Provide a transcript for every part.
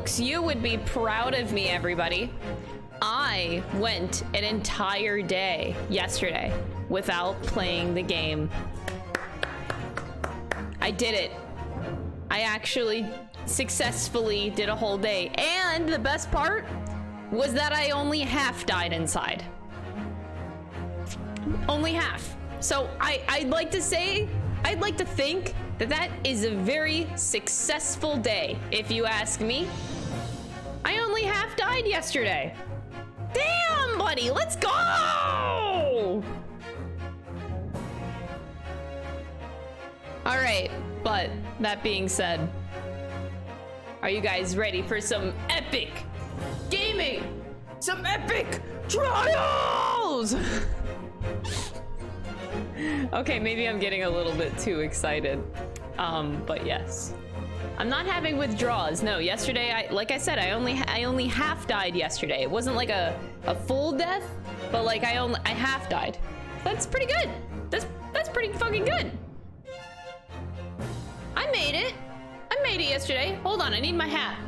jokes. You would be proud of me, everybody. I went an entire day yesterday without playing the game. I did it. I actually successfully did a whole day. And the best part was that I only half died inside. Only half. So I'd like to say, I'd like to think that that is a very successful day, if you ask me. I only half died yesterday. Damn, buddy, let's go! All right, but that being said, are you guys ready for some epic gaming? Some epic trials! Okay, maybe I'm getting a little bit too excited. But yes. I'm not having withdrawals. No, yesterday, like I said, I only half died yesterday. It wasn't like a full death, but like I half died. That's pretty good. That's pretty fucking good. I made it. I made it yesterday. Hold on, I need my hat.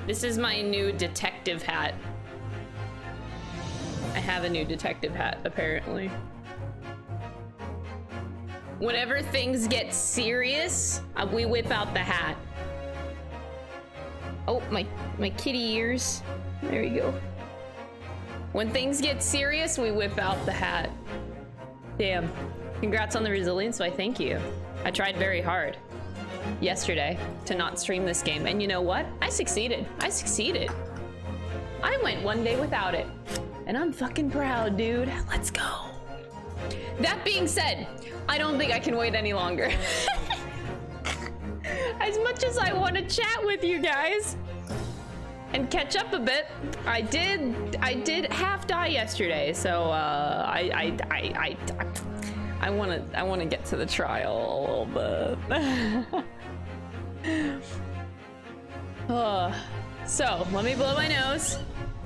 This is my new detective hat. I have a new detective hat, apparently. Whenever things get serious, we whip out the hat. Oh, my kitty ears. There you go. When things get serious, we whip out the hat. Damn. Congrats on the resilience, why thank you. I tried very hard yesterday to not stream this game, and you know what? I succeeded. I succeeded. I went one day without it. And I'm fucking proud, dude. Let's go. That being said, I don't think I can wait any longer. As much as I want to chat with you guys and catch up a bit, I did half die yesterday, so I want to get to the trial a little bit. So let me blow my nose.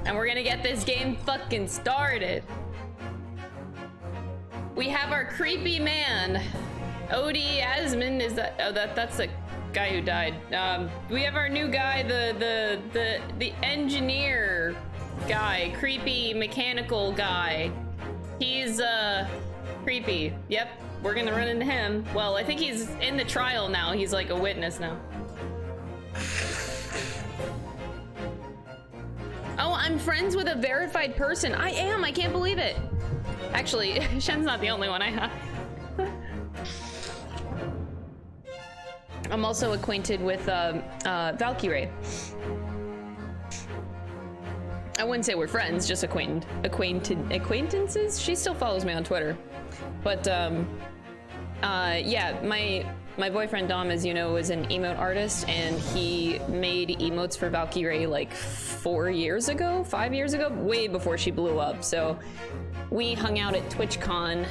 And we're gonna get this game fucking started. We have our creepy man, Odie Asman. Is that? Oh, that's the guy who died. We have our new guy, the engineer guy, creepy mechanical guy. He's creepy. Yep, we're gonna run into him. Well, I think he's in the trial now. He's like a witness now. Oh, I'm friends with a verified person. I am, I can't believe it. Actually, Shen's not the only one I have. I'm also acquainted with Valkyrie. I wouldn't say we're friends, just acquaintances. She still follows me on Twitter. But yeah, my boyfriend Dom, as you know, is an emote artist, and he made emotes for Valkyrie like 5 years ago, way before she blew up. So we hung out at TwitchCon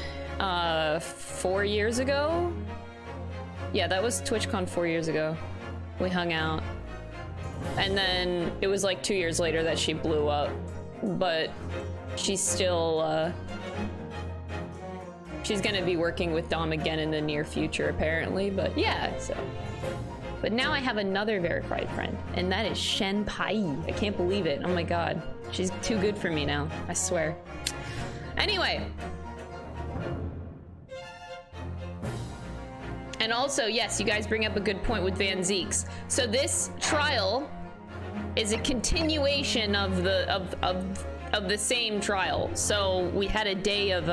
4 years ago. Yeah, that was TwitchCon 4 years ago. We hung out. And then it was like 2 years later that she blew up. But she's still, she's gonna be working with Dom again in the near future, apparently, but yeah, so. But now I have another verified friend, and that is Shen Pai. I can't believe it, oh my god. She's too good for me now, I swear. Anyway. And also, yes, you guys bring up a good point with Van Zeeks. So this trial is a continuation of the same trial. So we had a day of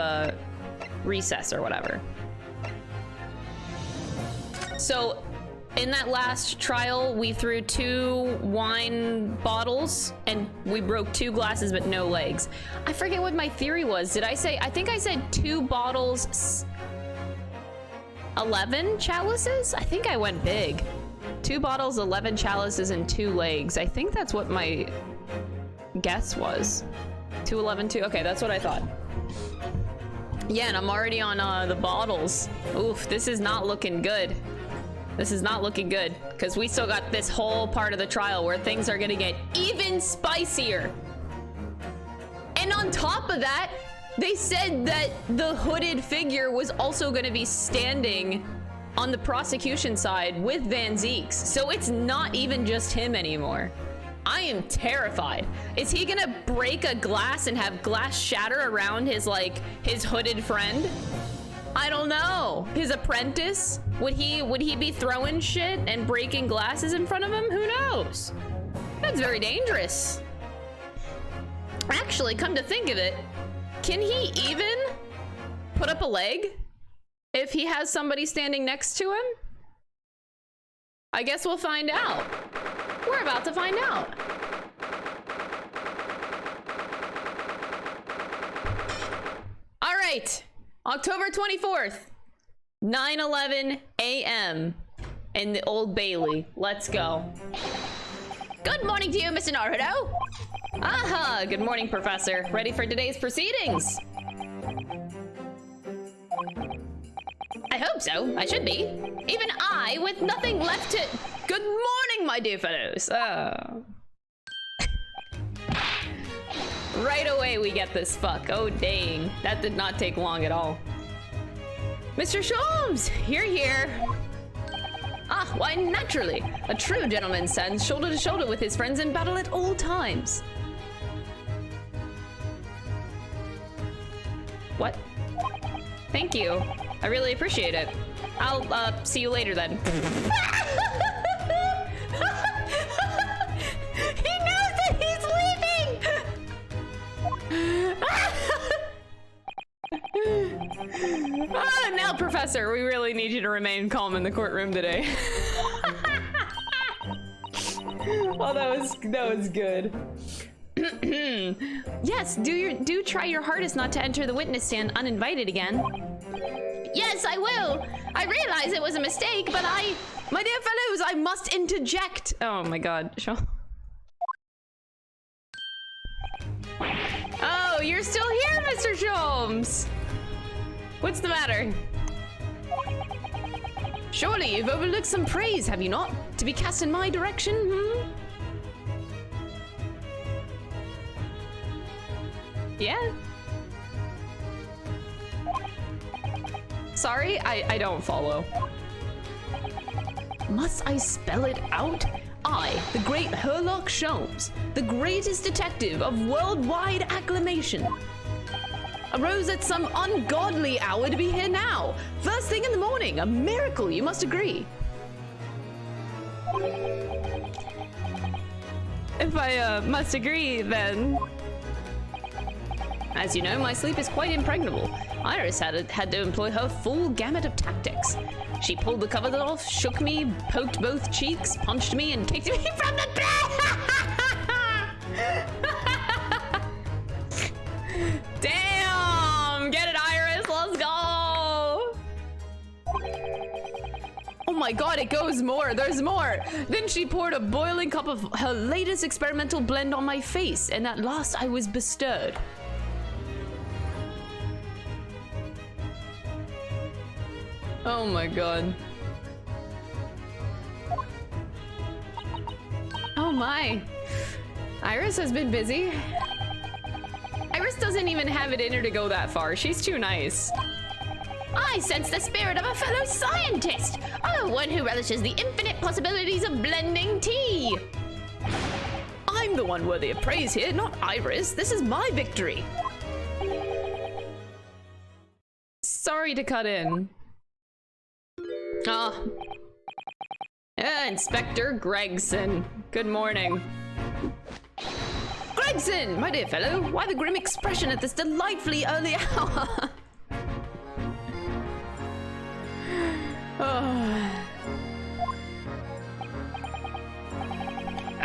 recess or whatever. So in that last trial, we threw 2 wine bottles and we broke 2 glasses but no legs. I forget what my theory was. Did I say, I think I said 2 bottles, 11 chalices? I think I went big. 2 bottles, 11 chalices, and 2 legs. I think that's what my guess was. 2, 11, 2. Okay, that's what I thought. Yeah, and I'm already on the bottles. Oof, this is not looking good. This is not looking good, because we still got this whole part of the trial where things are gonna get even spicier. And on top of that, They said that the hooded figure was also going to be standing on the prosecution side with Van Zeeks, so it's not even just him anymore. I am terrified. Is he gonna break a glass and have glass shatter around his hooded friend? I don't know. His apprentice? Would he be throwing shit and breaking glasses in front of him? Who knows? That's very dangerous. Actually, come to think of it, can he even put up a leg if he has somebody standing next to him? I guess we'll find out. We're about to find out. All right, October 24th, 9:11 a.m. in the Old Bailey. Let's go. Good morning to you, Mr. Naruto. Aha, good morning, Professor. Ready for today's proceedings? I hope so. I should be. Even I, with nothing left to... Good morning, my dear fellows. Right away we get this fuck. Oh, dang. That did not take long at all. Mr. Sholmes, you're here. Ah, why, naturally. A true gentleman stands shoulder to shoulder with his friends in battle at all times. What? Thank you. I really appreciate it. I'll, see you later then. He knows that he's leaving! Now, Professor, we really need you to remain calm in the courtroom today. Oh, that was good. Yes, do try your hardest not to enter the witness stand uninvited again. Yes, I will. I realize it was a mistake, but my dear fellows, I must interject. Oh my god. Oh, you're still here, Mr. Sholmes. What's the matter? Surely you've overlooked some praise, have you not? To be cast in my direction, hmm? Yeah. Sorry, I don't follow. Must I spell it out? I, the great Herlock Sholmes, the greatest detective of worldwide acclamation, arose at some ungodly hour to be here now. First thing in the morning, a miracle, you must agree. If I must agree, then... As you know, my sleep is quite impregnable. Iris had to employ her full gamut of tactics. She pulled the cover off, shook me, poked both cheeks, punched me, and kicked me from the bed! Damn! Get it, Iris! Let's go! Oh my god, it goes more! There's more! Then she poured a boiling cup of her latest experimental blend on my face, and at last I was bestirred. Oh my god. Oh my. Iris has been busy. Iris doesn't even have it in her to go that far. She's too nice. I sense the spirit of a fellow scientist. Oh, one who relishes the infinite possibilities of blending tea. I'm the one worthy of praise here, not Iris. This is my victory. Sorry to cut in. Inspector Gregson. Good morning. Gregson, my dear fellow, why the grim expression at this delightfully early hour?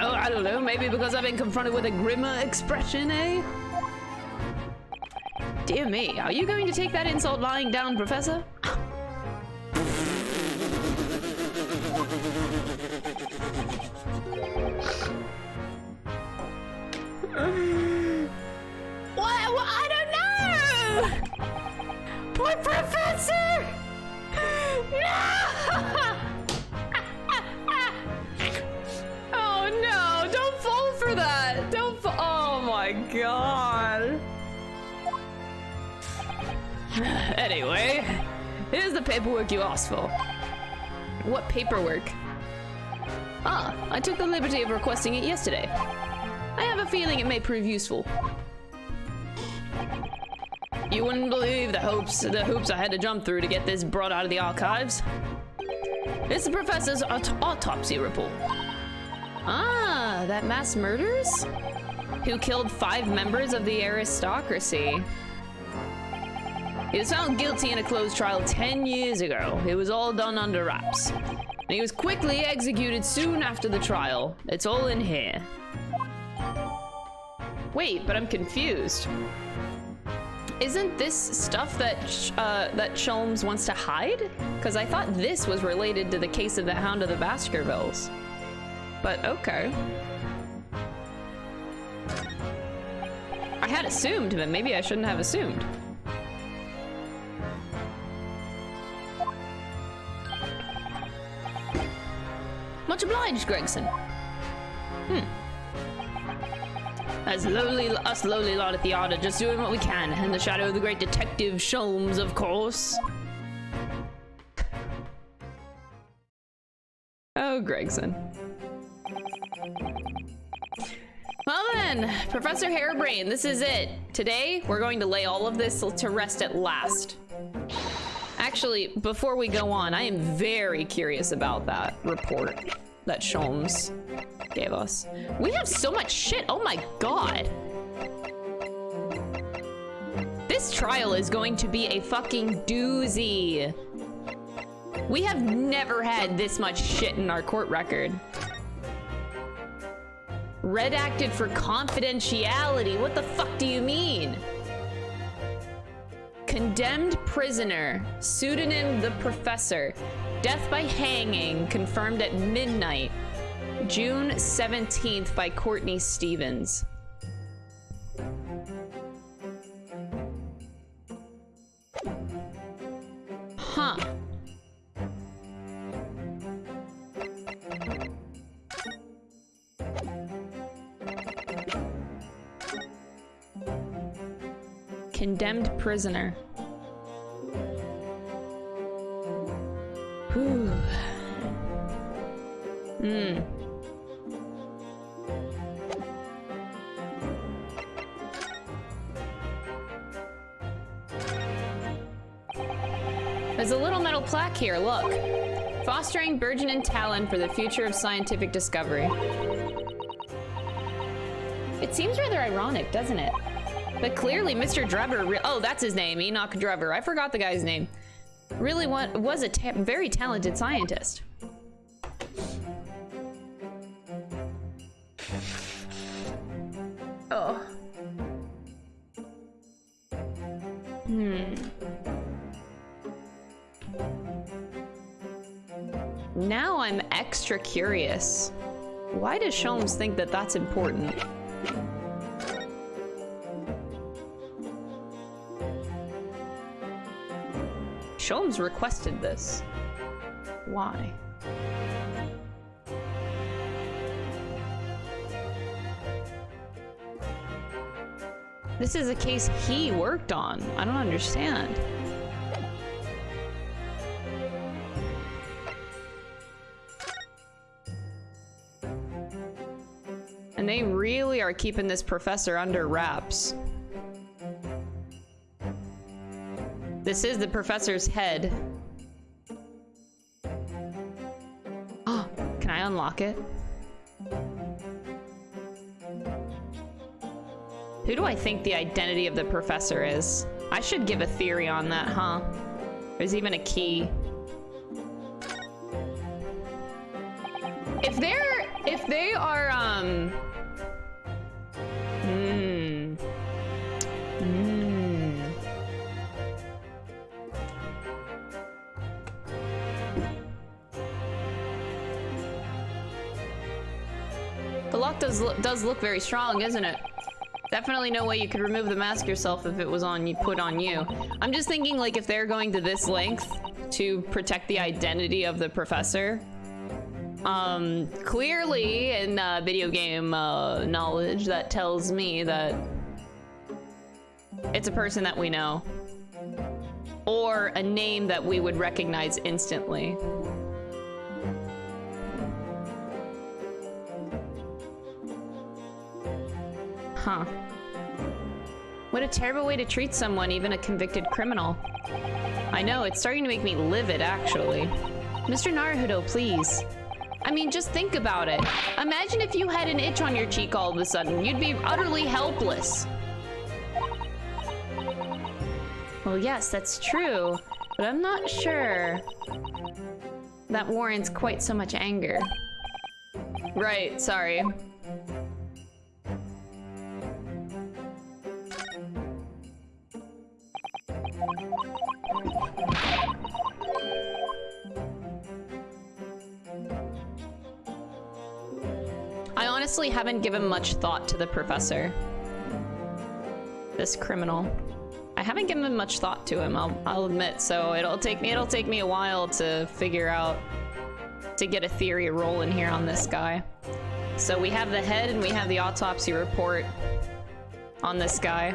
Oh, I don't know, maybe because I've been confronted with a grimmer expression, eh? Dear me, are you going to take that insult lying down, Professor? Well, I don't know! Poor Professor! No! Oh no, don't fall for that! Don't fall. Oh my god. Anyway, here's the paperwork you asked for. What paperwork? Ah, I took the liberty of requesting it yesterday. I have a feeling it may prove useful. You wouldn't believe the hoops I had to jump through to get this brought out of the archives. It's the professor's autopsy report. Ah, that mass murders? Who killed 5 members of the aristocracy. He was found guilty in a closed trial 10 years ago. It was all done under wraps. And he was quickly executed soon after the trial. It's all in here. Wait, but I'm confused. Isn't this stuff that that Sholmes wants to hide? Because I thought this was related to the case of the Hound of the Baskervilles. But okay. I had assumed, but maybe I shouldn't have assumed. Much obliged, Gregson. Us lowly lot at the art are just doing what we can in the shadow of the great detective Sholmes, of course. Oh, Gregson. Well then, Professor Harebrain, this is it. Today, we're going to lay all of this to rest at last. Actually, before we go on, I am very curious about that report that Sholmes gave us. We have so much shit, oh my god. This trial is going to be a fucking doozy. We have never had this much shit in our court record. Redacted for confidentiality, what the fuck do you mean? Condemned prisoner, pseudonym the professor, death by hanging confirmed at midnight, June 17th by Courtney Stevens. Huh. Condemned prisoner. Whew. There's a little metal plaque here, look. Fostering burgeoning talent for the future of scientific discovery. It seems rather ironic, doesn't it? But clearly Mr. Drebber, oh, that's his name, Enoch Drebber. I forgot the guy's name. Really was a very talented scientist. Oh. Now I'm extra curious. Why does Sholmes think that that's important? Sholmes requested this. Why? This is a case he worked on. I don't understand. And they really are keeping this professor under wraps. This is the professor's head. Oh, can I unlock it? Who do I think the identity of the professor is? I should give a theory on that, huh? There's even a key. If they are, The lock does look very strong, isn't it? Definitely no way you could remove the mask yourself if it was put on you. I'm just thinking, like, if they're going to this length to protect the identity of the professor, clearly in video game knowledge, that tells me that it's a person that we know. or a name that we would recognize instantly. Huh. What a terrible way to treat someone, even a convicted criminal. I know, it's starting to make me livid, actually. Mr. Naruhodo, please. I mean, just think about it. Imagine if you had an itch on your cheek all of a sudden. You'd be utterly helpless. Well, yes, that's true, but I'm not sure that warrants quite so much anger. Right, sorry. I honestly haven't given much thought to the professor. This criminal. I haven't given much thought to him, I'll admit, so it'll take me a while to figure out, to get a theory rolling here on this guy. So we have the head and we have the autopsy report on this guy.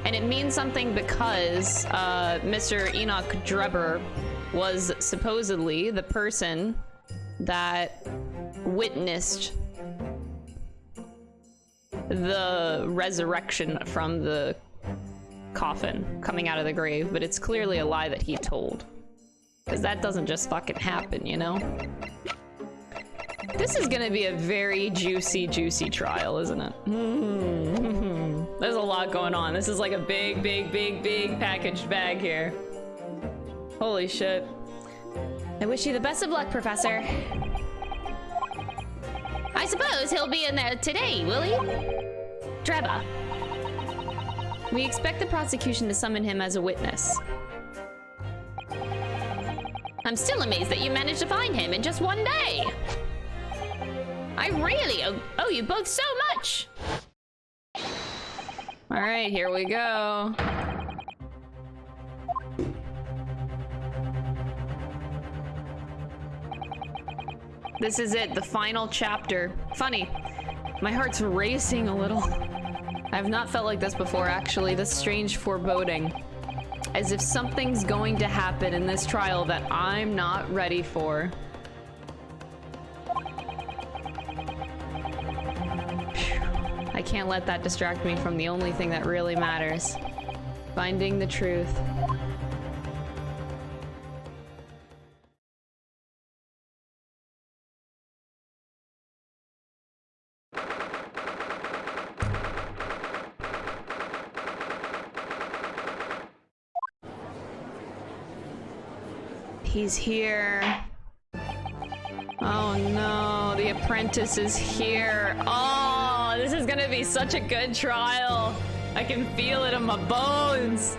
And it means something because Mr. Enoch Drebber was supposedly the person that witnessed the resurrection from the coffin coming out of the grave, but it's clearly a lie that he told. Because that doesn't just fucking happen, you know? This is gonna be a very juicy, juicy trial, isn't it? There's a lot going on. This is like a big, big, big, big packaged bag here. Holy shit. I wish you the best of luck, Professor. I suppose he'll be in there today, will he? Drebber. We expect the prosecution to summon him as a witness. I'm still amazed that you managed to find him in just one day. I really owe you both so much. All right, here we go. This is it, the final chapter. Funny, my heart's racing a little. I have not felt like this before, actually. This strange foreboding. As if something's going to happen in this trial that I'm not ready for. I can't let that distract me from the only thing that really matters. Finding the truth. He's here. Oh no, the apprentice is here. Oh, this is gonna be such a good trial. I can feel it in my bones.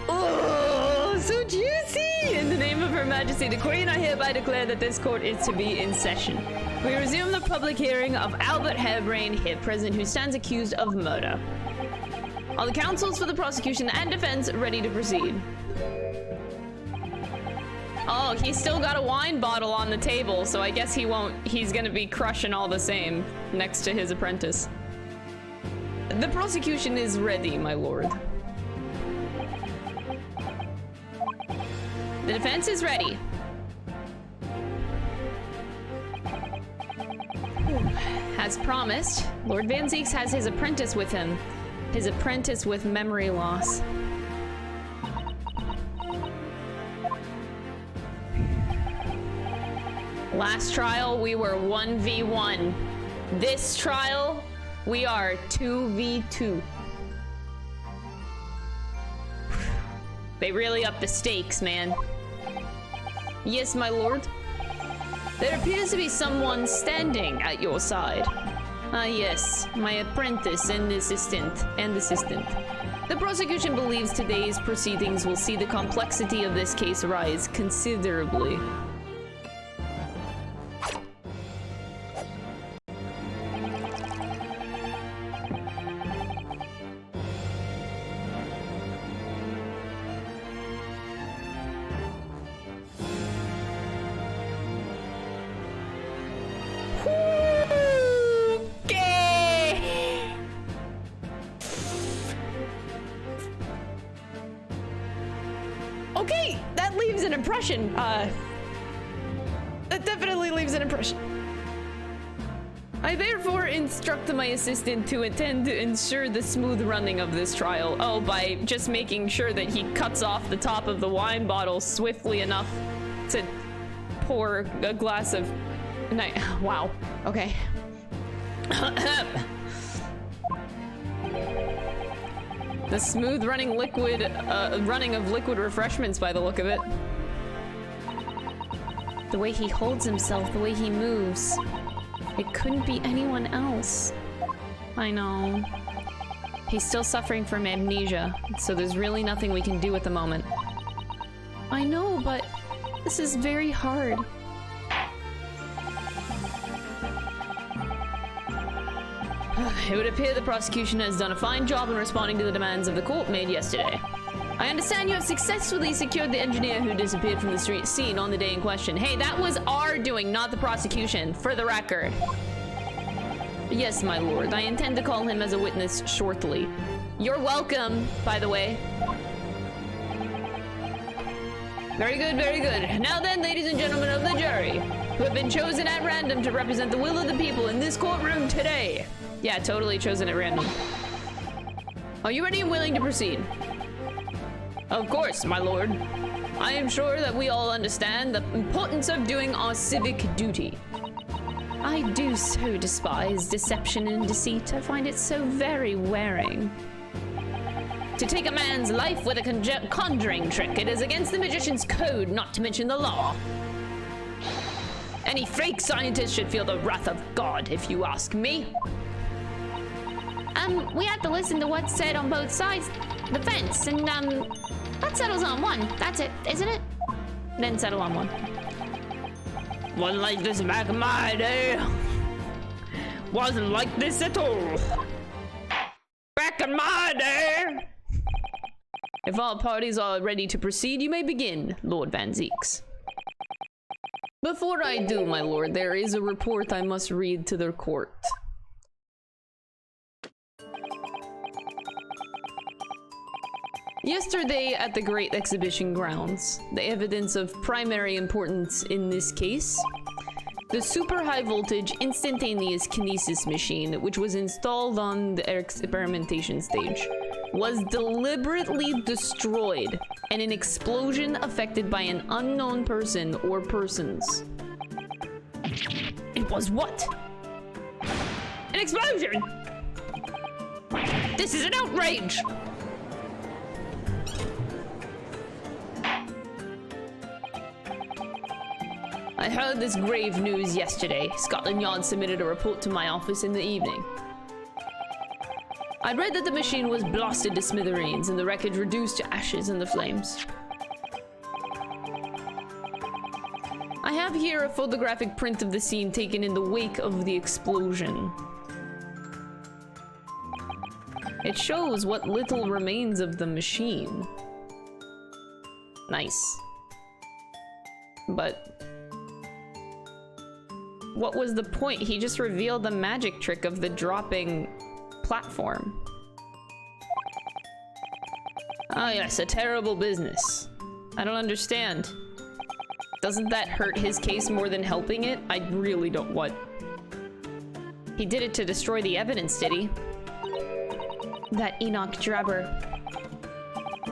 Oh, so juicy! In the name of Her Majesty the Queen, I hereby declare that this court is to be in session. We resume the public hearing of Albert Harebrain, here present, who stands accused of murder. Are the counsels for the prosecution and defense ready to proceed? Oh, he's still got a wine bottle on the table, so I guess he won't. He's gonna be crushing all the same next to his apprentice. The prosecution is ready, my lord. The defense is ready. As promised, Lord Van Zieks has his apprentice with him. His apprentice with memory loss. Last trial, we were 1v1. This trial, we are 2v2. They really upped the stakes, man. Yes, my lord. There appears to be someone standing at your side. Ah, yes, my apprentice and assistant. The prosecution believes today's proceedings will see the complexity of this case rise considerably. Okay, that leaves an impression. That definitely leaves an impression. I therefore instruct my assistant to attend to ensure the smooth running of this trial. Oh, by just making sure that he cuts off the top of the wine bottle swiftly enough to pour a glass of... Wow. Okay. The smooth running liquid, running of liquid refreshments by the look of it. The way he holds himself, the way he moves. It couldn't be anyone else. I know. He's still suffering from amnesia, so there's really nothing we can do at the moment. I know, but this is very hard. It would appear the prosecution has done a fine job in responding to the demands of the court made yesterday. I understand you have successfully secured the engineer who disappeared from the street scene on the day in question. Hey, that was our doing, not the prosecution, for the record. Yes, my lord. I intend to call him as a witness shortly. You're welcome, by the way. Very good, very good. Now then, ladies and gentlemen of the jury, who have been chosen at random to represent the will of the people in this courtroom today. Yeah, totally chosen at random. Are you ready and willing to proceed? Of course, my lord. I am sure that we all understand the importance of doing our civic duty. I do so despise deception and deceit. I find it so very wearing. To take a man's life with a conjuring trick, it is against the magician's code, not to mention the law. Any fake scientist should feel the wrath of God, if you ask me. We have to listen to what's said on both sides the fence, and that settles on one. That's it, isn't it? Then settle on one. Wasn't like this back in my day. Wasn't like this at all. Back in my day. If all parties are ready to proceed, you may begin, Lord Van Zeeks. Before I do, my lord, there is a report I must read to the court. Yesterday at the Great Exhibition Grounds, the evidence of primary importance in this case, the super high voltage instantaneous kinesis machine, which was installed on the experimentation stage, was deliberately destroyed and an explosion affected by an unknown person or persons. It was what? An explosion! This is an outrage! I heard this grave news yesterday. Scotland Yard submitted a report to my office in the evening. I read that the machine was blasted to smithereens and the wreckage reduced to ashes in the flames. I have here a photographic print of the scene taken in the wake of the explosion. It shows what little remains of the machine. Nice. But what was the point? He just revealed the magic trick of the dropping platform. Oh yes, a terrible business. I don't understand. Doesn't that hurt his case more than helping it? I really don't what. He did it to destroy the evidence, did he? That Enoch Drabber.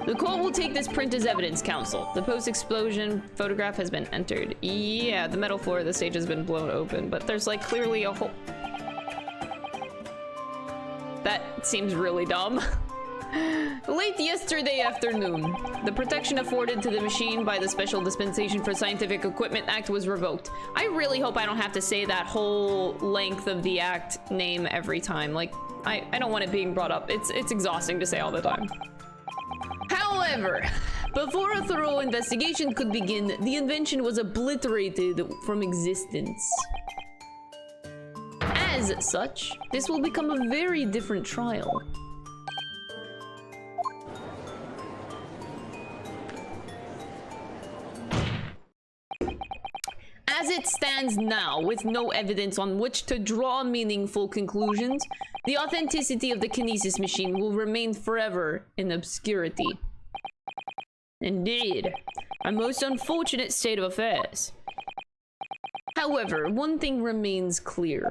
The court will take this print as evidence, counsel. The post-explosion photograph has been entered. Yeah, the metal floor of the stage has been blown open, but there's like clearly a hole. That seems really dumb. Late yesterday afternoon, the protection afforded to the machine by the Special Dispensation for Scientific Equipment Act was revoked. I really hope I don't have to say that whole length of the act name every time. Like, I don't want it being brought up. It's exhausting to say all the time. However, before a thorough investigation could begin, the invention was obliterated from existence. As such, this will become a very different trial. As it stands now, with no evidence on which to draw meaningful conclusions, the authenticity of the kinesis machine will remain forever in obscurity. Indeed. A most unfortunate state of affairs. However, one thing remains clear.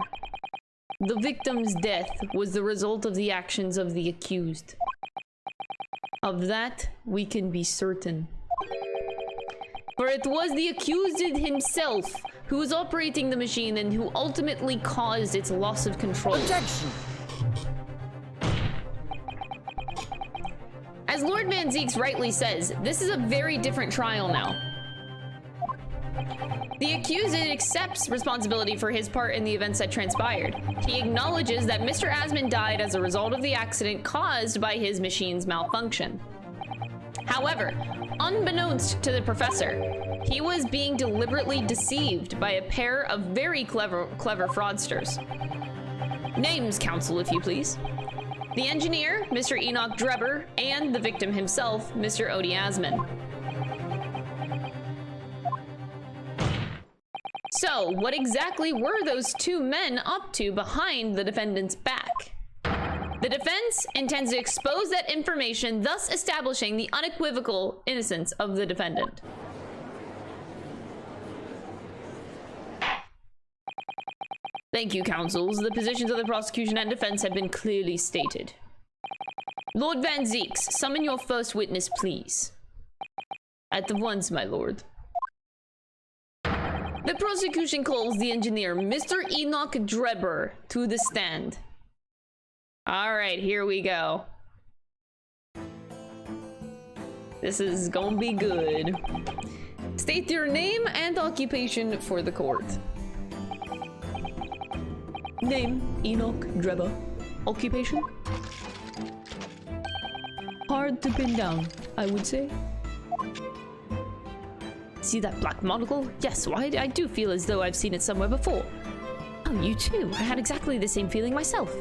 The victim's death was the result of the actions of the accused. Of that, we can be certain. For it was the accused himself who was operating the machine and who ultimately caused its loss of control. Objection! As Lord Van Zeeks rightly says, this is a very different trial now. The accused accepts responsibility for his part in the events that transpired. He acknowledges that Mr. Asman died as a result of the accident caused by his machine's malfunction. However, unbeknownst to the professor, he was being deliberately deceived by a pair of very clever fraudsters. Names, counsel, if you please. The engineer, Mr. Enoch Drebber, and the victim himself, Mr. Odie Asman. So, what exactly were those two men up to behind the defendant's back? The defense intends to expose that information, thus establishing the unequivocal innocence of the defendant. Thank you, counsels. The positions of the prosecution and defense have been clearly stated. Lord Van Zeeks, summon your first witness, please. At once, my lord. The prosecution calls the engineer, Mr. Enoch Drebber, to the stand. Alright, here we go. This is gonna be good. State your name and occupation for the court. Name, Enoch Drebber. Occupation? Hard to pin down, I would say. See that black monocle? Yes, why? I do feel as though I've seen it somewhere before. Oh, you too. I had exactly the same feeling myself.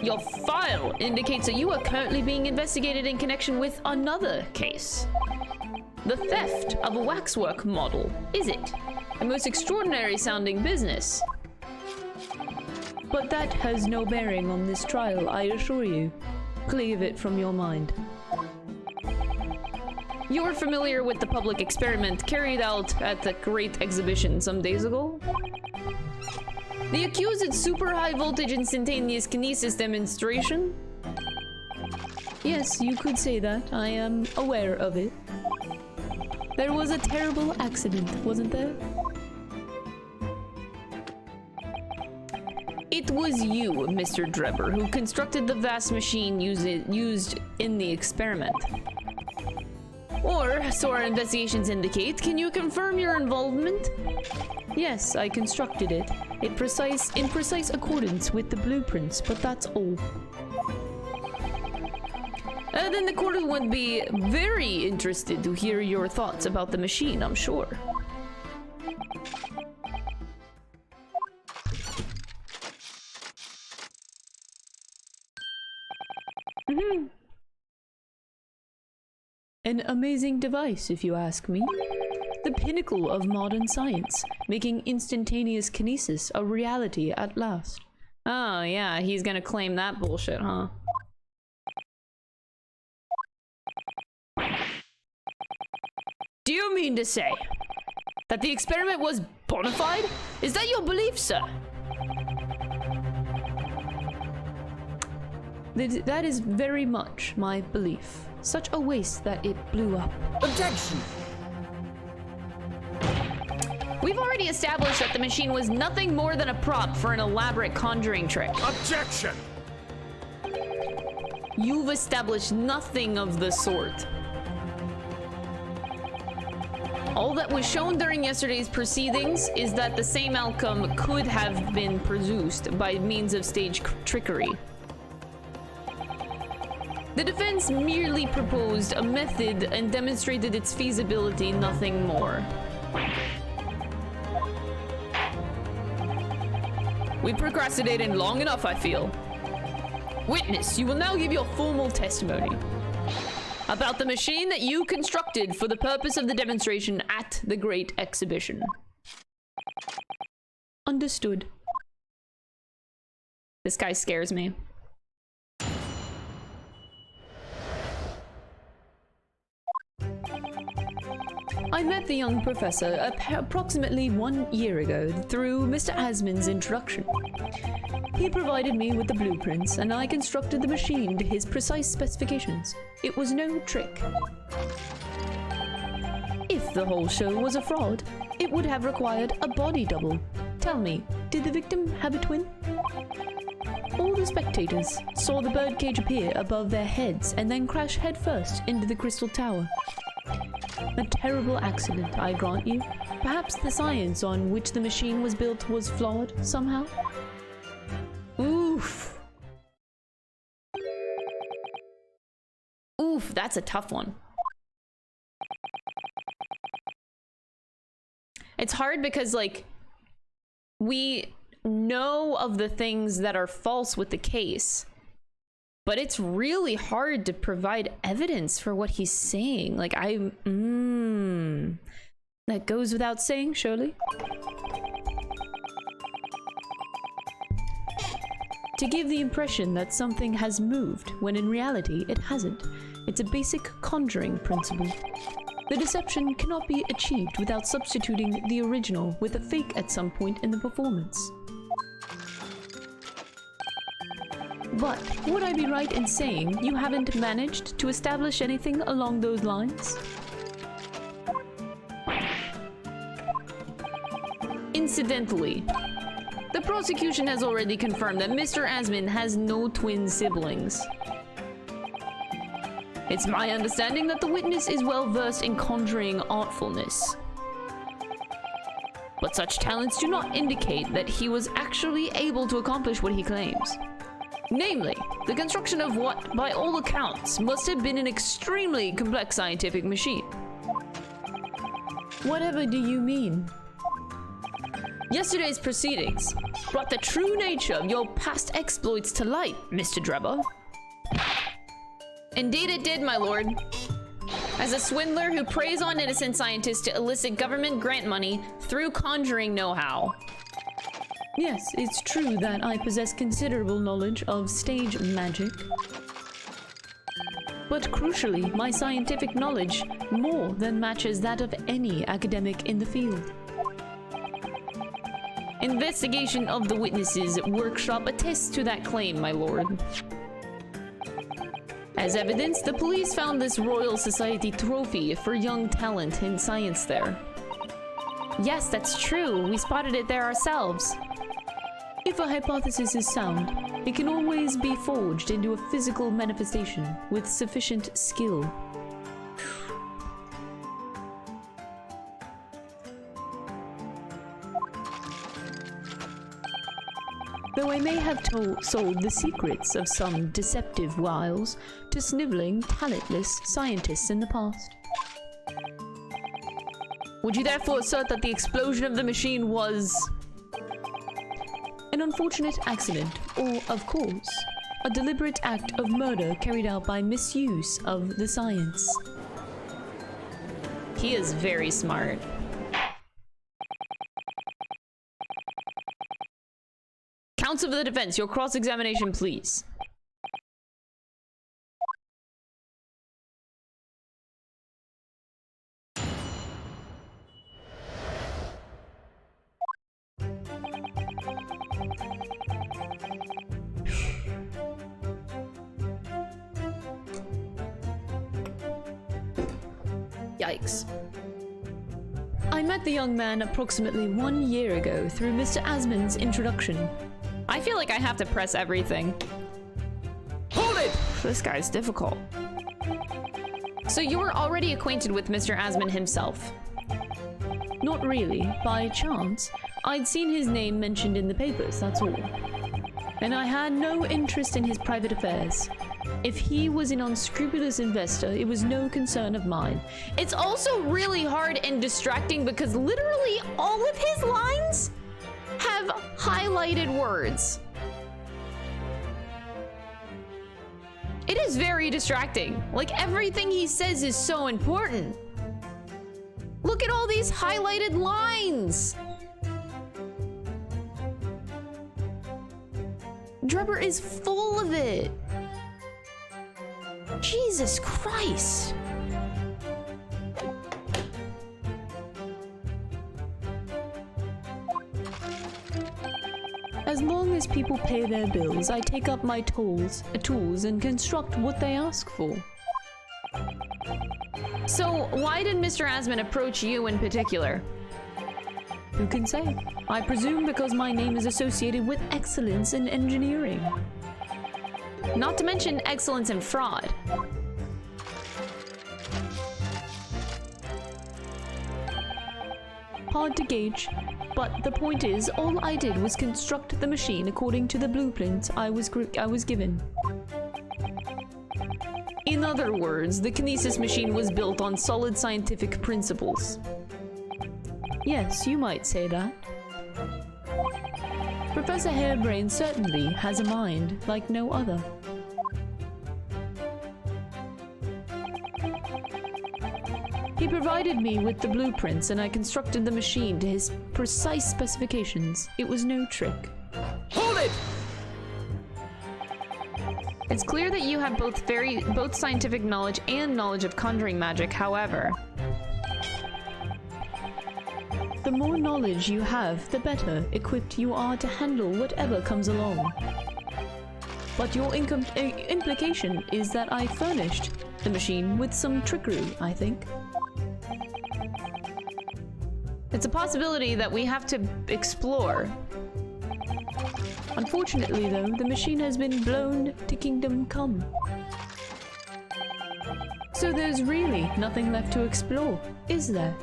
Your file indicates that you are currently being investigated in connection with another case. The theft of a waxwork model, is it? A most extraordinary sounding business. But that has no bearing on this trial, I assure you. Cleave it from your mind. You're familiar with the public experiment carried out at the Great Exhibition some days ago? The accused super high voltage instantaneous kinesis demonstration? Yes, you could say that. I am aware of it. There was a terrible accident, wasn't there? It was you, Mr. Drebber, who constructed the vast machine used in the experiment. Or, so our investigations indicate, can you confirm your involvement? Yes, I constructed it. In precise accordance with the blueprints, but that's all. Then the court would be very interested to hear your thoughts about the machine, I'm sure. An amazing device, if you ask me. The pinnacle of modern science, making instantaneous kinesis a reality at last. Oh yeah, he's gonna claim that bullshit, huh? Do you mean to say that the experiment was bona fide? Is that your belief, sir? That is very much my belief. Such a waste that it blew up. Objection! We've already established that the machine was nothing more than a prop for an elaborate conjuring trick. Objection! You've established nothing of the sort. All that was shown during yesterday's proceedings is that the same outcome could have been produced by means of stage trickery. The defense merely proposed a method and demonstrated its feasibility, nothing more. We procrastinated long enough, I feel. Witness, you will now give your formal testimony about the machine that you constructed for the purpose of the demonstration at the Great Exhibition. Understood. This guy scares me. I met the young professor approximately 1 year ago through Mr. Asman's introduction. He provided me with the blueprints, and I constructed the machine to his precise specifications. It was no trick. If the whole show was a fraud, it would have required a body double. Tell me, did the victim have a twin? All the spectators saw the birdcage appear above their heads and then crash headfirst into the crystal tower. A terrible accident, I grant you. Perhaps the science on which the machine was built was flawed somehow? Oof. Oof, that's a tough one. It's hard because, like, we know of the things that are false with the case, but it's really hard to provide evidence for what he's saying. Like, that goes without saying, surely. To give the impression that something has moved, when in reality it hasn't. It's a basic conjuring principle. The deception cannot be achieved without substituting the original with a fake at some point in the performance. But would I be right in saying you haven't managed to establish anything along those lines? Incidentally, the prosecution has already confirmed that Mr. Asman has no twin siblings. It's my understanding that the witness is well versed in conjuring artfulness. But such talents do not indicate that he was actually able to accomplish what he claims. Namely, the construction of what, by all accounts, must have been an extremely complex scientific machine. Whatever do you mean? Yesterday's proceedings brought the true nature of your past exploits to light, Mr. Drebber. Indeed it did, my lord. As a swindler who preys on innocent scientists to elicit government grant money through conjuring know-how. Yes, it's true that I possess considerable knowledge of stage magic. But crucially, my scientific knowledge more than matches that of any academic in the field. Investigation of the witnesses workshop attests to that claim, my lord. As evidence, the police found this Royal Society trophy for young talent in science there. Yes, that's true. We spotted it there ourselves. If a hypothesis is sound, it can always be forged into a physical manifestation with sufficient skill. Though I may have sold the secrets of some deceptive wiles to sniveling, talentless scientists in the past. Would you therefore assert that the explosion of the machine was an unfortunate accident, or, of course, a deliberate act of murder carried out by misuse of the science? He is very smart. Counsel for the defense, your cross-examination, please. Yikes. I met the young man approximately 1 year ago through Mr. Asman's introduction. I feel like I have to press everything. Hold it! This guy's difficult. So you were already acquainted with Mr. Asman himself? Not really. By chance, I'd seen his name mentioned in the papers, that's all. And I had no interest in his private affairs. If he was an unscrupulous investor, it was no concern of mine. It's also really hard and distracting because literally all of his lines have highlighted words. It is very distracting. Like, everything he says is so important. Look at all these highlighted lines. Drebber is full of it. Jesus Christ. As long as people pay their bills, I take up my tools and construct what they ask for. So, why did Mr. Asman approach you in particular? Who can say? I presume because my name is associated with excellence in engineering. Not to mention excellence in fraud. Hard to gauge, but the point is, all I did was construct the machine according to the blueprint I was given. In other words, the kinesis machine was built on solid scientific principles. Yes, you might say that. Professor Harebrain certainly has a mind like no other. He provided me with the blueprints and I constructed the machine to his precise specifications. It was no trick. Hold it! It's clear that you have both scientific knowledge and knowledge of conjuring magic, however. The more knowledge you have, the better equipped you are to handle whatever comes along. But your implication is that I furnished the machine with some trickery, I think. It's a possibility that we have to explore. Unfortunately, though, the machine has been blown to Kingdom Come. So there's really nothing left to explore, is there?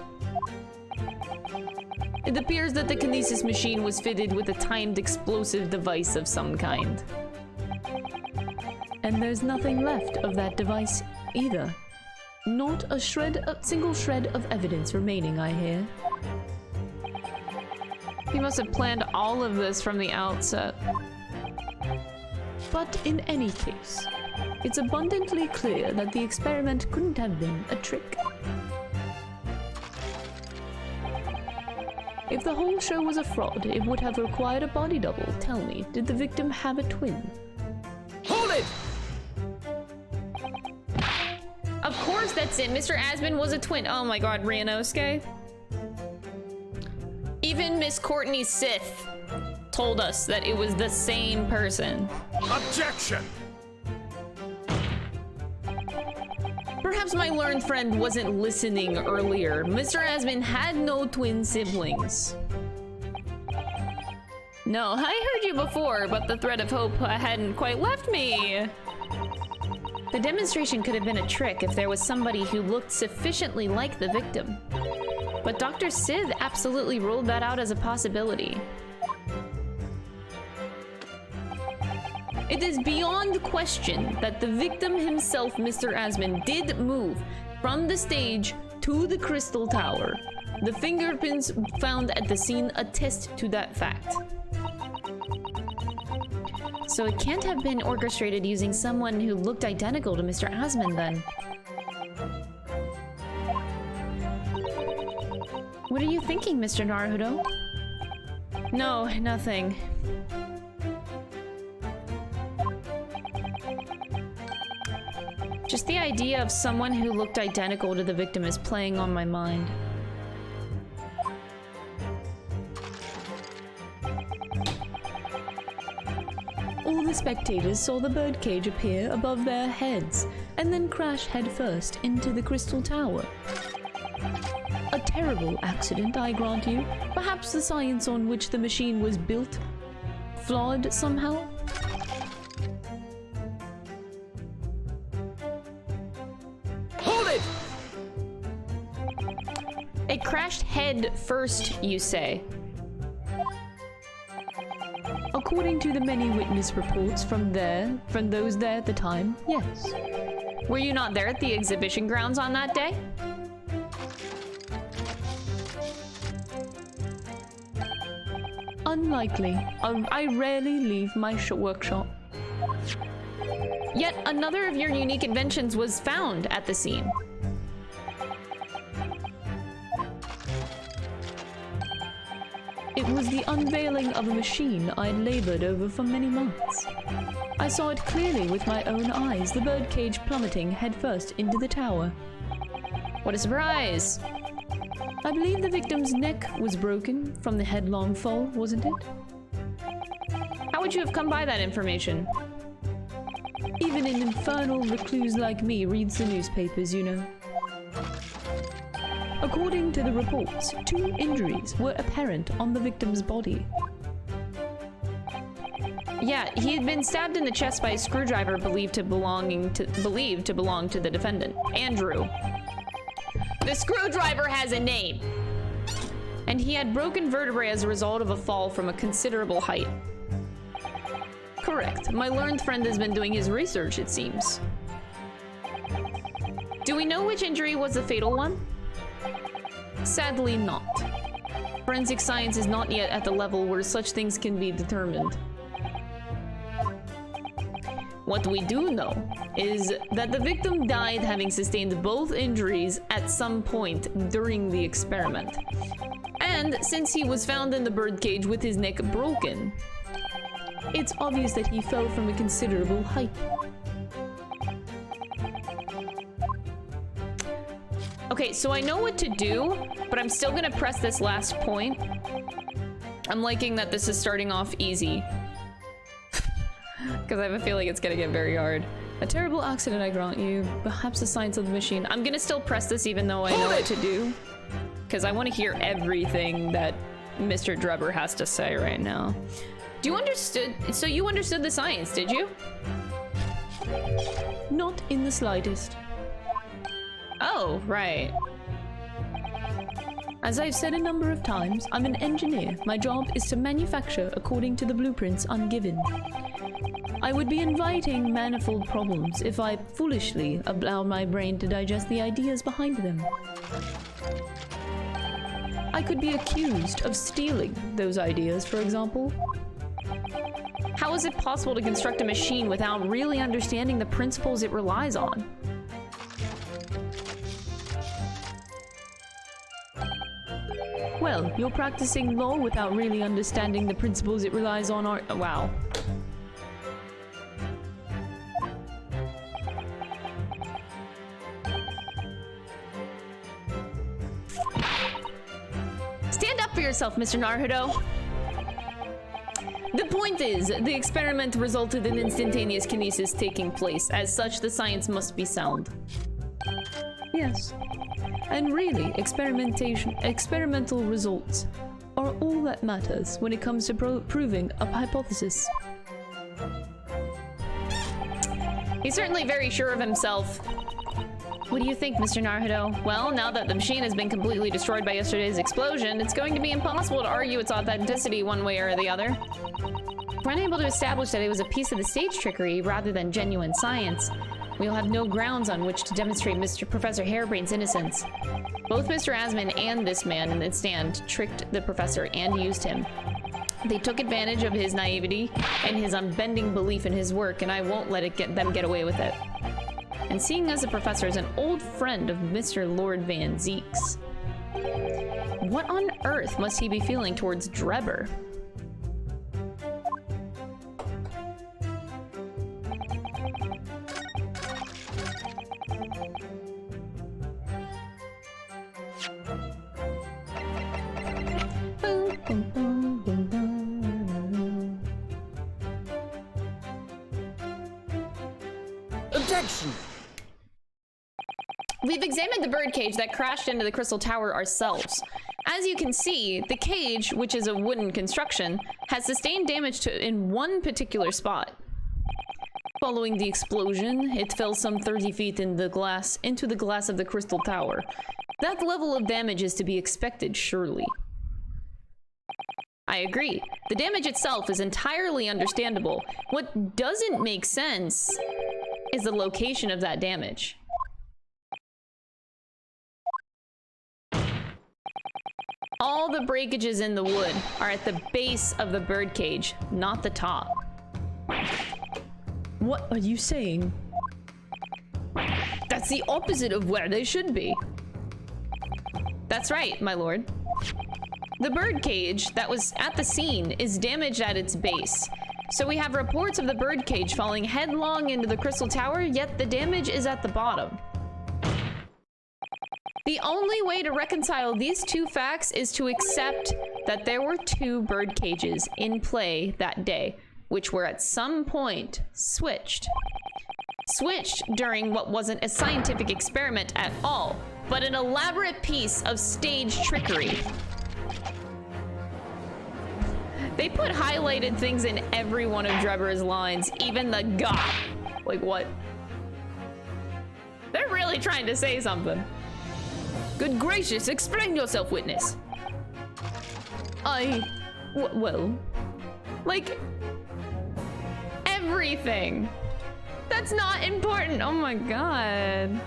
It appears that the kinesis machine was fitted with a timed explosive device of some kind. And there's nothing left of that device either. Not a single shred of evidence remaining, I hear. He must have planned all of this from the outset. But in any case, it's abundantly clear that the experiment couldn't have been a trick. If the whole show was a fraud, it would have required a body double. Tell me, did the victim have a twin? Hold it! Of course that's it. Mr. Asman was a twin. Oh my god, Ryanosuke. Even Miss Courtney Sith told us that it was the same person. Objection! Perhaps my learned friend wasn't listening earlier. Mr. Asman had no twin siblings. No, I heard you before, but the thread of hope hadn't quite left me. The demonstration could have been a trick if there was somebody who looked sufficiently like the victim. But Dr. Sid absolutely ruled that out as a possibility. It is beyond question that the victim himself, Mr. Asman, did move from the stage to the Crystal Tower. The fingerprints found at the scene attest to that fact. So it can't have been orchestrated using someone who looked identical to Mr. Asman then. What are you thinking, Mr. Naruto? No, nothing. Just the idea of someone who looked identical to the victim is playing on my mind. All the spectators saw the birdcage appear above their heads and then crash headfirst into the Crystal Tower. A terrible accident, I grant you. Perhaps the science on which the machine was built flawed somehow? Hold it! It crashed head first, you say? According to the many witness reports from those there at the time, yes. Were you not there at the exhibition grounds on that day? Unlikely. I rarely leave my workshop. Yet another of your unique inventions was found at the scene. It was the unveiling of a machine I'd labored over for many months. I saw it clearly with my own eyes, the birdcage plummeting headfirst into the tower. What a surprise! I believe the victim's neck was broken from the headlong fall, wasn't it? would you have come by that information? Even an infernal recluse like me reads the newspapers, you know. According to the reports, 2 injuries were apparent on the victim's body. Yeah, he had been stabbed in the chest by a screwdriver believed to belong to the defendant, Andrew. The screwdriver has a name. And he had broken vertebrae as a result of a fall from a considerable height. Correct. My learned friend has been doing his research, it seems. Do we know which injury was the fatal one? Sadly not. Forensic science is not yet at the level where such things can be determined. What we do know is that the victim died having sustained both injuries at some point during the experiment. And since he was found in the birdcage with his neck broken, it's obvious that he fell from a considerable height. Okay, so I know what to do, but I'm still gonna press this last point. I'm liking that this is starting off easy. Because I have a feeling it's gonna get very hard. A terrible accident, I grant you. Perhaps the science of the machine. I'm gonna still press this even though I know what to do. Because I want to hear everything that Mr. Drebber has to say right now. Do you understood? So you understood the science, did you? Not in the slightest. Oh, right. As I've said a number of times, I'm an engineer. My job is to manufacture according to the blueprints I'm given. I would be inviting manifold problems if I foolishly allowed my brain to digest the ideas behind them. I could be accused of stealing those ideas, for example. How is it possible to construct a machine without really understanding the principles it relies on? Well, you're practicing law without really understanding the principles it relies on are— wow. Stand up for yourself, Mr. Naruto. The point is, the experiment resulted in instantaneous kinesis taking place. As such, the science must be sound. Yes. And really, experimental results are all that matters when it comes to proving a hypothesis. He's certainly very sure of himself. What do you think, Mr. Naruto? Well, now that the machine has been completely destroyed by yesterday's explosion, it's going to be impossible to argue its authenticity one way or the other. If we're unable to establish that it was a piece of the stage trickery rather than genuine science, we'll have no grounds on which to demonstrate Professor Harebrain's innocence. Both Mr. Asman and this man in the stand tricked the professor and used him. They took advantage of his naivety and his unbending belief in his work, and I won't let them get away with it. And seeing as the professor is an old friend of Mr. Lord Van Zeek's, what on earth must he be feeling towards Drebber? Objection! We've examined the birdcage that crashed into the Crystal Tower ourselves. As you can see, the cage, which is a wooden construction, has sustained damage in one particular spot. Following the explosion, it fell some 30 feet into the glass of the Crystal Tower. That level of damage is to be expected, surely. I agree. The damage itself is entirely understandable. What doesn't make sense is the location of that damage. All the breakages in the wood are at the base of the birdcage, not the top. What are you saying? That's the opposite of where they should be. That's right, my lord. The birdcage that was at the scene is damaged at its base. So we have reports of the birdcage falling headlong into the Crystal Tower, yet the damage is at the bottom. The only way to reconcile these two facts is to accept that there were two bird cages in play that day. which were at some point switched. Switched during what wasn't a scientific experiment at all, but an elaborate piece of stage trickery. They put highlighted things in every one of Drebber's lines, even the "God." Like, what? They're really trying to say something. Good gracious, explain yourself, witness. Well, like, everything. That's not important. Oh my god.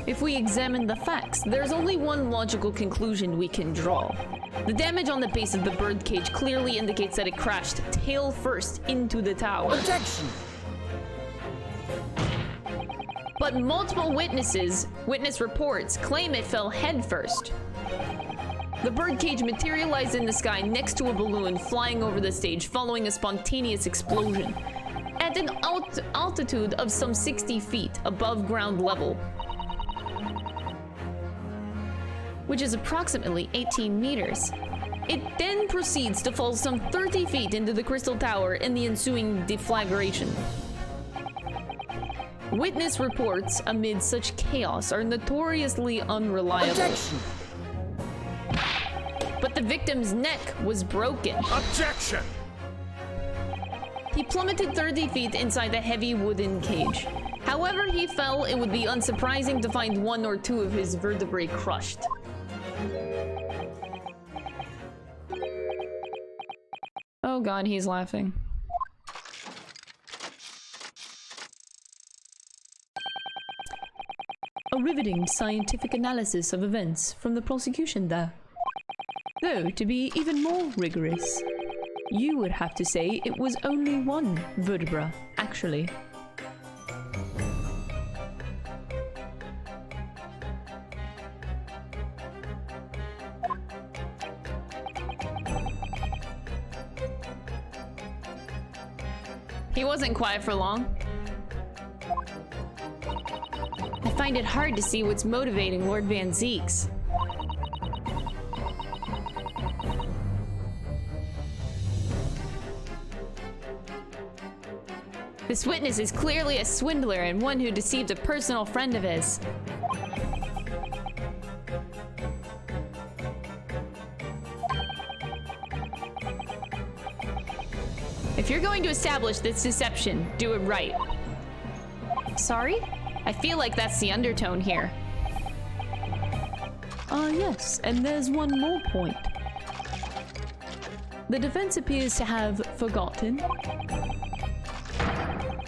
If we examine the facts, there's only one logical conclusion we can draw. The damage on the base of the birdcage clearly indicates that it crashed tail first into the tower. Objection! But multiple witness reports claim it fell head first. The birdcage materialized in the sky next to a balloon flying over the stage following a spontaneous explosion at an altitude of some 60 feet above ground level, which is approximately 18 meters. It then proceeds to fall some 30 feet into the Crystal Tower in the ensuing deflagration. Witness reports amid such chaos are notoriously unreliable. Objection! But the victim's neck was broken. Objection! He plummeted 30 feet inside the heavy wooden cage. However he fell, it would be unsurprising to find one or two of his vertebrae crushed. Oh god, he's laughing. A riveting scientific analysis of events from the prosecution there. Though, to be even more rigorous, you would have to say it was only one vertebra, actually. He wasn't quiet for long. I find it hard to see what's motivating Lord Van Zeeks. This witness is clearly a swindler and one who deceived a personal friend of his. If you're going to establish this deception, do it right. Sorry? I feel like that's the undertone here. Yes, and there's one more point. The defense appears to have forgotten.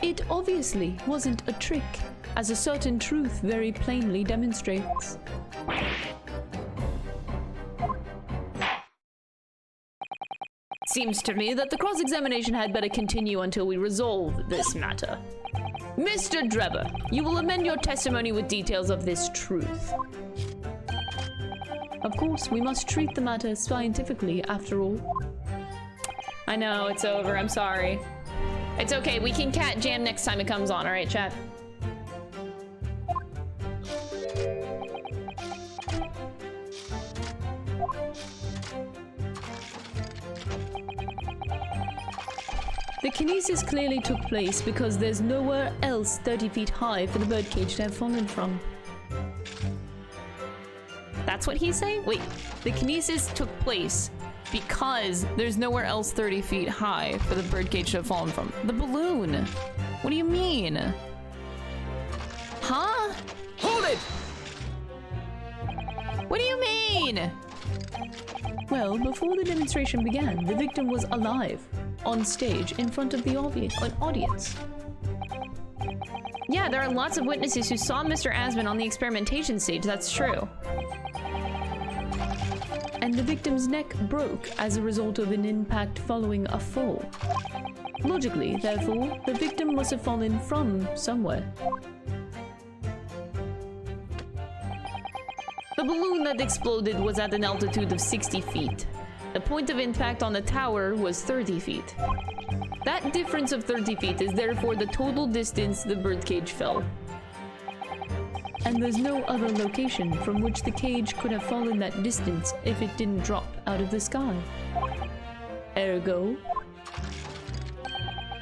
It obviously wasn't a trick, as a certain truth very plainly demonstrates. Seems to me that the cross-examination had better continue until we resolve this matter. Mr. Drebber, you will amend your testimony with details of this truth. Of course, we must treat the matter scientifically, after all. I know, it's over, I'm sorry. It's okay, we can cat jam next time it comes on, alright, chat? The kinesis clearly took place because there's nowhere else 30 feet high for the birdcage to have fallen from. That's what he's saying? Wait, the kinesis took place because there's nowhere else 30 feet high for the birdcage to have fallen from. The balloon. What do you mean? Huh? Hold it! What do you mean? Well, before the demonstration began, the victim was alive, on stage, in front of the audience. Yeah, there are lots of witnesses who saw Mr. Asman on the experimentation stage, that's true. And the victim's neck broke as a result of an impact following a fall. Logically, therefore, the victim must have fallen from somewhere. The balloon that exploded was at an altitude of 60 feet. The point of impact on the tower was 30 feet. That difference of 30 feet is therefore the total distance the birdcage fell. and there's no other location from which the cage could have fallen that distance if it didn't drop out of the sky. Ergo,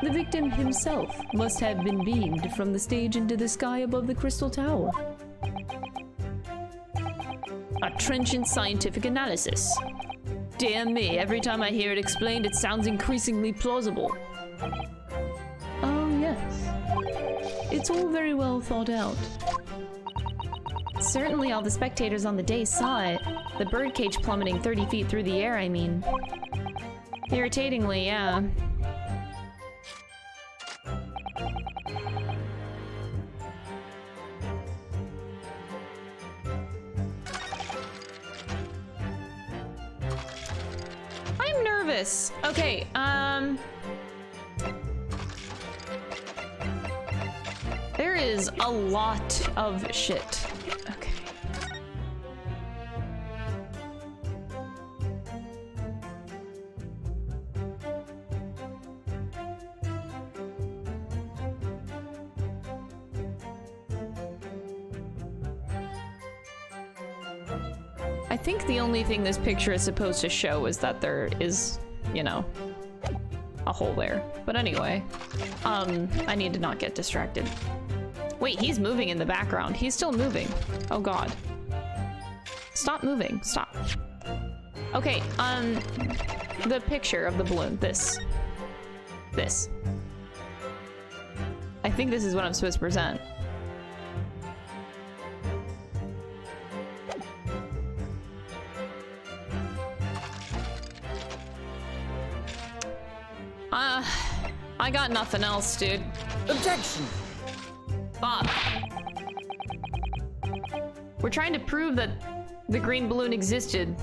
the victim himself must have been beamed from the stage into the sky above the Crystal Tower. A trenchant scientific analysis. Dear me, every time I hear it explained, it sounds increasingly plausible. Oh, yes. It's all very well thought out. Certainly all the spectators on the day saw it. The birdcage plummeting 30 feet through the air, I mean. Irritatingly, yeah. I'm nervous. Okay, there is a lot of shit. Okay. I think the only thing this picture is supposed to show is that there is, you know, a hole there. But anyway, I need to not get distracted. Wait, he's moving in the background. He's still moving. Oh god. Stop moving. Stop. Okay, the picture of the balloon. This. I think this is what I'm supposed to present. I got nothing else, dude. Objection! Fuck. We're trying to prove that the green balloon existed.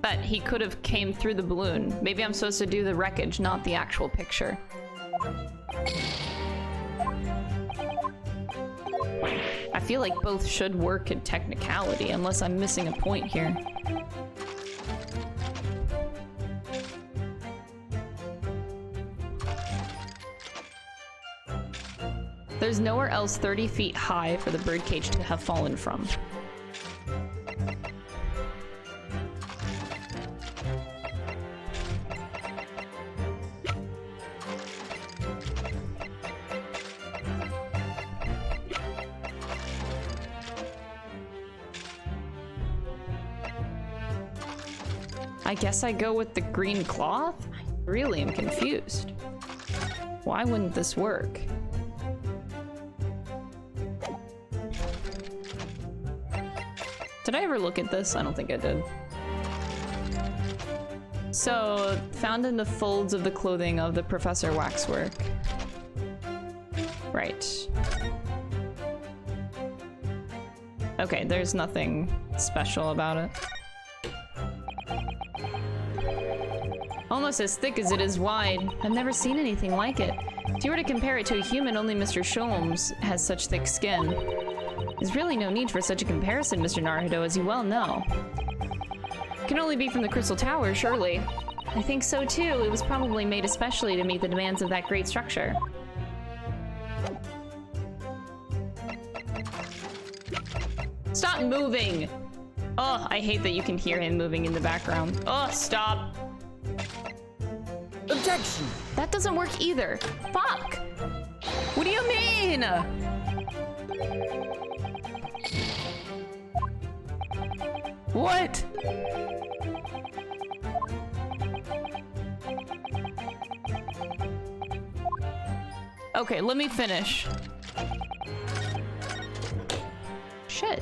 That he could have came through the balloon. Maybe I'm supposed to do the wreckage, not the actual picture. I feel like both should work in technicality, unless I'm missing a point here. There's nowhere else 30 feet high for the birdcage to have fallen from. I guess I go with the green cloth? I really am confused. Why wouldn't this work? Did I ever look at this? I don't think I did. So, found in the folds of the clothing of the Professor Waxwork. Right. Okay, there's nothing special about it. Almost as thick as it is wide. I've never seen anything like it. If you were to compare it to a human, only Mr. Sholmes has such thick skin. There's really no need for such a comparison, Mr. Naruto, as you well know. It can only be from the Crystal Tower, surely. I think so too. It was probably made especially to meet the demands of that great structure. Stop moving! Oh, I hate that you can hear him moving in the background. Oh, stop! Objection! That doesn't work either. Fuck! What do you mean? What? Okay, let me finish. Shit.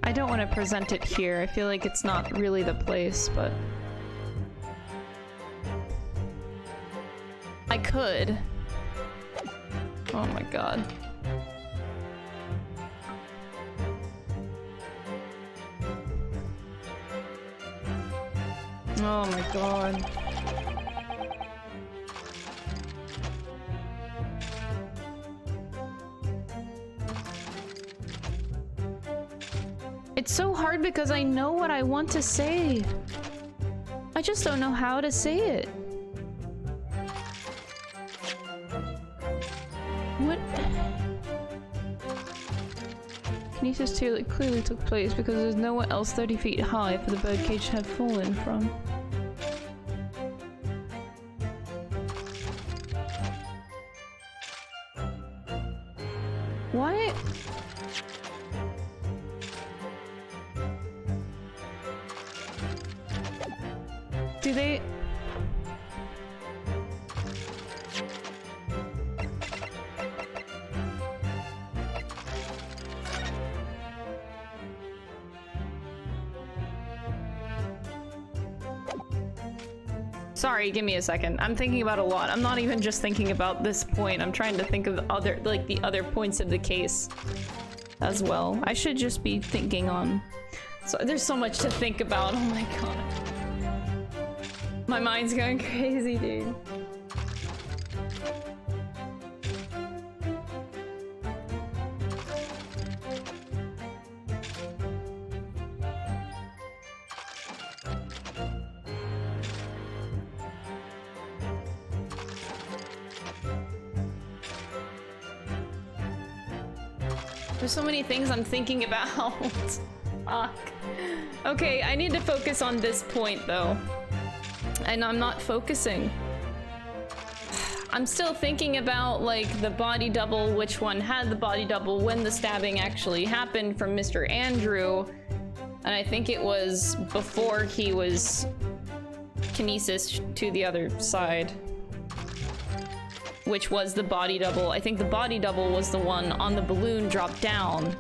I don't want to present it here. I feel like it's not really the place, but... I could. Oh my god. Oh my god. It's so hard because I know what I want to say. I just don't know how to say it. What? Kinesis clearly took place because there's nowhere else 30 feet high for the birdcage to have fallen from. Why? Do they... Sorry, give me a second. I'm thinking about a lot. I'm not even just thinking about this point. I'm trying to think of other, like, the other points of the case as well. I should just be thinking on... So there's so much to think about. Oh my god. My mind's going crazy, dude. There's so many things I'm thinking about. Fuck. Okay, I need to focus on this point though. And I'm not focusing. I'm still thinking about like the body double, which one had the body double, when the stabbing actually happened from Mr. Andrew. And I think it was before he was kinesis to the other side. Which was the body double. I think the body double was the one on the balloon dropped down,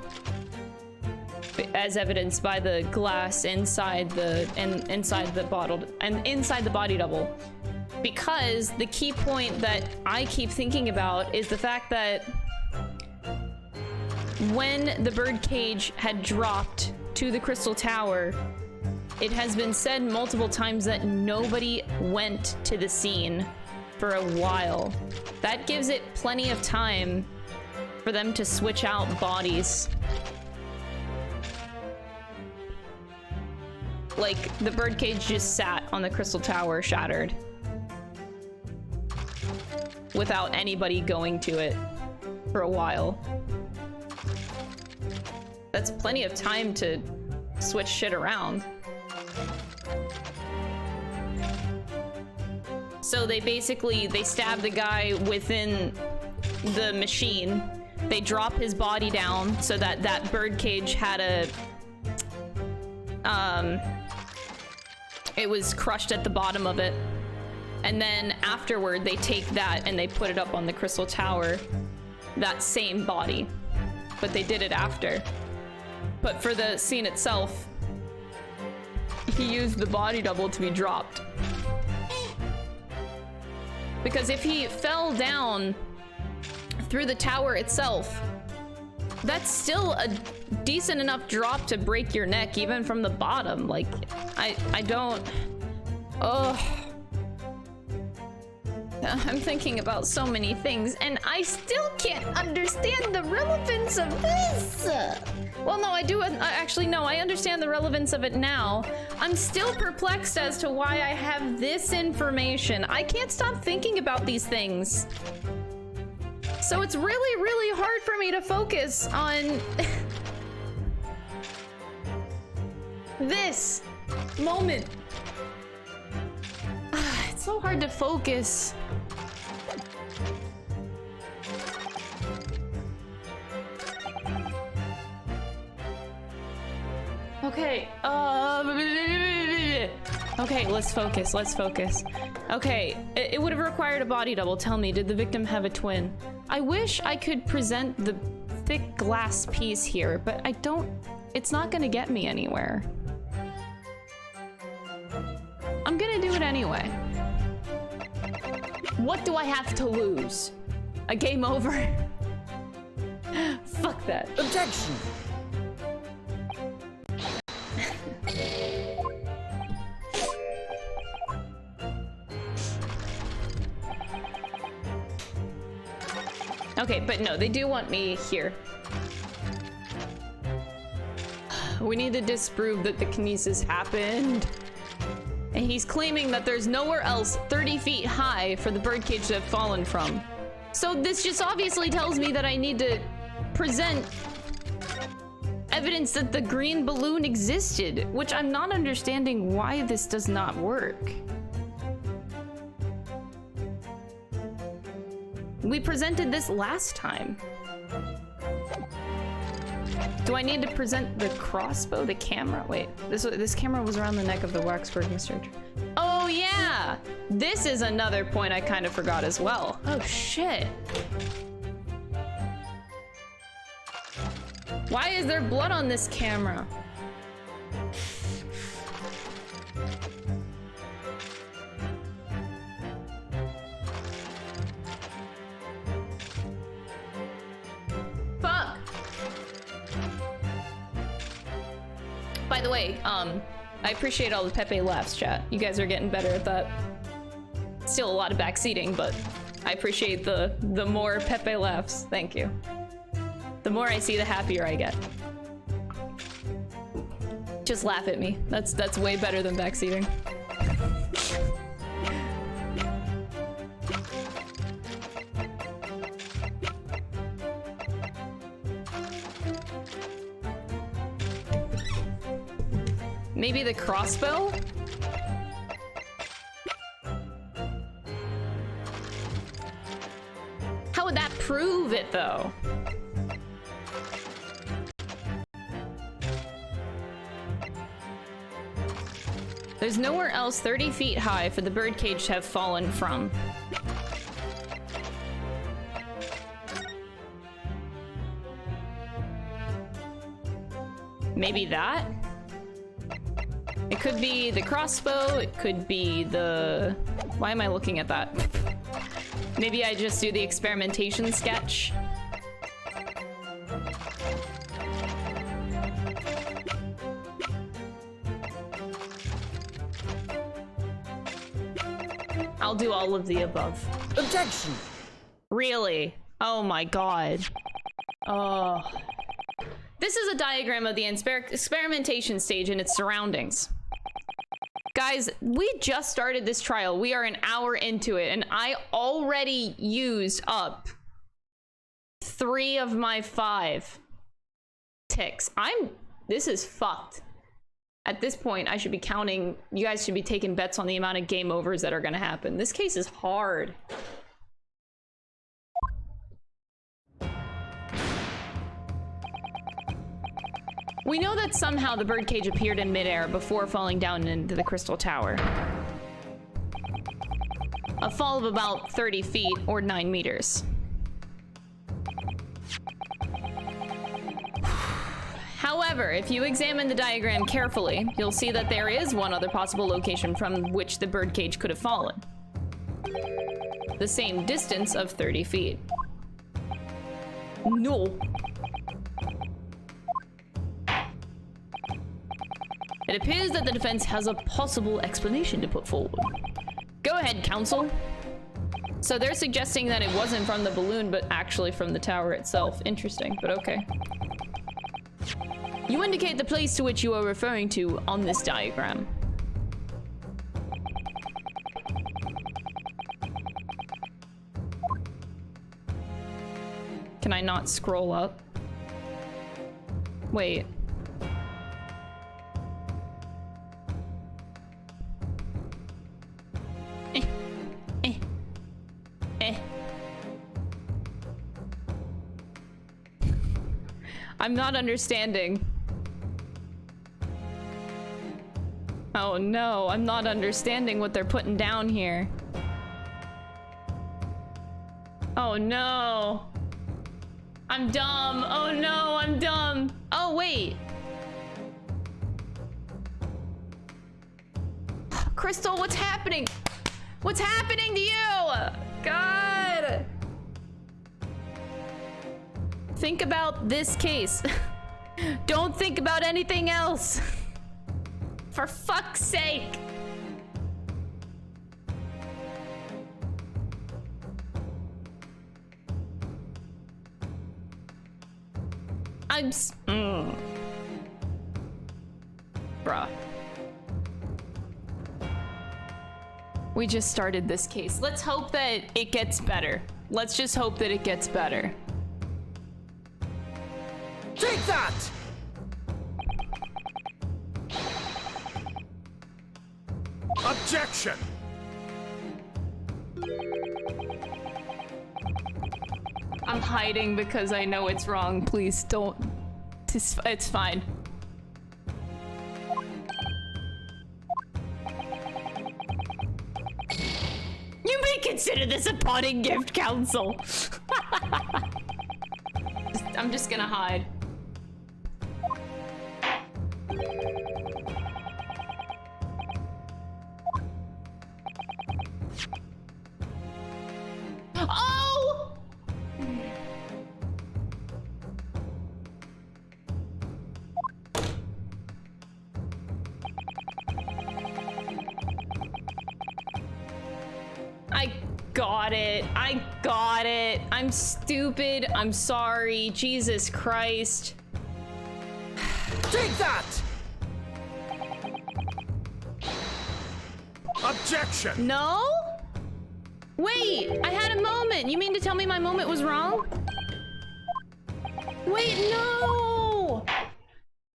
as evidenced by the glass inside the inside the body double. Because the key point that I keep thinking about is the fact that when the birdcage had dropped to the Crystal Tower, it has been said multiple times that nobody went to the scene for a while. That gives it plenty of time for them to switch out bodies. Like, the birdcage just sat on the Crystal Tower shattered without anybody going to it for a while. That's plenty of time to switch shit around. So they basically, they stab the guy within the machine. They drop his body down so that that birdcage had a, it was crushed at the bottom of it. And then afterward, they take that and they put it up on the Crystal Tower, that same body. But they did it after. But for the scene itself, he used the body double to be dropped. Because if he fell down through the tower itself, that's still a decent enough drop to break your neck, even from the bottom. Like, I don't... Ugh. I'm thinking about so many things, and I still can't understand the relevance of this. Well, no, I do. Actually, no, I understand the relevance of it now. I'm still perplexed as to why I have this information. I can't stop thinking about these things. So it's really, really hard for me to focus on this moment. It's so hard to focus. Okay, okay, let's focus. Okay, it would have required a body double. Tell me, did the victim have a twin? I wish I could present the thick glass piece here, but I don't... It's not gonna get me anywhere. I'm gonna do it anyway. What do I have to lose? A game over? Fuck that. Objection! Okay, but no, they do want me here. We need to disprove that the kinesis happened. And he's claiming that there's nowhere else 30 feet high for the birdcage to have fallen from. So this just obviously tells me that I need to present evidence that the green balloon existed, which I'm not understanding why this does not work. We presented this last time. Do I need to present the crossbow, the camera? Wait, this camera was around the neck of the waxworking structure. Oh yeah! This is another point I kind of forgot as well. Oh shit. Why is there blood on this camera? Fuck! By the way, I appreciate all the Pepe laughs, chat. You guys are getting better at that. Still a lot of backseating, but I appreciate the more Pepe laughs. Thank you. The more I see, the happier I get. Just laugh at me. That's way better than backseating. Maybe the crossbow? How would that prove it, though? There's nowhere else 30 feet high for the birdcage to have fallen from. Maybe that? It could be the crossbow, it could be the... Why am I looking at that? Maybe I just do the experimentation sketch. I'll do all of the above. Objection! Really? Oh my god. Oh. This is a diagram of the experimentation stage and its surroundings. Guys, we just started this trial. We are an hour into it, and I already used up 3 of my 5 ticks. This is fucked. At this point, I should be counting, you guys should be taking bets on the amount of game overs that are gonna happen. This case is hard. We know that somehow the birdcage appeared in midair before falling down into the crystal tower. A fall of about 30 feet or 9 meters. However, if you examine the diagram carefully, you'll see that there is one other possible location from which the birdcage could have fallen. The same distance of 30 feet. No. It appears that the defense has a possible explanation to put forward. Go ahead, counsel. So they're suggesting that it wasn't from the balloon, but actually from the tower itself. Interesting, but okay. You indicate the place to which you are referring to on this diagram. Can I not scroll up? Wait. I'm not understanding. Oh no, I'm not understanding what they're putting down here. Oh no. I'm dumb. Oh no, I'm dumb. Oh wait. Crystal, what's happening? What's happening to you? God. Think about this case. Don't think about anything else. For fuck's sake. Bruh. We just started this case. Let's hope that it gets better. Let's just hope that it gets better. Take that! Objection! I'm hiding because I know it's wrong. Please don't. It's fine. You may consider this a parting gift, Council. I'm just gonna hide. Oh! I got it. I got it. I'm stupid. I'm sorry. Jesus Christ. Take that! Objection! No? Wait, I had a moment. You mean to tell me my moment was wrong? Wait, no!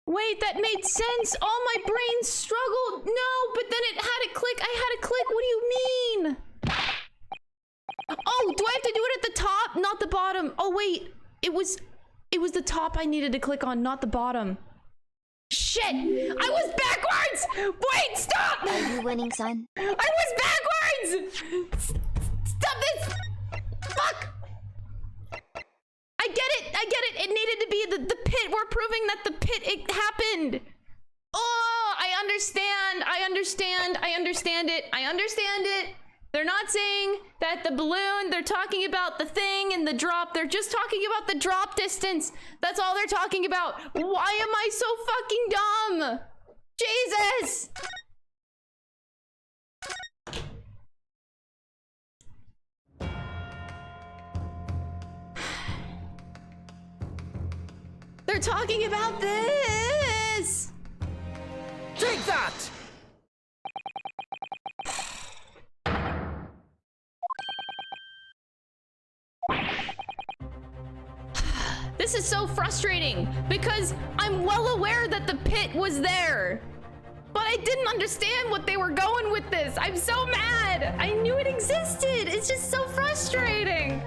Wait, that made sense. Oh, my brain struggled. No, but then it had a click. I had a click. What do you mean? Oh, do I have to do it at the top, not the bottom? Oh, wait. It was the top I needed to click on, not the bottom. Shit! I was backwards! Wait, stop! Are you winning, son? I was backwards! Stop this! Fuck! I get it! I get it! It needed to be the pit. We're proving that the pit, it happened! Oh, I understand! I understand! I understand it! I understand it! They're not saying that the balloon, they're talking about the thing and the drop. They're just talking about the drop distance. That's all they're talking about. Why am I so fucking dumb? Jesus! They're talking about this! Take that! This is so frustrating because I'm well aware that the pit was there. But I didn't understand what they were going with this. I'm so mad. I knew it existed. It's just so frustrating.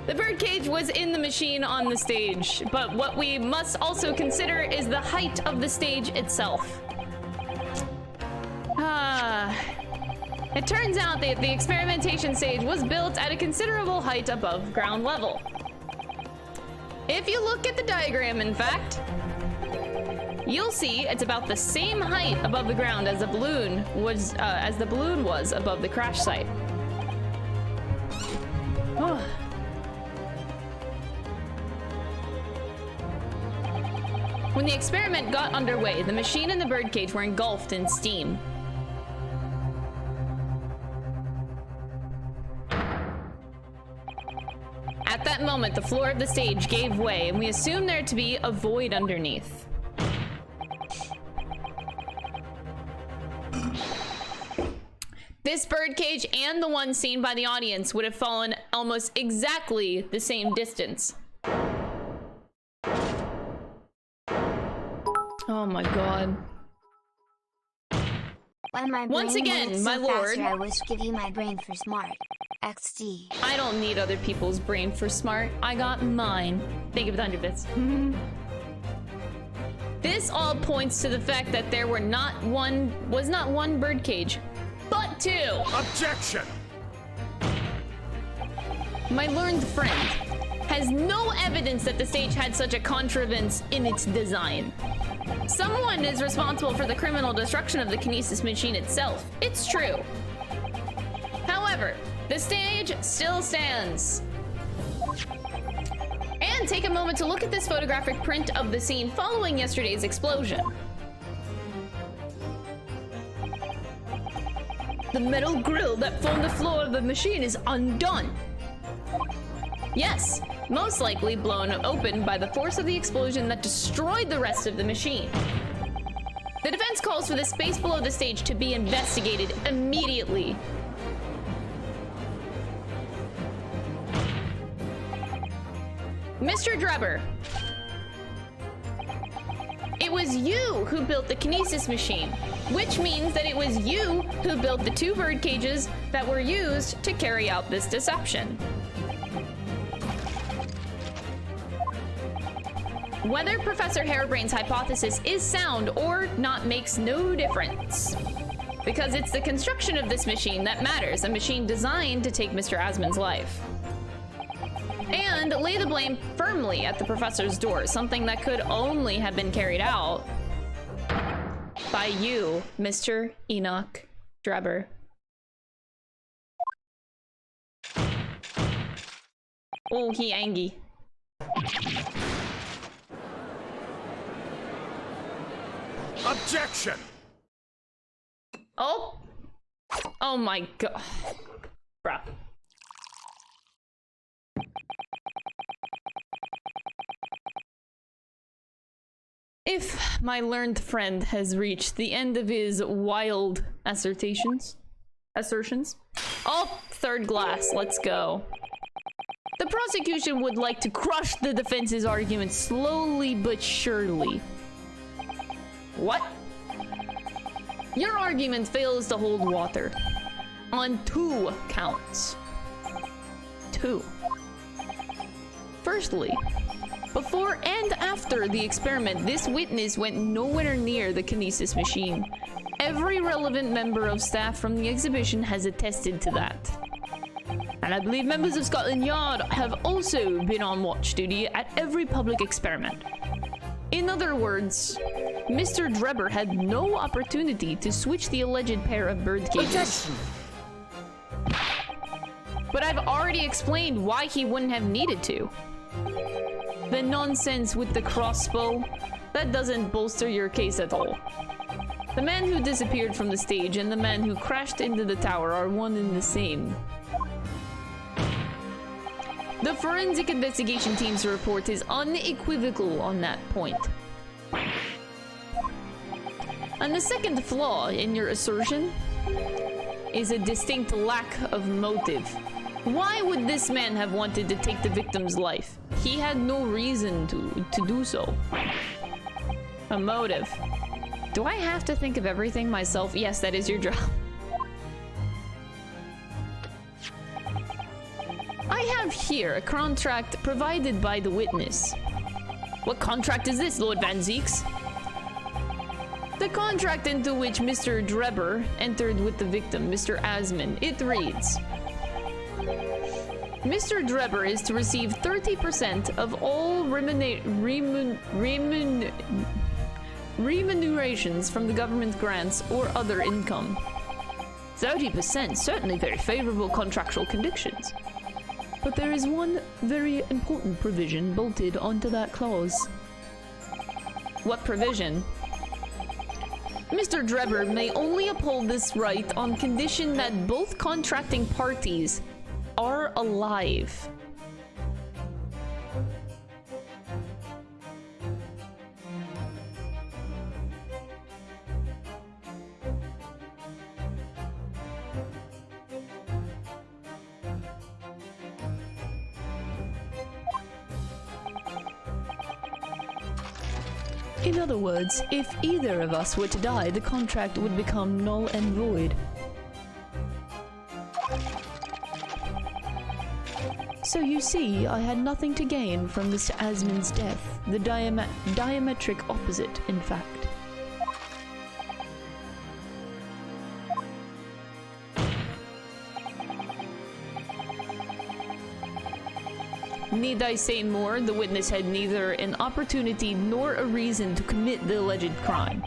The birdcage was in the machine on the stage, but what we must also consider is the height of the stage itself. It turns out that the experimentation stage was built at a considerable height above ground level. If you look at the diagram, in fact, you'll see it's about the same height above the ground as the balloon was above the crash site. When the experiment got underway, the machine and the birdcage were engulfed in steam. At that moment, the floor of the stage gave way, and we assumed there to be a void underneath. This birdcage and the one seen by the audience would have fallen almost exactly the same distance. Oh my god. When my Once brain again, works my so lord. faster, I wish to give you my brain for smart. XD. I don't need other people's brain for smart. I got mine. Thank you for the 100 bits. This all points to the fact that there was not one birdcage, but two. Objection! my learned friend, has no evidence that the stage had such a contrivance in its design. Someone is responsible for the criminal destruction of the kinesis machine itself. It's true. However, the stage still stands. And take a moment to look at this photographic print of the scene following yesterday's explosion. The metal grill that formed the floor of the machine is undone. Yes, most likely blown open by the force of the explosion that destroyed the rest of the machine. The defense calls for the space below the stage to be investigated immediately. Mr. Drebber, it was you who built the kinesis machine, which means that it was you who built the 2 bird cages that were used to carry out this deception. Whether Professor Harebrain's hypothesis is sound or not makes no difference, because it's the construction of this machine that matters, a machine designed to take Mr. Asmon's life. And lay the blame firmly at the professor's door, something that could only have been carried out by you, Mr. Enoch Drebber. Oh, he angry. Objection! Oh! Oh my god. Bruh. If my learned friend has reached the end of his wild assertions. Oh, 3rd glass, let's go. The prosecution would like to crush the defense's argument slowly but surely. What? Your argument fails to hold water. On 2 counts. 2. Firstly, before and after the experiment, this witness went nowhere near the kinesis machine. Every relevant member of staff from the exhibition has attested to that. And I believe members of Scotland Yard have also been on watch duty at every public experiment. In other words, Mr. Drebber had no opportunity to switch the alleged pair of bird cages. But I've already explained why he wouldn't have needed to. The nonsense with the crossbow, that doesn't bolster your case at all. The man who disappeared from the stage and the man who crashed into the tower are one and the same. The forensic investigation team's report is unequivocal on that point. And the second flaw in your assertion is a distinct lack of motive. Why would this man have wanted to take the victim's life? He had no reason to do so. A motive. Do I have to think of everything myself? Yes, that is your job. I have here a contract provided by the witness. What contract is this, Lord Van Zeeks? The contract into which Mr. Drebber entered with the victim, Mr. Asmon. It reads, Mr. Drebber is to receive 30% of all remunerations from the government grants or other income. 30%, certainly very favorable contractual conditions. But there is one very important provision bolted onto that clause. What provision? Mr. Drebber may only uphold this right on condition that both contracting parties are alive. In other words, if either of us were to die, the contract would become null and void. So you see, I had nothing to gain from Mr. Asmon's death. The diametric opposite, in fact. Need I say more? The witness had neither an opportunity nor a reason to commit the alleged crime.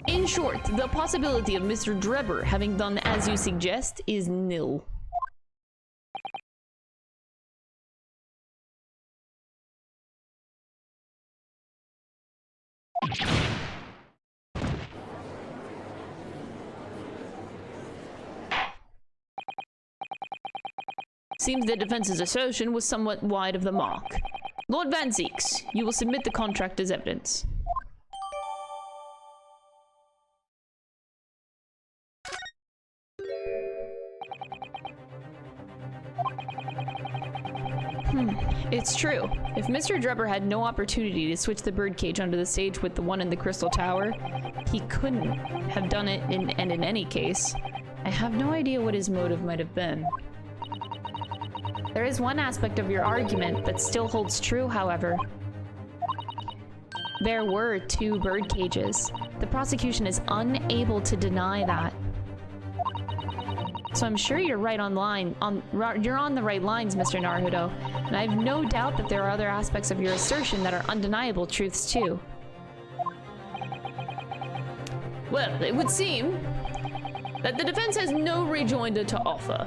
In short, the possibility of Mr. Drebber having done as you suggest is nil. Seems the defense's assertion was somewhat wide of the mark. Lord Van Zeeks, you will submit the contract as evidence. It's true. If Mr. Drebber had no opportunity to switch the birdcage under the stage with the one in the Crystal Tower, he couldn't have done it, and in any case, I have no idea what his motive might have been. There is one aspect of your argument that still holds true, however. There were 2 bird cages. The prosecution is unable to deny that. So I'm sure you're right you're on the right lines, Mr. Naruto, and I have no doubt that there are other aspects of your assertion that are undeniable truths too. Well, it would seem that the defense has no rejoinder to offer.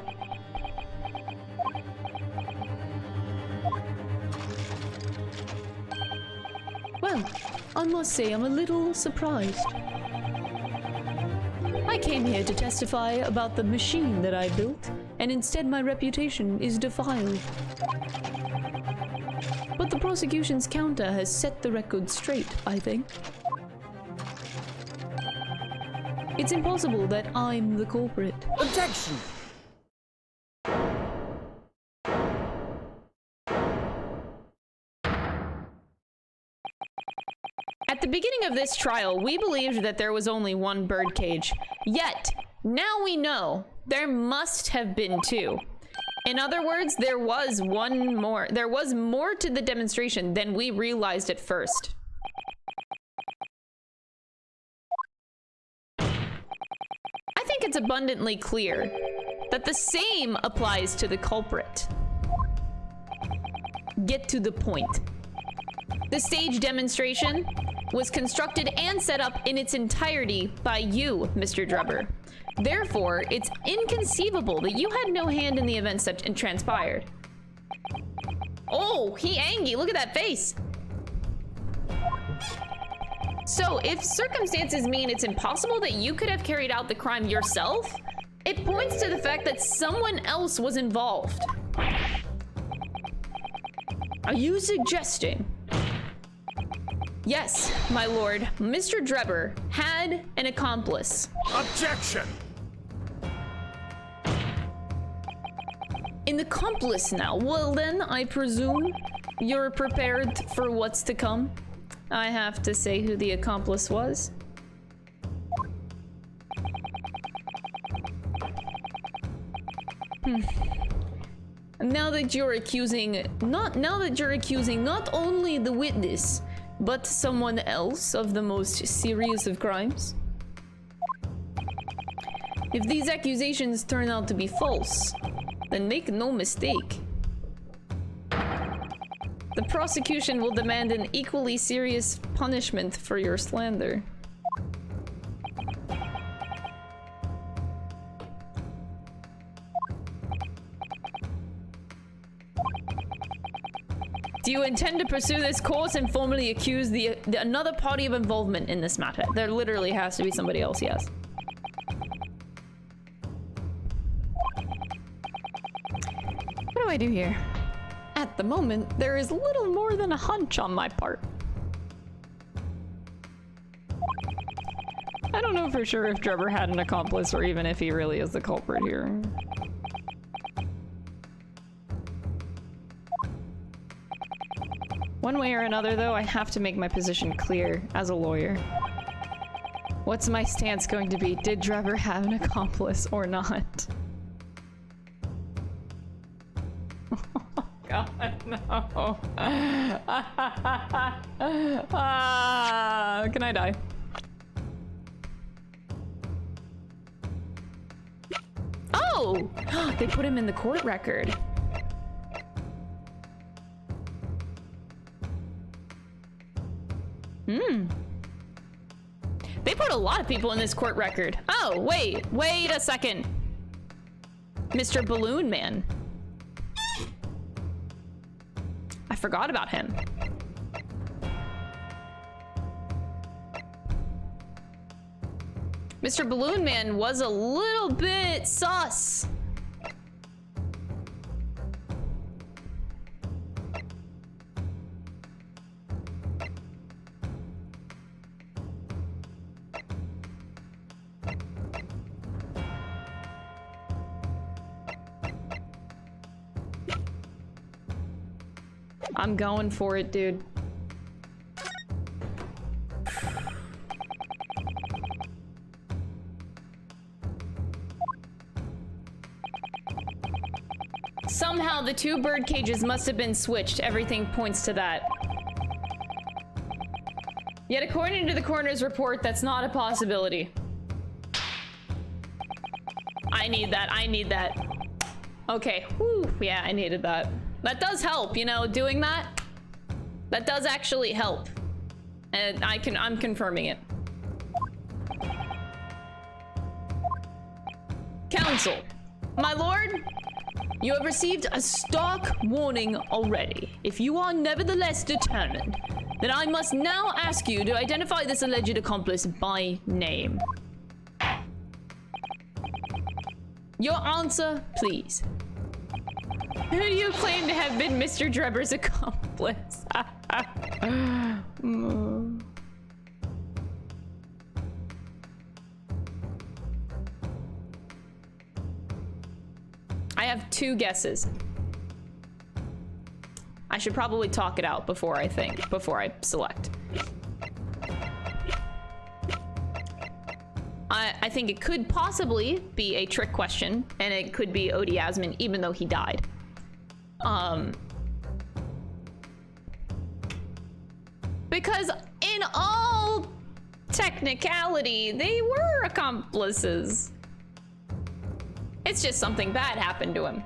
Well, I must say I'm a little surprised. I came here to testify about the machine that I built, and instead my reputation is defiled. But the prosecution's counter has set the record straight, I think. It's impossible that I'm the culprit. Objection! At the beginning of this trial, we believed that there was only 1 birdcage. Yet, now we know there must have been 2. In other words, there was more to the demonstration than we realized at first. I think it's abundantly clear that the same applies to the culprit. Get to the point. The stage demonstration was constructed and set up in its entirety by you, Mr. Drebber. Therefore, it's inconceivable that you had no hand in the events that transpired. Oh, he angry. Look at that face. So, if circumstances mean it's impossible that you could have carried out the crime yourself, it points to the fact that someone else was involved. Are you suggesting? Yes, my lord, Mr. Drebber had an accomplice. Objection! An accomplice now. Well then, I presume you're prepared for what's to come. I have to say who the accomplice was. Now that you're accusing not only the witness, but someone else of the most serious of crimes. If these accusations turn out to be false, then make no mistake. The prosecution will demand an equally serious punishment for your slander. Do you intend to pursue this course and formally accuse another party of involvement in this matter? There literally has to be somebody else, yes. What do I do here? At the moment, there is little more than a hunch on my part. I don't know for sure if Drebber had an accomplice or even if he really is the culprit here. One way or another, though, I have to make my position clear as a lawyer. What's my stance going to be? Did Drebber have an accomplice or not? Oh, God, no. Can I die? Oh! They put him in the court record. They put a lot of people in this court record. Oh, wait a second. Mr. Balloon Man. I forgot about him. Mr. Balloon Man was a little bit sus. I'm going for it, dude. Somehow the two bird cages must have been switched. Everything points to that. Yet according to the coroner's report, that's not a possibility. I need that. Okay, whew, yeah, I needed that. That does help, you know, doing that. That does actually help. And I'm confirming it. Counsel, my lord, you have received a stark warning already. If you are nevertheless determined, then I must now ask you to identify this alleged accomplice by name. Your answer, please. Who do you claim to have been Mr. Drebber's accomplice? I have two guesses. I should probably talk it out before I select. I think it could possibly be a trick question, and it could be Odie Asman, even though he died. Because in all technicality, they were accomplices. It's just something bad happened to him.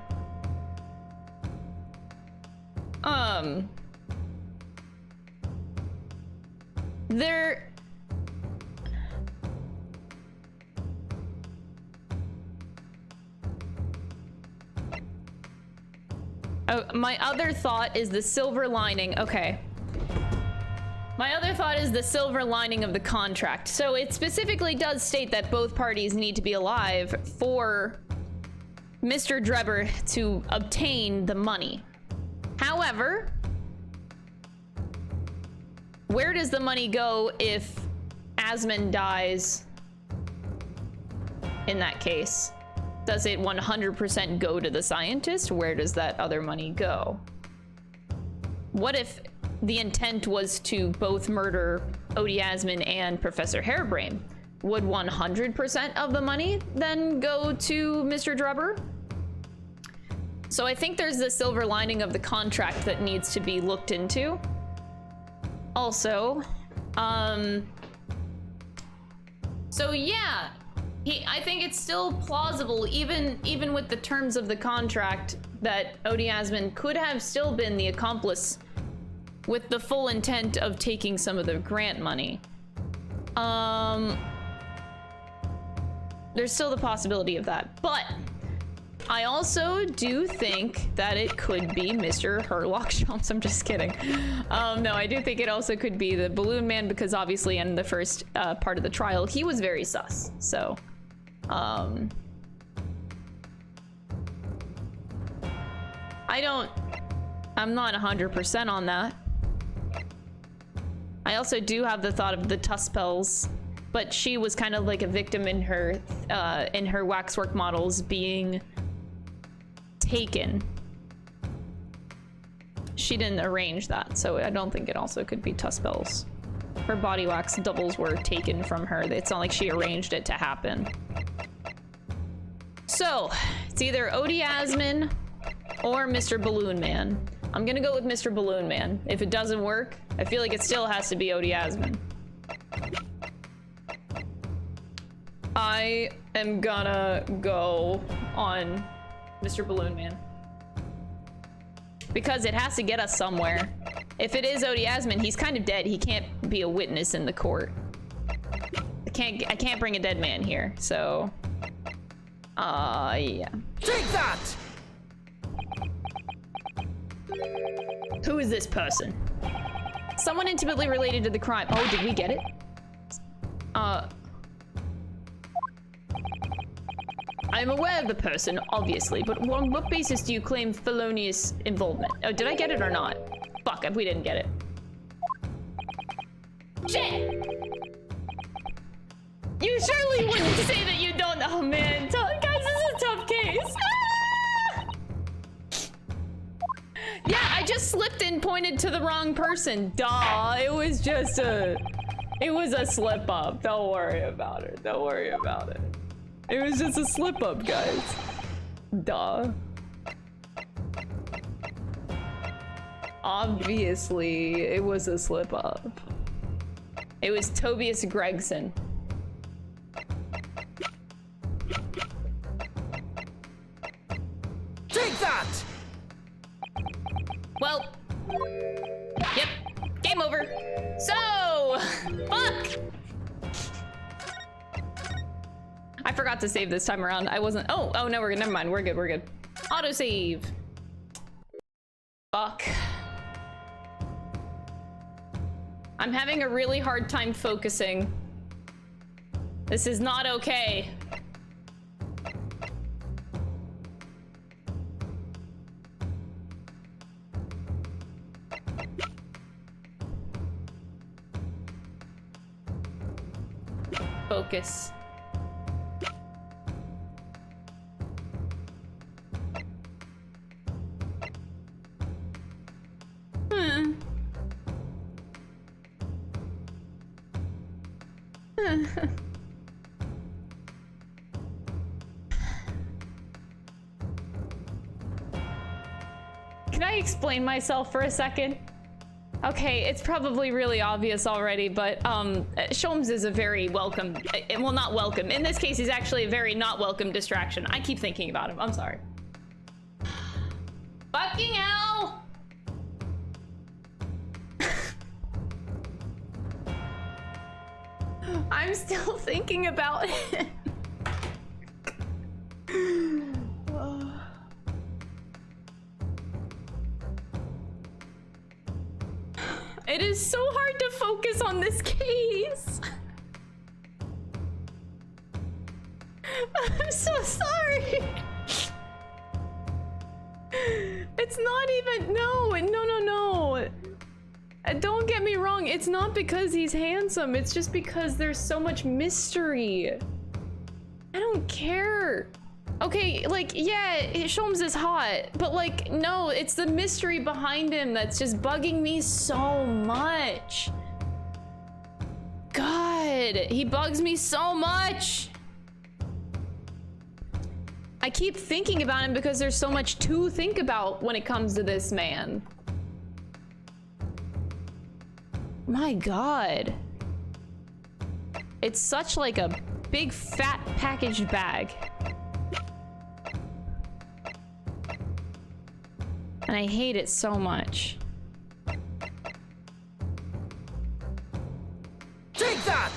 Oh, my other thought is the silver lining. Okay. My other thought is the silver lining of the contract. So it specifically does state that both parties need to be alive for Mr. Drebber to obtain the money. However, where does the money go if Asman dies in that case? Does it 100% go to the scientist? Where does that other money go? What if the intent was to both murder Odie Asman and Professor Harebrain? Would 100% of the money then go to Mr. Drebber? So I think there's the silver lining of the contract that needs to be looked into. Also, so yeah, I think it's still plausible, even with the terms of the contract, that Odie Asman could have still been the accomplice with the full intent of taking some of the grant money. There's still the possibility of that, but I also do think that it could be Mr. Herlock Shultz. I'm just kidding. No, I do think it also could be the Balloon Man, because obviously in the first part of the trial, he was very sus. So, I'm not 100% on that. I also do have the thought of the Tuspels, but she was kind of like a victim in her waxwork models being taken. She didn't arrange that, so I don't think it also could be Tuspels. Her body wax doubles were taken from her. It's not like she arranged it to happen. So, it's either Odie Asman or Mr. Balloon Man. I'm gonna go with Mr. Balloon Man. If it doesn't work, I feel like it still has to be Odie Asman. I am gonna go on Mr. Balloon Man. Because it has to get us somewhere. If it is Odie Asmund, he's kind of dead. He can't be a witness in the court. I can't bring a dead man here, so... yeah. Take that! Who is this person? Someone intimately related to the crime. Oh, did we get it? I'm aware of the person, obviously, but on what basis do you claim felonious involvement? Oh, did I get it or not? Fuck, if we didn't get it. Shit! You surely wouldn't say that you don't know. Oh man, guys, this is a tough case. Ah! Yeah, I just slipped and pointed to the wrong person. Duh, it was just a slip up. Don't worry about it. Don't worry about it. It was just a slip up, guys. Duh. Obviously, it was a slip up. It was Tobias Gregson. Take that! Well, yep, game over. So, fuck! I forgot to save this time around. I wasn't, oh no, we're good, never mind, we're good. Autosave. Fuck. I'm having a really hard time focusing. This is not okay. Focus. Can I explain myself for a second? Okay, it's probably really obvious already, but Sholmes is a very welcome, well, not welcome. In this case, he's actually a very not welcome distraction. I keep thinking about him. I'm sorry. Fucking hell! I'm still thinking about it. It is so hard to focus on this case. I'm so sorry. It's not even, no. Don't get me wrong, it's not because he's handsome, it's just because there's so much mystery. I don't care. Okay, like, yeah, Sholmes is hot, but like, no, it's the mystery behind him that's just bugging me so much. God, he bugs me so much. I keep thinking about him because there's so much to think about when it comes to this man. My God. It's such like a big fat packaged bag. And I hate it so much. Take that!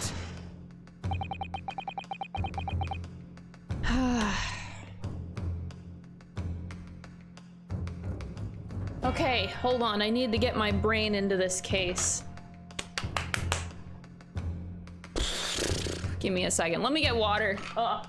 Okay, hold on. I need to get my brain into this case. Give me a second. Let me get water. Ugh.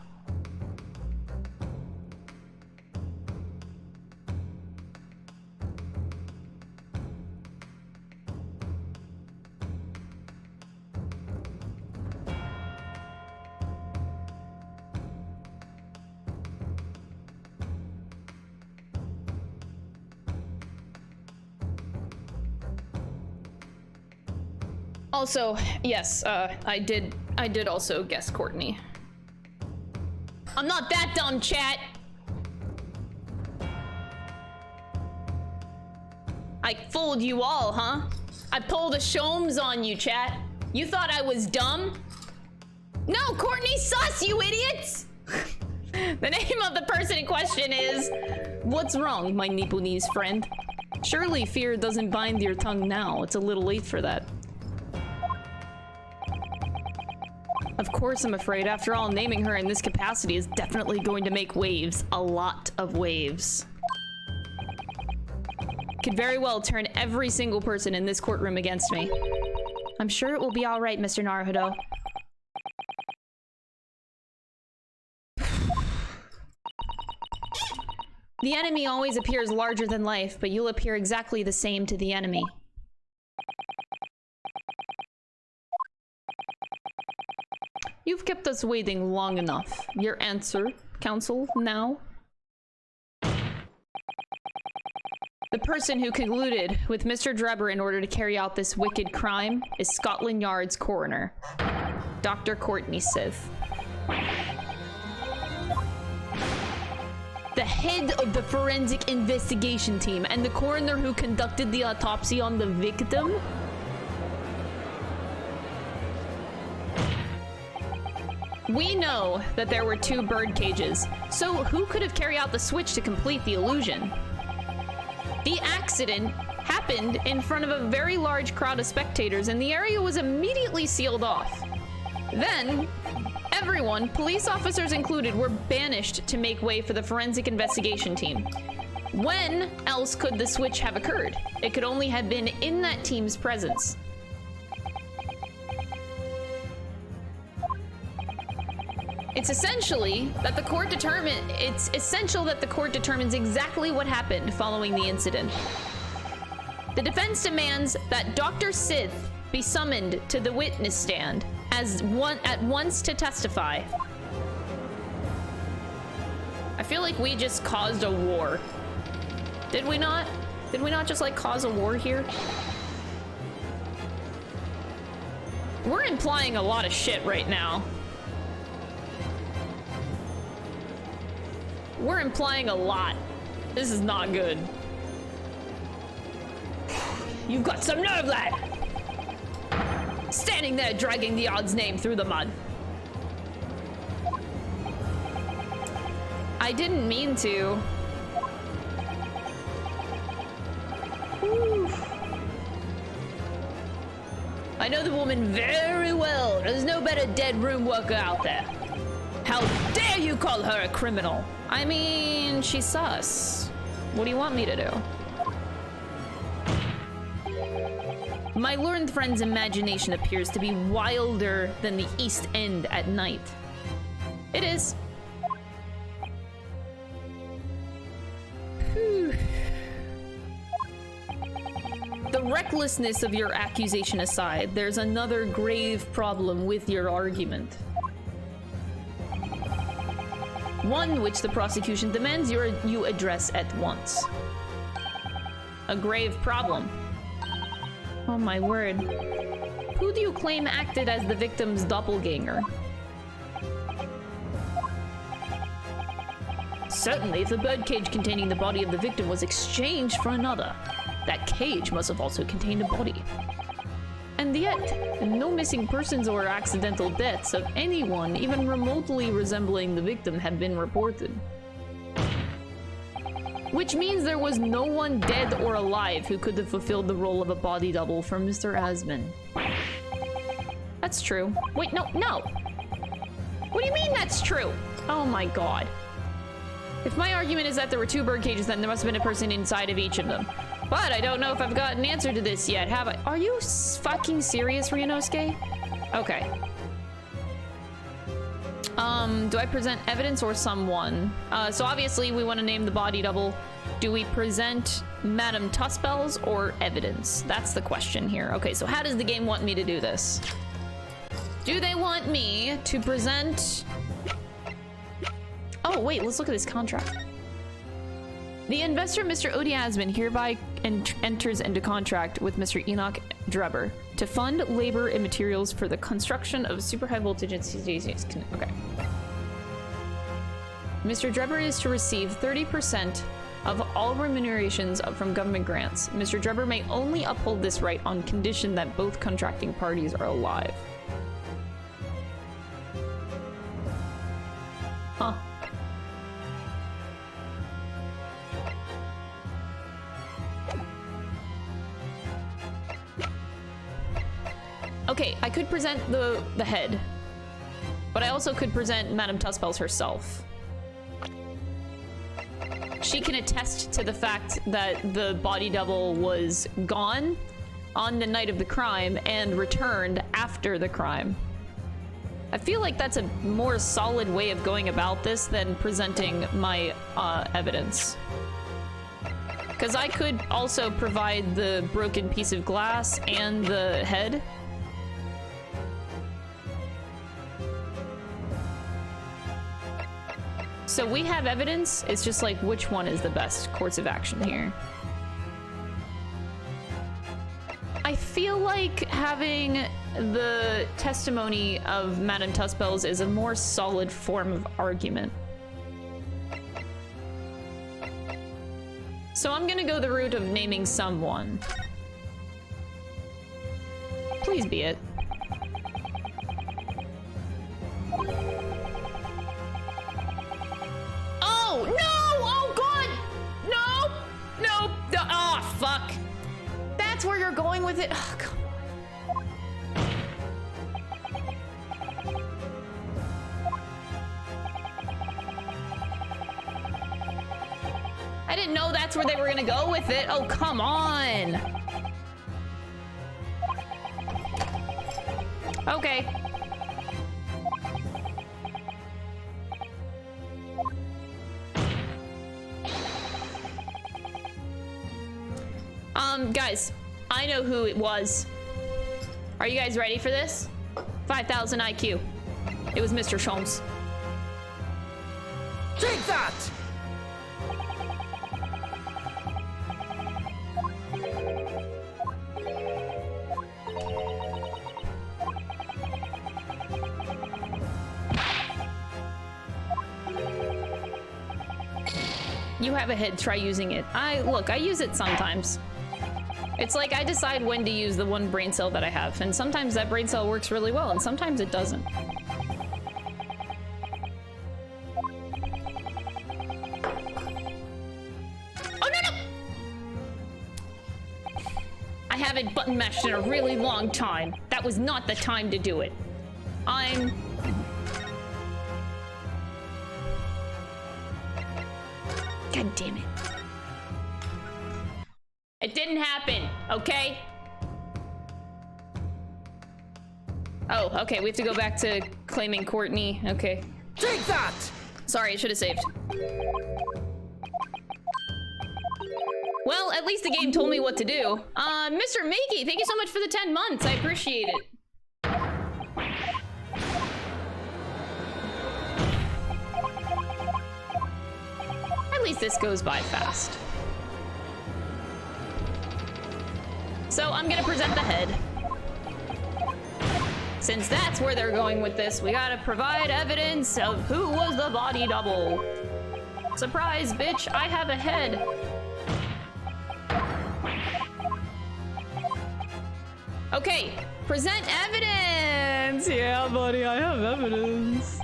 Also, yes, I did also guess Courtney. I'm not that dumb, chat. I fooled you all, huh? I pulled a Sholmes on you, chat. You thought I was dumb? No, Courtney's sus, you idiots! The name of the person in question is... What's wrong, my Nipponese friend? Surely fear doesn't bind your tongue now. It's a little late for that. Of course I'm afraid. After all, naming her in this capacity is definitely going to make waves. A lot of waves. Could very well turn every single person in this courtroom against me. I'm sure it will be all right, Mr. Naruhodo. The enemy always appears larger than life, but you'll appear exactly the same to the enemy. You've kept us waiting long enough. Your answer, counsel, now? The person who colluded with Mr. Drebber in order to carry out this wicked crime is Scotland Yard's coroner, Dr. Courtney Sith. The head of the forensic investigation team and the coroner who conducted the autopsy on the victim? We know that there were 2 bird cages, so who could have carried out the switch to complete the illusion? The accident happened in front of a very large crowd of spectators and the area was immediately sealed off. Then, everyone, police officers included, were banished to make way for the forensic investigation team. When else could the switch have occurred? It could only have been in that team's presence. It's essential that the court determines exactly what happened following the incident. The defense demands that Dr. Sith be summoned to the witness stand at once to testify. I feel like we just caused a war. Did we not? Did we not just like cause a war here? We're implying a lot of shit right now. We're implying a lot. This is not good. You've got some nerve, lad! Standing there dragging the odd's name through the mud. I didn't mean to. Whew. I know the woman very well. There's no better dead room worker out there. How dare you call her a criminal? I mean, she's sus. What do you want me to do? My learned friend's imagination appears to be wilder than the East End at night. It is. Whew. The recklessness of your accusation aside, there's another grave problem with your argument. One which the prosecution demands you address at once. A grave problem. Oh my word. Who do you claim acted as the victim's doppelganger? Certainly, if the birdcage containing the body of the victim was exchanged for another, that cage must have also contained a body. And yet, no missing persons or accidental deaths of anyone even remotely resembling the victim have been reported. Which means there was no one dead or alive who could have fulfilled the role of a body double for Mr. Asman. That's true. Wait, no. What do you mean that's true? Oh my god. If my argument is that there were 2 bird cages, then there must have been a person inside of each of them. But I don't know if I've got an answer to this yet, have I? Are you fucking serious, Ryunosuke? Okay. Do I present evidence or someone? So obviously we want to name the body double. Do we present Madame Tuspels or evidence? That's the question here. Okay, so how does the game want me to do this? Do they want me to present... Oh, wait, let's look at this contract. The investor, Mr. Odi Asman, hereby enters into contract with Mr. Enoch Drebber to fund labor and materials for the construction of super high voltage and okay. Mr. Drebber is to receive 30% of all remunerations from government grants. Mr. Drebber may only uphold this right on condition that both contracting parties are alive. Huh. Okay, I could present the head, but I also could present Madame Tussbells herself. She can attest to the fact that the body double was gone on the night of the crime and returned after the crime. I feel like that's a more solid way of going about this than presenting my evidence. Because I could also provide the broken piece of glass and the head. So we have evidence, it's just like which one is the best course of action here. I feel like having the testimony of Madame Tussbells is a more solid form of argument. So I'm gonna go the route of naming someone. Please be it. Oh, no! Oh, God! No! No! Oh, fuck! That's where you're going with it? Oh, come on. I didn't know that's where they were gonna go with it. Oh, come on! Okay. Guys, I know who it was. Are you guys ready for this? 5,000 IQ. It was Mr. Sholmes. Take that! You have a head, try using it. Look, I use it sometimes. It's like I decide when to use the one brain cell that I have, and sometimes that brain cell works really well, and sometimes it doesn't. Oh, no, no! I haven't button mashed in a really long time. That was not the time to do it. God damn it. It didn't happen, okay? Oh, okay, we have to go back to claiming Courtney. Okay. Take that! Sorry, I should have saved. Well, at least the game told me what to do. Mr. Makey, thank you so much for the 10 months. I appreciate it. At least this goes by fast. So I'm gonna present the head. Since that's where they're going with this, we gotta provide evidence of who was the body double. Surprise, bitch, I have a head. Okay, present evidence! Yeah, buddy, I have evidence.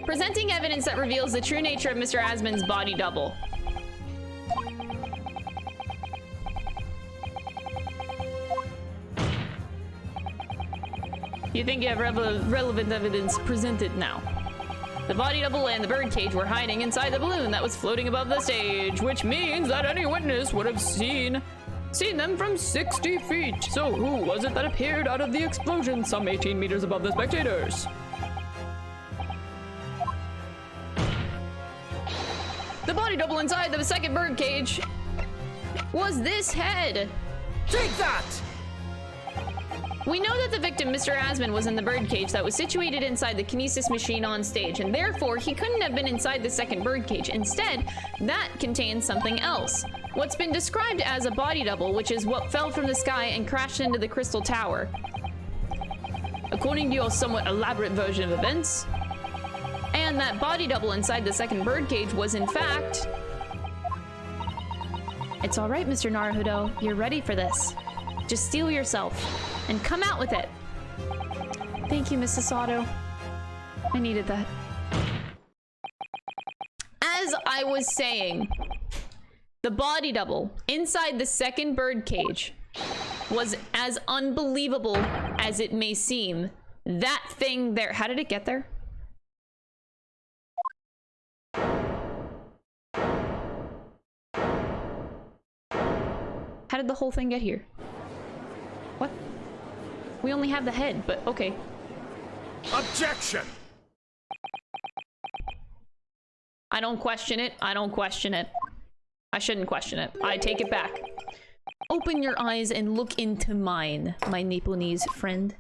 Presenting evidence that reveals the true nature of Mr. Asmon's body double. You think you have relevant evidence? Present it now. The body double and the birdcage were hiding inside the balloon that was floating above the stage, which means that any witness would have seen them from 60 feet. So who was it that appeared out of the explosion some 18 meters above the spectators? The body double inside the second birdcage was this head. Take that! We know that the victim, Mr. Asmon, was in the birdcage that was situated inside the kinesis machine on stage, and therefore he couldn't have been inside the second birdcage. Instead, that contains something else. What's been described as a body double, which is what fell from the sky and crashed into the crystal tower. According to your somewhat elaborate version of events, and that body double inside the second birdcage was in fact... It's alright, Mr. Naruhodo. You're ready for this. Just steel yourself and come out with it. Thank you, Mrs. Sato. I needed that. As I was saying, the body double inside the second birdcage was as unbelievable as it may seem. That thing there, how did it get there? How did the whole thing get here? What? We only have the head, but okay. Objection! I don't question it. I don't question it. I shouldn't question it. I take it back. Open your eyes and look into mine, my Nipponese friend.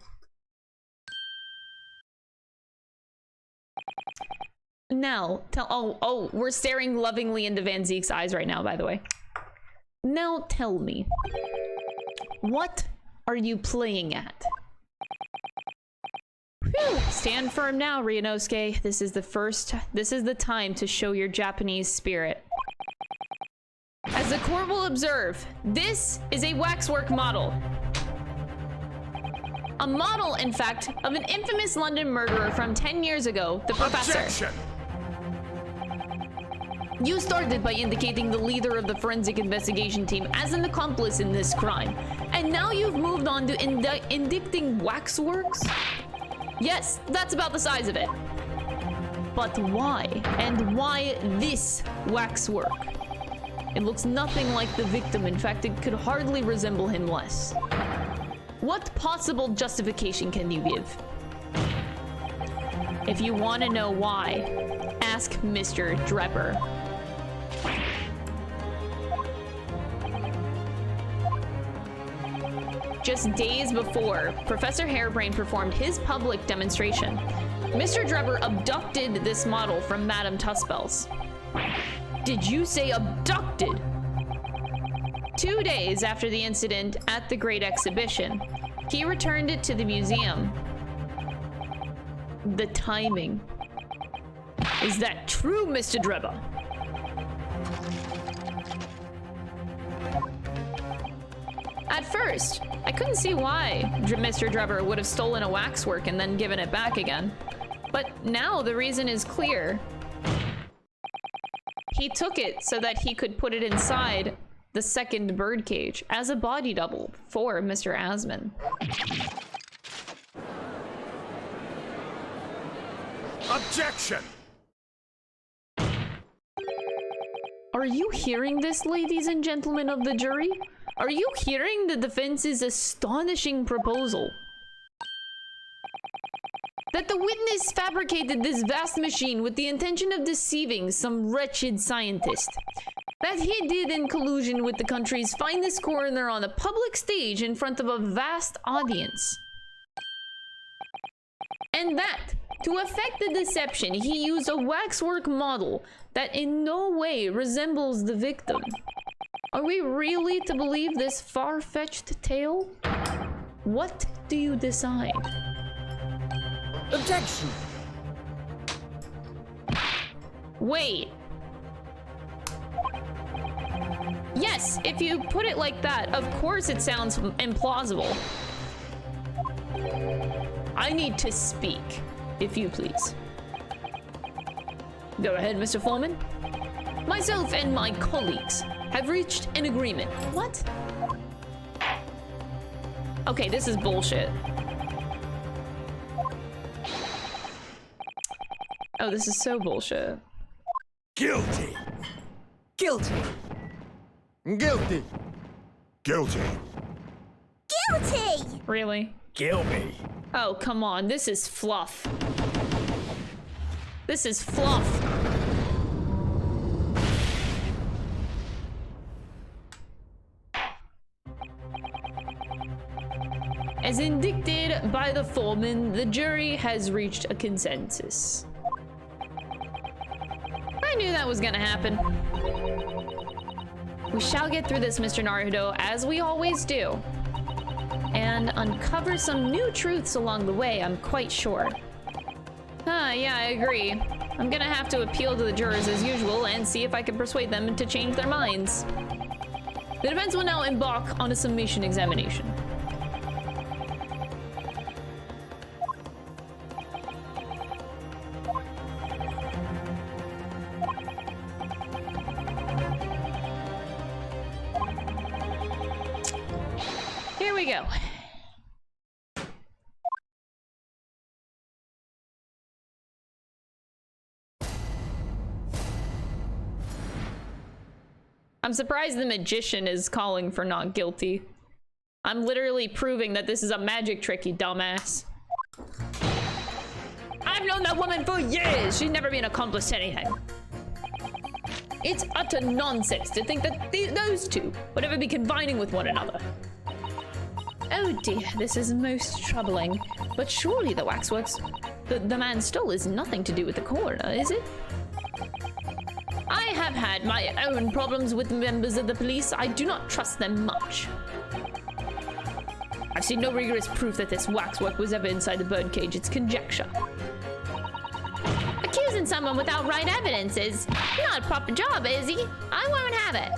Now, oh, we're staring lovingly into Van Zeek's eyes right now, by the way. Now tell me, what are you playing at? Whew. Stand firm now, Ryunosuke. This is the time to show your Japanese spirit. As the court will observe, this is a waxwork model. A model, in fact, of an infamous London murderer from 10 years ago, the Professor. Objection! You started by indicating the leader of the forensic investigation team as an accomplice in this crime. And now you've moved on to indicting waxworks? Yes, that's about the size of it. But why? And why this waxwork? It looks nothing like the victim. In fact, it could hardly resemble him less. What possible justification can you give? If you want to know why, ask Mr. Drebber. Just days before Professor Harebrain performed his public demonstration, Mr. Drebber abducted this model from Madame Tussbell's. Did you say abducted? 2 days after the incident at the Great Exhibition, he returned it to the museum. The timing. Is that true, Mr. Drebber? At first, I couldn't see why Mr. Drebber would have stolen a waxwork and then given it back again. But now the reason is clear. He took it so that he could put it inside the second birdcage as a body double for Mr. Asman. Objection! Are you hearing this, ladies and gentlemen of the jury? Are you hearing the defense's astonishing proposal? That the witness fabricated this vast machine with the intention of deceiving some wretched scientist. That he did in collusion with the country's finest coroner on a public stage in front of a vast audience. And that, to effect the deception, he used a waxwork model that in no way resembles the victim. Are we really to believe this far-fetched tale? What do you decide? Objection! Wait. Yes, if you put it like that, of course it sounds implausible. I need to speak, if you please. Go ahead, Mr. Foreman. Myself and my colleagues have reached an agreement. What? Okay, this is bullshit. Oh, this is so bullshit. Guilty! Guilty. Guilty! Guilty! Guilty! Really? Kill me! Oh, come on. This is fluff. This is fluff. As indicted by the foreman, the jury has reached a consensus. I knew that was gonna happen. We shall get through this, Mr. Naruto, as we always do. And uncover some new truths along the way, I'm quite sure. Yeah, I agree. I'm gonna have to appeal to the jurors as usual and see if I can persuade them to change their minds. The defense will now embark on a summation examination. we go. I'm surprised the magician is calling for not guilty. I'm literally proving that this is a magic trick, you dumbass. I've known that woman for years. She's never been accomplice to anything. It's utter nonsense to think that those two would ever be confining with one another. Oh dear, this is most troubling. But surely the waxworks the man stole is nothing to do with the coroner, is it? I have had my own problems with members of the police. I do not trust them much. I've seen no rigorous proof that this waxwork was ever inside the birdcage. It's conjecture. Accusing someone without right evidence is not a proper job, is he? I won't have it.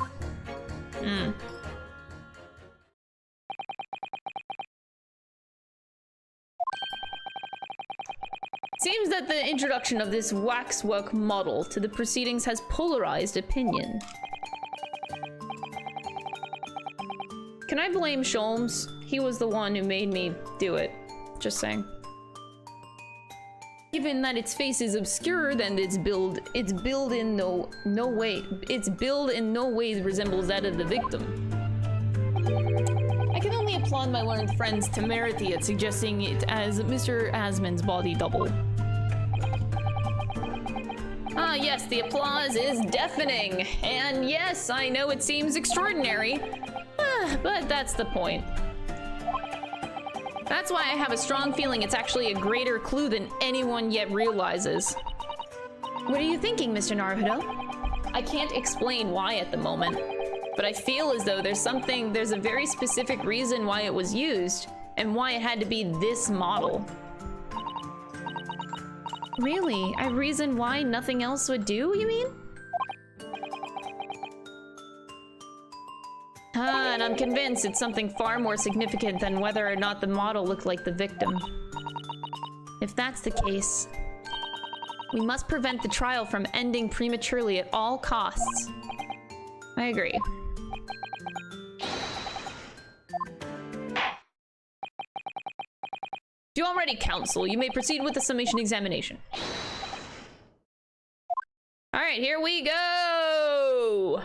Seems that the introduction of this waxwork model to the proceedings has polarized opinion. Can I blame Sholmes? He was the one who made me do it. Just saying. Given that its face is obscured and its build in no way resembles that of the victim. I can only applaud my learned friend's temerity at suggesting it as Mr. Asman's body double. Ah, yes, the applause is deafening. And yes, I know it seems extraordinary, but that's the point. That's why I have a strong feeling it's actually a greater clue than anyone yet realizes. What are you thinking, Mr. Naruto? I can't explain why at the moment, but I feel as though there's a very specific reason why it was used, and why it had to be this model. Really? A reason why nothing else would do, you mean? And I'm convinced it's something far more significant than whether or not the model looked like the victim. If that's the case, we must prevent the trial from ending prematurely at all costs. I agree. Do you already counsel? You may proceed with the summation examination. All right, here we go.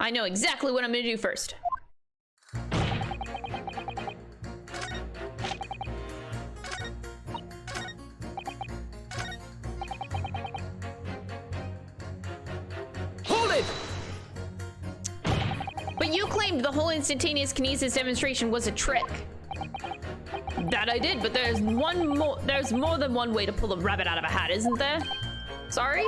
I know exactly what I'm gonna do first. Hold it! But you claimed the whole instantaneous kinesis demonstration was a trick. That I did, but there's more than one way to pull a rabbit out of a hat, isn't there? Sorry?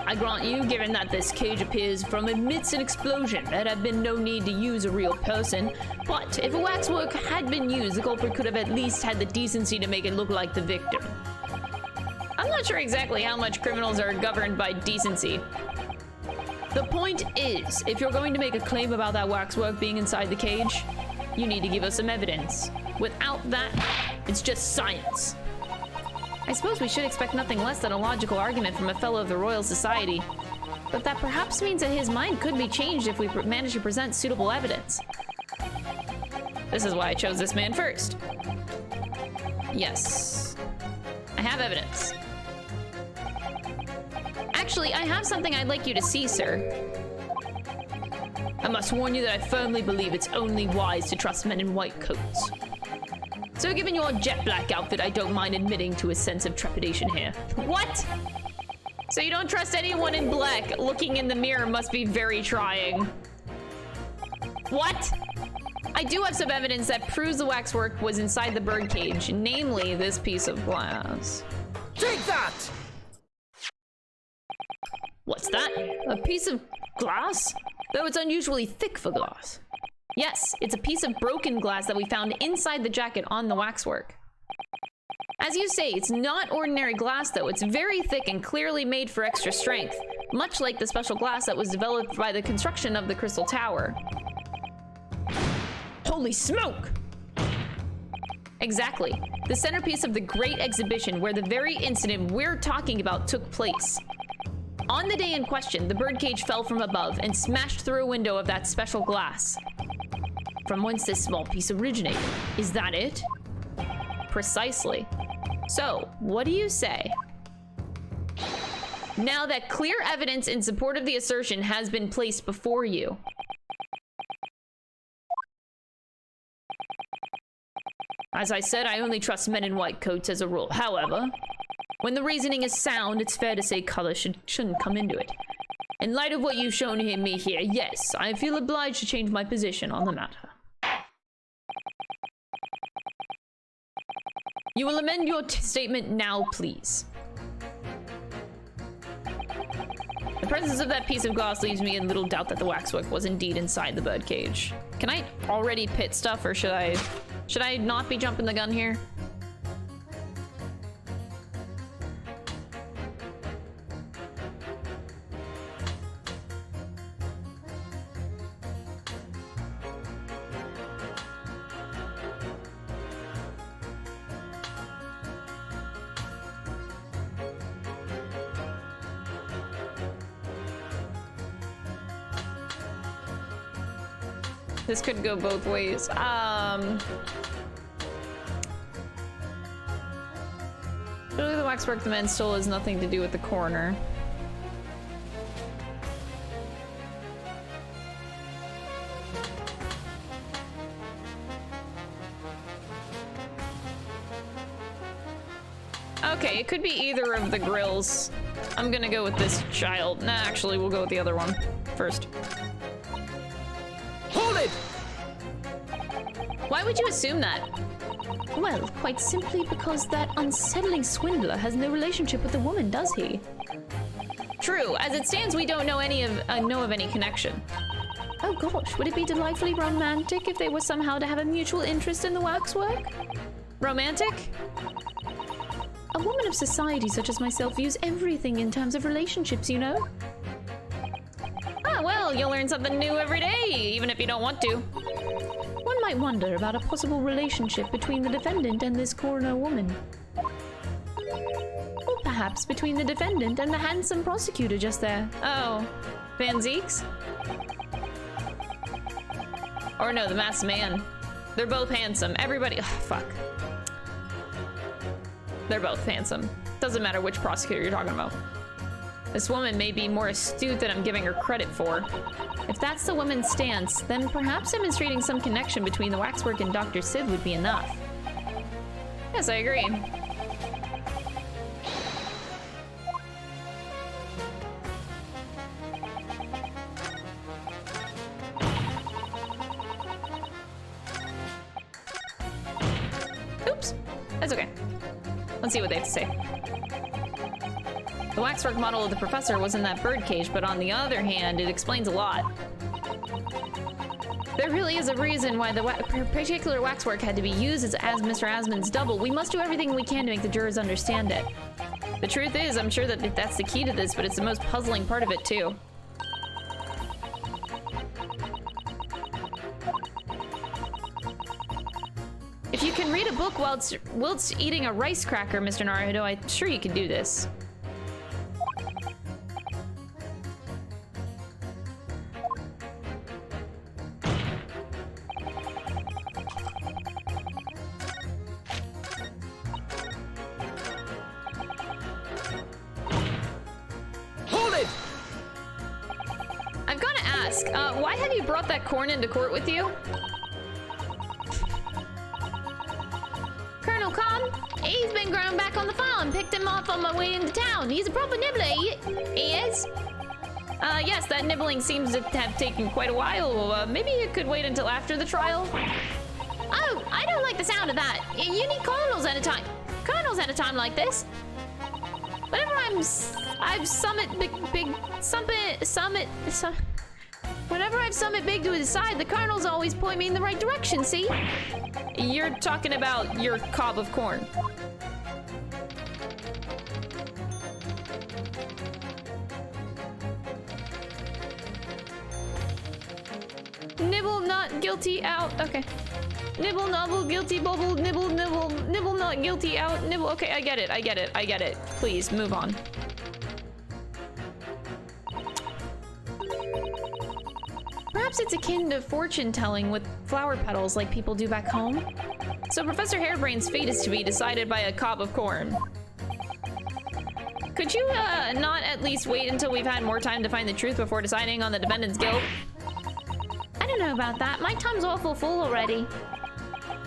I grant you, given that this cage appears from amidst an explosion, there had been no need to use a real person. But if a waxwork had been used, the culprit could have at least had the decency to make it look like the victim. I'm not sure exactly how much criminals are governed by decency. The point is, if you're going to make a claim about that waxwork being inside the cage, you need to give us some evidence. Without that, it's just science. I suppose we should expect nothing less than a logical argument from a fellow of the Royal Society. But that perhaps means that his mind could be changed if we manage to present suitable evidence. This is why I chose this man first. Yes. I have evidence. Actually, I have something I'd like you to see, sir. I must warn you that I firmly believe it's only wise to trust men in white coats. So given your jet black outfit, I don't mind admitting to a sense of trepidation here. What? So you don't trust anyone in black? Looking in the mirror must be very trying. What? I do have some evidence that proves the waxwork was inside the birdcage, namely this piece of glass. Take that! What's that? A piece of glass? Though it's unusually thick for glass. Yes, it's a piece of broken glass that we found inside the jacket on the waxwork. As you say, it's not ordinary glass though. It's very thick and clearly made for extra strength, much like the special glass that was developed by the construction of the Crystal Tower. Holy smoke! Exactly. The centerpiece of the Great Exhibition where the very incident we're talking about took place. On the day in question, the birdcage fell from above and smashed through a window of that special glass. From whence this small piece originated. Is that it? Precisely. So, what do you say? Now that clear evidence in support of the assertion has been placed before you. As I said, I only trust men in white coats as a rule. However, when the reasoning is sound, it's fair to say color shouldn't come into it. In light of what you've shown me here, yes, I feel obliged to change my position on the matter. You will amend your statement now, please. The presence of that piece of glass leaves me in little doubt that the waxwork was indeed inside the birdcage. Can I already pit stuff, or should I not be jumping the gun here? This could go both ways. Really, the waxwork the man stole has nothing to do with the coroner. Okay, it could be either of the grills. I'm gonna go with this child. Nah, actually, we'll go with the other one first. Hold it! Why would you assume that? Well, quite simply because that unsettling swindler has no relationship with the woman, does he? True. As it stands, we don't know of any connection. Oh gosh, would it be delightfully romantic if they were somehow to have a mutual interest in the waxwork? Romantic? A woman of society such as myself views everything in terms of relationships, you know? Ah, well, you'll learn something new every day, even if you don't want to. One might wonder about a possible relationship between the defendant and this coroner woman. Or perhaps between the defendant and the handsome prosecutor just there. Oh, Van Zeeks? Or no, the masked man. They're both handsome. Everybody, ugh, fuck. They're both handsome. Doesn't matter which prosecutor you're talking about. This woman may be more astute than I'm giving her credit for. If that's the woman's stance, then perhaps demonstrating some connection between the waxwork and Dr. Sid would be enough. Yes, I agree. Oops. That's okay. Let's see what they have to say. The waxwork model of the professor was in that birdcage, but on the other hand, it explains a lot. There really is a reason why the particular waxwork had to be used as Mr. Asmund's double. We must do everything we can to make the jurors understand it. The truth is, I'm sure that that's the key to this, but it's the most puzzling part of it, too. If you can read a book whilst eating a rice cracker, Mr. Naruto, I'm sure you can do this. Why have you brought that corn into court with you? Colonel Khan, he's been grown back on the farm. Picked him off on my way into town. He's a proper nibbler, he is. Yes, that nibbling seems to have taken quite a while. Maybe you could wait until after the trial? Oh, I don't like the sound of that. You need colonels at a time. Colonels at a time like this. Whenever whenever I've summit big to decide, the colonels always point me in the right direction, see? You're talking about your cob of corn. Nibble, not guilty, out. Okay. Nibble, nobble, guilty, bubble, nibble, nibble, nibble, not guilty, out, nibble. Okay, I get it. Please, move on. Perhaps it's akin to fortune telling with flower petals like people do back home. So Professor Harebrain's fate is to be decided by a cob of corn. Could you not at least wait until we've had more time to find the truth before deciding on the defendant's guilt? I don't know about that. My time's awful full already.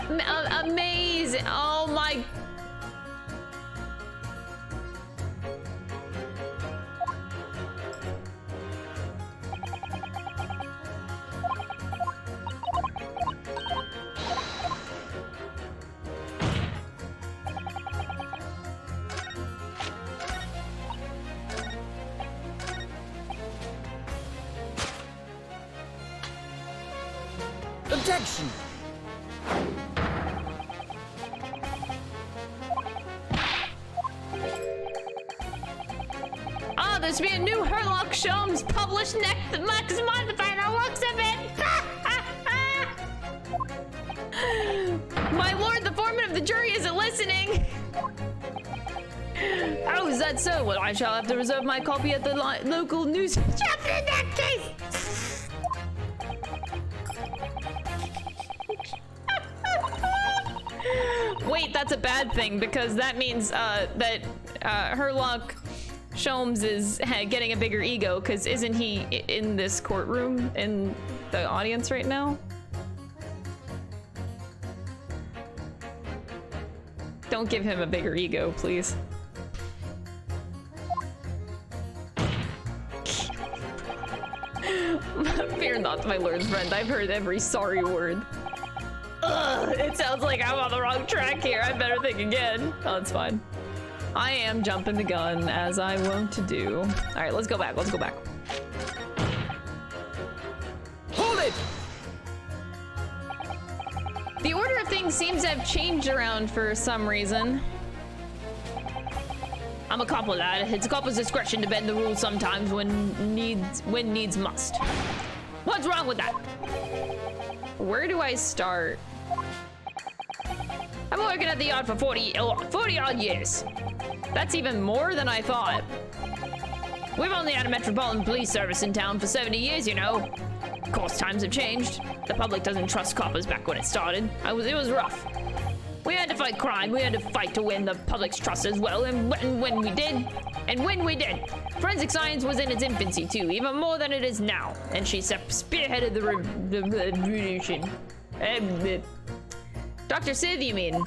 Amazing. Oh my. Objection! Ah, there's to be a new Herlock Sholmes published next month by the looks of it! My lord, the foreman of the jury isn't listening! Oh, is that so? Well, I shall have to reserve my copy at the local news chapter in that case! Wait, that's a bad thing because that means that Herlock Sholmes is getting a bigger ego because isn't he in this courtroom in the audience right now? Don't give him a bigger ego, please. Fear not, my lord's friend. I've heard every sorry word. Ugh, it sounds like I'm on the wrong track here. I better think again. Oh, it's fine. I am jumping the gun, as I wont to do. All right, let's go back. Let's go back. Hold it! The order of things seems to have changed around for some reason. I'm a copper, lad. It's a copper's discretion to bend the rules sometimes when needs must. What's wrong with that? Where do I start? I've been working at the yard for 40 odd years. That's even more than I thought. We've only had a metropolitan police service in town for 70 years, you know. Of course, times have changed. The public doesn't trust coppers back when it started. It was rough. We had to fight crime. We had to fight to win the public's trust as well. And when we did, forensic science was in its infancy too, even more than it is now. And she spearheaded the revolution. Dr. Sith, you mean?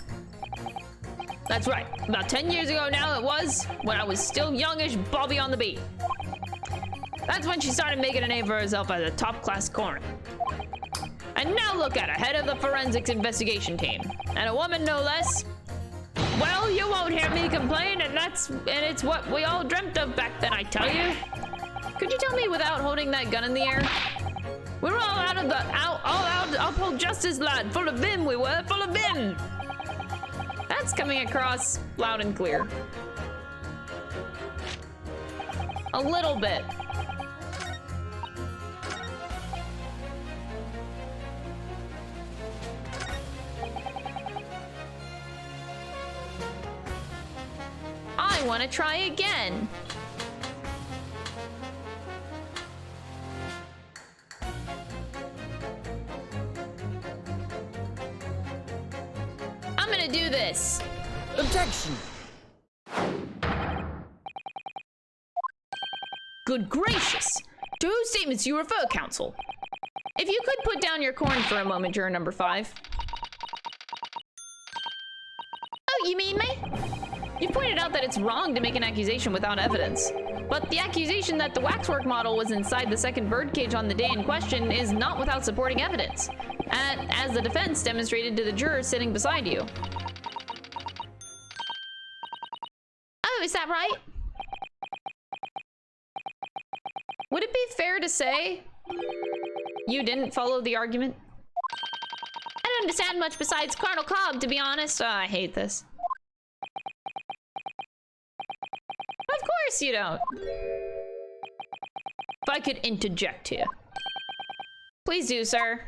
That's right. About 10 years ago now it was, when I was still youngish Bobby on the beat. That's when she started making a name for herself as a top-class coroner. And now look at her, head of the forensics investigation team. And a woman no less. Well, you won't hear me complain, and it's what we all dreamt of back then, I tell you. Could you tell me without holding that gun in the air? We were all out to uphold justice, lad. Full of vim, we were, full of vim. That's coming across loud and clear. A little bit. I want to try again. I'm gonna do this. Objection! Good gracious! To whose statements you refer, counsel? If you could put down your corn for a moment, juror number 5. Oh, you mean me? You pointed out that it's wrong to make an accusation without evidence. But the accusation that the waxwork model was inside the second birdcage on the day in question is not without supporting evidence, as the defense demonstrated to the juror sitting beside you. Oh, is that right? Would it be fair to say you didn't follow the argument? I don't understand much besides Carnal Cobb, to be honest. Oh, I hate this. Of course you don't. If I could interject here. Please do, sir.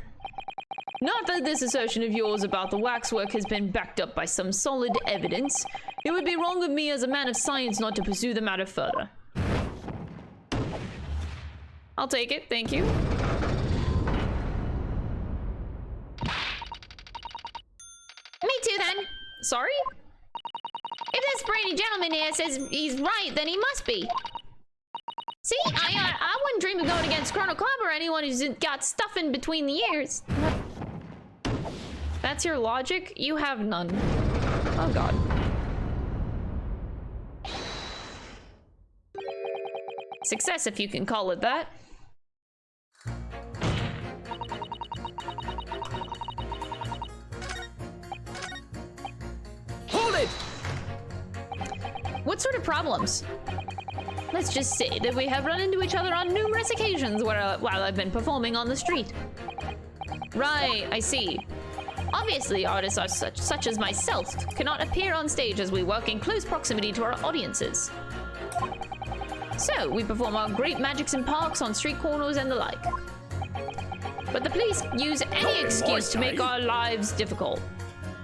Not that this assertion of yours about the waxwork has been backed up by some solid evidence. It would be wrong of me as a man of science not to pursue the matter further. I'll take it, thank you. Sorry? If this brainy gentleman here says he's right, then he must be. See, I wouldn't dream of going against Chrono Club or anyone who's got stuff in between the ears. That's your logic? You have none. Oh god. Success, if you can call it that. Hold it! What sort of problems? Let's just say that we have run into each other on numerous occasions while I've been performing on the street. Right, I see. Obviously, artists are such as myself cannot appear on stage as we work in close proximity to our audiences. So, we perform our great magics in parks, on street corners, and the like. But the police use any excuse to make our lives difficult.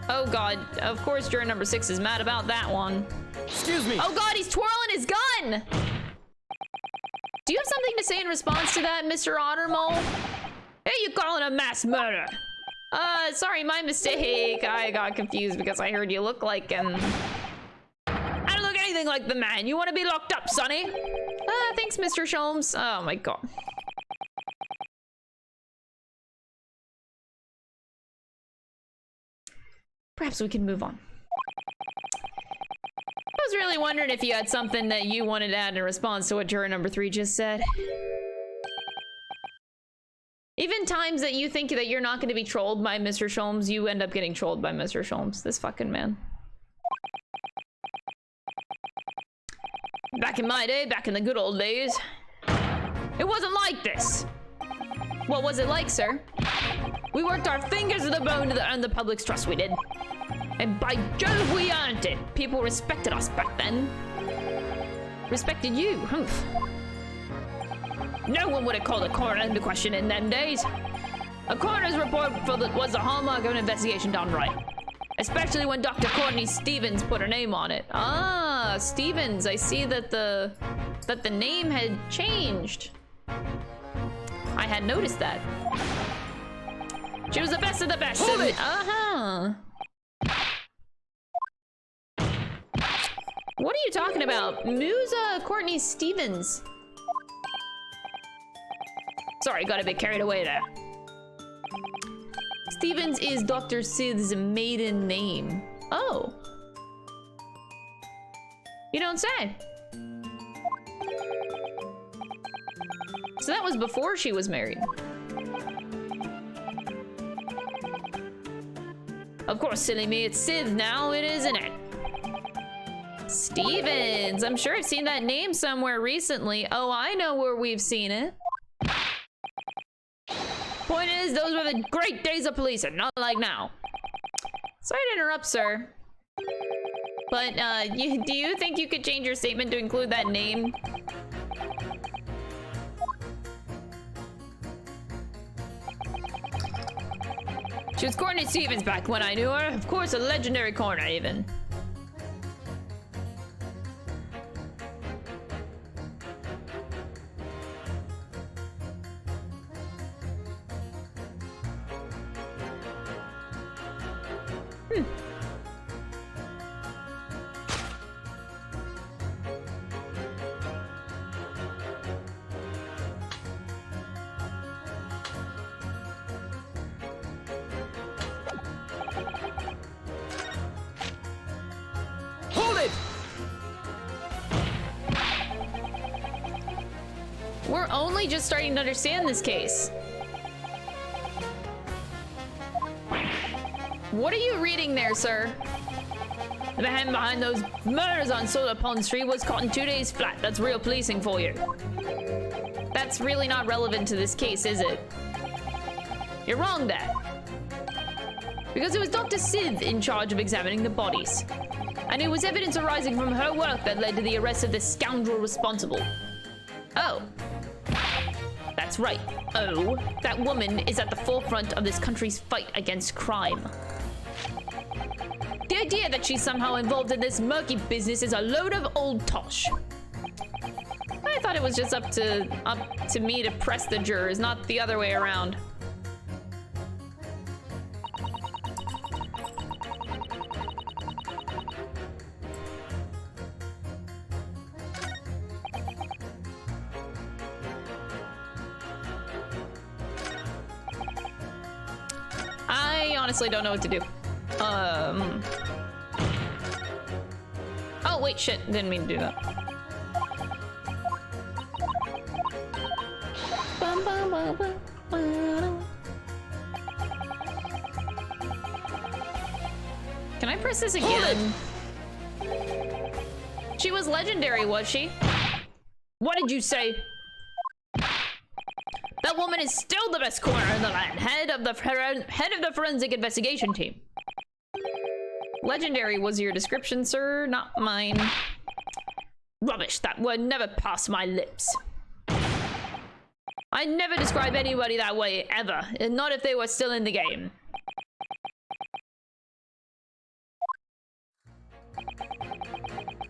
Oh god, of course juror number 6 is mad about that one. Excuse me. Oh god, he's twirling his gun! Do you have something to say in response to that, Mr. Ottermole? Hey, you calling a mass murder? Sorry, my mistake. I got confused because I heard you look like him. I don't look anything like the man. You want to be locked up, Sonny? Thanks, Mr. Sholmes. Oh my god. Perhaps we can move on. I was really wondering if you had something that you wanted to add in response to what juror number 3 just said. Even times that you think that you're not going to be trolled by Mr. Sholmes, you end up getting trolled by Mr. Sholmes. This fucking man. Back in my day, back in the good old days, it wasn't like this. What was it like, sir? We worked our fingers to the bone to earn the public's trust, we did. And by Jove, we earned it. People respected us back then. Respected you, humph. No one would have called a coroner into question in them days. A coroner's report was the hallmark of an investigation done right. Especially when Dr. Courtney Stevens put her name on it. Ah, Stevens. I see that the name had changed. I had noticed that. She was the best of the best. Hold it! Uh-huh. What are you talking about? Musa Courtney Stevens. Sorry, got a bit carried away there. Stevens is Dr. Sid's maiden name. Oh. You don't say. So that was before she was married. Of course, silly me, it's Sid now, it isn't it? Stevens, I'm sure I've seen that name somewhere recently. Oh, I know where we've seen it. Point is, those were the great days of policing, not like now. Sorry to interrupt, sir. But, do you think you could change your statement to include that name? She was Courtney Stevens back when I knew her. Of course, a legendary coroner, even. We're only just starting to understand this case. What are you reading there, sir? The man behind those murders on Solar Pond Street was caught in 2 days flat. That's real policing for you. That's really not relevant to this case, is it? You're wrong there. Because it was Dr. Sid in charge of examining the bodies. And it was evidence arising from her work that led to the arrest of the scoundrel responsible. Oh. That's right. Oh, that woman is at the forefront of this country's fight against crime. The idea that she's somehow involved in this murky business is a load of old tosh. I thought it was just up to me to press the jurors, not the other way around. honestly don't know what to do. Oh, wait, shit. Didn't mean to do that. Can I press this again? She was legendary, was she? What did you say? That woman is still the best coroner in the land. Head of the forensic investigation team. Legendary was your description, sir, not mine. Rubbish, that word never passed my lips. I never describe anybody that way, ever. And not if they were still in the game.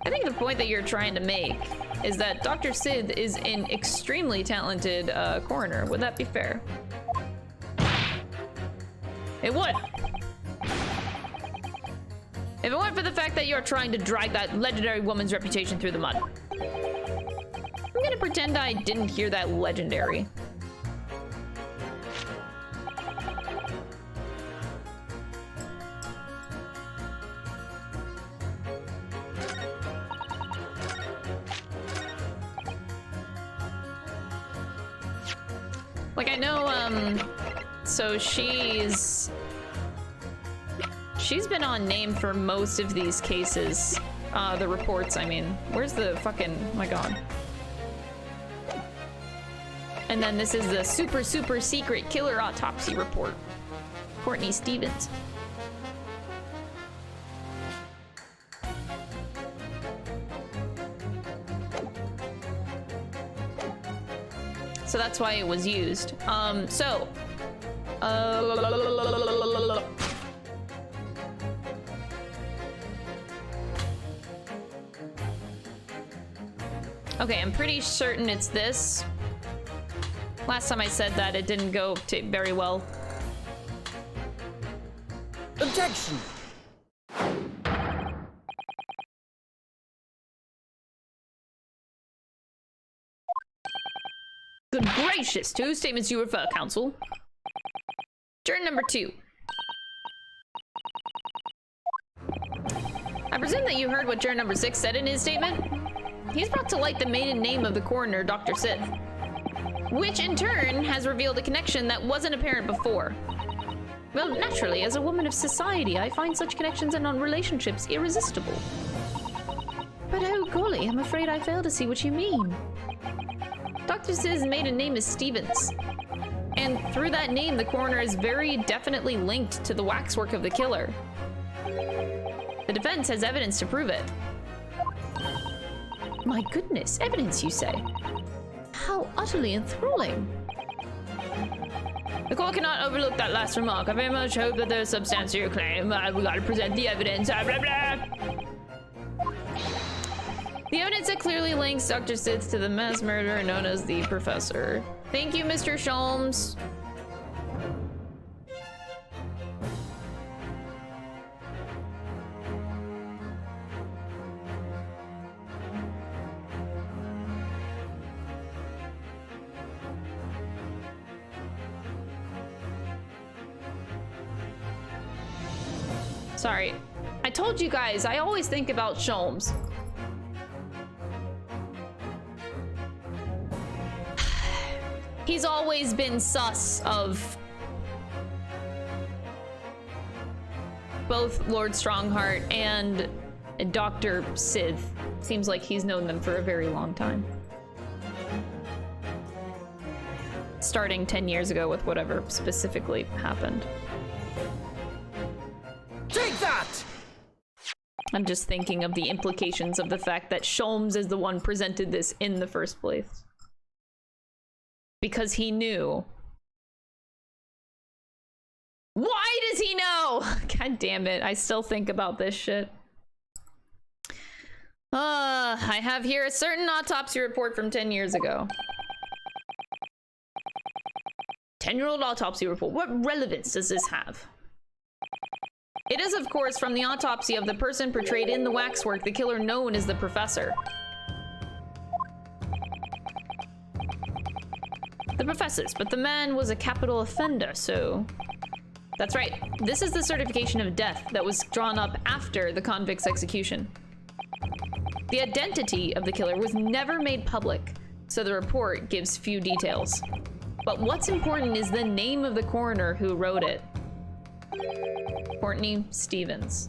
I think the point that you're trying to make is that Dr. Sid is an extremely talented coroner. Would that be fair? It would. If it weren't for the fact that you're trying to drag that legendary woman's reputation through the mud. I'm gonna pretend I didn't hear that legendary. Like, I know, so she's been on name for most of these cases. The reports, I mean. Where's the fucking, oh my god. And then this is the super secret killer autopsy report. Courtney Stevens. So that's why it was used. Okay, I'm pretty certain it's this. Last time I said that, it didn't go very well. Objection! Good gracious, to whose statements you refer, counsel? Juror number 2. I presume that you heard what juror number 6 said in his statement? He's brought to light the maiden name of the coroner, Dr. Sith, which in turn has revealed a connection that wasn't apparent before. Well, naturally, as a woman of society, I find such connections and relationships irresistible. But oh golly, I'm afraid I fail to see what you mean. Dr. Sith's maiden name is Stevens. And through that name, the coroner is very definitely linked to the waxwork of the killer. The defense has evidence to prove it. My goodness, evidence, you say? How utterly enthralling. The court cannot overlook that last remark. I very much hope that there's substance to your claim. We gotta present the evidence. Blah, blah. The evidence that clearly links Dr. Sith to the mass murderer known as the Professor. Thank you, Mr. Sholmes. Sorry. I told you guys, I always think about Sholmes. He's always been sus of both Lord Strongheart and Dr. Sith. Seems like he's known them for a very long time. Starting 10 years ago with whatever specifically happened. Take that! I'm just thinking of the implications of the fact that Sholmes is the one presented this in the first place. Because he knew. Why does he know? God damn it, I still think about this shit. I have here a certain autopsy report from 10 years ago. 10-year-old autopsy report. What relevance does this have? It is, of course, from the autopsy of the person portrayed in the waxwork, the killer known as the Professor. The Professors, but the man was a capital offender, so... That's right. This is the certification of death that was drawn up after the convict's execution. The identity of the killer was never made public, so the report gives few details. But what's important is the name of the coroner who wrote it. Courtney Stevens.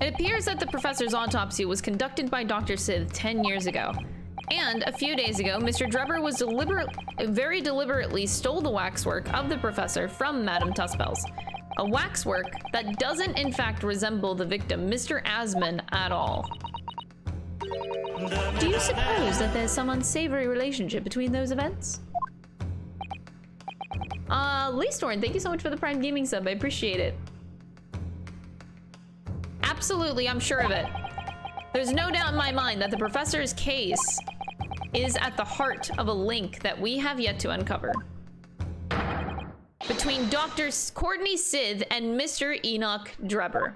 It appears that the professor's autopsy was conducted by Dr. Sith 10 years ago. And a few days ago, Mr. Drebber was very deliberately stole the waxwork of the professor from Madame Tuspel's. A waxwork that doesn't in fact resemble the victim, Mr. Asman, at all. Do you suppose that there's some unsavory relationship between those events? Leestorn, thank you so much for the Prime Gaming sub. I appreciate it. Absolutely, I'm sure of it. There's no doubt in my mind that the professor's case is at the heart of a link that we have yet to uncover. Between Dr. Courtney Sith and Mr. Enoch Drebber.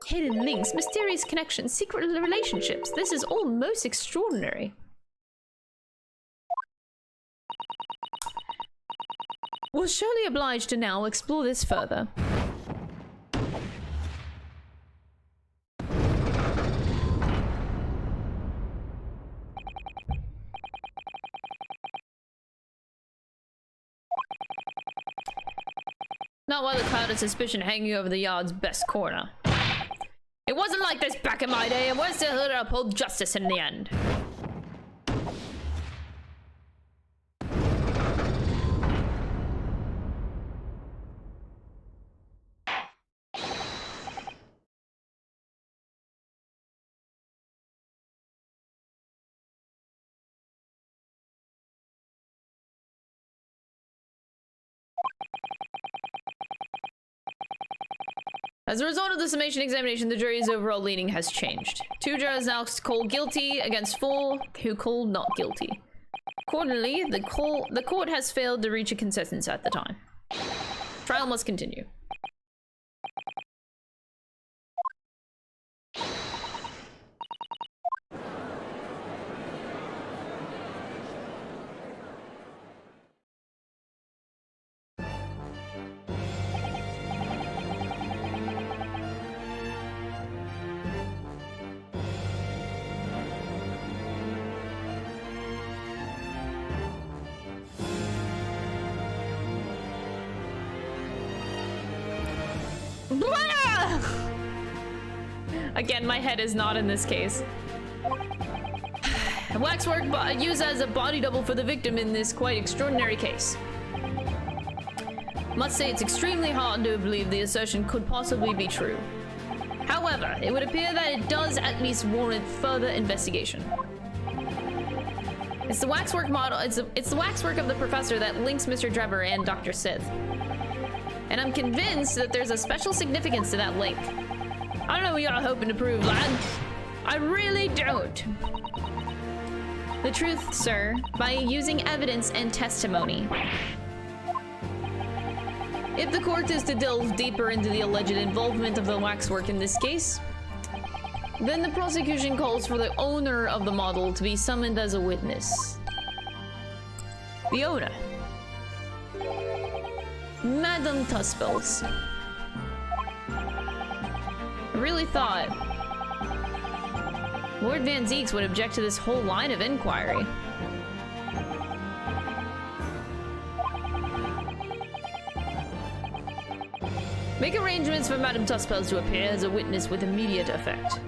Hidden links, mysterious connections, secret relationships. This is all most extraordinary. We're surely obliged to now explore this further. Not while the cloud of suspicion hanging over the yard's best corner. It wasn't like this back in my day, and we're still here to uphold justice in the end. As a result of the summation examination, the jury's overall leaning has changed. 2 jurors now called guilty against 4 who called not guilty. Accordingly, the court has failed to reach a consensus at the time. Trial must continue. Again, my head is not in this case. Waxwork used as a body double for the victim in this quite extraordinary case. Must say it's extremely hard to believe the assertion could possibly be true. However, it would appear that it does at least warrant further investigation. It's the waxwork model. It's the waxwork of the professor that links Mr. Drebber and Dr. Sith. And I'm convinced that there's a special significance to that link. I don't know what you're hoping to prove, lad. I really don't. The truth, sir, by using evidence and testimony. If the court is to delve deeper into the alleged involvement of the waxwork in this case, then the prosecution calls for the owner of the model to be summoned as a witness. The owner. Madame Tuspels. I really thought Lord Van Zeeks would object to this whole line of inquiry. Make arrangements for Madame Tuspels to appear as a witness with immediate effect.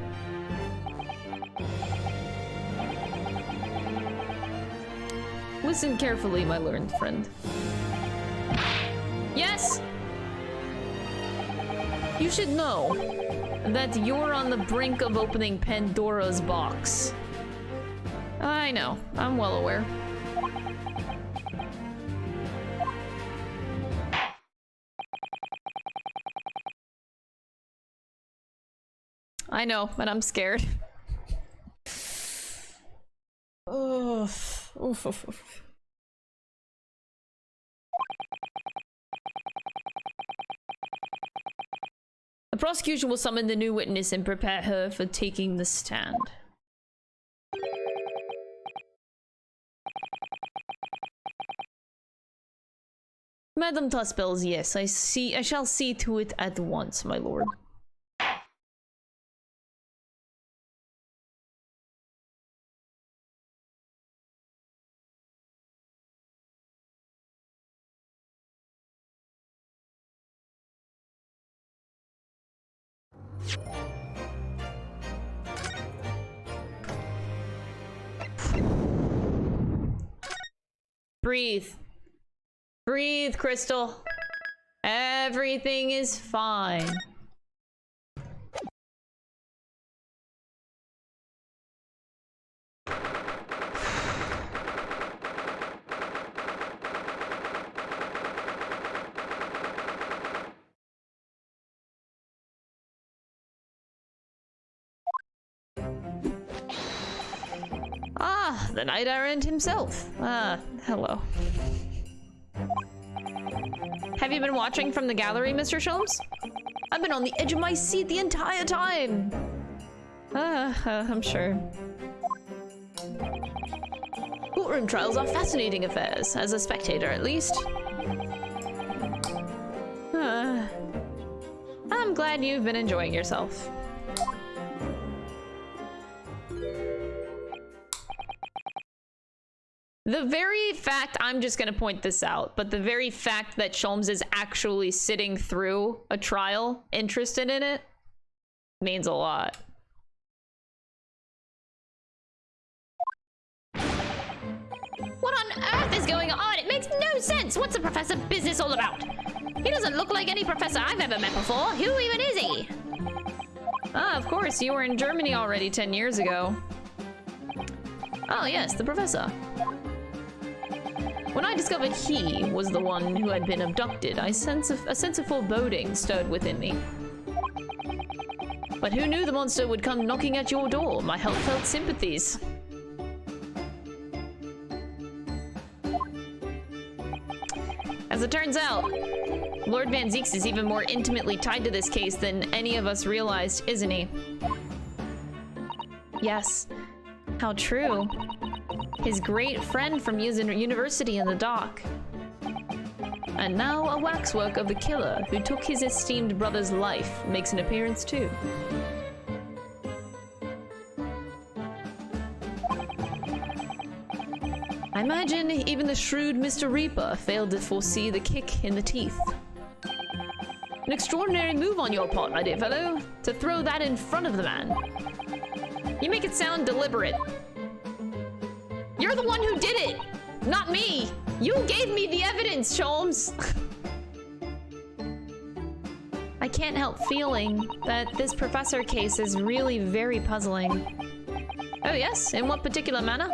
Listen carefully, my learned friend. Yes! You should know that you're on the brink of opening Pandora's box. I know, I'm well aware. I know, but I'm scared. Oof. Oof, oof, oof. prosecution will summon the new witness and prepare her for taking the stand. Madam Tuspels, yes, I shall see to it at once, my lord. Breathe. Breathe, Crystal. Everything is fine. Ah, the Knight Errant himself. Ah, hello. Have you been watching from the gallery, Mr. Sholmes? I've been on the edge of my seat the entire time. I'm sure. Courtroom trials are fascinating affairs, as a spectator at least. I'm glad you've been enjoying yourself. The very fact, I'm just gonna point this out, but the very fact that Sholmes is actually sitting through a trial, interested in it, means a lot. What on earth is going on? It makes no sense! What's the professor business all about? He doesn't look like any professor I've ever met before. Who even is he? Ah, of course, you were in Germany already 10 years ago. Oh yes, the professor. When I discovered he was the one who had been abducted, a sense of foreboding stirred within me. But who knew the monster would come knocking at your door? My heartfelt sympathies. As it turns out, Lord Van Zieks is even more intimately tied to this case than any of us realized, isn't he? Yes. How true. His great friend from university in the dock. And now a waxwork of the killer who took his esteemed brother's life makes an appearance too. I imagine even the shrewd Mr. Reaper failed to foresee the kick in the teeth. An extraordinary move on your part, my dear fellow, to throw that in front of the man. You make it sound deliberate. You're the one who did it, not me. You gave me the evidence, Sholmes. I can't help feeling that this professor case is really very puzzling. Oh yes? In what particular manner?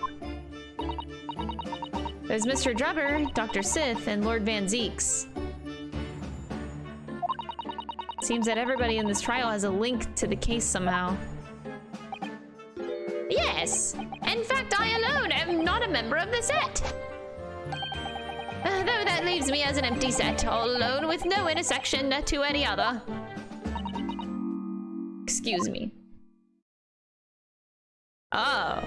There's Mr. Drebber, Dr. Sith, and Lord Van Zieks. Seems that everybody in this trial has a link to the case somehow. Yes! In fact, I alone am not a member of the set. Though that leaves me as an empty set, all alone with no intersection to any other. Excuse me. Oh.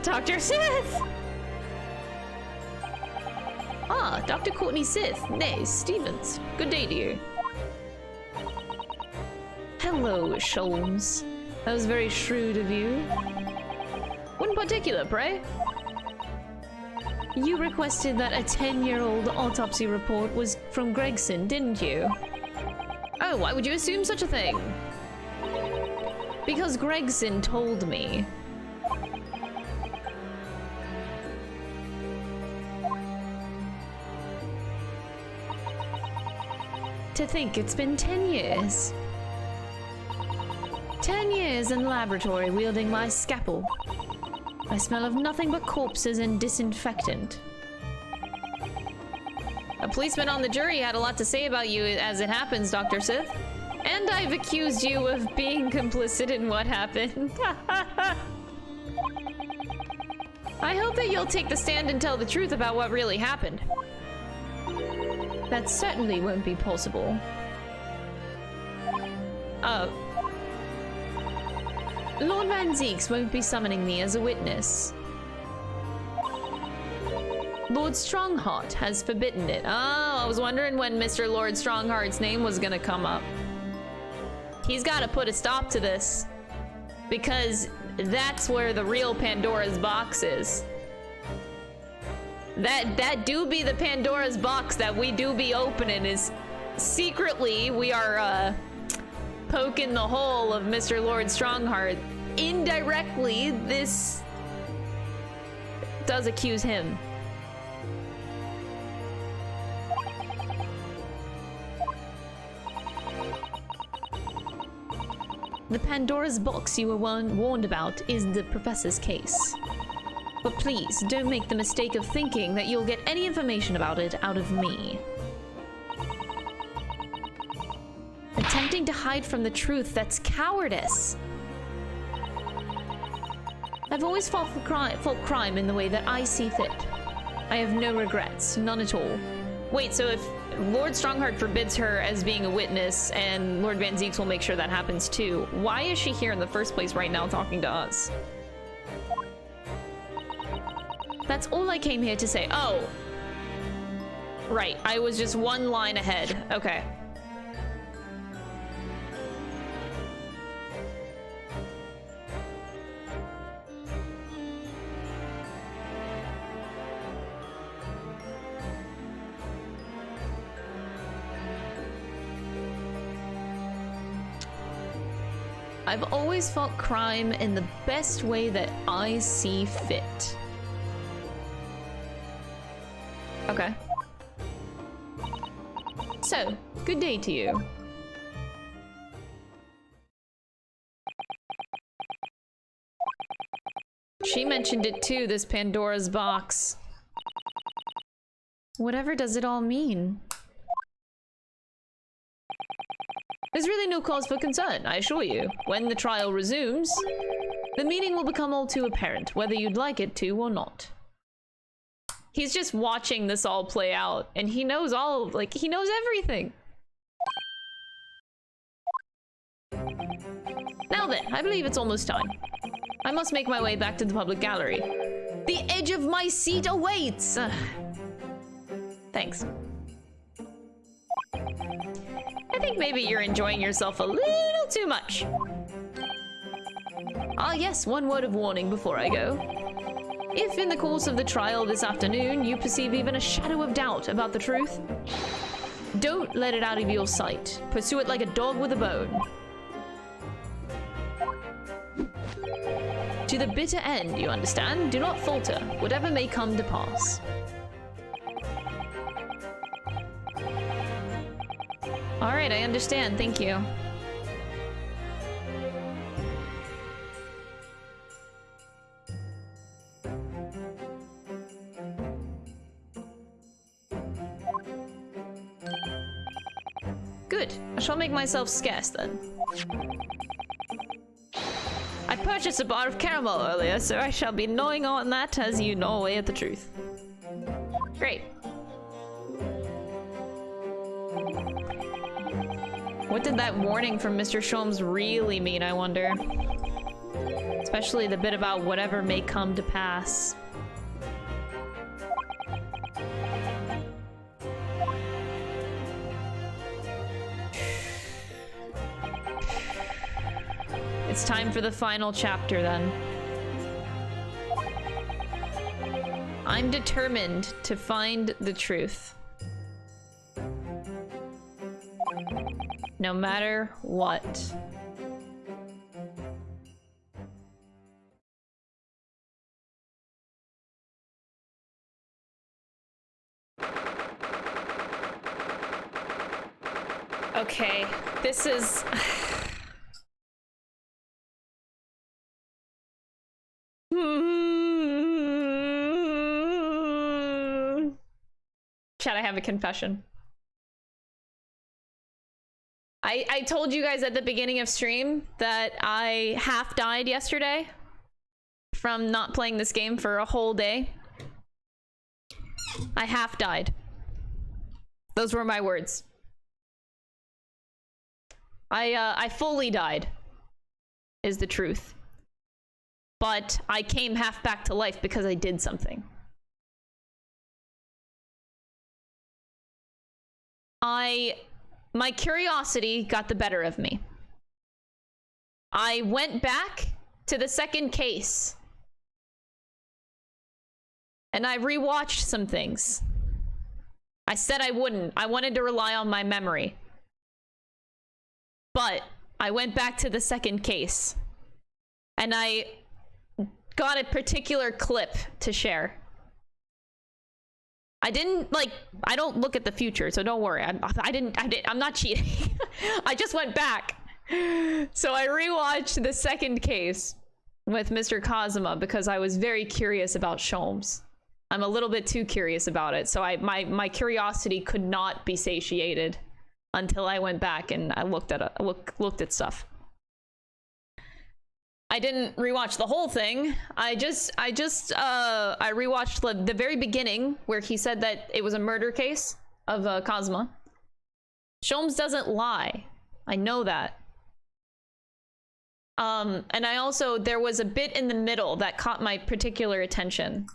Dr. Sith! Ah, Dr. Courtney Sith, nay, Stevens. Good day to you. Hello, Sholmes. That was very shrewd of you. What in particular, pray? You requested that a 10-year-old autopsy report was from Gregson, didn't you? Oh, why would you assume such a thing? Because Gregson told me. To think it's been 10 years. 10 years in laboratory wielding my scalpel. I smell of nothing but corpses and disinfectant. A policeman on the jury had a lot to say about you as it happens, Dr. Sith. And I've accused you of being complicit in what happened. I hope that you'll take the stand and tell the truth about what really happened. That certainly won't be possible. Lord Van Zeeks won't be summoning me as a witness. Lord Strongheart has forbidden it. Oh, I was wondering when Mr. Lord Strongheart's name was gonna come up. He's gotta put a stop to this. Because that's where the real Pandora's box is. That do be the Pandora's box that we do be opening is secretly we are poking the hole of Mr. Lord Strongheart. Indirectly, this does accuse him. The Pandora's box you were warned about is the professor's case. But please, don't make the mistake of thinking that you'll get any information about it out of me. Attempting to hide from the truth, that's cowardice. I've always fought crime in the way that I see fit. I have no regrets, none at all. Wait, so if Lord Strongheart forbids her as being a witness and Lord Van Zeeks will make sure that happens too, why is she here in the first place right now talking to us? That's all I came here to say. Oh. Right, I was just one line ahead. Okay. I've always fought crime in the best way that I see fit. Okay. So, good day to you. She mentioned it too, this Pandora's box. Whatever does it all mean? There's really no cause for concern, I assure you. When the trial resumes, the meaning will become all too apparent, whether you'd like it to or not. He's just watching this all play out, and he knows all, like, he knows everything. Now then, I believe it's almost time. I must make my way back to the public gallery. The edge of my seat awaits! Thanks. I think maybe you're enjoying yourself a little too much. Ah yes, one word of warning before I go. If in the course of the trial this afternoon you perceive even a shadow of doubt about the truth, don't let it out of your sight. Pursue it like a dog with a bone. To the bitter end, you understand? Do not falter, whatever may come to pass. Alright, I understand, thank you. Good, I shall make myself scarce then. I purchased a bar of caramel earlier, so I shall be gnawing on that as you gnaw away at the truth. Great. What did that warning from Mr. Sholmes really mean, I wonder? Especially the bit about whatever may come to pass. It's time for the final chapter, then. I'm determined to find the truth. No matter what. Okay, this is... Chat, I have a confession. I told you guys at the beginning of stream that I half died yesterday from not playing this game for a whole day. I half died. Those were my words. I fully died, is the truth. But I came half back to life because I did something. My curiosity got the better of me. I went back to the second case. And I rewatched some things. I said I wouldn't. I wanted to rely on my memory. But I went back to the second case. And I got a particular clip to share. I don't look at the future, so don't worry. I'm not cheating. I just went back. So I rewatched the second case with Mr. Kazuma because I was very curious about Sholmes. I'm a little bit too curious about it, so my curiosity could not be satiated until I went back and I looked at stuff. I didn't rewatch the whole thing. I rewatched the very beginning where he said that it was a murder case of Kazuma. Sholmes doesn't lie. I know that. And I also, there was a bit in the middle that caught my particular attention.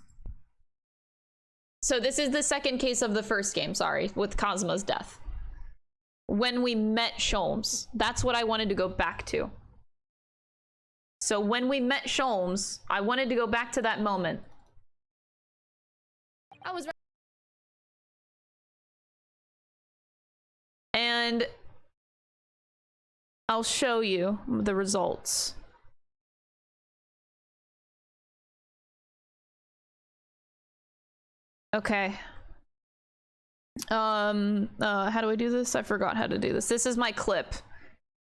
So this is the second case of the first game, sorry, with Kazuma's death. When we met Sholmes, that's what I wanted to go back to. So when we met Sholmes, I wanted to go back to that moment. I was right. And I'll show you the results. Okay. How do I do this? I forgot how to do this. This is my clip.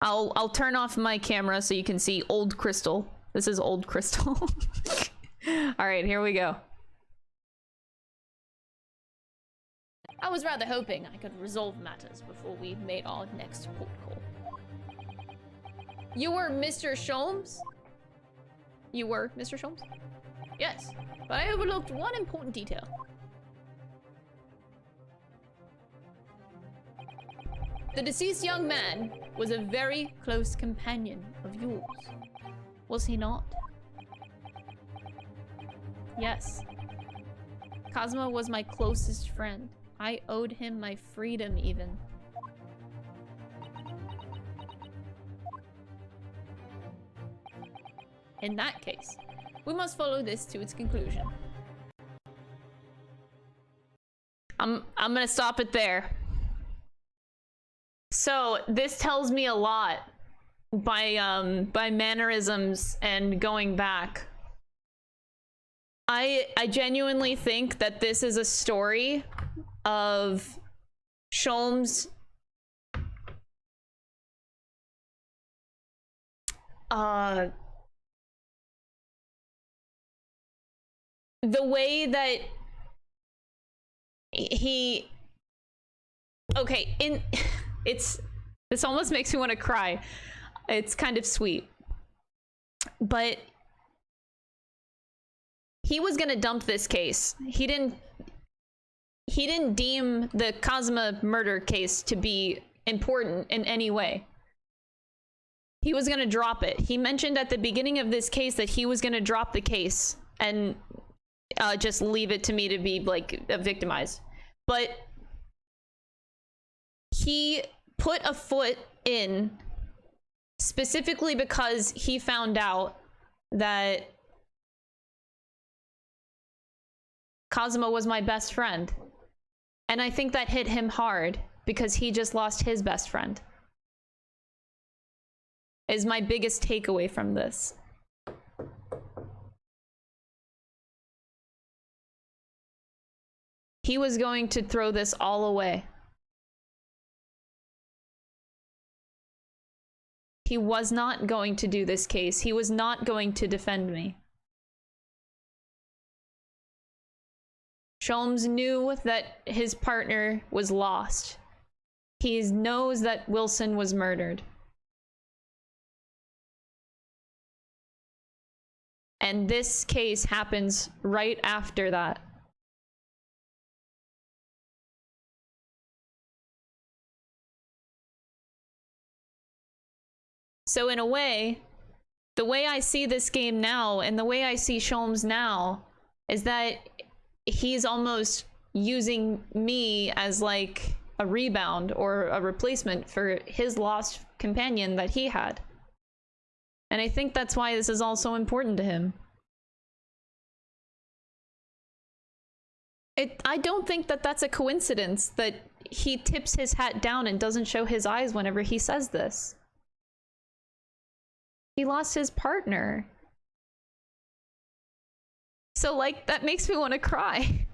I'll turn off my camera so you can see Old Crystal. This is Old Crystal. All right, here we go. I was rather hoping I could resolve matters before we made our next port call. You were Mr. Sholmes? You were Mr. Sholmes? Yes, but I overlooked one important detail. The deceased young man was a very close companion of yours, was he not? Yes. Kazuma was my closest friend. I owed him my freedom, even. In that case, we must follow this to its conclusion. I'm gonna stop it there. So this tells me a lot by mannerisms and going back. I genuinely think that this is a story of Sholmes the way that he this almost makes me want to cry. It's kind of sweet. But he was gonna dump this case. He didn't deem the Kazuma murder case to be important in any way. He was gonna drop it. He mentioned at the beginning of this case that he was gonna drop the case and just leave it to me to be like victimized. But he put a foot in specifically because he found out that Kazuma was my best friend. And I think that hit him hard because he just lost his best friend. Is my biggest takeaway from this. He was going to throw this all away. He was not going to do this case. He was not going to defend me. Sholmes knew that his partner was lost. He knows that Wilson was murdered. And this case happens right after that. So in a way, the way I see this game now and the way I see Sholmes now is that he's almost using me as like a rebound or a replacement for his lost companion that he had. And I think that's why this is all so important to him. I don't think that that's a coincidence that he tips his hat down and doesn't show his eyes whenever he says this. He lost his partner. So, like, that makes me want to cry.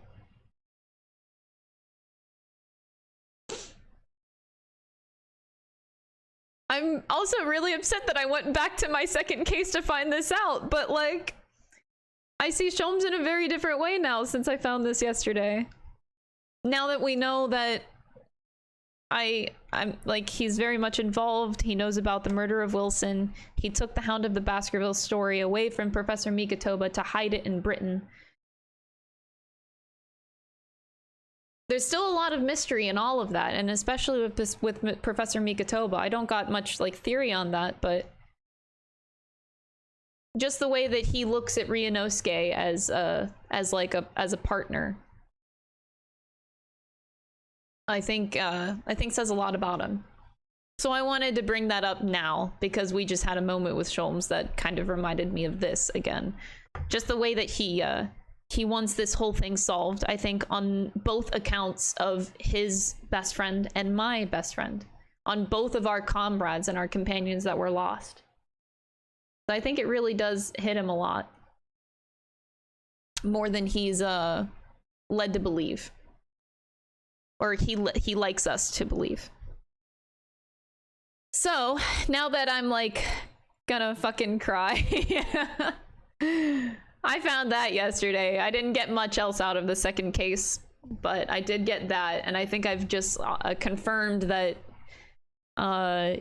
I'm also really upset that I went back to my second case to find this out, but, like, I see Sholmes in a very different way now since I found this yesterday. Now that we know that I'm like, he's very much involved. He knows about the murder of Wilson. He took the Hound of the Baskerville story away from Professor Mikatoba to hide it in Britain. There's still a lot of mystery in all of that, and especially with this with Professor Mikatoba. I don't got much like theory on that, but just the way that he looks at Ryunosuke as a partner, I think says a lot about him. So I wanted to bring that up now because we just had a moment with Sholmes that kind of reminded me of this again. Just the way that he wants this whole thing solved, I think, on both accounts of his best friend and my best friend, on both of our comrades and our companions that were lost. So I think it really does hit him a lot. More than he's led to believe. Or he likes us to believe. So, now that I'm like gonna fucking cry. I found that yesterday. I didn't get much else out of the second case, but I did get that, and I think I've just confirmed that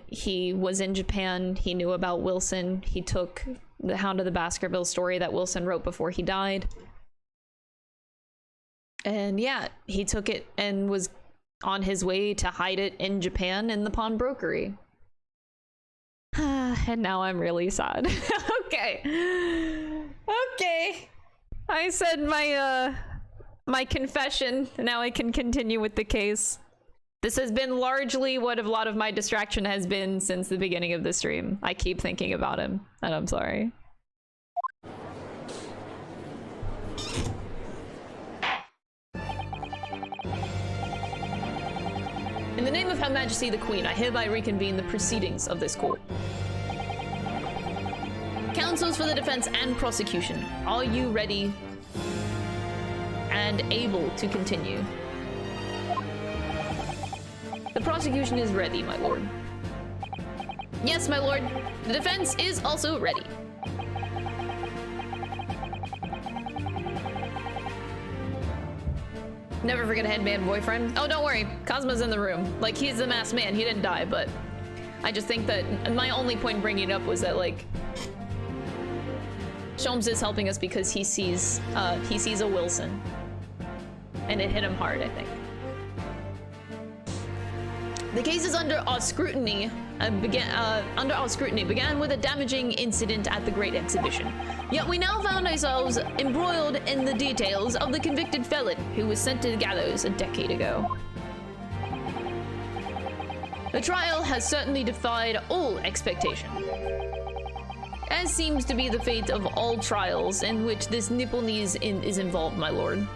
he was in Japan. He knew about Wilson. He took the Hound of the Baskerville story that Wilson wrote before he died. And yeah, he took it and was on his way to hide it in Japan in the pawnbrokery. And now I'm really sad. Okay. Okay. I said my confession. Now I can continue with the case. This has been largely what a lot of my distraction has been since the beginning of the stream. I keep thinking about him, and I'm sorry. In the name of Her Majesty the Queen, I hereby reconvene the proceedings of this court. Counsels for the defense and prosecution, are you ready and able to continue? The prosecution is ready, my lord. Yes, my lord. The defense is also ready. Never forget a headband boyfriend. Oh, don't worry. Cosmo's in the room. Like, he's the masked man. He didn't die, but I just think that my only point in bringing it up was that, like, Sholmes is helping us because he sees a Wilson. And it hit him hard, I think. The case is under our scrutiny. Began with a damaging incident at the Great Exhibition. Yet we now found ourselves embroiled in the details of the convicted felon who was sent to the gallows a decade ago. The trial has certainly defied all expectation, as seems to be the fate of all trials in which this Nipponese is involved, my lord.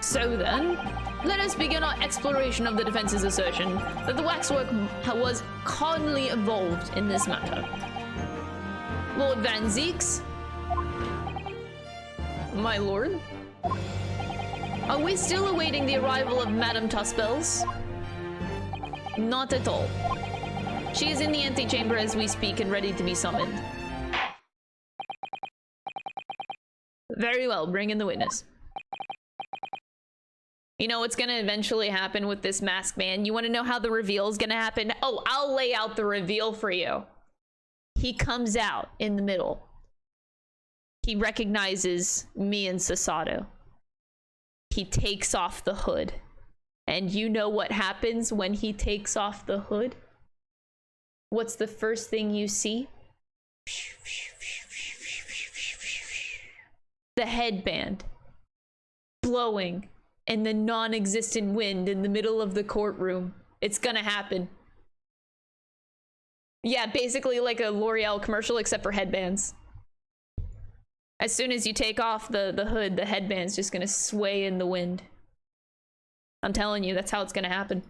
So then, let us begin our exploration of the defense's assertion that the waxwork was cardinally involved in this matter. Lord Van Zeeks? My lord? Are we still awaiting the arrival of Madame Tuspels? Not at all. She is in the antechamber as we speak and ready to be summoned. Very well, bring in the witness. You know what's gonna eventually happen with this masked man? You wanna know how the reveal is gonna happen? Oh, I'll lay out the reveal for you. He comes out in the middle. He recognizes me and Sasato. He takes off the hood. And you know what happens when he takes off the hood? What's the first thing you see? The headband blowing in the non-existent wind in the middle of the courtroom. It's gonna happen. Yeah, basically like a L'Oreal commercial except for headbands. As soon as you take off the hood, the headband's just gonna sway in the wind. I'm telling you, that's how it's gonna happen.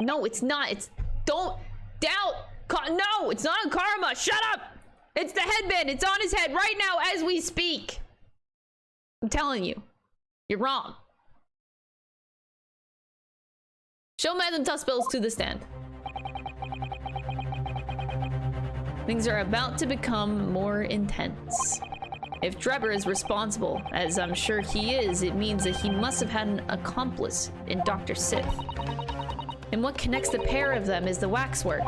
No, it's not. It's... Don't doubt... No, it's not karma. Shut up! It's the headband. It's on his head right now as we speak. I'm telling you. You're wrong. Show Madame Tussbells to the stand. Things are about to become more intense. If Drebber is responsible, as I'm sure he is, it means that he must have had an accomplice in Dr. Sith. And what connects the pair of them is the waxwork.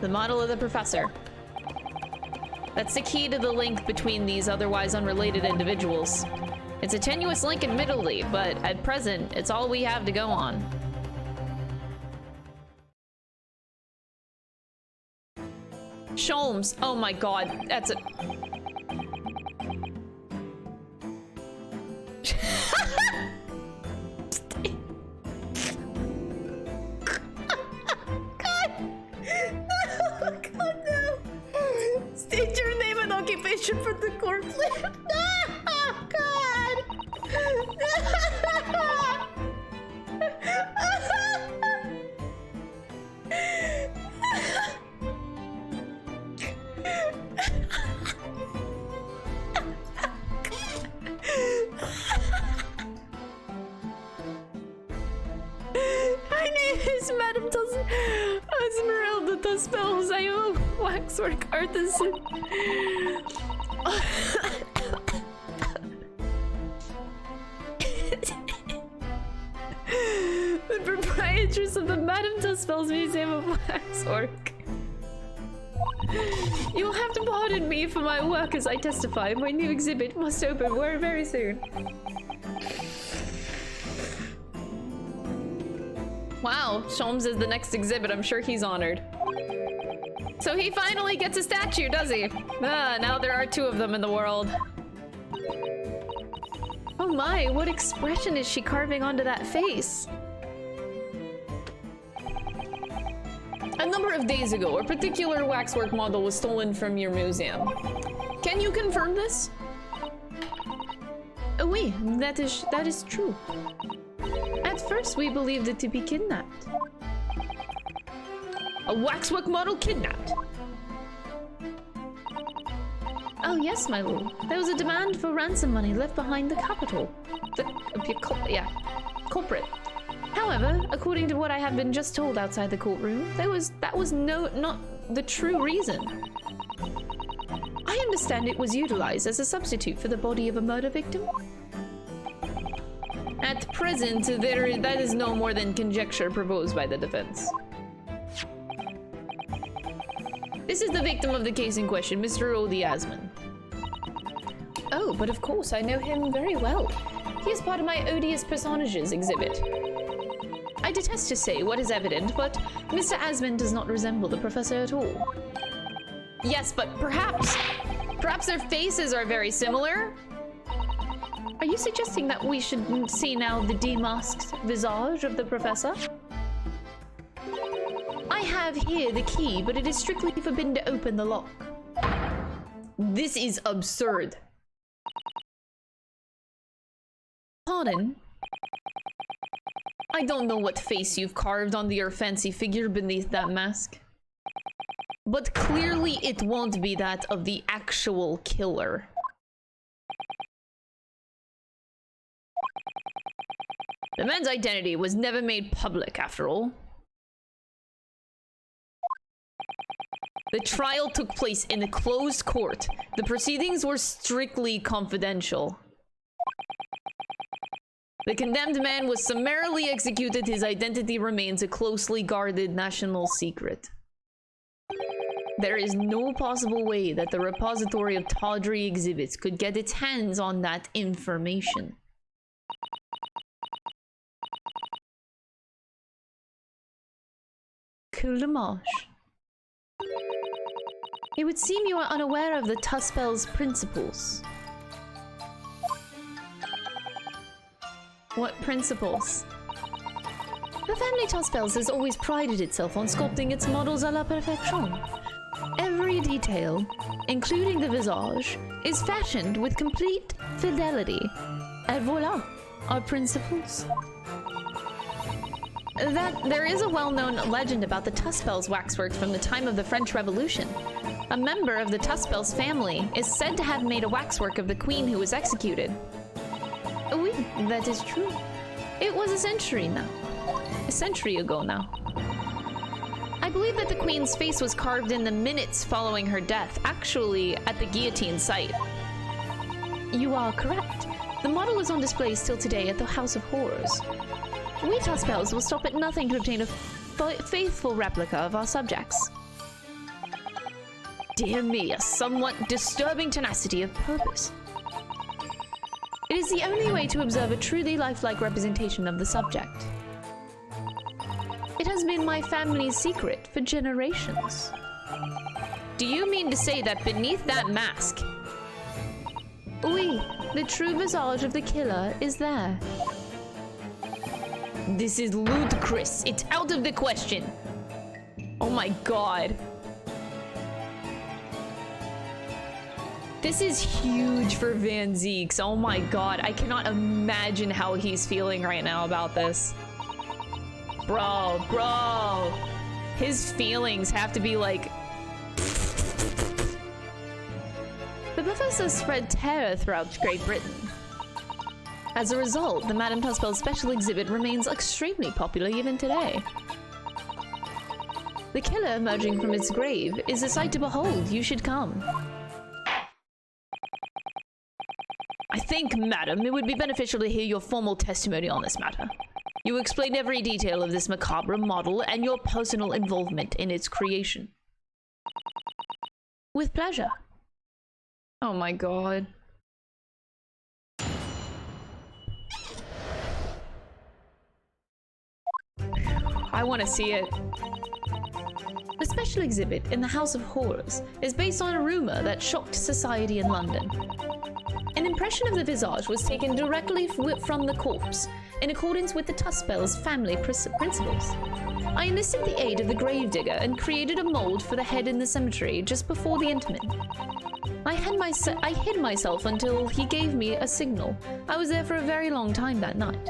The model of the professor. That's the key to the link between these otherwise unrelated individuals. It's a tenuous link admittedly, but at present, it's all we have to go on. Sholmes. Oh my god, that's a... God, no. State your name and occupation for the court, please. Oh, God. My name is Madame Esmeralda Tussbells. I am a waxwork artisan. The proprietress of the Madame Tussbells Museum of Waxwork. You will have to pardon me for my work as I testify. My new exhibit must open very soon. Wow, Sholmes is the next exhibit. I'm sure he's honored. So he finally gets a statue, does he? Ah, now there are two of them in the world. Oh my, what expression is she carving onto that face? A number of days ago, a particular waxwork model was stolen from your museum. Can you confirm this? Oh, oui, that is true. At first, we believed it to be kidnapped. A waxwork model kidnapped? Oh yes, my lord. There was a demand for ransom money left behind the capital. Culprit. However, according to what I have been just told outside the courtroom, that was not the true reason. I understand it was utilized as a substitute for the body of a murder victim. At present, that is no more than conjecture proposed by the defense. This is the victim of the case in question, Mr. Odiasman. Oh, but of course, I know him very well. He is part of my odious personages exhibit. I detest to say what is evident, but Mr. Asman does not resemble the professor at all. Yes, but perhaps their faces are very similar? Are you suggesting that we should see now the demasked visage of the professor? I have here the key, but it is strictly forbidden to open the lock. This is absurd. Pardon? I don't know what face you've carved onto your fancy figure beneath that mask. But clearly it won't be that of the actual killer. The man's identity was never made public, after all. The trial took place in a closed court. The proceedings were strictly confidential. The condemned man was summarily executed. His identity remains a closely guarded national secret. There is no possible way that the repository of tawdry exhibits could get its hands on that information. Cool de marche. It would seem you are unaware of the Tuspel's principles. What principles? The family Tuspels has always prided itself on sculpting its models à la perfection. Every detail, including the visage, is fashioned with complete fidelity. Et voilà, our principles. There is a well-known legend about the Tuspels waxworks from the time of the French Revolution. A member of the Tuspels family is said to have made a waxwork of the queen who was executed. Oui, that is true. It was a century ago now. I believe that the queen's face was carved in the minutes following her death, actually at the guillotine site. You are correct. The model is on display still today at the House of Horrors. We Tuspels will stop at nothing to obtain a faithful replica of our subjects. Dear me, a somewhat disturbing tenacity of purpose. It is the only way to observe a truly lifelike representation of the subject. It has been my family's secret for generations. Do you mean to say that beneath that mask? Oui, the true visage of the killer is there. This is ludicrous. It's out of the question. Oh my god. This is huge for Van Zeeks. Oh my god. I cannot imagine how he's feeling right now about this. Bro. His feelings have to be like... The professor spread terror throughout Great Britain. As a result, the Madame Tuspel special exhibit remains extremely popular even today. The killer emerging from its grave is a sight to behold. You should come. I think, madam, it would be beneficial to hear your formal testimony on this matter. You explain every detail of this macabre model and your personal involvement in its creation. With pleasure. Oh my god. I want to see it. The special exhibit in the House of Horrors is based on a rumor that shocked society in London. An impression of the visage was taken directly from the corpse, in accordance with the Tuspel's family principles. I enlisted the aid of the gravedigger and created a mold for the head in the cemetery just before the interment. I hid myself until he gave me a signal. I was there for a very long time that night.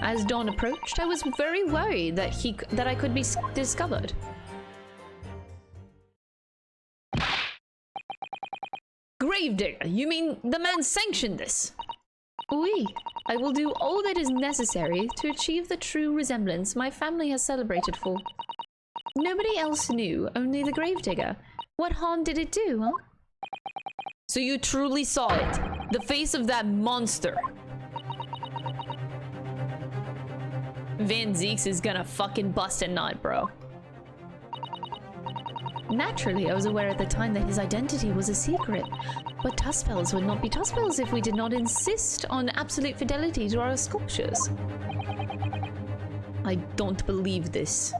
As dawn approached, I was very worried that I could be discovered. Gravedigger? You mean the man sanctioned this? Oui, I will do all that is necessary to achieve the true resemblance my family has celebrated for. Nobody else knew, only the gravedigger. What harm did it do, huh? So you truly saw it? The face of that monster? Van Zeeks is gonna fucking bust a nut, bro. Naturally, I was aware at the time that his identity was a secret. But Tuspels would not be Tuspels if we did not insist on absolute fidelity to our sculptures. I don't believe this.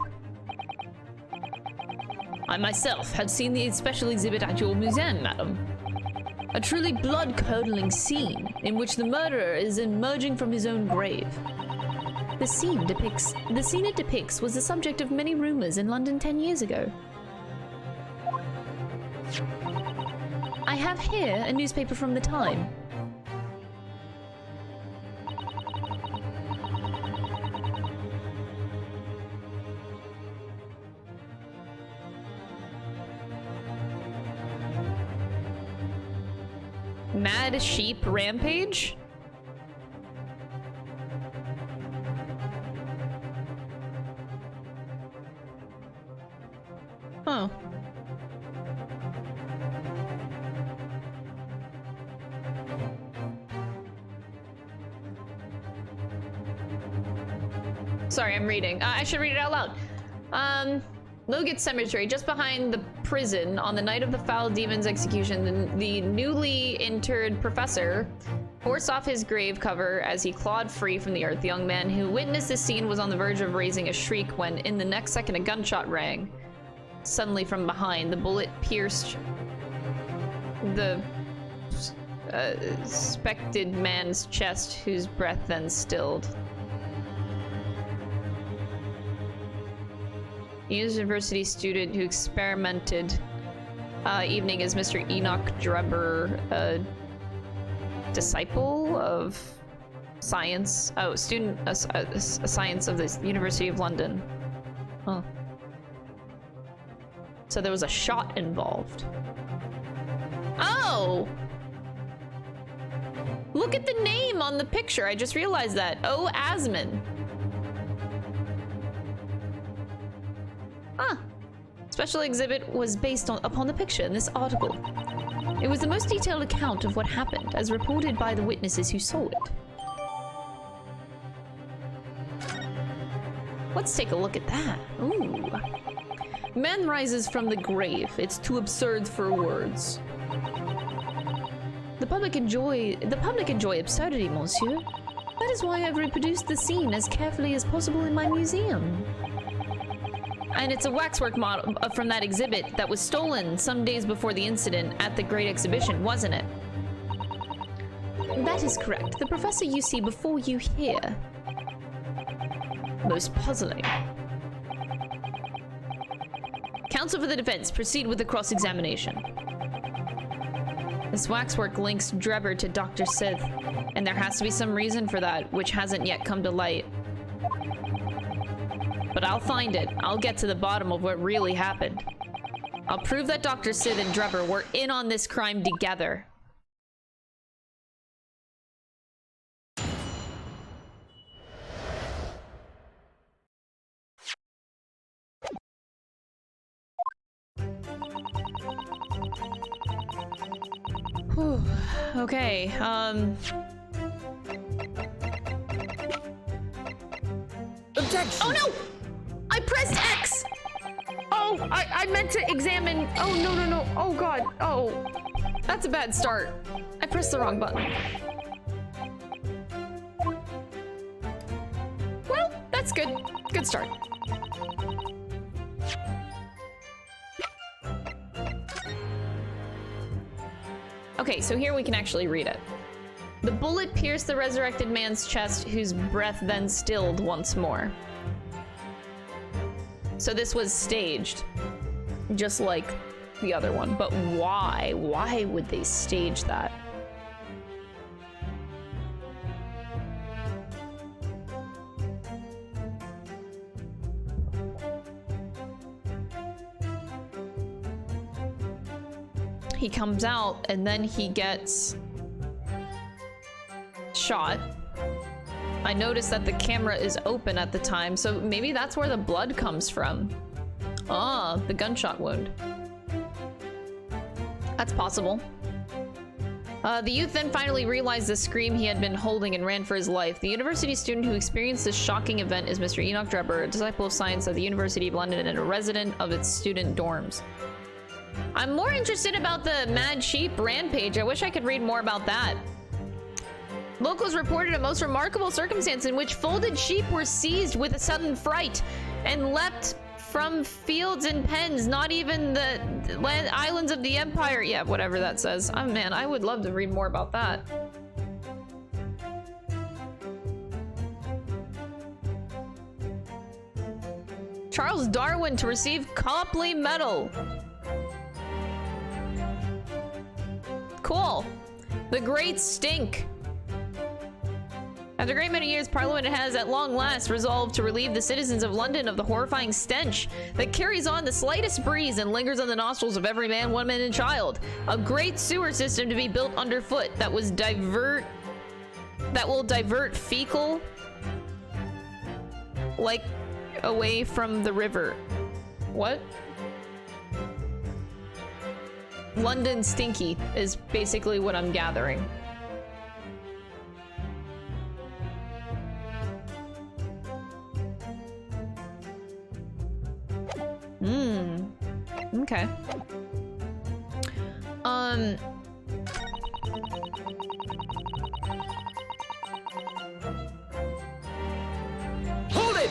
I myself have seen the special exhibit at your museum, madam. A truly blood-curdling scene in which the murderer is emerging from his own grave. The scene it depicts was the subject of many rumors in London 10 years ago. I have here a newspaper from the time. Mad Sheep Rampage? Huh. Sorry, I'm reading. I should read it out loud. Logate Cemetery, just behind the prison on the night of the foul demon's execution, the newly interred professor forced off his grave cover as he clawed free from the earth. The young man who witnessed this scene was on the verge of raising a shriek when, in the next second, a gunshot rang. Suddenly from behind, the bullet pierced the suspected man's chest, whose breath then stilled. University student who experimented evening as Mr. Enoch Drebber, a disciple of science. Oh, student, a science of the University of London. Huh. So there was a shot involved. Oh! Look at the name on the picture. I just realized that. Oh, Asman. Huh. Special exhibit was based upon the picture in this article. It was the most detailed account of what happened, as reported by the witnesses who saw it. Let's take a look at that. Ooh. Man rises from the grave. It's too absurd for words. The public enjoy absurdity, monsieur. That is why I've reproduced the scene as carefully as possible in my museum. And it's a waxwork model from that exhibit that was stolen some days before the incident at the Great Exhibition, wasn't it? That is correct. The professor you see before you here. Most puzzling. Counsel for the defense, proceed with the cross-examination. This waxwork links Drebber to Dr. Sith, and there has to be some reason for that, which hasn't yet come to light. But I'll find it. I'll get to the bottom of what really happened. I'll prove that Dr. Sith and Drebber were in on this crime together. Whew. Okay, Objection! Oh no! I pressed X! Oh, I meant to examine. Oh, no. Oh, God. Oh, that's a bad start. I pressed the wrong button. Well, that's good. Good start. Okay, so here we can actually read it. The bullet pierced the resurrected man's chest, whose breath then stilled once more. So this was staged, just like the other one. But why? Why would they stage that? He comes out and then he gets shot. I noticed that the camera is open at the time, so maybe that's where the blood comes from. Ah, the gunshot wound. That's possible. The youth then finally realized the scream he had been holding and ran for his life. The university student who experienced this shocking event is Mr. Enoch Drebber, a disciple of science at the University of London and a resident of its student dorms. I'm more interested about the Mad Sheep rampage. I wish I could read more about that. Locals reported a most remarkable circumstance in which folded sheep were seized with a sudden fright and leapt from fields and pens, not even the islands of the Empire. Yeah, whatever that says. Oh man, I would love to read more about that. Charles Darwin to receive Copley Medal. Cool. The Great Stink. After a great many years, Parliament has at long last resolved to relieve the citizens of London of the horrifying stench that carries on the slightest breeze and lingers on the nostrils of every man, woman, and child. A great sewer system to be built underfoot that will divert fecal like away from the river. What? London stinky is basically what I'm gathering. Okay. Hold it!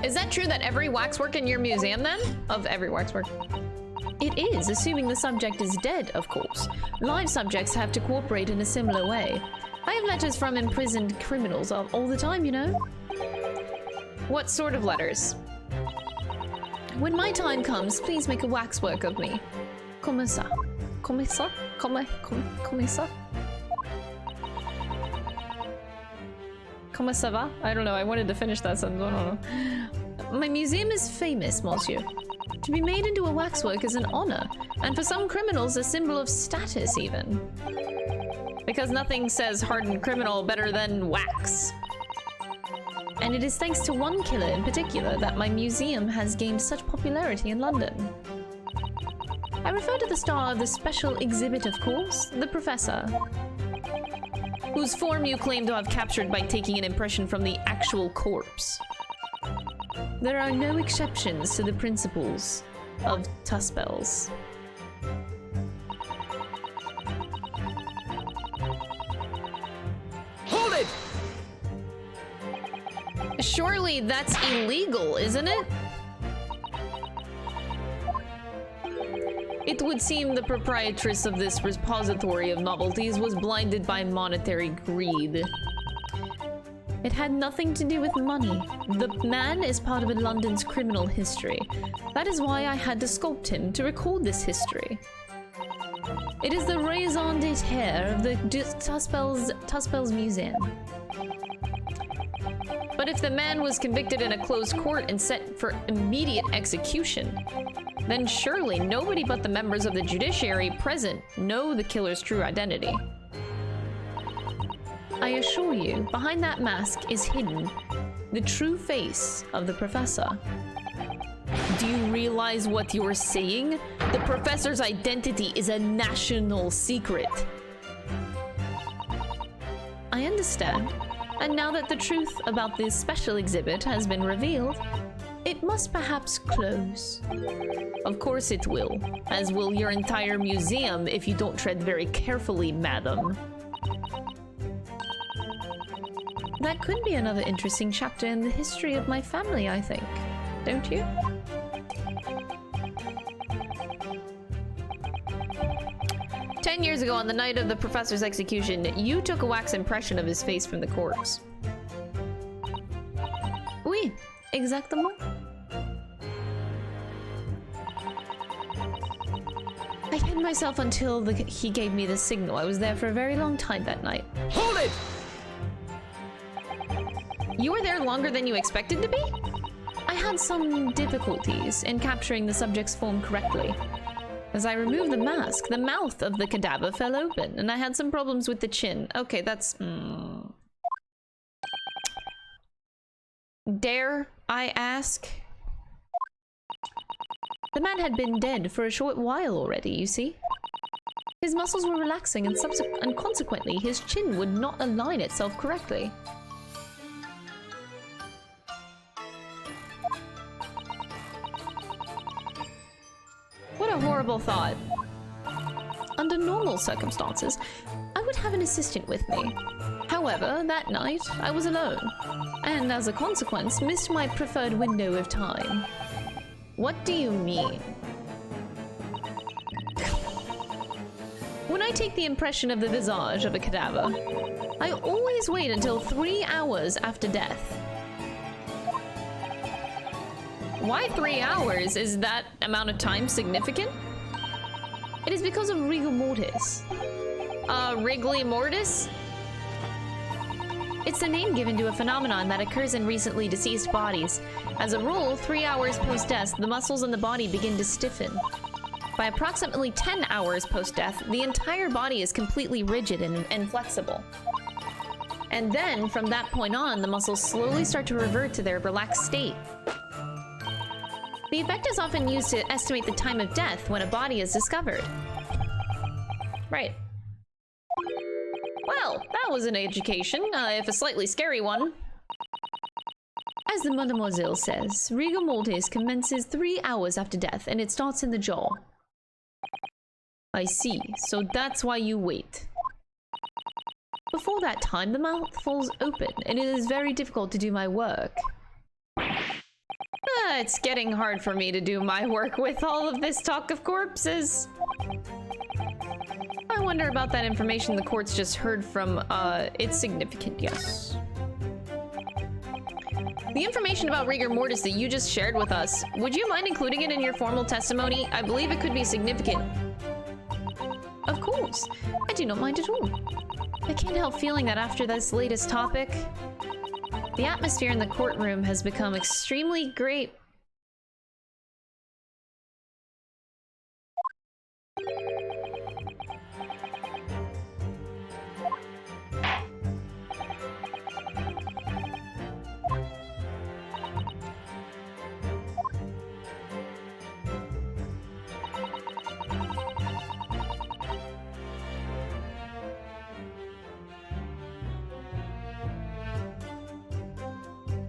Is that true that every waxwork in your museum then? Of every waxwork? It is, assuming the subject is dead, of course. Live subjects have to cooperate in a similar way. I have letters from imprisoned criminals all the time, you know? What sort of letters? When my time comes, please make a waxwork of me. Comme ça. Comme ça? Comme ça? Comment ça va? I don't know, I wanted to finish that sentence, I don't know. My museum is famous, monsieur. To be made into a waxwork is an honor, and for some criminals a symbol of status even. Because nothing says hardened criminal better than wax. And it is thanks to one killer in particular that my museum has gained such popularity in London. I refer to the star of the special exhibit, of course, the Professor. Whose form you claim to have captured by taking an impression from the actual corpse. There are no exceptions to the principles of Tuspels. Hold it! Surely that's illegal, isn't it? It would seem the proprietress of this repository of novelties was blinded by monetary greed. It had nothing to do with money. The man is part of London's criminal history. That is why I had to sculpt him to record this history. It is the raison d'etre of the Tuspels Museum. But if the man was convicted in a closed court and set for immediate execution, then surely nobody but the members of the judiciary present know the killer's true identity. I assure you, behind that mask is hidden the true face of the Professor. Do you realize what you're saying? The Professor's identity is a national secret. I understand. And now that the truth about this special exhibit has been revealed, it must perhaps close. Of course it will, as will your entire museum if you don't tread very carefully, madam. That could be another interesting chapter in the history of my family, I think. Don't you? "10 years ago, on the night of the Professor's execution, you took a wax impression of his face from the corpse." Oui, exactement. I hid myself until he gave me the signal. I was there for a very long time that night. Hold it! You were there longer than you expected to be? I had some difficulties in capturing the subject's form correctly. As I removed the mask, the mouth of the cadaver fell open, and I had some problems with the chin. Okay, that's... Dare I ask? The man had been dead for a short while already, you see. His muscles were relaxing, and consequently, his chin would not align itself correctly. What a horrible thought. Under normal circumstances, I would have an assistant with me. However, that night, I was alone, and as a consequence, missed my preferred window of time. What do you mean? When I take the impression of the visage of a cadaver, I always wait until 3 hours after death. Why 3 hours? Is that amount of time significant? It is because of rigor mortis. Wriggly mortis? It's the name given to a phenomenon that occurs in recently deceased bodies. As a rule, 3 hours post-death, the muscles in the body begin to stiffen. By approximately 10 hours post-death, the entire body is completely rigid and flexible. And then, from that point on, the muscles slowly start to revert to their relaxed state. The effect is often used to estimate the time of death when a body is discovered. Right. Well, that was an education, if a slightly scary one. As the Mademoiselle says, rigor mortis commences 3 hours after death, and it starts in the jaw. I see. So that's why you wait. Before that time, the mouth falls open, and it is very difficult to do my work. It's getting hard for me to do my work with all of this talk of corpses. I wonder about that information the courts just heard from, it's significant, yes. The information about rigor mortis that you just shared with us, would you mind including it in your formal testimony? I believe it could be significant. Of course, I do not mind at all. I can't help feeling that after this latest topic, the atmosphere in the courtroom has become extremely great.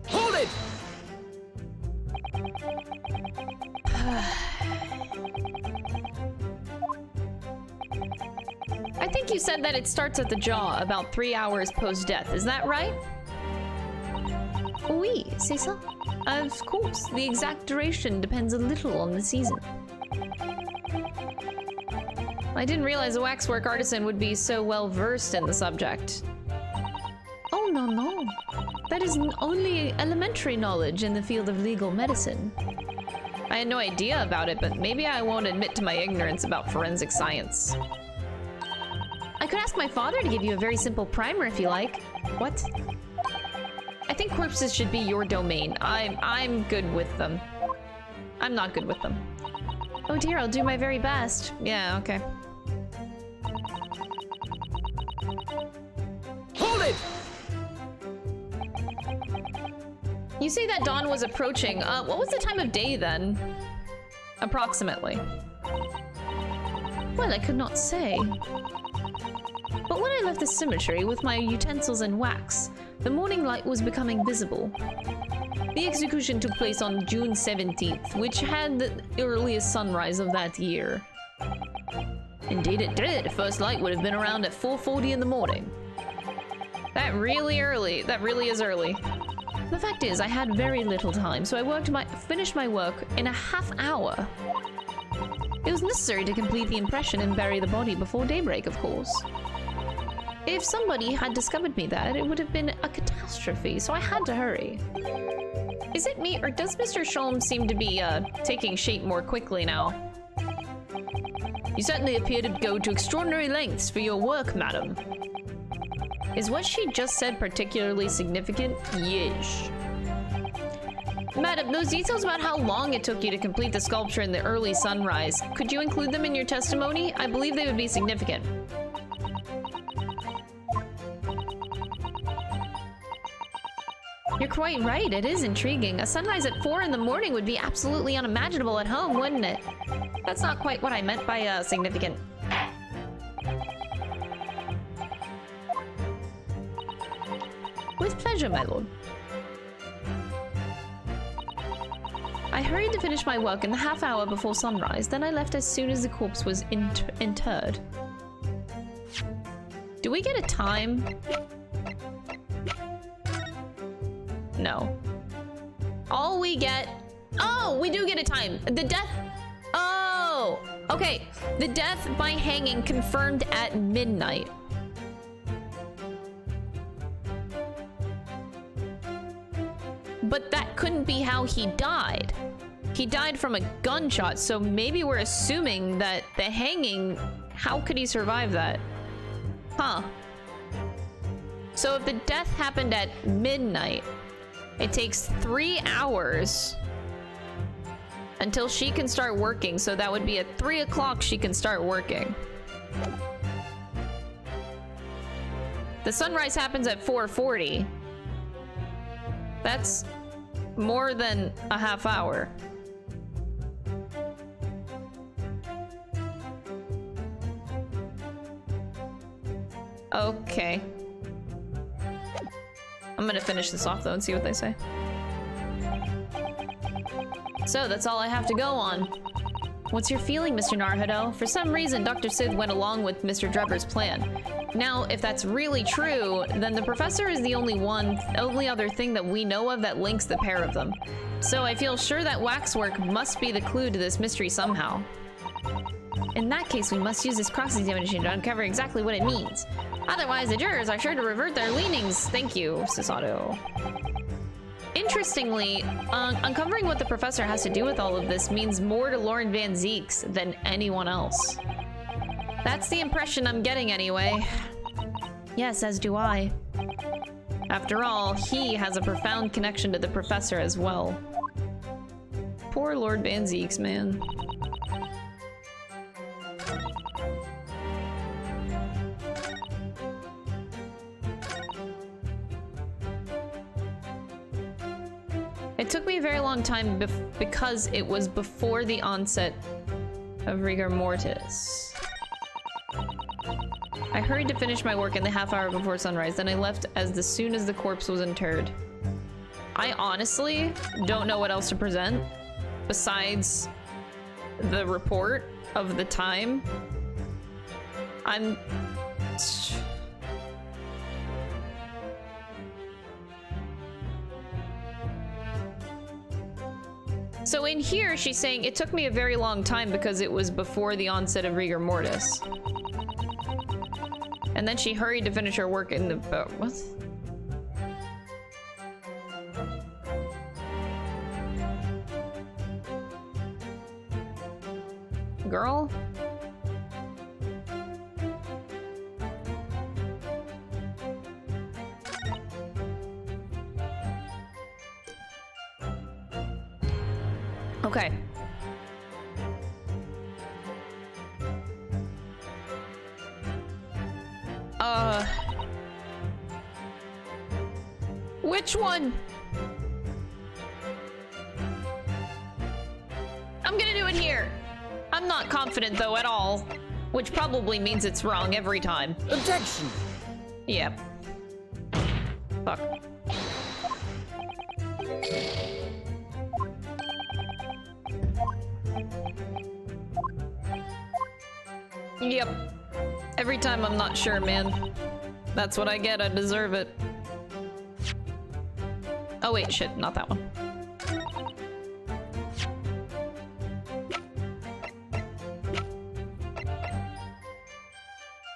Hold it! I think you said that it starts at the jaw about 3 hours post-death. Is that right? Oui, c'est ça. Of course, the exact duration depends a little on the season. I didn't realize a waxwork artisan would be so well versed in the subject. Oh, no, no. That is only elementary knowledge in the field of legal medicine. I had no idea about it, but maybe I won't admit to my ignorance about forensic science. I could ask my father to give you a very simple primer if you like. What? I think corpses should be your domain. I'm good with them. I'm not good with them. Oh dear, I'll do my very best. Yeah, okay. Hold it! You say that dawn was approaching. What was the time of day then? Approximately. Well, I could not say. But when I left the cemetery with my utensils and wax, the morning light was becoming visible. The execution took place on June 17th, which had the earliest sunrise of that year. Indeed it did. First light would have been around at 4:40 in the morning. That really early. That really is early. The fact is, I had very little time, so I finished my work in a half hour. It was necessary to complete the impression and bury the body before daybreak, of course. If somebody had discovered me there, it would have been a catastrophe, so I had to hurry. Is it me, or does Mr. Sholm seem to be, taking shape more quickly now? You certainly appear to go to extraordinary lengths for your work, madam. Is what she just said particularly significant? Yes. Madam, those details about how long it took you to complete the sculpture in the early sunrise, could you include them in your testimony? I believe they would be significant. You're quite right, it is intriguing. A sunrise at 4 in the morning would be absolutely unimaginable at home, wouldn't it? That's not quite what I meant by, significant. With pleasure, my lord. I hurried to finish my work in the half hour before sunrise, then I left as soon as the corpse was interred. Do we get a time? No. All we get... Oh, we do get a time. The death... Oh! Okay. The death by hanging confirmed at midnight. But that couldn't be how he died. He died from a gunshot, so maybe we're assuming that the hanging... How could he survive that? Huh. So if the death happened at midnight, it takes 3 hours until she can start working, so that would be at 3 o'clock she can start working. The sunrise happens at 4:40. That's more than a half hour. Okay. I'm gonna finish this off though and see what they say. So that's all I have to go on. What's your feeling, Mr. Naruhodo? For some reason, Dr. Sid went along with Mr. Drebber's plan. Now, if that's really true, then the professor is the only other thing that we know of that links the pair of them. So I feel sure that waxwork must be the clue to this mystery somehow. In that case, we must use this cross-examination to uncover exactly what it means. Otherwise, the jurors are sure to revert their leanings. Thank you, Susato. Interestingly, uncovering what the professor has to do with all of this means more to Lauren Van Zeeks than anyone else. That's the impression I'm getting anyway. Yes, as do I. After all, he has a profound connection to the professor as well. Poor Lord Van Zeeks, man. It took me a very long time because it was before the onset of rigor mortis. I hurried to finish my work in the half hour before sunrise, then I left as soon as the corpse was interred. I honestly don't know what else to present besides the report of the time. So in here, she's saying, it took me a very long time because it was before the onset of rigor mortis. And then she hurried to finish her work in the... what? Girl? Okay. Which one? I'm gonna do it here. I'm not confident though at all, which probably means it's wrong every time. Objection! Yep. Fuck. Yep. Every time I'm not sure, man. That's what I get. I deserve it. Oh wait, shit, not that one.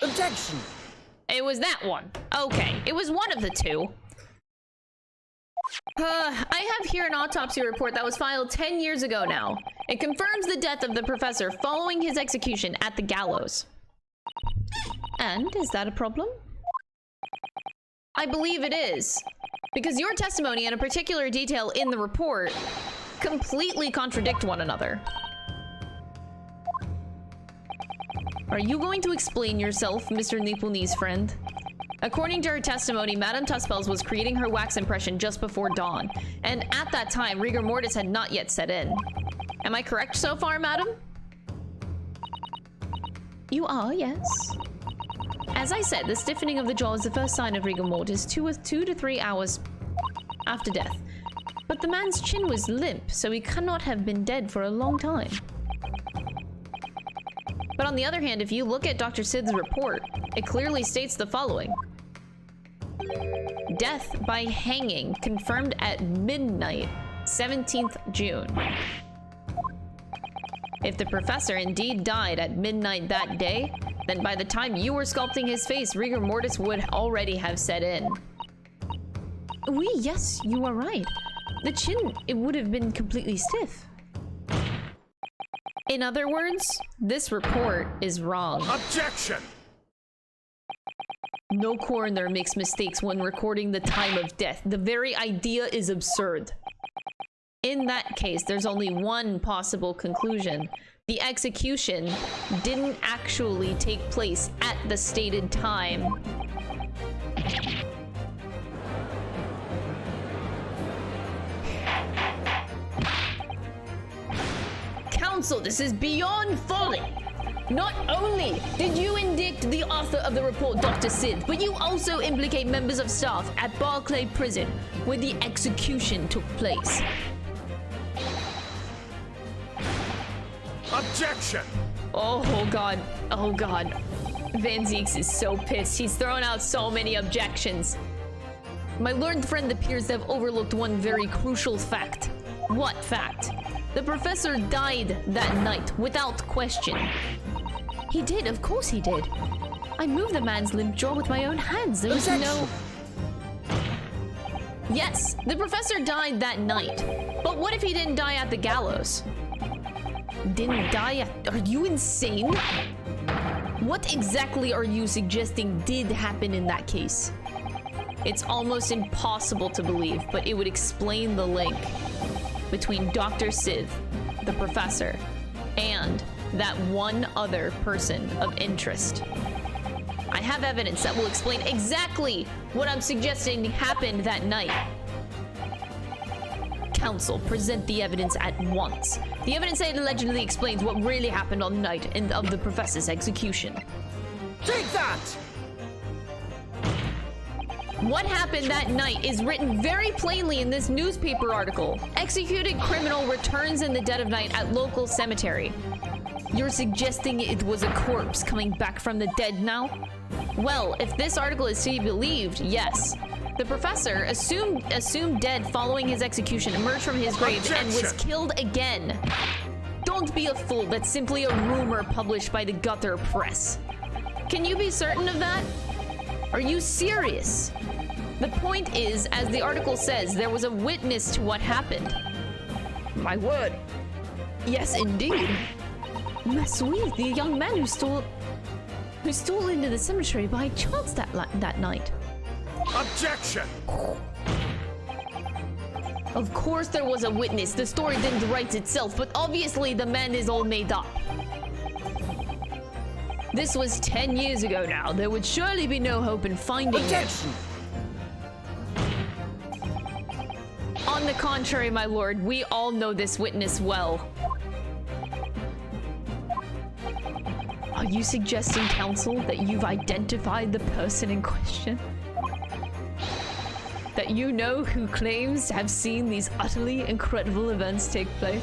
Objection! It was that one. Okay, it was one of the two. I have here an autopsy report that was filed 10 years ago now. It confirms the death of the professor following his execution at the gallows. And is that a problem? I believe it is. Because your testimony and a particular detail in the report completely contradict one another. Are you going to explain yourself, Mr. Nipuni's friend? According to her testimony, Madame Tuspels was creating her wax impression just before dawn, and at that time, rigor mortis had not yet set in. Am I correct so far, madam? You are, yes. As I said, the stiffening of the jaw is the first sign of rigor mortis 2 to 3 hours after death. But the man's chin was limp, so he cannot have been dead for a long time. But on the other hand, if you look at Dr. Sid's report, it clearly states the following. Death by hanging confirmed at midnight, 17th June. If the professor indeed died at midnight that day, then by the time you were sculpting his face, rigor mortis would already have set in. Oui, yes, you are right. The chin, it would have been completely stiff. In other words, this report is wrong. Objection! No coroner makes mistakes when recording the time of death. The very idea is absurd. In that case, there's only one possible conclusion. The execution didn't actually take place at the stated time. Counsel, this is beyond folly! Not only did you indict the author of the report, Dr. Sid, but you also implicate members of staff at Barclay Prison, where the execution took place. Objection! Oh god. Oh god. Van Zeeks is so pissed. He's thrown out so many objections. My learned friend appears to have overlooked one very crucial fact. What fact? The professor died that night, without question. He did, of course he did. I moved the man's limp jaw with my own hands. There was no... Yes, the professor died that night. But what if he didn't die at the gallows? Didn't die at... Are you insane? What exactly are you suggesting did happen in that case? It's almost impossible to believe, but it would explain the link between Dr. Civ, the professor, and that one other person of interest. I have evidence that will explain exactly what I'm suggesting happened that night. Counsel, present the evidence at once. The evidence that allegedly explains what really happened on the night of the professor's execution. Take that! What happened that night is written very plainly in this newspaper article. Executed criminal returns in the dead of night at local cemetery. You're suggesting it was a corpse coming back from the dead now? Well, if this article is to be believed, yes. The professor, assumed dead following his execution, emerged from his grave and was killed again. Don't be a fool, that's simply a rumor published by the gutter press. Can you be certain of that? Are you serious? The point is, as the article says, there was a witness to what happened. My word. Yes, indeed. Masui, the young man who stole into the cemetery by chance that night. Objection! Of course there was a witness. The story didn't write itself, but obviously the man is all made up. This was 10 years ago now. There would surely be no hope in finding him. On the contrary, my lord, we all know this witness well. Are you suggesting, counsel, that you've identified the person in question? That you know who claims to have seen these utterly incredible events take place?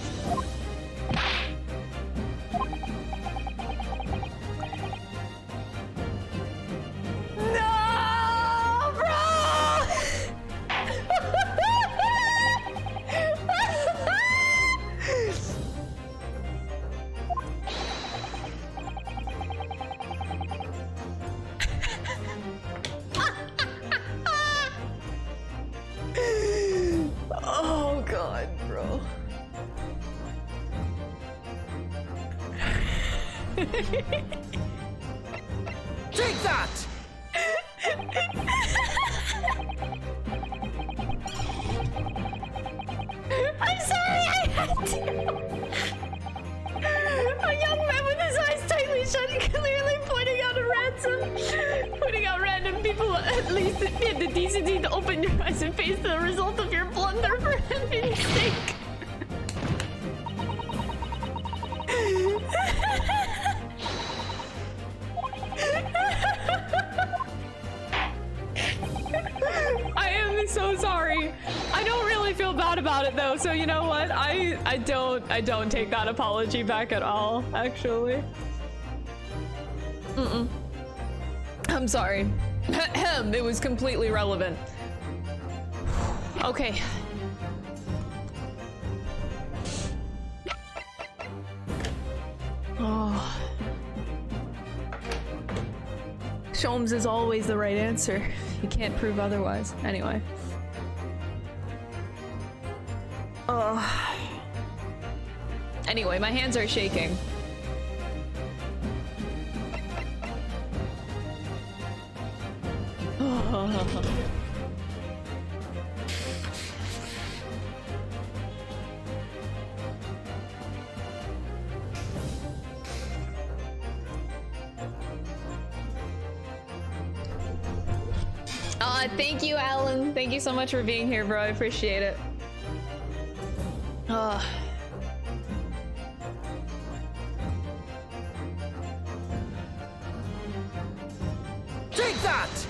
No, bro! Oh god, bro. Take that! I'm sorry, I had to. A young man with his eyes tightly shut, clearly pointing out random people. At least you had the decency to open your eyes and face the result of your blunder for heaven's sake. I am so sorry. I don't really feel bad about it though, so you know what? I don't take that apology back at all, actually. I'm sorry. It was completely relevant. Okay. Oh. Sholmes is always the right answer. You can't prove otherwise. Anyway. Anyway, my hands are shaking. Thank you, Alan. Thank you so much for being here, bro. I appreciate it. Take that!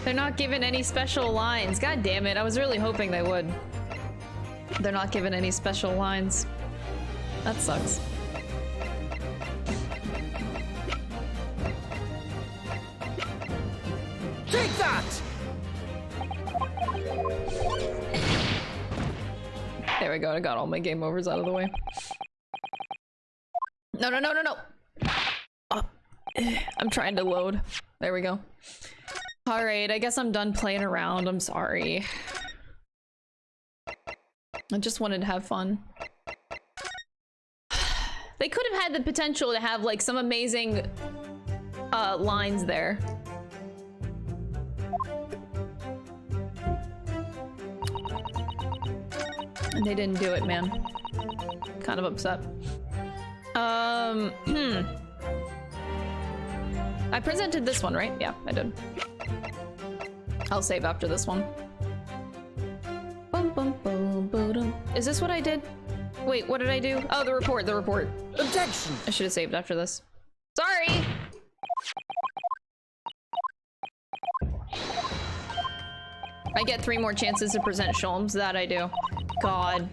They're not giving any special lines. God damn it, I was really hoping they would. They're not giving any special lines. That sucks. Take that! There we go, I got all my game overs out of the way. No, no, no, no, no! Oh, I'm trying to load. There we go. Alright, I guess I'm done playing around, I'm sorry. I just wanted to have fun. They could have had the potential to have like some amazing lines there. And they didn't do it, man. Kind of upset. I presented this one, right? Yeah, I did. I'll save after this one. Is this what I did? Wait, what did I do? Oh, the report, the report. Objection! I should have saved after this. Sorry! I get 3 more chances to present Sholmes. That I do. God.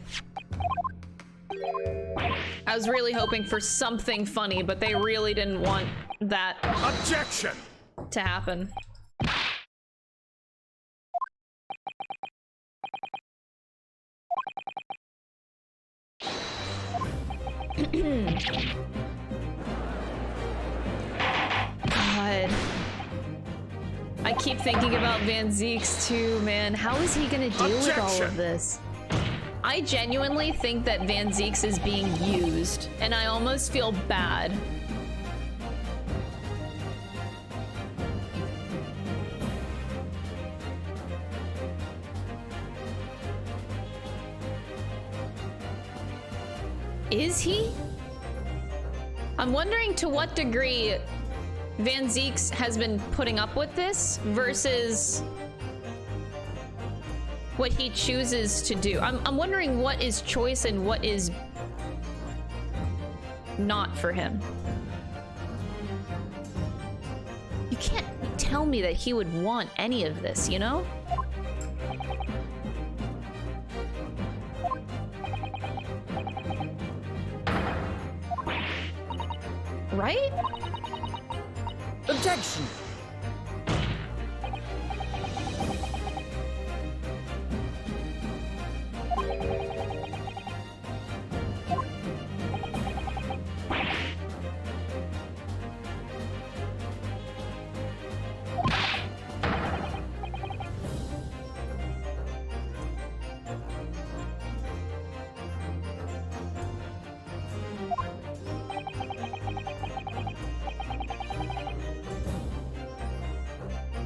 I was really hoping for something funny, but they really didn't want that Objection! to happen. God. I keep thinking about Van Zeeks too, man. How is he gonna deal with all of this? I genuinely think that Van Zeeks is being used, and I almost feel bad. Is he? I'm wondering to what degree Van Zeeks has been putting up with this versus what he chooses to do. I'm wondering what is choice and what is not for him. You can't tell me that he would want any of this, you know? Right? Objection!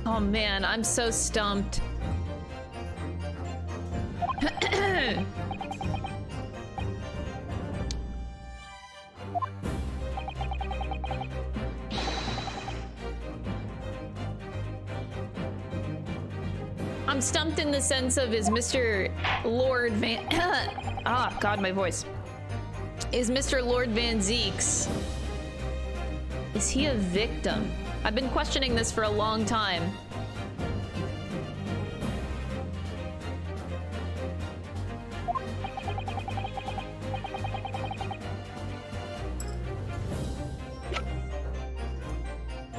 Oh man, I'm so stumped. I'm stumped in the sense of, is Mr. Lord Van... ah, God, my voice. Is Mr. Lord Van Zeeks... is he a victim? I've been questioning this for a long time.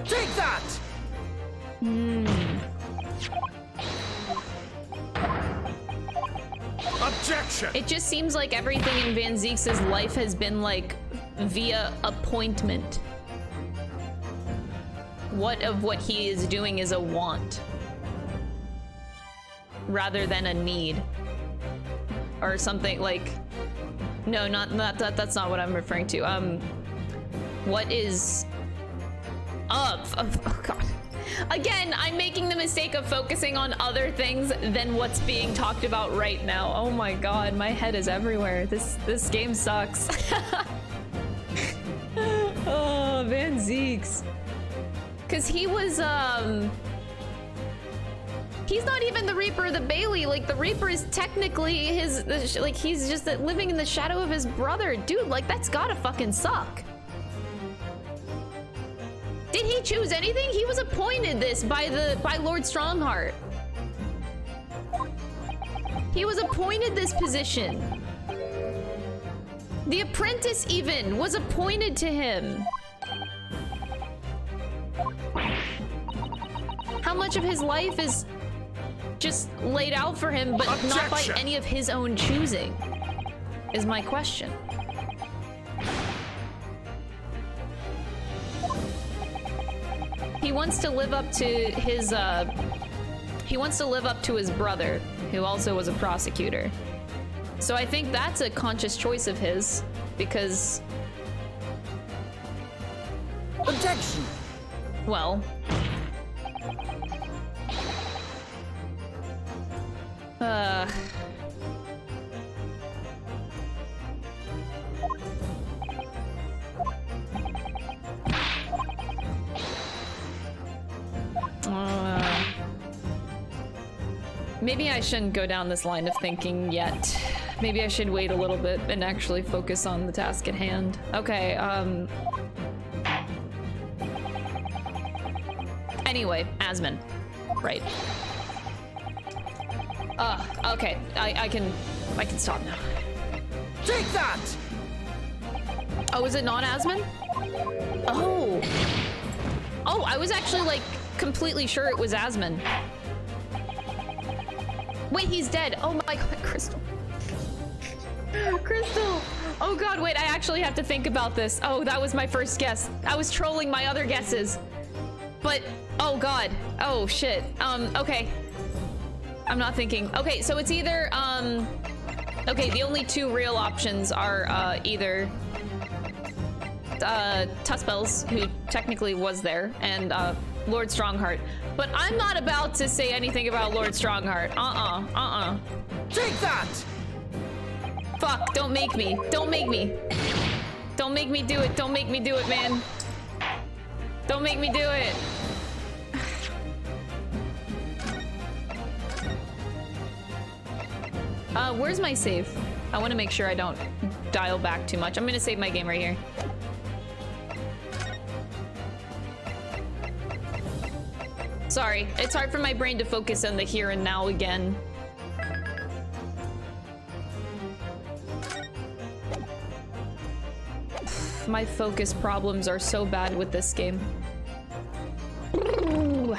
Take that! Objection! It just seems like everything in Van Zeeks' life has been like via appointment. What he is doing is a want rather than a need or something like. No, not that. That's not what I'm referring to. What is up? Oh God. Again, I'm making the mistake of focusing on other things than what's being talked about right now. Oh my God, my head is everywhere. This game sucks. Oh, Van Zeeks. Cause he was, he's not even the Reaper of the Bailey. Like, the Reaper is technically like, he's just living in the shadow of his brother. Dude, like, that's gotta fucking suck. Did did he choose anything? He was appointed this by Lord Strongheart. He was appointed this position. The apprentice even was appointed to him. How much of his life is just laid out for him, but not by any of his own choosing, is my question. He wants to live up to his, brother, who also was a prosecutor. So I think that's a conscious choice of his, because... Objection! Well... Maybe I shouldn't go down this line of thinking yet. Maybe I should wait a little bit and actually focus on the task at hand. Okay, anyway, Asmon. Right. Okay. I can stop now. Take that! Oh, is it not Asmon? Oh. Oh, I was actually, like, completely sure it was Asmon. Wait, he's dead. Oh my god, Crystal. Crystal! Oh god, wait, I actually have to think about this. Oh, that was my first guess. I was trolling my other guesses. But, oh god. Oh, shit. Okay. I'm not thinking. Okay, so it's either, okay, the only two real options are, either, Tuspels, who technically was there, and, Lord Strongheart. But I'm not about to say anything about Lord Strongheart. Take that! Fuck, don't make me. Don't make me. Don't make me do it. Don't make me do it, man. Don't make me do it. Where's my save? I want to make sure I don't dial back too much. I'm gonna save my game right here. Sorry, it's hard for my brain to focus on the here and now again. My focus problems are so bad with this game. Ooh.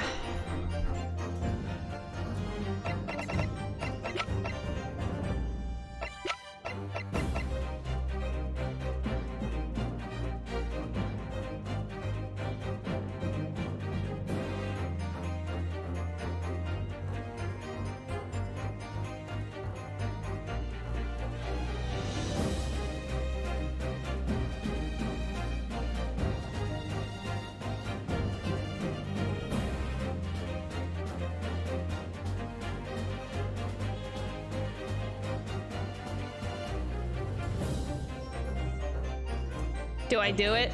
Do I do it?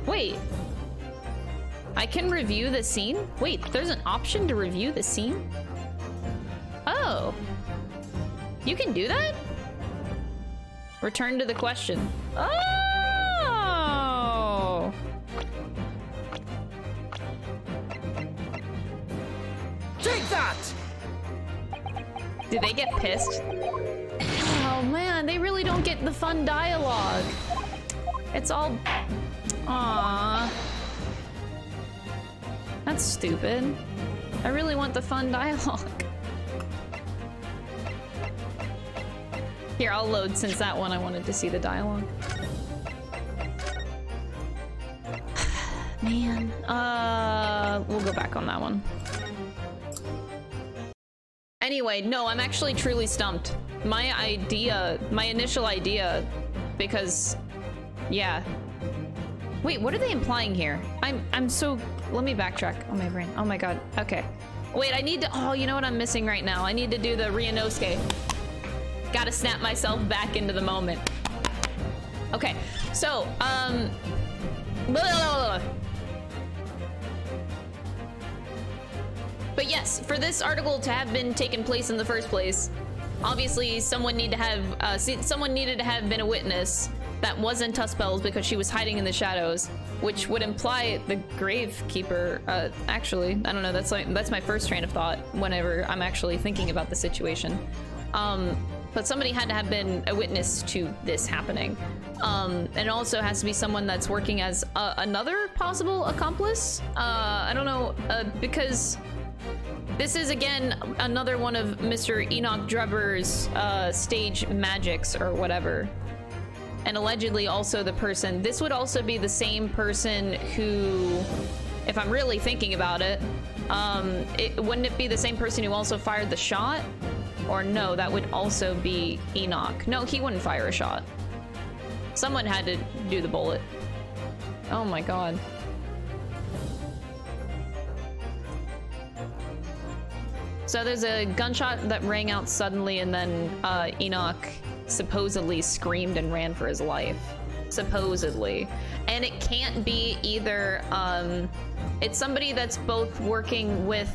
Wait. I can review the scene? Wait, there's an option to review the scene? Oh. You can do that? Return to the question. Oh! Take that! Did they get pissed? Oh man, they really don't get the fun dialogue. It's all... Aww. That's stupid. I really want the fun dialogue. Here, I'll load since that one I wanted to see the dialogue. Man. We'll go back on that one. Anyway, no, I'm actually truly stumped. My initial idea, because, yeah. Wait, what are they implying here? I'm so, let me backtrack. Oh, my brain. Oh my god. Okay. Wait, I need to, oh, you know what I'm missing right now? I need to do the Ryunosuke. Gotta snap myself back into the moment. Okay, so, blah, blah, blah. But yes, for this article to have been taken place in the first place, Obviously, someone needed to have been a witness that wasn't Tuspel's because she was hiding in the shadows, which would imply the Gravekeeper. Actually, I don't know. That's my first train of thought whenever I'm actually thinking about the situation. But somebody had to have been a witness to this happening. And it also has to be someone that's working as another possible accomplice. I don't know, because this is, again, another one of Mr. Enoch Drebber's stage magics or whatever. And allegedly also the person, this would also be the same person who, if I'm really thinking about it, wouldn't it be the same person who also fired the shot? Or no, that would also be Enoch. No, he wouldn't fire a shot. Someone had to do the bullet. Oh my god. So there's a gunshot that rang out suddenly, and then Enoch supposedly screamed and ran for his life. Supposedly. And it can't be either, it's somebody that's both working with,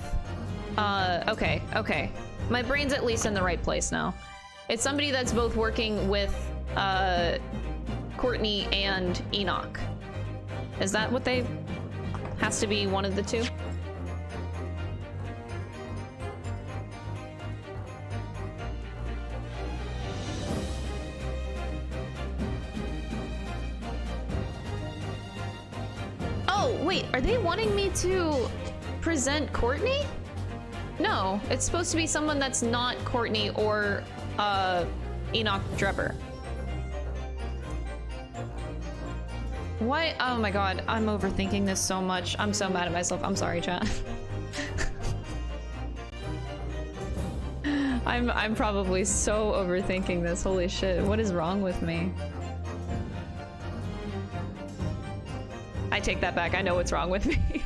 okay. My brain's at least in the right place now. It's somebody that's both working with, Courtney and Enoch. Is that what they... Has to be one of the two? Oh, wait, are they wanting me to present Courtney? No, it's supposed to be someone that's not Courtney or Enoch Drebber. What? Oh my god, I'm overthinking this so much. I'm so mad at myself. I'm sorry, chat. I'm probably so overthinking this. Holy shit, what is wrong with me? I take that back. I know what's wrong with me.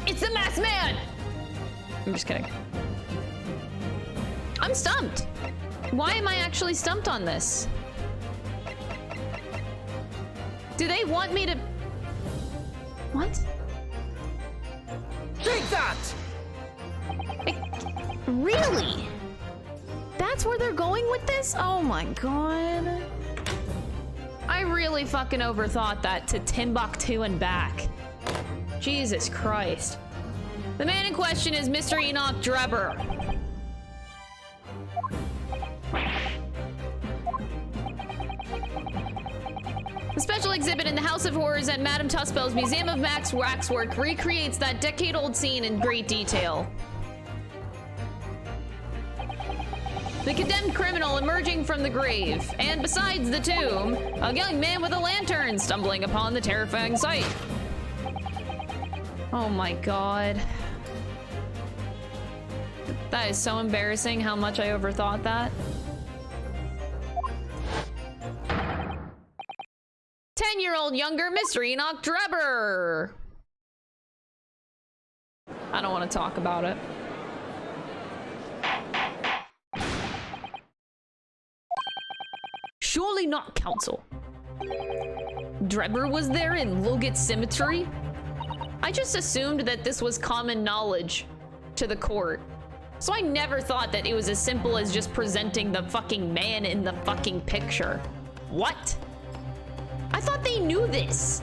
It's the masked man! I'm just kidding. I'm stumped. Why am I actually stumped on this? Do they want me to... What? Take that! Really? That's where they're going with this? Oh my god. I really fucking overthought that to Timbuktu and back. Jesus Christ. The man in question is Mr. Enoch Drebber. The special exhibit in the House of Horrors at Madame Tuspel's Museum of Max Waxwork recreates that decade-old scene in great detail. The condemned criminal emerging from the grave, and besides the tomb, a young man with a lantern stumbling upon the terrifying sight. Oh my god. That is so embarrassing how much I overthought that. 10-year-old younger Mr. Enoch Drebber. I don't want to talk about it. Surely not, Counsel. Drebber was there in Logat Cemetery? I just assumed that this was common knowledge to the court. So I never thought that it was as simple as just presenting the fucking man in the fucking picture. What? I thought they knew this.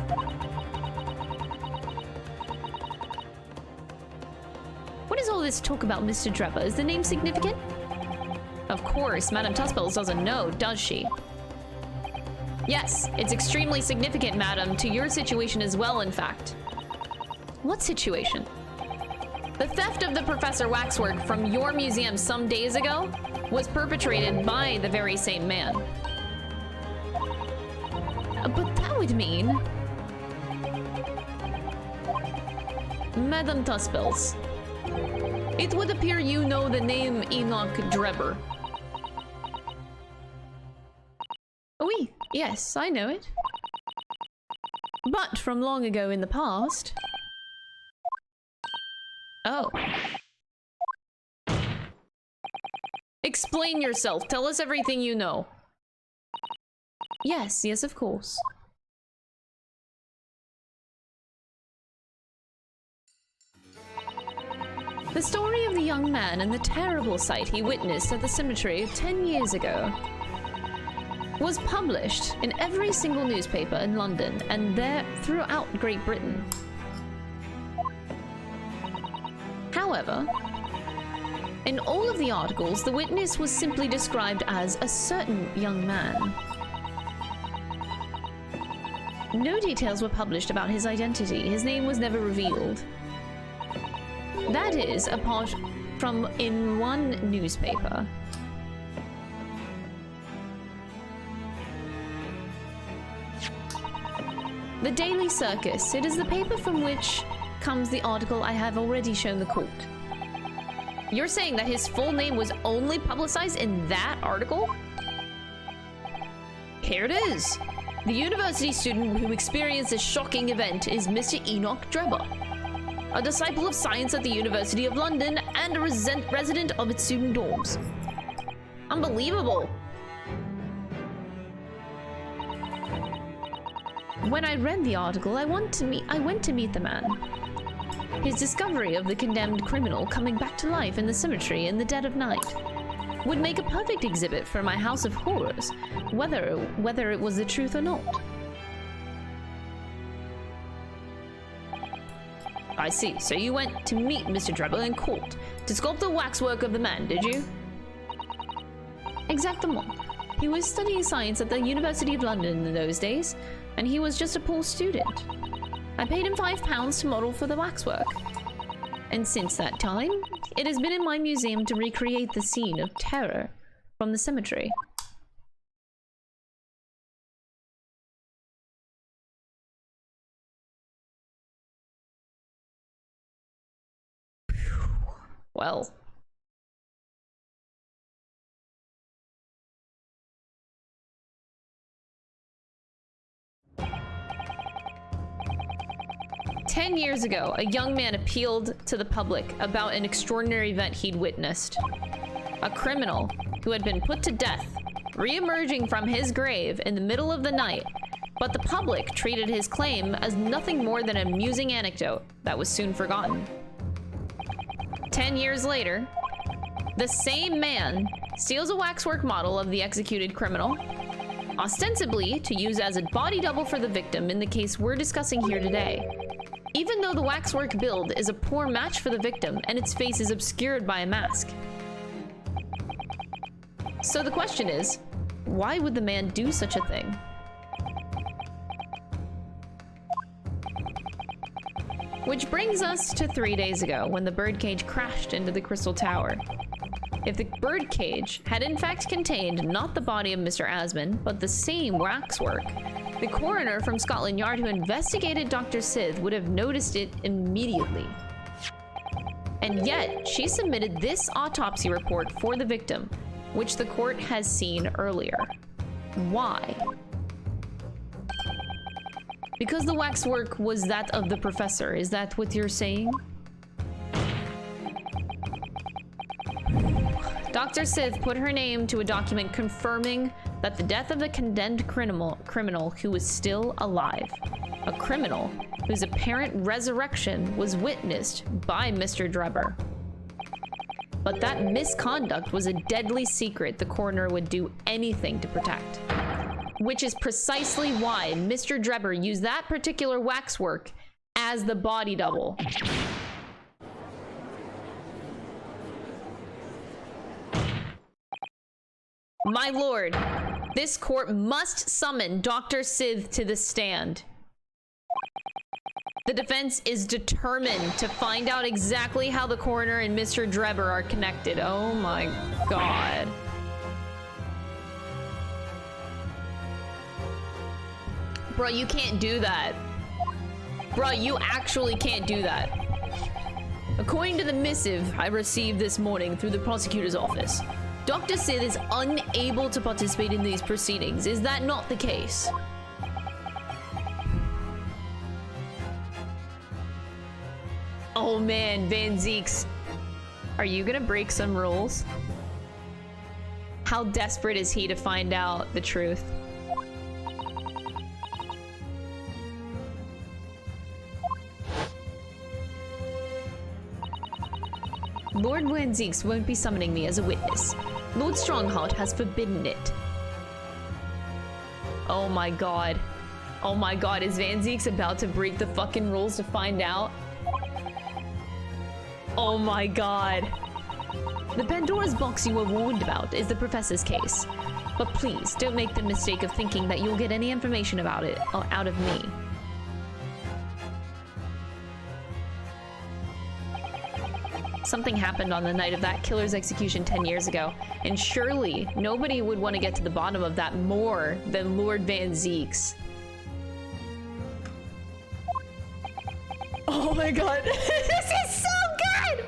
What is all this talk about Mr. Drebber? Is the name significant? Of course, Madame Tuspels doesn't know, does she? Yes, it's extremely significant, madam, to your situation as well, in fact. What situation? The theft of the Professor Waxwork from your museum some days ago was perpetrated by the very same man. But that would mean... Madame Tuspels, it would appear you know the name Enoch Drebber. Oui, yes, I know it. But from long ago in the past... Oh. Explain yourself. Tell us everything you know. Yes, yes, of course. The story of the young man and the terrible sight he witnessed at the cemetery 10 years ago was published in every single newspaper in London and there throughout Great Britain. However, in all of the articles, the witness was simply described as a certain young man. No details were published about his identity. His name was never revealed. That is, apart from in one newspaper. The Daily Circus. It is the paper from which comes the article I have already shown the court. You're saying that his full name was only publicized in that article? Here it is. The university student who experienced this shocking event is Mr. Enoch Drebber, a disciple of science at the University of London and a resident of its student dorms. Unbelievable. When I read the article, I went to meet the man. His discovery of the condemned criminal coming back to life in the cemetery in the dead of night would make a perfect exhibit for my house of horrors, whether it was the truth or not. I see. So you went to meet Mr. Drebber in court to sculpt the waxwork of the man, did you? Exactement. He was studying science at the University of London in those days, and he was just a poor student. I paid him £5 to model for the waxwork. And since that time, it has been in my museum to recreate the scene of terror from the cemetery. Well. "10 years ago, a young man appealed to the public about an extraordinary event he'd witnessed. A criminal who had been put to death, re-emerging from his grave in the middle of the night, but the public treated his claim as nothing more than an amusing anecdote that was soon forgotten. 10 years later, the same man steals a waxwork model of the executed criminal, ostensibly to use as a body double for the victim in the case we're discussing here today. Even though the waxwork build is a poor match for the victim and its face is obscured by a mask. So the question is, why would the man do such a thing? Which brings us to 3 days ago, when the birdcage crashed into the Crystal Tower. If the birdcage had in fact contained not the body of Mr. Asman, but the same waxwork, the coroner from Scotland Yard who investigated Dr. Sith would have noticed it immediately. And yet, she submitted this autopsy report for the victim, which the court has seen earlier. Why? Because the waxwork was that of the professor, is that what you're saying? Dr. Sith put her name to a document confirming that the death of the condemned criminal who was still alive. A criminal whose apparent resurrection was witnessed by Mr. Drebber. But that misconduct was a deadly secret the coroner would do anything to protect. Which is precisely why Mr. Drebber used that particular waxwork as the body double. My lord, this court must summon Dr. Sith to the stand. The defense is determined to find out exactly how the coroner and Mr. Drebber are connected. Oh my god. Bro, you can't do that. Bro, you actually can't do that. According to the missive I received this morning through the prosecutor's office, Dr. Sith is unable to participate in these proceedings. Is that not the case? Oh man, Van Zeeks. Are you gonna break some rules? How desperate is he to find out the truth? Lord Van Zieks won't be summoning me as a witness. Lord Strongheart has forbidden it. Oh my god. Oh my god, is Van Zieks about to break the fucking rules to find out? Oh my god. The Pandora's box you were warned about is the Professor's case. But please, don't make the mistake of thinking that you'll get any information about it out of me. Something happened on the night of that killer's execution 10 years ago, and surely nobody would want to get to the bottom of that more than Lord Van Zieks. Oh my god, this is so good!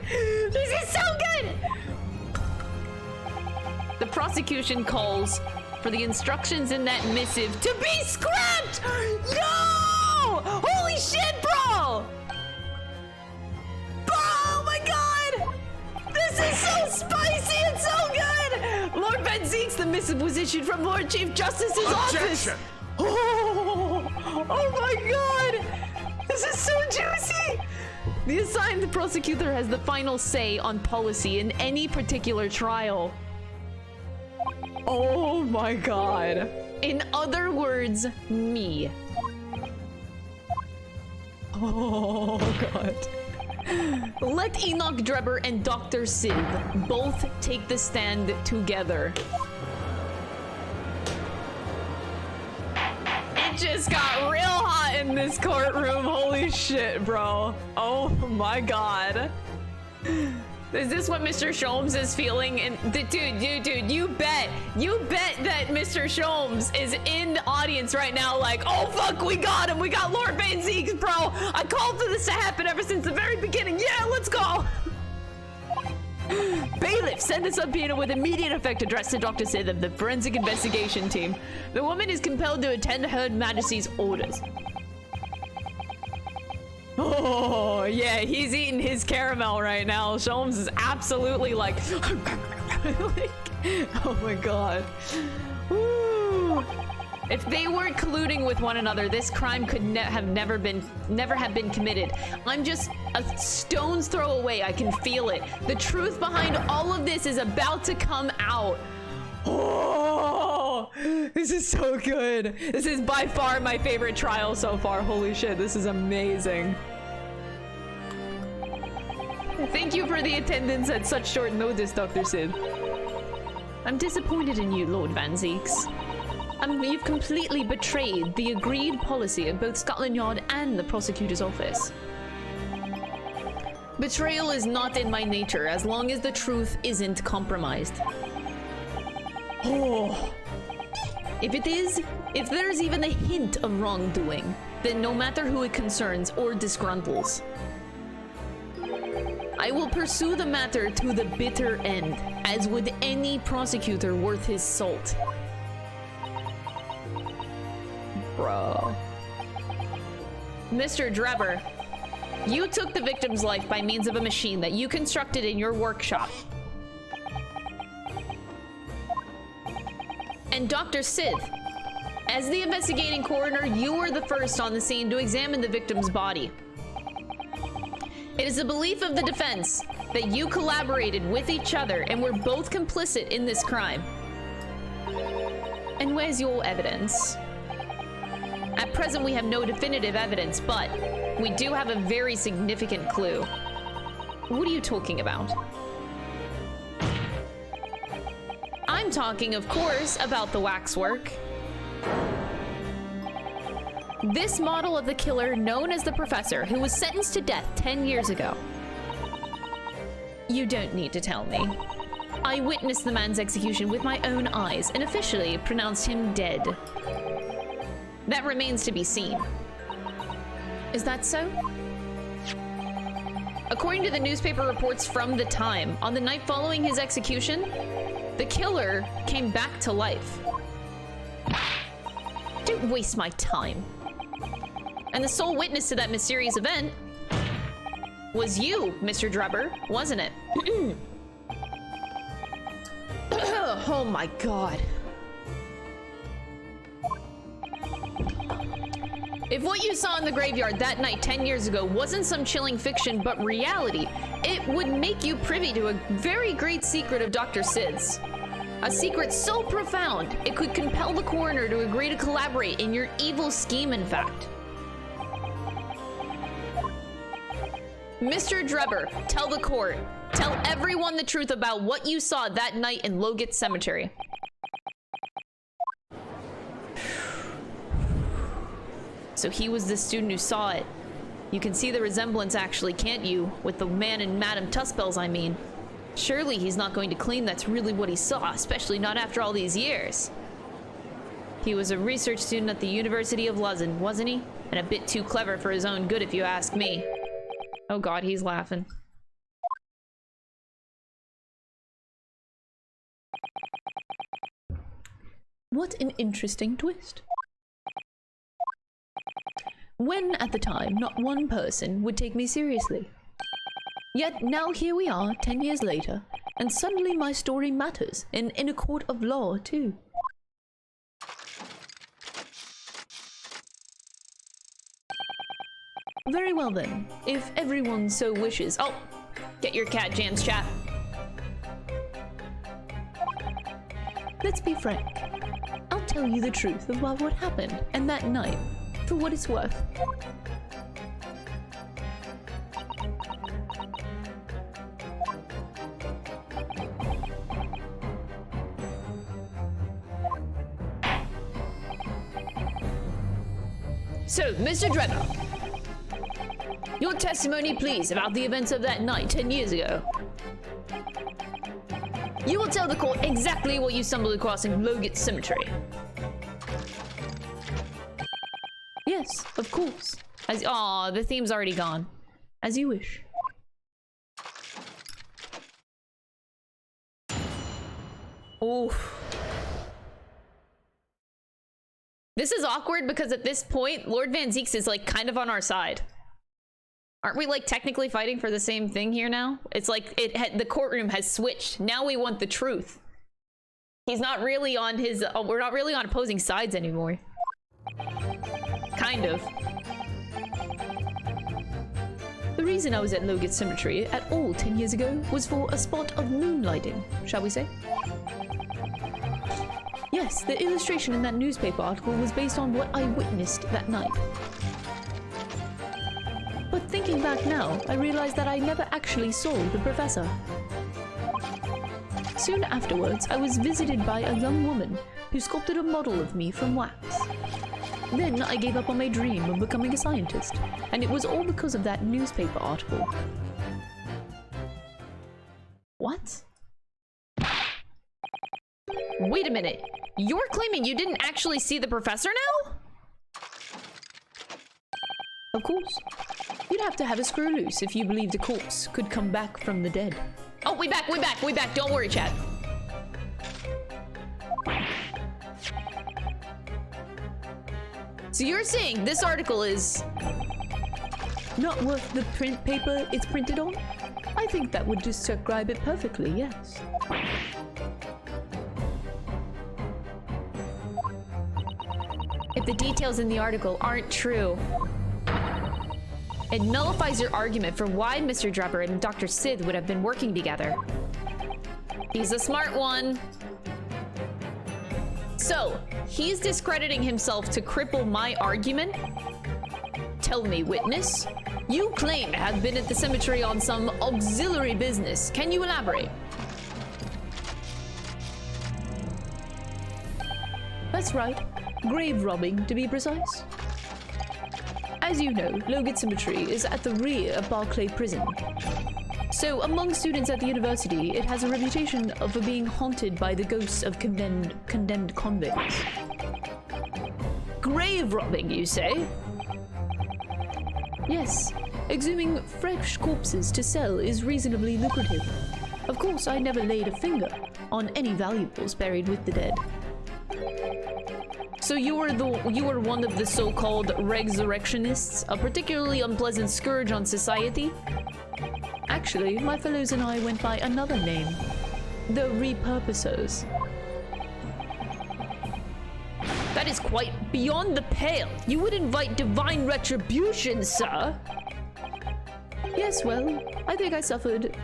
This is so good! The prosecution calls for the instructions in that missive to be scrapped! No! Holy shit, bro! Oh my god! This is so spicy and so good! Lord Van Zieks, the missive was issued from Lord Chief Justice's office. Oh my god! This is so juicy! The assigned prosecutor has the final say on policy in any particular trial. Oh my god. In other words, me. Oh god. Let Enoch Drebber and Dr. Sith both take the stand together. It just got real hot in this courtroom. Holy shit, bro. Oh my god. Is this what Mr. Sholmes is feeling? And dude, you bet that Mr. Sholmes is in the audience right now like, oh fuck, we got him. We got Lord Van Zieks, bro. I called for this to happen ever since the very beginning. Yeah, let's go. Bailiff, send a subpoena with immediate effect addressed to Dr. Sith of the Forensic Investigation Team. The woman is compelled to attend Her Majesty's orders. Oh, yeah, he's eating his caramel right now. Sholmes is absolutely like, oh my god. Woo. If they weren't colluding with one another, this crime could never have been committed. I'm just a stone's throw away. I can feel it. The truth behind all of this is about to come out. Oh, this is so good. This is by far my favorite trial so far. Holy shit, this is amazing. Thank you for the attendance at such short notice, Dr. Sid. I'm disappointed in you, Lord Van Zieks. You've completely betrayed the agreed policy of both Scotland Yard and the prosecutor's office. Betrayal is not in my nature as long as the truth isn't compromised. Oh. If there's even a hint of wrongdoing, then no matter who it concerns or disgruntles, I will pursue the matter to the bitter end, as would any prosecutor worth his salt. Bro. Mr. Drebber, you took the victim's life by means of a machine that you constructed in your workshop. And Dr. Sith, as the investigating coroner, you were the first on the scene to examine the victim's body. It is the belief of the defense that you collaborated with each other and were both complicit in this crime. And where's your evidence? At present, we have no definitive evidence, but we do have a very significant clue. What are you talking about? I'm talking, of course, about the waxwork. This model of the killer known as the Professor, who was sentenced to death 10 years ago. You don't need to tell me. I witnessed the man's execution with my own eyes and officially pronounced him dead. That remains to be seen. Is that so? According to the newspaper reports from the time, on the night following his execution, the killer came back to life. Don't waste my time. And the sole witness to that mysterious event was you, Mr. Drebber, wasn't it? Oh my god. If what you saw in the graveyard that night 10 years ago wasn't some chilling fiction but reality, it would make you privy to a very great secret of Dr. Sid's. A secret so profound, it could compel the coroner to agree to collaborate in your evil scheme, in fact. Mr. Drebber, tell the court. Tell everyone the truth about what you saw that night in Logat Cemetery. So he was the student who saw it. You can see the resemblance actually, can't you? With the man in Madame Tuspel's, I mean. Surely he's not going to claim that's really what he saw, especially not after all these years. He was a research student at the University of Lausanne, wasn't he? And a bit too clever for his own good, if you ask me. Oh god, he's laughing. What an interesting twist. When, at the time, not one person would take me seriously. Yet now here we are, 10 years later, and suddenly my story matters, and in a court of law, too. Very well then, if everyone so wishes. Oh, get your cat jams, chat. Let's be frank. I'll tell you the truth about what happened, and that night, for what it's worth. So, Mr. Drebber, your testimony, please, about the events of that night 10 years ago. You will tell the court exactly what you stumbled across in Logat Cemetery. Yes, of course. Aw, the theme's already gone. As you wish. Oof. This is awkward because at this point, Lord Van Zeeks is like kind of on our side. Aren't we like technically fighting for the same thing here now? It's like the courtroom has switched. Now we want the truth. He's not really on his, we're not really on opposing sides anymore. Kind of. The reason I was at Logat Cemetery at all 10 years ago was for a spot of moonlighting, shall we say? Yes, the illustration in that newspaper article was based on what I witnessed that night. But thinking back now, I realized that I never actually saw the professor. Soon afterwards, I was visited by a young woman who sculpted a model of me from wax. Then I gave up on my dream of becoming a scientist, and it was all because of that newspaper article. What? Wait a minute. You're claiming you didn't actually see the professor now? Of course. You'd have to have a screw loose if you believed a corpse could come back from the dead. Oh, we back. Don't worry, chat. So you're saying this article is not worth the print paper it's printed on? I think that would describe it perfectly, yes. If the details in the article aren't true, it nullifies your argument for why Mr. Drebber and Dr. Sid would have been working together. He's a smart one. So, he's discrediting himself to cripple my argument? Tell me, witness. You claim to have been at the cemetery on some auxiliary business. Can you elaborate? That's right. Grave robbing, to be precise. As you know, Logat Cemetery is at the rear of Barclay Prison. So, among students at the university, it has a reputation for being haunted by the ghosts of condemned convicts. Grave robbing, you say? Yes. Exhuming fresh corpses to sell is reasonably lucrative. Of course, I never laid a finger on any valuables buried with the dead. So you were one of the so-called resurrectionists, a particularly unpleasant scourge on society? Actually, my fellows and I went by another name. The Repurposers. That is quite beyond the pale. You would invite divine retribution, sir. Yes, well, I think I suffered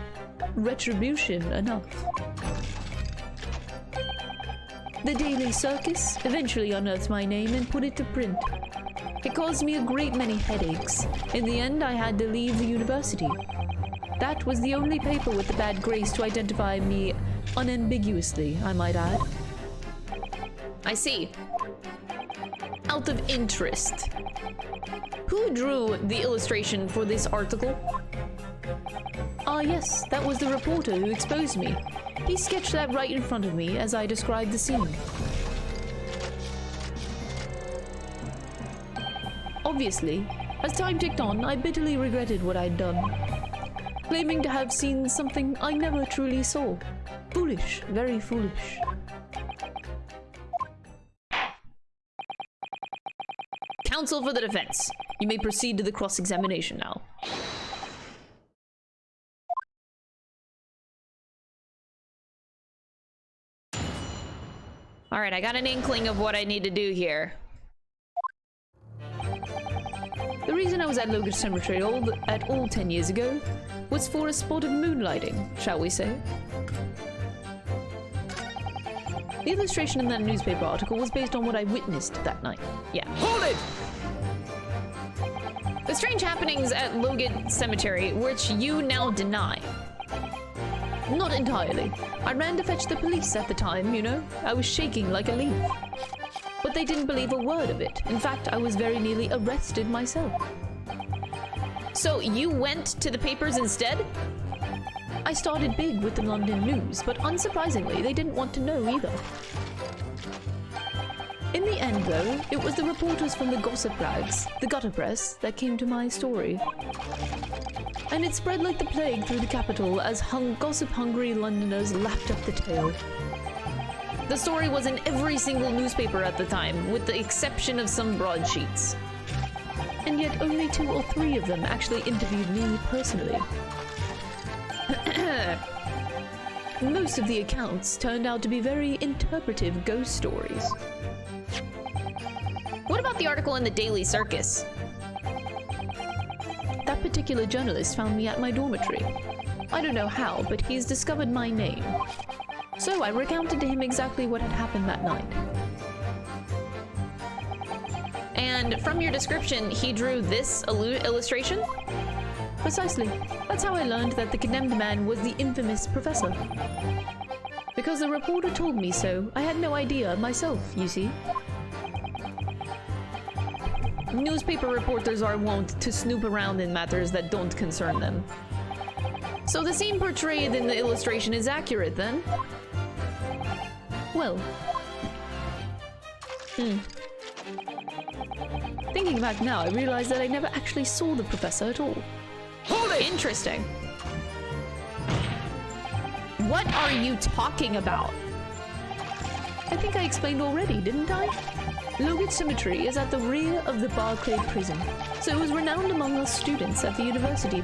retribution enough. The Daily Circus eventually unearthed my name and put it to print. It caused me a great many headaches. In the end, I had to leave the university. That was the only paper with the bad grace to identify me unambiguously, I might add. I see. Out of interest, who drew the illustration for this article? Ah, yes, that was the reporter who exposed me. He sketched that right in front of me as I described the scene. Obviously, as time ticked on, I bitterly regretted what I'd done, claiming to have seen something I never truly saw. Foolish, very foolish. Counsel for the defense. You may proceed to the cross-examination now. Alright, I got an inkling of what I need to do here. The reason I was at Logan Cemetery at all 10 years ago was for a spot of moonlighting, shall we say. The illustration in that newspaper article was based on what I witnessed that night. Yeah. Hold it! The strange happenings at Logan Cemetery, which you now deny. Not entirely. I ran to fetch the police at the time, you know. I was shaking like a leaf. But they didn't believe a word of it. In fact, I was very nearly arrested myself. So you went to the papers instead? I started big with the London News, but unsurprisingly, they didn't want to know either. In the end, though, it was the reporters from the gossip rags, the gutter press, that came to my story. And it spread like the plague through the capital as gossip-hungry Londoners lapped up the tale. The story was in every single newspaper at the time, with the exception of some broadsheets. And yet only 2 or 3 of them actually interviewed me personally. Most of the accounts turned out to be very interpretive ghost stories. What about the article in the Daily Circus? That particular journalist found me at my dormitory. I don't know how, but he's discovered my name. So I recounted to him exactly what had happened that night. And from your description, he drew this illustration? Precisely. That's how I learned that the condemned man was the infamous professor. Because the reporter told me so, I had no idea myself, you see. Newspaper reporters are wont to snoop around in matters that don't concern them. So the scene portrayed in the illustration is accurate, then? Well... Thinking back now, I realize that I never actually saw the professor at all. Hold it! Interesting. What are you talking about? I think I explained already, didn't I? Logan Cemetery is at the rear of the Barclay prison, so it was renowned among us students at the university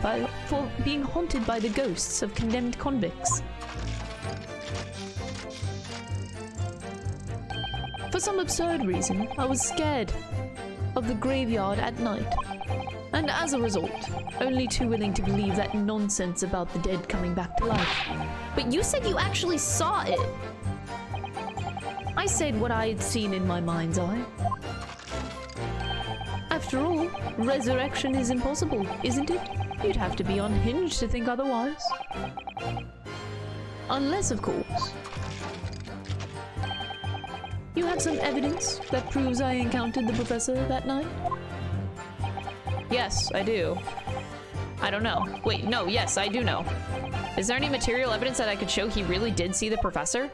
for being haunted by the ghosts of condemned convicts. For some absurd reason, I was scared of the graveyard at night, and as a result, only too willing to believe that nonsense about the dead coming back to life. But you said you actually saw it! I said what I had seen in my mind's eye. After all, resurrection is impossible, isn't it? You'd have to be unhinged to think otherwise. Unless, of course, you have some evidence that proves I encountered the professor that night? Yes, I do. I don't know. Wait, no, yes, I do know. Is there any material evidence that I could show he really did see the professor?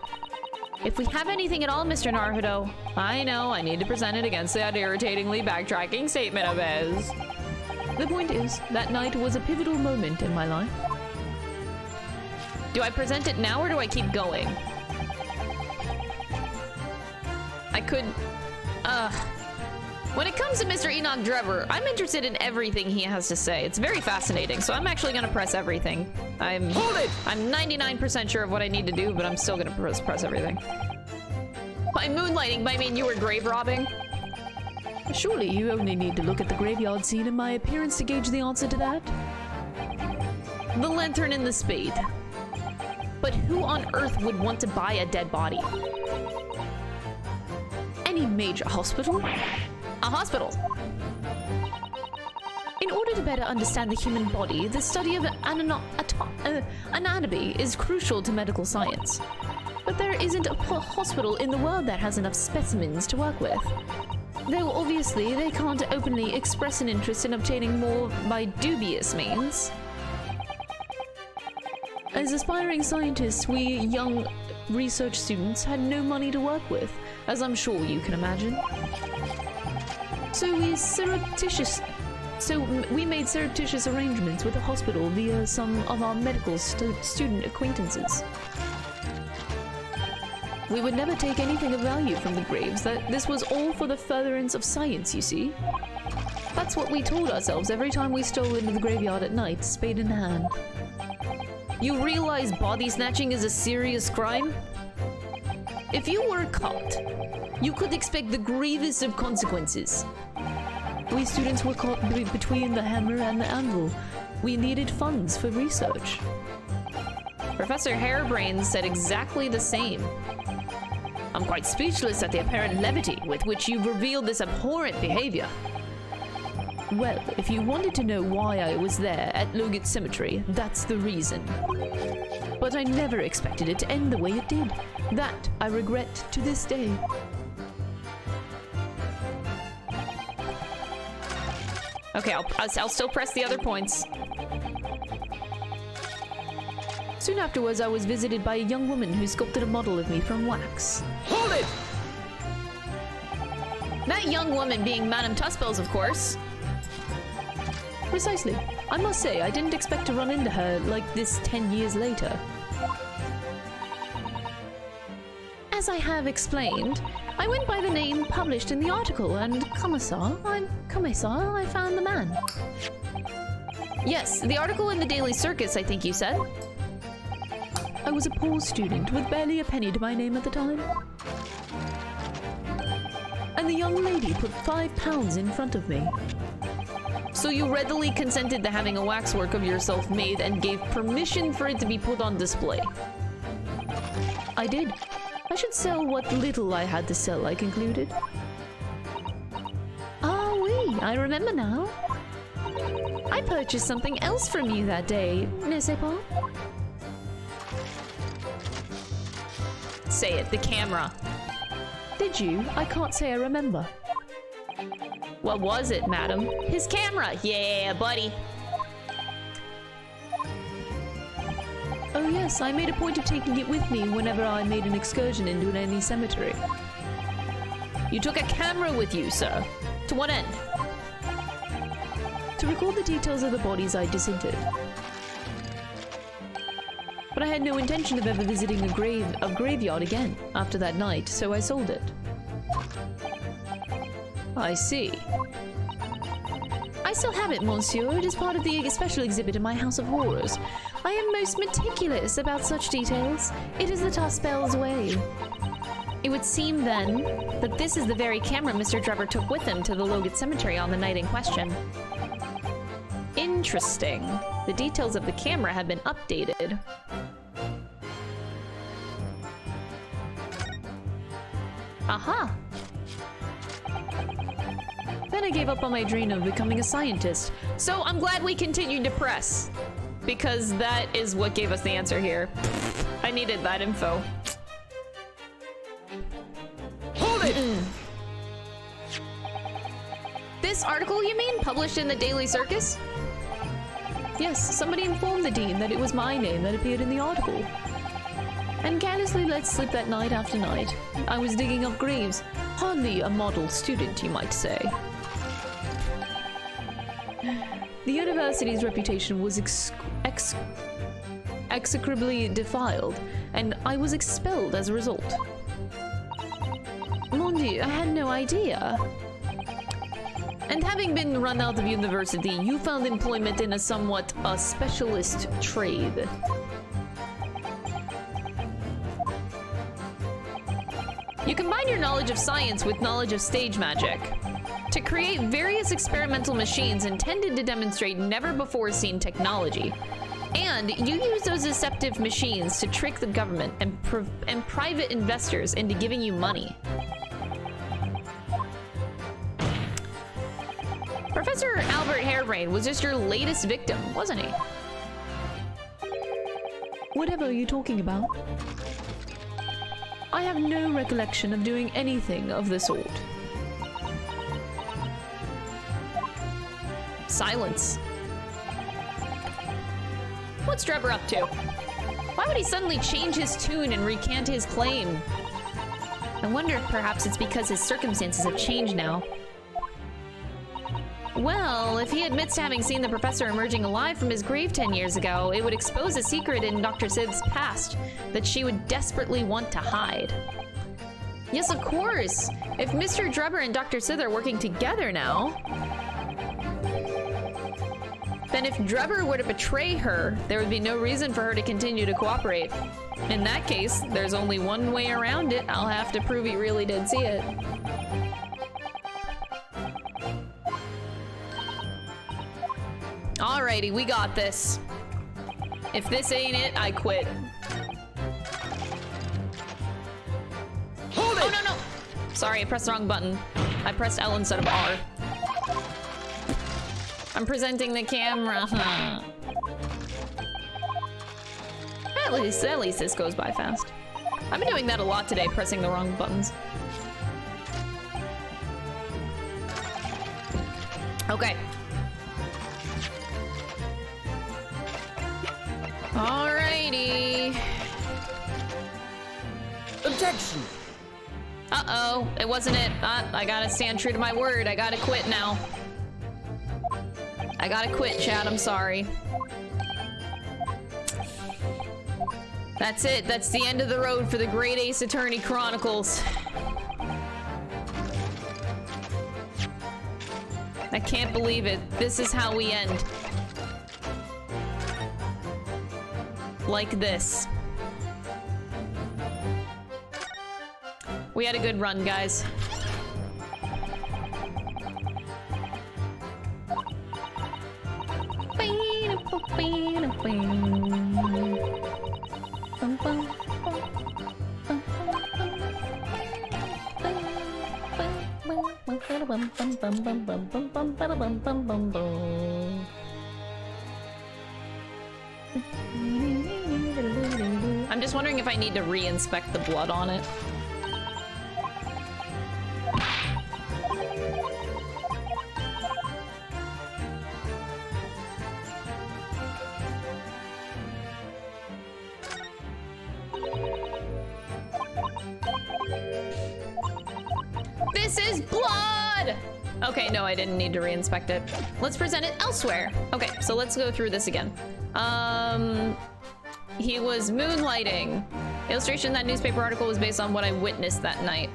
If we have anything at all, Mr. Naruto, I know I need to present it against that irritatingly backtracking statement of his. The point is, that night was a pivotal moment in my life. Do I present it now or do I keep going? I could... When it comes to Mr. Enoch Drever, I'm interested in everything he has to say. It's very fascinating, so I'm actually gonna press everything. I'm 99% sure of what I need to do, but I'm still gonna press everything. By moonlighting, I mean you were grave robbing. Surely you only need to look at the graveyard scene and my appearance to gauge the answer to that. The lantern and the spade. But who on earth would want to buy a dead body? Any major hospital? A hospital. In order to better understand the human body, the study of anatomy is crucial to medical science. But there isn't a hospital in the world that has enough specimens to work with. Though obviously they can't openly express an interest in obtaining more by dubious means. As aspiring scientists, we young research students had no money to work with, as I'm sure you can imagine. So we made surreptitious arrangements with the hospital via some of our medical student acquaintances. We would never take anything of value from the graves, that this was all for the furtherance of science, you see. That's what we told ourselves every time we stole into the graveyard at night, spade in hand. You realize body snatching is a serious crime? If you were caught, you could expect the gravest of consequences. We students were caught between the hammer and the anvil. We needed funds for research. Professor Hairbrain said exactly the same. I'm quite speechless at the apparent levity with which you've revealed this abhorrent behavior. Well, if you wanted to know why I was there at Logat Cemetery, that's the reason. But I never expected it to end the way it did. That I regret to this day. Okay, I'll still press the other points. Soon afterwards, I was visited by a young woman who sculpted a model of me from wax. Hold it! That young woman being Madame Tuspels, of course. Precisely. I must say, I didn't expect to run into her like this 10 years later. As I have explained, I went by the name published in the article, and Commissar, I found the man. Yes, the article in the Daily Circus, I think you said. I was a poor student with barely a penny to my name at the time. And the young lady put £5 in front of me. So you readily consented to having a waxwork of yourself made and gave permission for it to be put on display. I did. I should sell what little I had to sell, I concluded. Ah, oui, I remember now. I purchased something else from you that day, n'est-ce pas? Say it, the camera. Did you? I can't say I remember. What was it, madam? His camera! Yeah, buddy! Oh yes, I made a point of taking it with me whenever I made an excursion into any cemetery. You took a camera with you, sir. To what end? To record the details of the bodies I disinterred. But I had no intention of ever visiting a graveyard again after that night, so I sold it. I see. I still have it, monsieur. It is part of the special exhibit in my House of Horrors. I am most meticulous about such details. It is the Tuspels way. It would seem, then, that this is the very camera Mr. Drebber took with him to the Logat Cemetery on the night in question. Interesting. The details of the camera have been updated. Aha! Then I gave up on my dream of becoming a scientist. So I'm glad we continued to press, because that is what gave us the answer here. I needed that info. Hold it! This article, you mean, published in the Daily Circus? Yes, somebody informed the dean that it was my name that appeared in the article. And carelessly let slip that night after night. I was digging up graves. Hardly a model student, you might say. The university's reputation was execrably defiled, and I was expelled as a result. Mon Dieu, I had no idea. And having been run out of university, you found employment in a somewhat specialist trade. You combine your knowledge of science with knowledge of stage magic to create various experimental machines intended to demonstrate never-before-seen technology. And you use those deceptive machines to trick the government and private investors into giving you money. Professor Albert Harebrain was just your latest victim, wasn't he? Whatever are you talking about? I have no recollection of doing anything of the sort. Silence. What's Drebber up to? Why would he suddenly change his tune and recant his claim? I wonder if perhaps it's because his circumstances have changed now. Well, if he admits to having seen the professor emerging alive from his grave 10 years ago, it would expose a secret in Dr. Sid's past that she would desperately want to hide. Yes, of course! If Mr. Drebber and Dr. Sid are working together now, then if Drebber were to betray her, there would be no reason for her to continue to cooperate. In that case, there's only one way around it. I'll have to prove he really did see it. Alrighty, we got this. If this ain't it, I quit. Hold it! Oh, no, no! Sorry, I pressed the wrong button. I pressed L instead of R. I'm presenting the camera. At least this goes by fast. I've been doing that a lot today, pressing the wrong buttons. Okay. Alrighty. Objection! Uh-oh, it wasn't it. I gotta stand true to my word. I gotta quit now. I gotta quit, Chad. I'm sorry. That's it. That's the end of the road for the Great Ace Attorney Chronicles. I can't believe it. This is how we end. Like this. We had a good run, guys. I'm just wondering if I need to re-inspect the blood on it. This is blood! Okay, no, I didn't need to re-inspect it. Let's present it elsewhere. Okay, so let's go through this again. He was moonlighting. Illustration in that newspaper article was based on what I witnessed that night.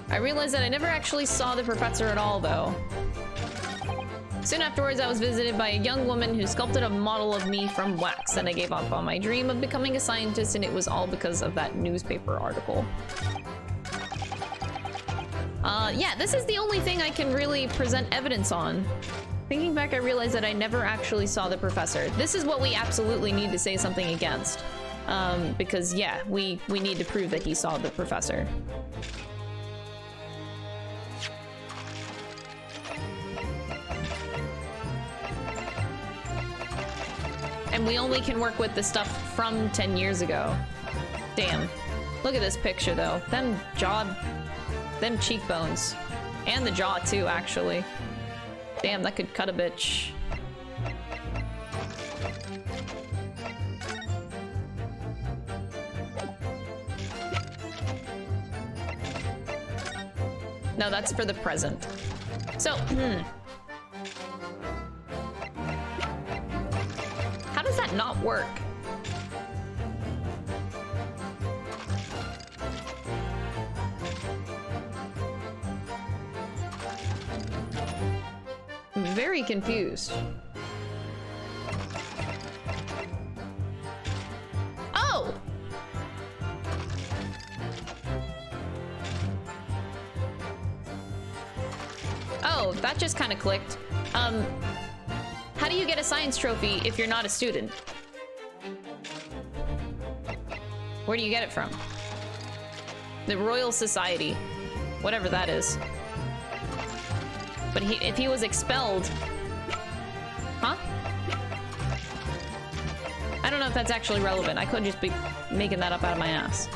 I realized that I never actually saw the professor at all, though. Soon afterwards, I was visited by a young woman who sculpted a model of me from wax, and I gave up on my dream of becoming a scientist, and it was all because of that newspaper article. Yeah, this is the only thing I can really present evidence on. Thinking back, I realized that I never actually saw the professor. This is what we absolutely need to say something against. Because, yeah, we need to prove that he saw the professor. And we only can work with the stuff from 10 years ago. Damn. Look at this picture, though. Them cheekbones. And the jaw, too, actually. Damn, that could cut a bitch. No, that's for the present. So, how does that not work? I'm very confused. Oh! Oh, that just kind of clicked. How do you get a science trophy if you're not a student? Where do you get it from? The Royal Society. Whatever that is. But if he was expelled... Huh? I don't know if that's actually relevant. I could just be making that up out of my ass.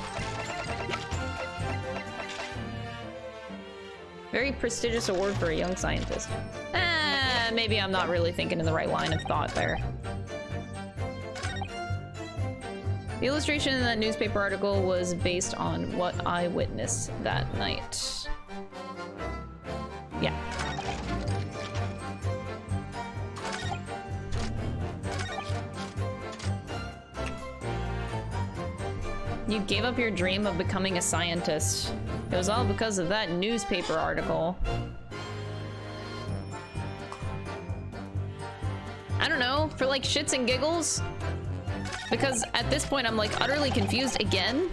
Very prestigious award for a young scientist. Maybe I'm not really thinking in the right line of thought there. The illustration in that newspaper article was based on what I witnessed that night. Yeah. You gave up your dream of becoming a scientist. It was all because of that newspaper article. I don't know, for like shits and giggles? Because at this point I'm like utterly confused again.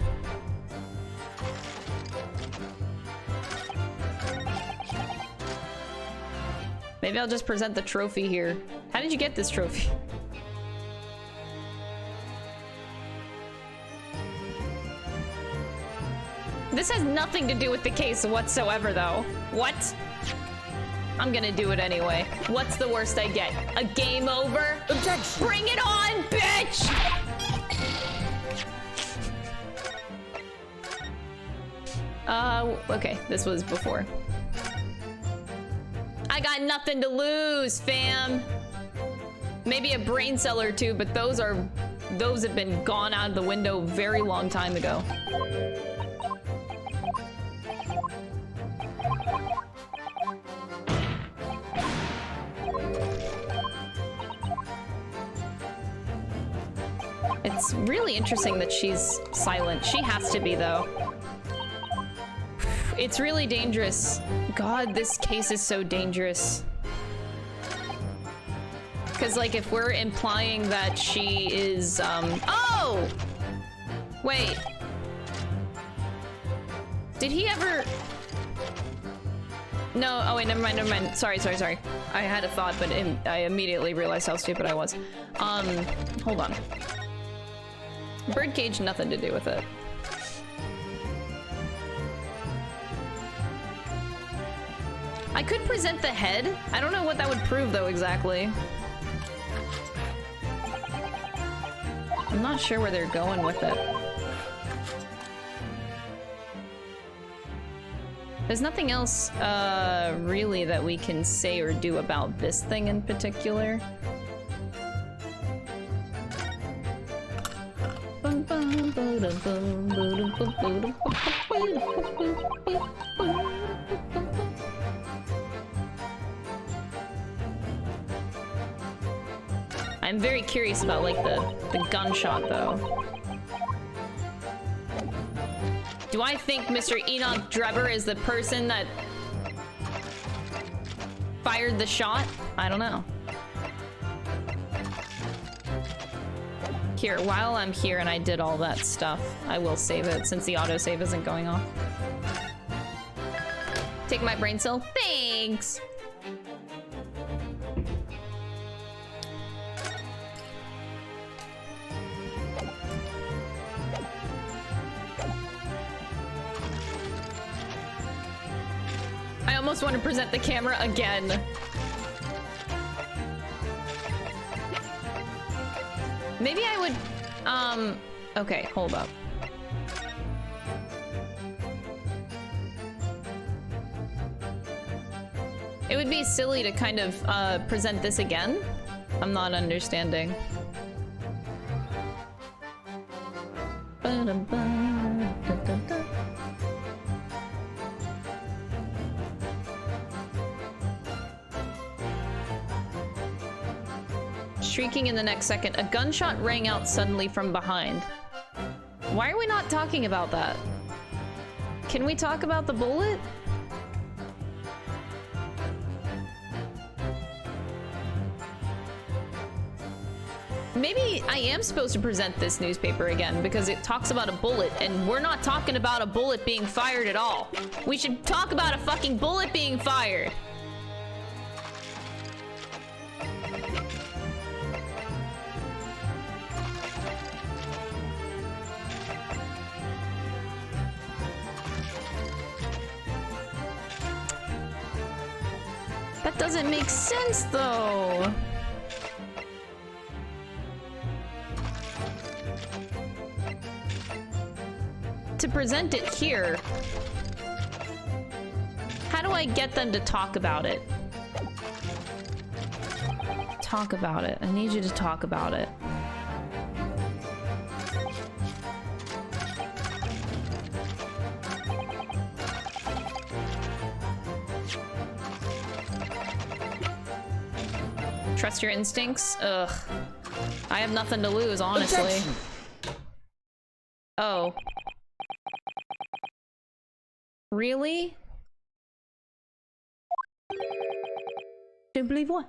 Maybe I'll just present the trophy here. How did you get this trophy? This has nothing to do with the case whatsoever, though. What? I'm gonna do it anyway. What's the worst I get? A game over? Objection! Bring it on, bitch! Okay, this was before. I got nothing to lose, fam. Maybe a brain cell or two, but those have been gone out of the window a very long time ago. It's really interesting that she's silent. She has to be, though. It's really dangerous. God, this case is so dangerous. Because, like, if we're implying that she is, Oh! Wait. Did he ever... No, oh wait, never mind. Sorry. I had a thought, but I immediately realized how stupid I was. Hold on. Birdcage, nothing to do with it. I could present the head. I don't know what that would prove, though, exactly. I'm not sure where they're going with it. There's nothing else, really that we can say or do about this thing in particular. I'm very curious about, like, the gunshot, though. Do I think Mr. Enoch Drebber is the person that fired the shot? I don't know. Here, while I'm here and I did all that stuff, I will save it since the autosave isn't going off. Take my brain cell. Thanks! I almost want to present the camera again. Maybe I would, okay, hold up. It would be silly to kind of, present this again. I'm not understanding. Shrieking in the next second, a gunshot rang out suddenly from behind. Why are we not talking about that? Can we talk about the bullet? Maybe I am supposed to present this newspaper again because it talks about a bullet and we're not talking about a bullet being fired at all. We should talk about a fucking bullet being fired. That doesn't make sense, though. To present it here, how do I get them to talk about it? Talk about it. I need you to talk about it. Trust your instincts? Ugh. I have nothing to lose, honestly. Objection. Oh. Really? Don't believe what?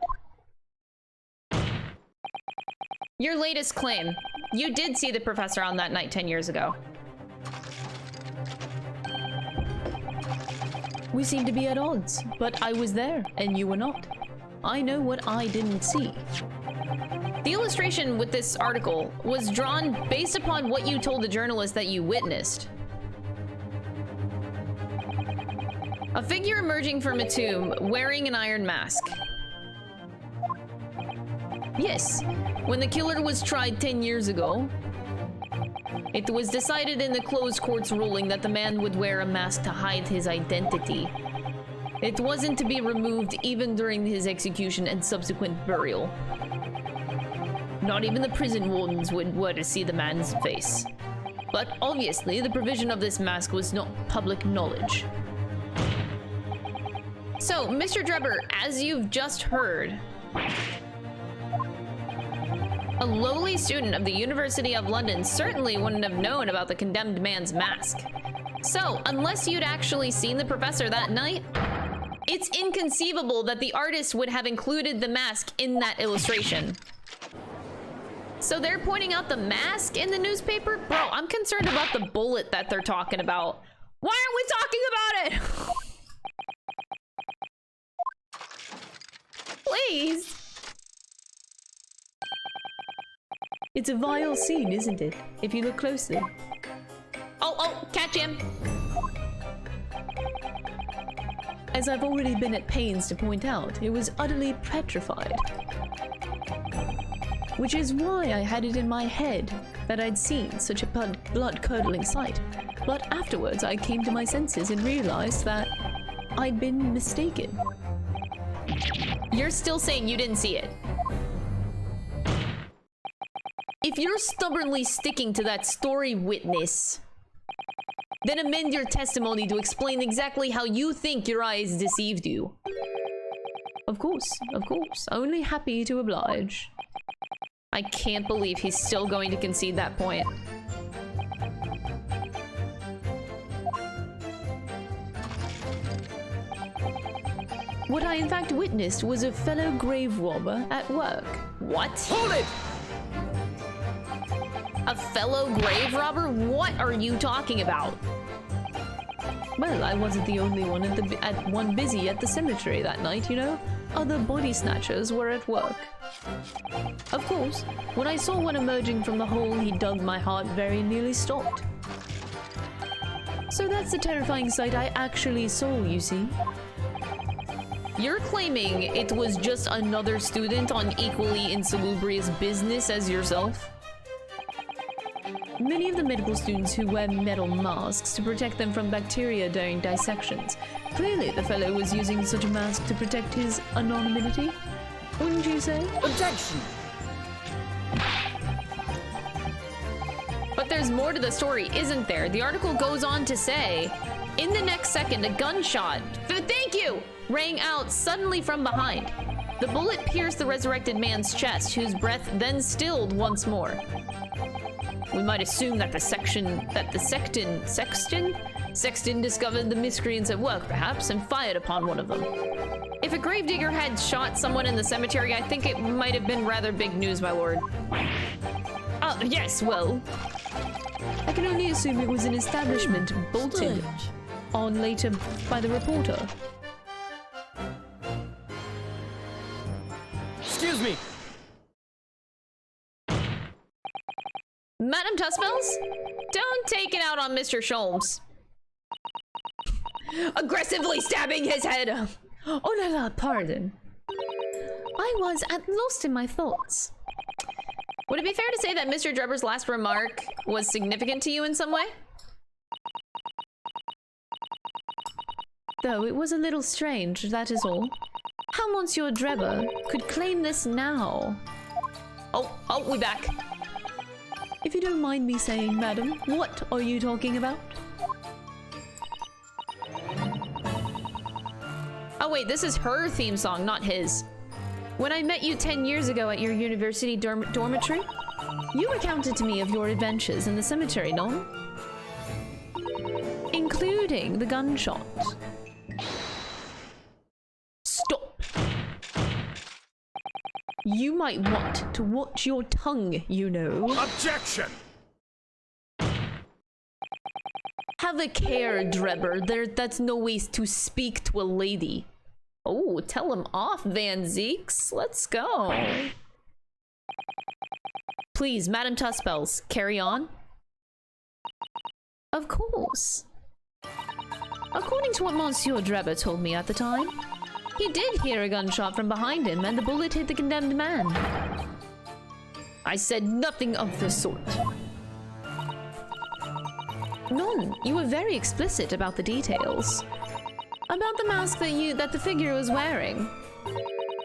Your latest claim. You did see the professor on that night 10 years ago. We seem to be at odds, but I was there, and you were not. I know what I didn't see. The illustration with this article was drawn based upon what you told the journalist that you witnessed. A figure emerging from a tomb wearing an iron mask. Yes, when the killer was tried 10 years ago, it was decided in the closed court's ruling that the man would wear a mask to hide his identity. It wasn't to be removed even during his execution and subsequent burial. Not even the prison wardens were to see the man's face. But obviously, the provision of this mask was not public knowledge. So, Mr. Drebber, as you've just heard, a lowly student of the University of London certainly wouldn't have known about the condemned man's mask. So, unless you'd actually seen the professor that night, it's inconceivable that the artist would have included the mask in that illustration. So they're pointing out the mask in the newspaper? Bro, I'm concerned about the bullet that they're talking about. Why aren't we talking about it? Please. It's a vile scene, isn't it? If you look closely. Oh, catch him. As I've already been at pains to point out, it was utterly petrified. Which is why I had it in my head that I'd seen such a blood-curdling sight. But afterwards I came to my senses and realized that I'd been mistaken. You're still saying you didn't see it? If you're stubbornly sticking to that story, witness, then amend your testimony to explain exactly how you think your eyes deceived you. Of course. Only happy to oblige. I can't believe he's still going to concede that point. What I in fact witnessed was a fellow grave robber at work. What? Hold it! A fellow grave robber? What are you talking about? Well, I wasn't the only one at busy at the cemetery that night, you know? Other body snatchers were at work. Of course, when I saw one emerging from the hole he dug, my heart very nearly stopped. So that's the terrifying sight I actually saw, you see. You're claiming it was just another student on equally insalubrious business as yourself? Many of the medical students who wear metal masks to protect them from bacteria during dissections. Clearly the fellow was using such a mask to protect his anonymity. Wouldn't you say? Objection! But there's more to the story, isn't there? The article goes on to say, in the next second, a gunshot, thank you, rang out suddenly from behind. The bullet pierced the resurrected man's chest, whose breath then stilled once more. We might assume that the sexton discovered the miscreants at work, perhaps, and fired upon one of them. If a gravedigger had shot someone in the cemetery, I think it might have been rather big news, my lord. Oh, yes, well, I can only assume it was an establishment bolted on later by the reporter. Excuse me! Madam Tussfells, don't take it out on Mr. Sholmes. Aggressively stabbing his head. Oh la la, pardon. I was lost in my thoughts. Would it be fair to say that Mr. Drebber's last remark was significant to you in some way? Though it was a little strange, that is all. How Monsieur Drebber could claim this now? Oh, we back. If you don't mind me saying, madam, what are you talking about? Oh wait, this is her theme song, not his. When I met you 10 years ago at your university dormitory, you recounted to me of your adventures in the cemetery, no? Including the gunshot. Stop. You might want to watch your tongue, you know. Objection! Have a care, Drebber. That's no way to speak to a lady. Oh, tell him off, Van Zeeks. Let's go. Please, Madame Tuspels, carry on. Of course. According to what Monsieur Drebber told me at the time, he did hear a gunshot from behind him and the bullet hit the condemned man. I said nothing of the sort. None. You were very explicit about the details. About the mask that the figure was wearing.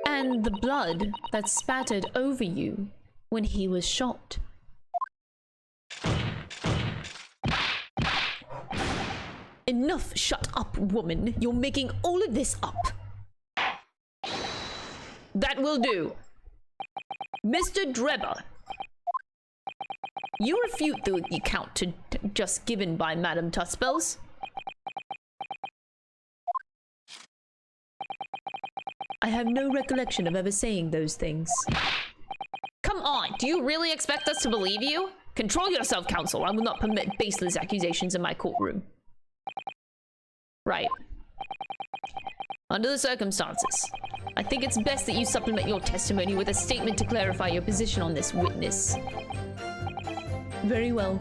And the blood that spattered over you when he was shot. Enough, shut up, woman. You're making all of this up. That will do. Mr. Drebber. You refute the account just given by Madame Tuspels. I have no recollection of ever saying those things. Come on, do you really expect us to believe you? Control yourself, counsel. I will not permit baseless accusations in my courtroom. Right. Under the circumstances, I think it's best that you supplement your testimony with a statement to clarify your position on this witness. Very well.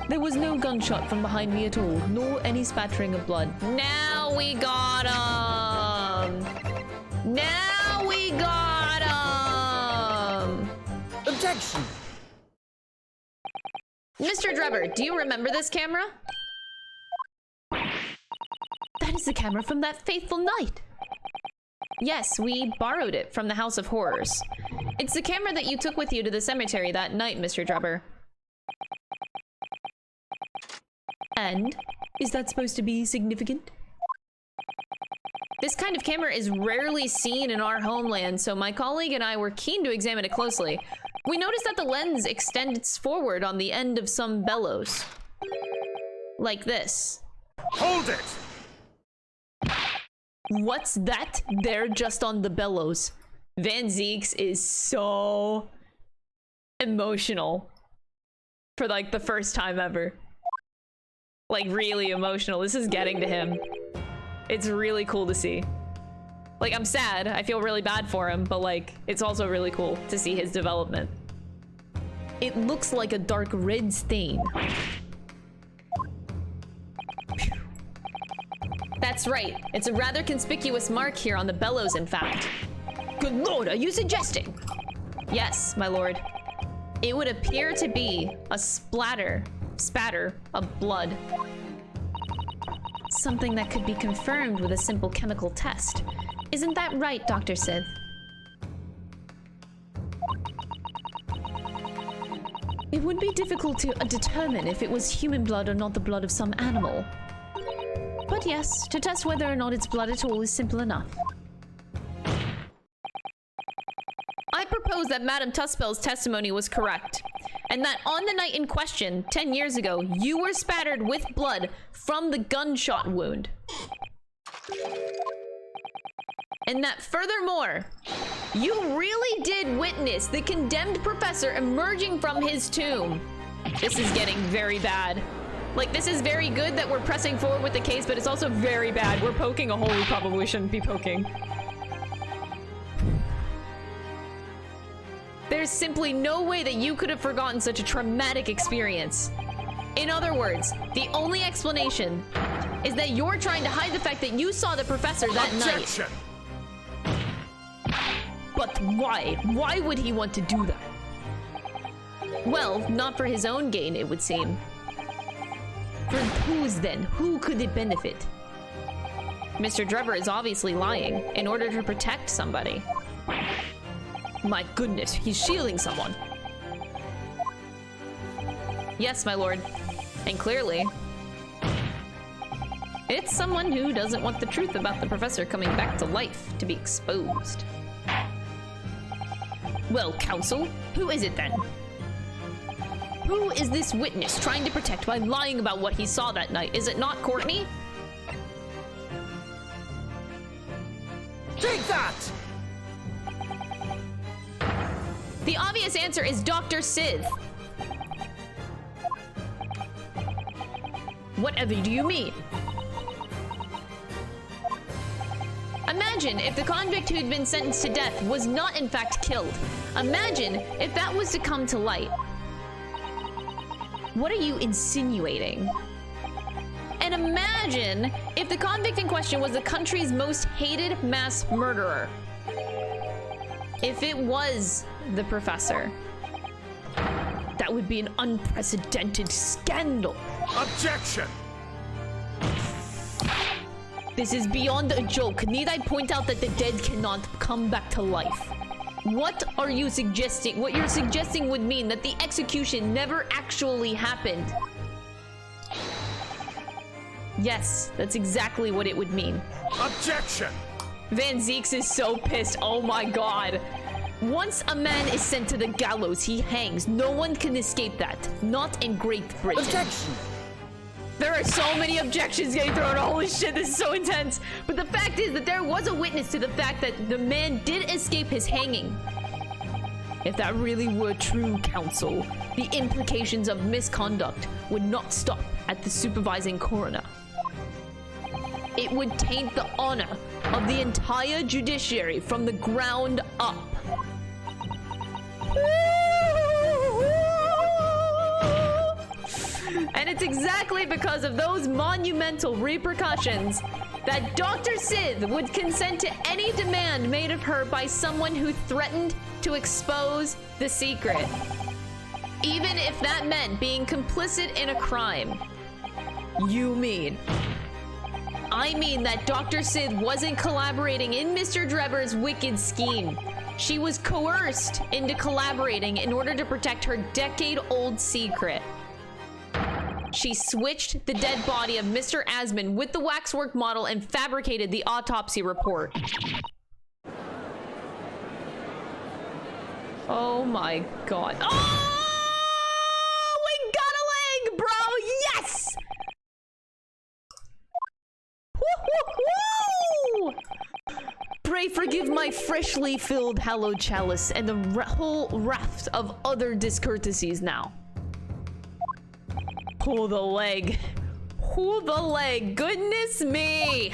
There was no gunshot from behind me at all, nor any spattering of blood. Now we got him! Now we got him! Objection! Mr. Drebber, do you remember this camera? That is the camera from that fateful night. Yes, we borrowed it from the House of Horrors. It's the camera that you took with you to the cemetery that night, Mr. Drebber. And? Is that supposed to be significant? This kind of camera is rarely seen in our homeland, so my colleague and I were keen to examine it closely. We noticed that the lens extends forward on the end of some bellows. Like this. Hold it! What's that? They're just on the bellows. Van Zeeks is so emotional for like the first time ever. Like really emotional. This is getting to him. It's really cool to see. Like, I'm sad. I feel really bad for him, but like, it's also really cool to see his development. It looks like a dark red stain. That's right. It's a rather conspicuous mark here on the bellows, in fact. Good lord, are you suggesting? Yes, my lord. It would appear to be a spatter of blood. Something that could be confirmed with a simple chemical test. Isn't that right, Dr. Sith? It would be difficult to determine if it was human blood or not the blood of some animal. But yes, to test whether or not it's blood at all is simple enough. I propose that Madame Tuspel's testimony was correct, and that on the night in question, 10 years ago, you were spattered with blood from the gunshot wound. And that furthermore, you really did witness the condemned professor emerging from his tomb. This is getting very bad. Like, this is very good that we're pressing forward with the case, but it's also very bad. We're poking a hole we probably shouldn't be poking. There's simply no way that you could have forgotten such a traumatic experience. In other words, the only explanation is that you're trying to hide the fact that you saw the professor that Objection! night. But why? Why would he want to do that? Well, not for his own gain, it would seem. For whose then? Who could it benefit? Mr. Drebber is obviously lying in order to protect somebody. My goodness, he's shielding someone. Yes, my lord. And clearly, it's someone who doesn't want the truth about the professor coming back to life to be exposed. Well, counsel, who is it then? Who is this witness trying to protect by lying about what he saw that night? Is it not Courtney? Take that! The obvious answer is Dr. Sith. Whatever do you mean? Imagine if the convict who'd been sentenced to death was not in fact killed. Imagine if that was to come to light. What are you insinuating? And imagine if the convict in question was the country's most hated mass murderer. If it was the professor, that would be an unprecedented scandal. Objection! This is beyond a joke. Need I point out that the dead cannot come back to life? What are you suggesting? What you're suggesting would mean that the execution never actually happened. yes, that's exactly what it would mean. Objection! Van Zeeks is so pissed. Oh my god. Once a man is sent to the gallows, he hangs. No one can escape that. Not in Great Britain. Objection! There are so many objections getting thrown. Holy shit, this is so intense. But the fact is that there was a witness to the fact that the man did escape his hanging. If that really were true, counsel, the implications of misconduct would not stop at the supervising coroner. It would taint the honor of the entire judiciary from the ground up. And it's exactly because of those monumental repercussions that Dr. Sith would consent to any demand made of her by someone who threatened to expose the secret. Even if that meant being complicit in a crime. You mean? I mean that Dr. Sith wasn't collaborating in Mr. Drebber's wicked scheme. She was coerced into collaborating in order to protect her decade-old secret. She switched the dead body of Mr. Asman with the waxwork model and fabricated the autopsy report. Oh my god. Oh! We got a leg, bro! Yes! Woo-hoo-hoo! Pray forgive my freshly filled hallowed chalice and the whole raft of other discourtesies now. Pull the leg. Pull the leg. Goodness me!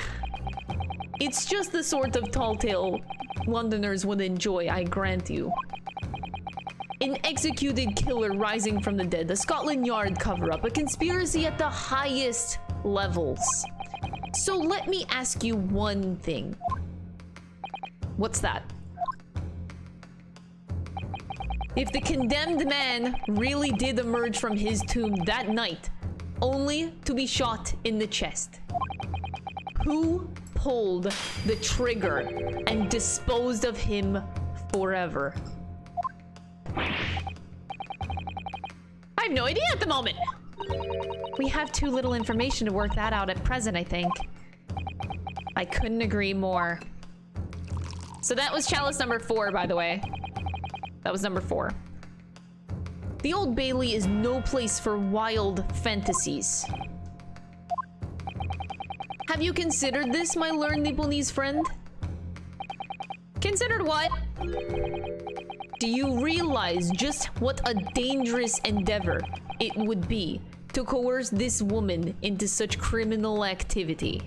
It's just the sort of tall tale Londoners would enjoy, I grant you. An executed killer rising from the dead, the Scotland Yard cover-up, a conspiracy at the highest levels. So let me ask you one thing. What's that? If the condemned man really did emerge from his tomb that night, only to be shot in the chest, who pulled the trigger and disposed of him forever? I have no idea at the moment. We have too little information to work that out at present, I think. I couldn't agree more. So that was chalice number 4, by the way. That was number 4. The Old Bailey is no place for wild fantasies. Have you considered this, my learned Nipponese friend? Considered what? Do you realize just what a dangerous endeavor it would be to coerce this woman into such criminal activity?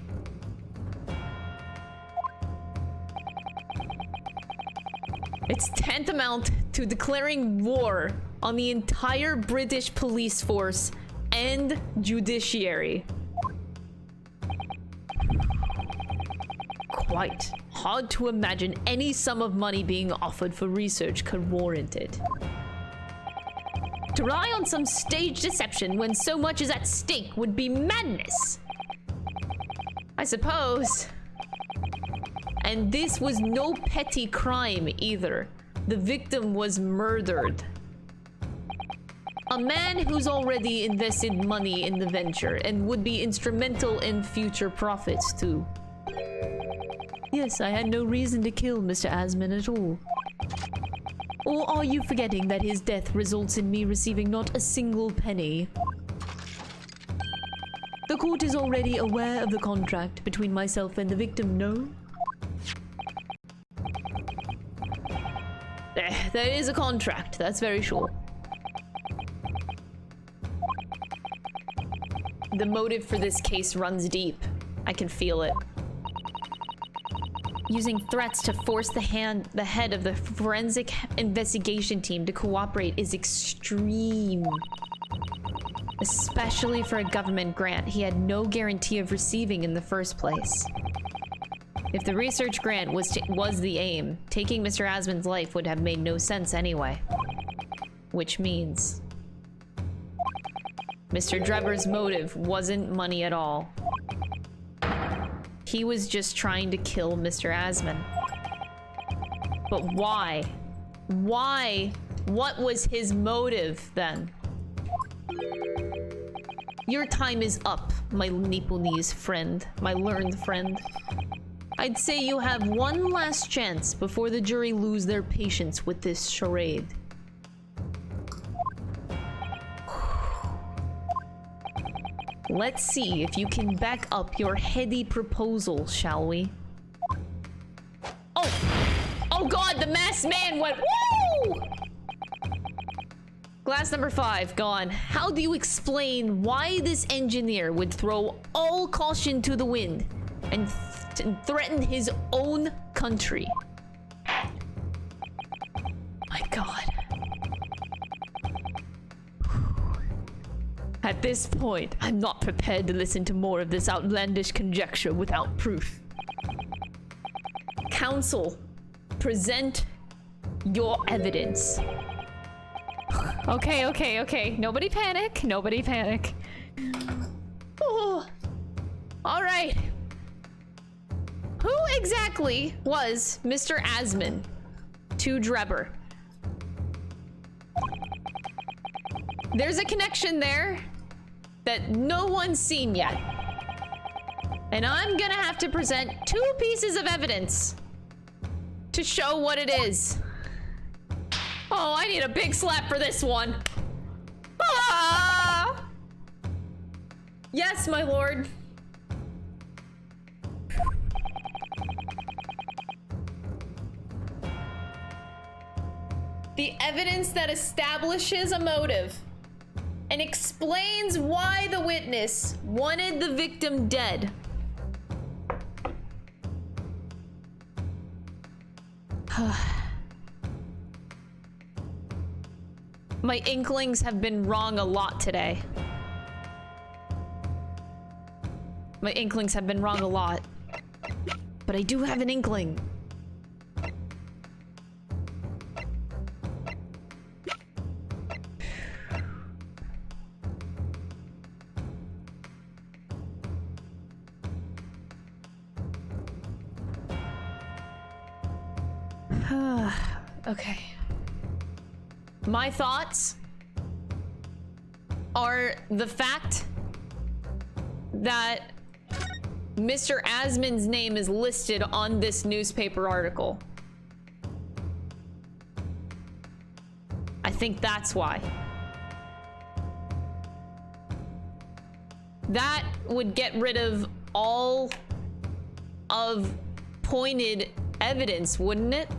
It's tantamount to declaring war on the entire British police force and judiciary. Quite hard to imagine any sum of money being offered for research could warrant it. To rely on some staged deception when so much is at stake would be madness, I suppose. And this was no petty crime either. The victim was murdered. A man who's already invested money in the venture and would be instrumental in future profits too. Yes, I had no reason to kill Mr. Asman at all. Or are you forgetting that his death results in me receiving not a single penny? The court is already aware of the contract between myself and the victim, no? There is a contract, that's very sure. The motive for this case runs deep. I can feel it. Using threats to force the head of the forensic investigation team to cooperate is extreme. Especially for a government grant he had no guarantee of receiving in the first place. If the research grant was the aim, taking Mr. Asman's life would have made no sense anyway. Which means Mr. Drebber's motive wasn't money at all. He was just trying to kill Mr. Asman. But why? Why? What was his motive then? Your time is up, my Nipponese friend, my learned friend. I'd say you have one last chance before the jury lose their patience with this charade. Let's see if you can back up your heady proposal, shall we? Oh god, the masked man went woo! Glass number 5, gone. How do you explain why this engineer would throw all caution to the wind and threaten his own country? My god. At this point, I'm not prepared to listen to more of this outlandish conjecture without proof. Counsel, present your evidence. Okay. Nobody panic. Nobody panic. Oh. All right. Who exactly was Mr. Asman to Drebber? There's a connection there that no one's seen yet. And I'm gonna have to present 2 pieces of evidence to show what it is. Oh, I need a big slap for this one. Ah! Yes, my lord. The evidence that establishes a motive and explains why the witness wanted the victim dead. My inklings have been wrong a lot today. My inklings have been wrong a lot. But I do have an inkling. Okay. My thoughts are the fact that Mr. Asman's name is listed on this newspaper article. I think that's why. That would get rid of all of pointed evidence, wouldn't it?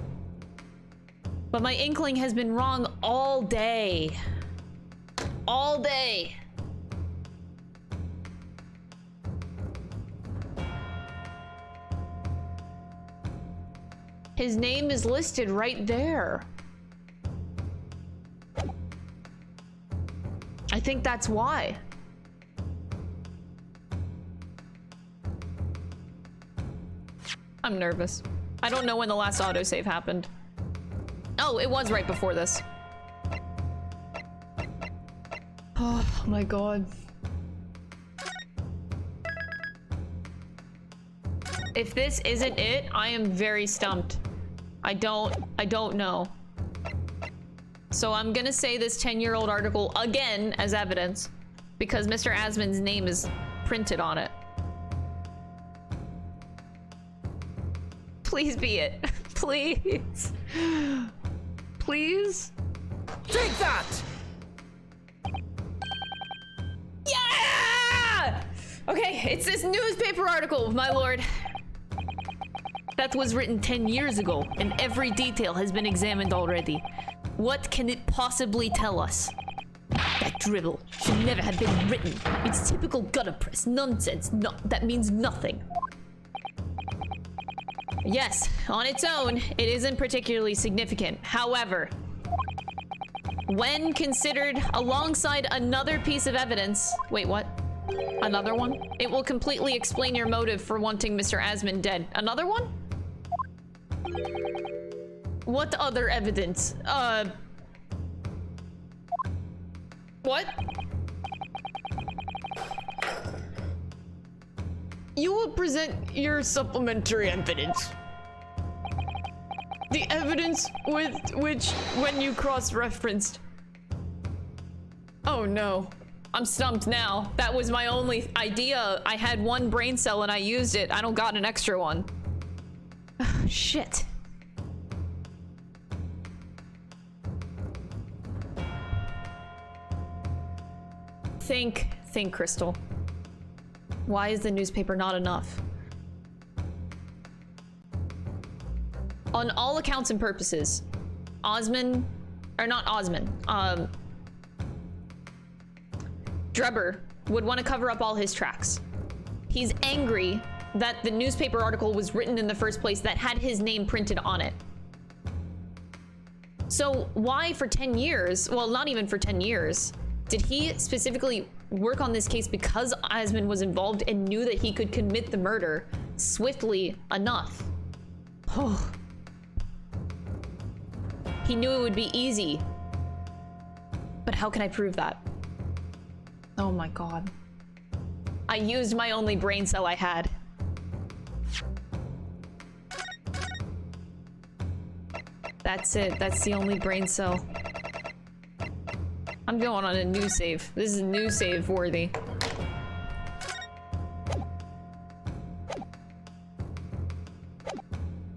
But my inkling has been wrong all day. All day. His name is listed right there. I think that's why. I'm nervous. I don't know when the last autosave happened. Oh, it was right before this. Oh my god. If this isn't it, I am very stumped. I don't know. So I'm gonna say this 10-year-old article again as evidence because Mr. Asman's name is printed on it. Please be it. Please. Please? Take that! Yeah! Okay, it's this newspaper article, my lord. That was written 10 years ago, and every detail has been examined already. What can it possibly tell us? That dribble should never have been written. It's typical gutter press nonsense. That means nothing. Yes, on its own, it isn't particularly significant. However, when considered alongside another piece of evidence... Wait, what? Another one? It will completely explain your motive for wanting Mr. Asman dead. Another one? What other evidence? What? You will present your supplementary evidence. The evidence with which, when you cross-referenced... Oh no. I'm stumped now. That was my only idea. I had one brain cell and I used it. I don't got an extra one. Shit. Think, Crystal. Why is the newspaper not enough? On all accounts and purposes, Drebber would want to cover up all his tracks. He's angry that the newspaper article was written in the first place that had his name printed on it. So why for 10 years, well, not even for 10 years, did he specifically work on this case because Asman was involved and knew that he could commit the murder swiftly enough? Oh. He knew it would be easy. But how can I prove that? Oh my god. I used my only brain cell I had. That's it. That's the only brain cell. I'm going on a new save. This is new save worthy.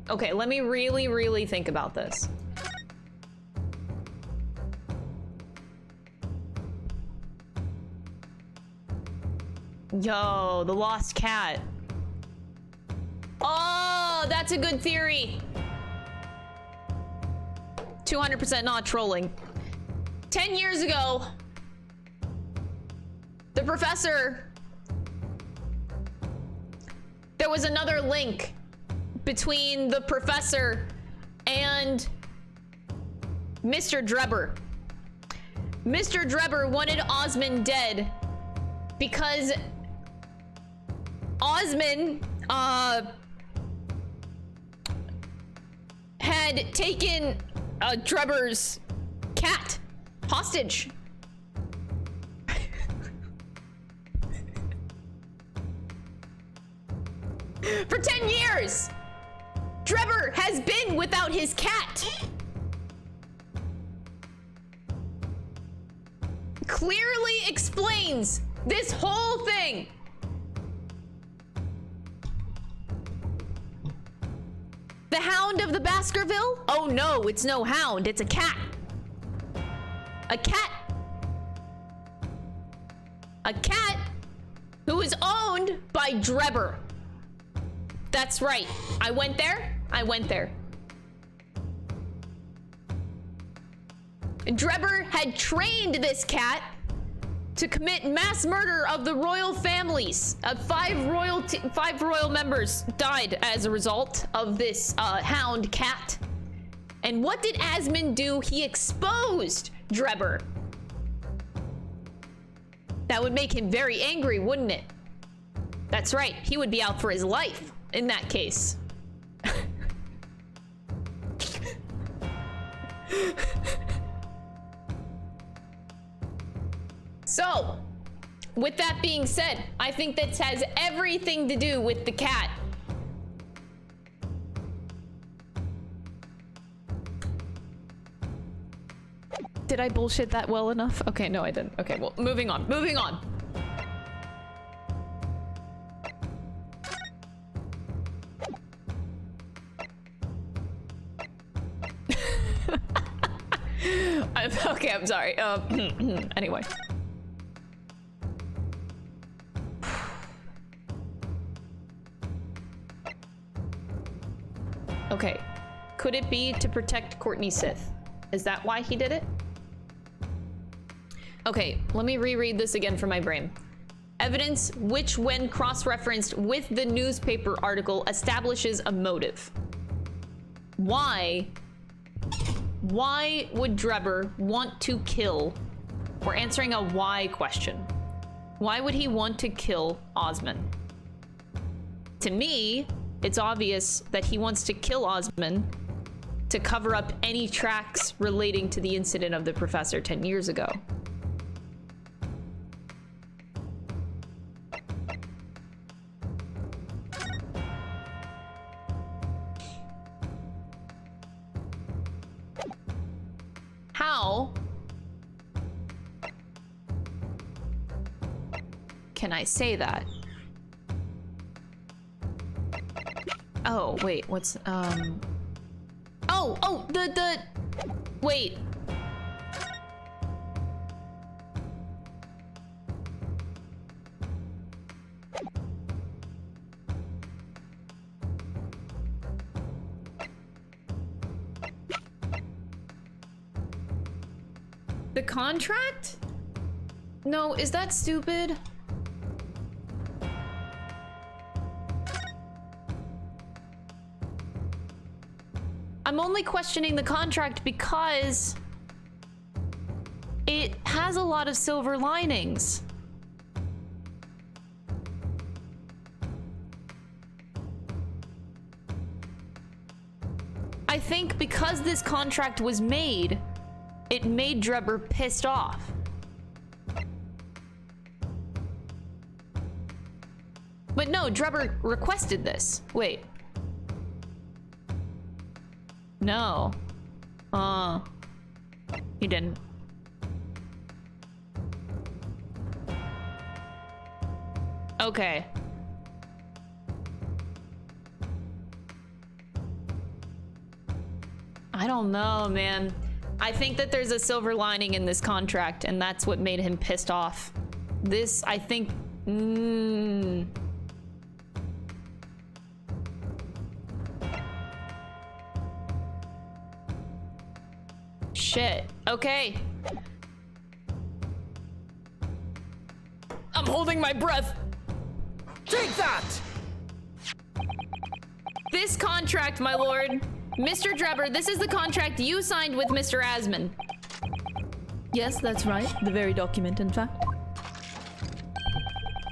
Okay, let me really, really think about this. Yo, the lost cat. Oh, that's a good theory. 200% not trolling. 10 years ago, the professor... There was another link between the professor and Mr. Drebber. Mr. Drebber wanted Osman dead because Osman had taken Drebber's cat hostage. For 10 years, Drebber has been without his cat. Clearly explains this whole thing. The Hound of the Baskerville? Oh no, it's no hound, it's a cat. A cat. A cat who is owned by Drebber. That's right. I went there. Drebber had trained this cat to commit mass murder of the royal families. Five royal members died as a result of this hound cat. And what did Asman do? He exposed Drebber. That would make him very angry, wouldn't it? That's right. He would be out for his life in that case. So, with that being said, I think this has everything to do with the cat. Did I bullshit that well enough? Okay, no, I didn't. Okay, well, moving on. Moving on. Okay, I'm sorry. Anyway. Okay. Could it be to protect Courtney Sith? Is that why he did it? Okay, let me reread this again from my brain. Evidence which, when cross-referenced with the newspaper article, establishes a motive. Why would Drebber want to kill? We're answering a why question. Why would he want to kill Osman? To me, it's obvious that he wants to kill Osman to cover up any tracks relating to the incident of the professor 10 years ago. How can I say that? Oh, wait, what's, wait. The contract? No, is that stupid? I'm only questioning the contract because it has a lot of silver linings. I think because this contract was made, it made Drebber pissed off. But no, Drebber requested this. Wait. No. He didn't. Okay. I don't know, man. I think that there's a silver lining in this contract, and that's what made him pissed off. This, I think... Shit. Okay. I'm holding my breath. Take that! This contract, my lord. Mr. Drebber, this is the contract you signed with Mr. Asman. Yes, that's right. The very document, in fact.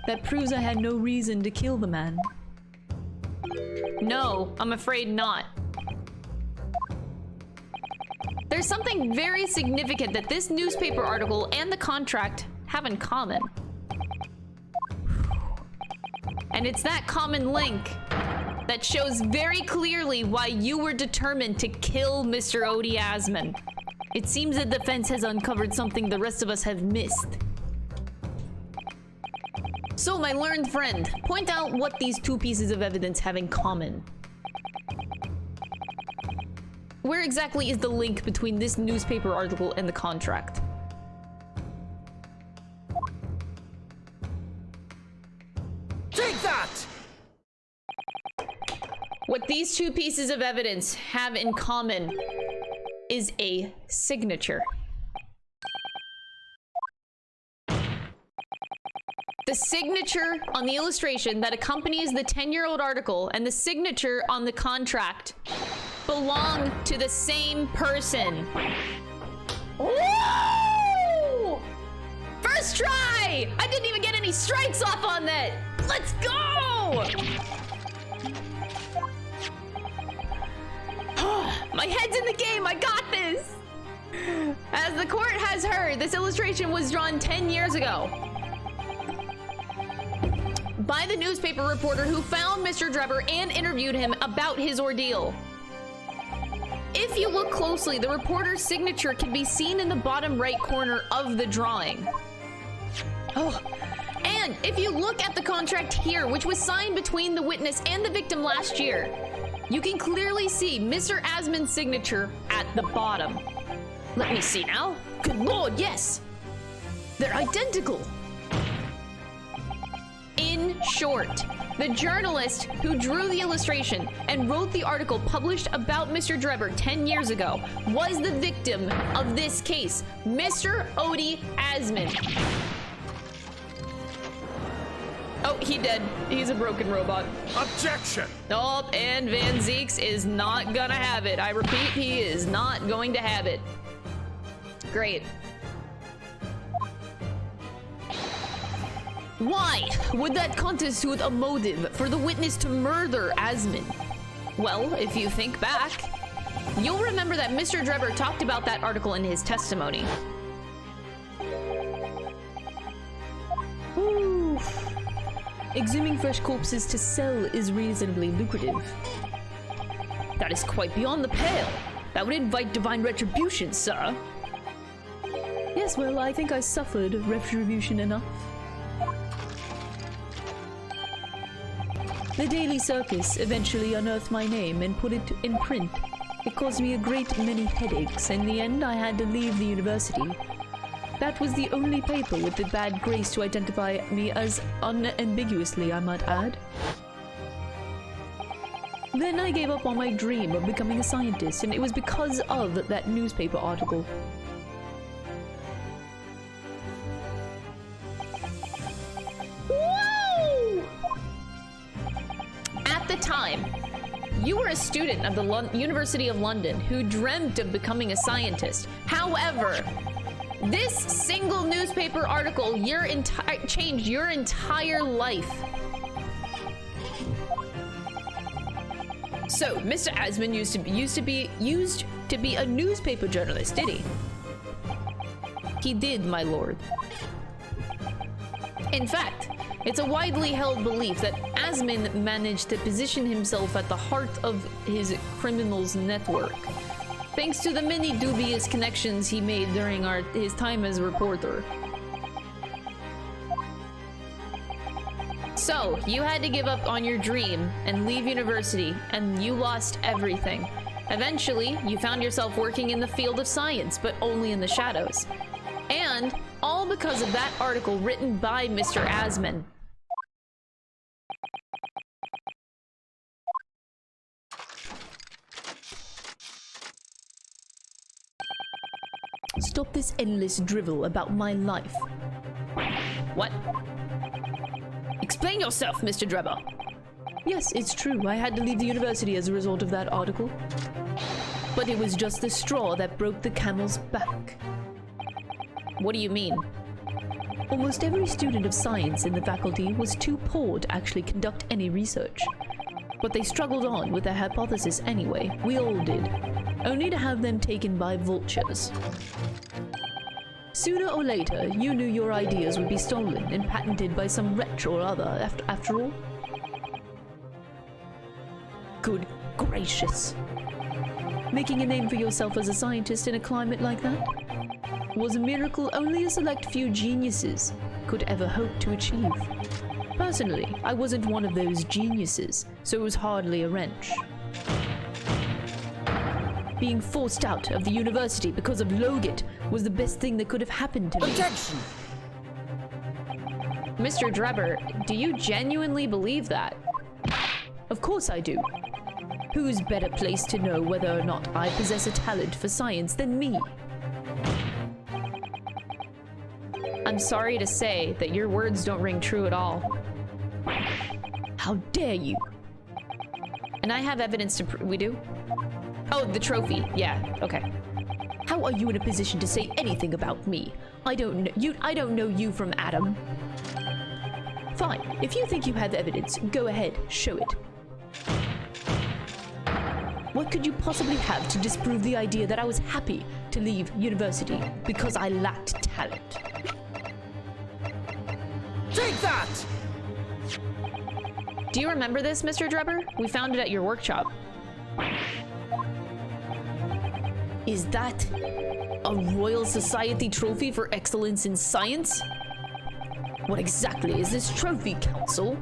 That proves I had no reason to kill the man. No, I'm afraid not. There's something very significant that this newspaper article and the contract have in common. And it's that common link that shows very clearly why you were determined to kill Mr. Odie Asman. It seems the defense has uncovered something the rest of us have missed. So, my learned friend, point out what these two pieces of evidence have in common. Where exactly is the link between this newspaper article and the contract? Take that! What these two pieces of evidence have in common is a signature. The signature on the illustration that accompanies the 10-year-old article and the signature on the contract belong to the same person. Woo! First try! I didn't even get any strikes off on that! Let's go! My head's in the game, I got this! As the court has heard, this illustration was drawn 10 years ago by the newspaper reporter who found Mr. Drebber and interviewed him about his ordeal. If you look closely, the reporter's signature can be seen in the bottom right corner of the drawing. Oh, and if you look at the contract here, which was signed between the witness and the victim last year, you can clearly see Mr. Asman's signature at the bottom. Let me see now. Good lord, yes! They're identical! In short, the journalist who drew the illustration and wrote the article published about Mr. Drebber 10 years ago was the victim of this case, Mr. Odie Asman. Oh, he dead. He's a broken robot. Objection! Oh, and Van Zeeks is not gonna have it. I repeat, he is not going to have it. Great. Why would that constitute a motive for the witness to murder Asman? Well, if you think back, you'll remember that Mr. Drebber talked about that article in his testimony. Ooh. Exhuming fresh corpses to sell is reasonably lucrative. That is quite beyond the pale. That would invite divine retribution, sir. Yes, well, I think I suffered retribution enough. The Daily Circus eventually unearthed my name and put it in print. It caused me a great many headaches. In the end, I had to leave the university. That was the only paper with the bad grace to identify me as unambiguously, I might add. Then I gave up on my dream of becoming a scientist, and it was because of that newspaper article. Woo! At the time, you were a student of the University of London who dreamt of becoming a scientist. However, this single newspaper article changed your entire life. So, Mr. Asman used to be a newspaper journalist, did he? He did, my lord. In fact, it's a widely held belief that Asman managed to position himself at the heart of his criminals network, thanks to the many dubious connections he made during his time as a reporter. So, you had to give up on your dream and leave university, and you lost everything. Eventually, you found yourself working in the field of science, but only in the shadows. And all because of that article written by Mr. Asman. Stop this endless drivel about my life. What? Explain yourself, Mr. Drebber. Yes, it's true. I had to leave the university as a result of that article. But it was just the straw that broke the camel's back. What do you mean? Almost every student of science in the faculty was too poor to actually conduct any research. But they struggled on with their hypothesis anyway. We all did. Only to have them taken by vultures. Sooner or later, you knew your ideas would be stolen and patented by some wretch or other, after all. Good gracious. Making a name for yourself as a scientist in a climate like that was a miracle only a select few geniuses could ever hope to achieve. Personally, I wasn't one of those geniuses, so it was hardly a wrench. Being forced out of the university because of Logat was the best thing that could have happened to me. Objection! Mr. Drebber, do you genuinely believe that? Of course I do. Who's better placed to know whether or not I possess a talent for science than me? I'm sorry to say that your words don't ring true at all. How dare you? And I have evidence to we do? Oh, the trophy. Yeah, okay. How are you in a position to say anything about me? I don't know you from Adam. Fine. If you think you have evidence, go ahead, show it. What could you possibly have to disprove the idea that I was happy to leave university because I lacked talent? Take that! Do you remember this, Mr. Drebber? We found it at your workshop. Is that a Royal Society trophy for excellence in science? What exactly is this trophy, Council?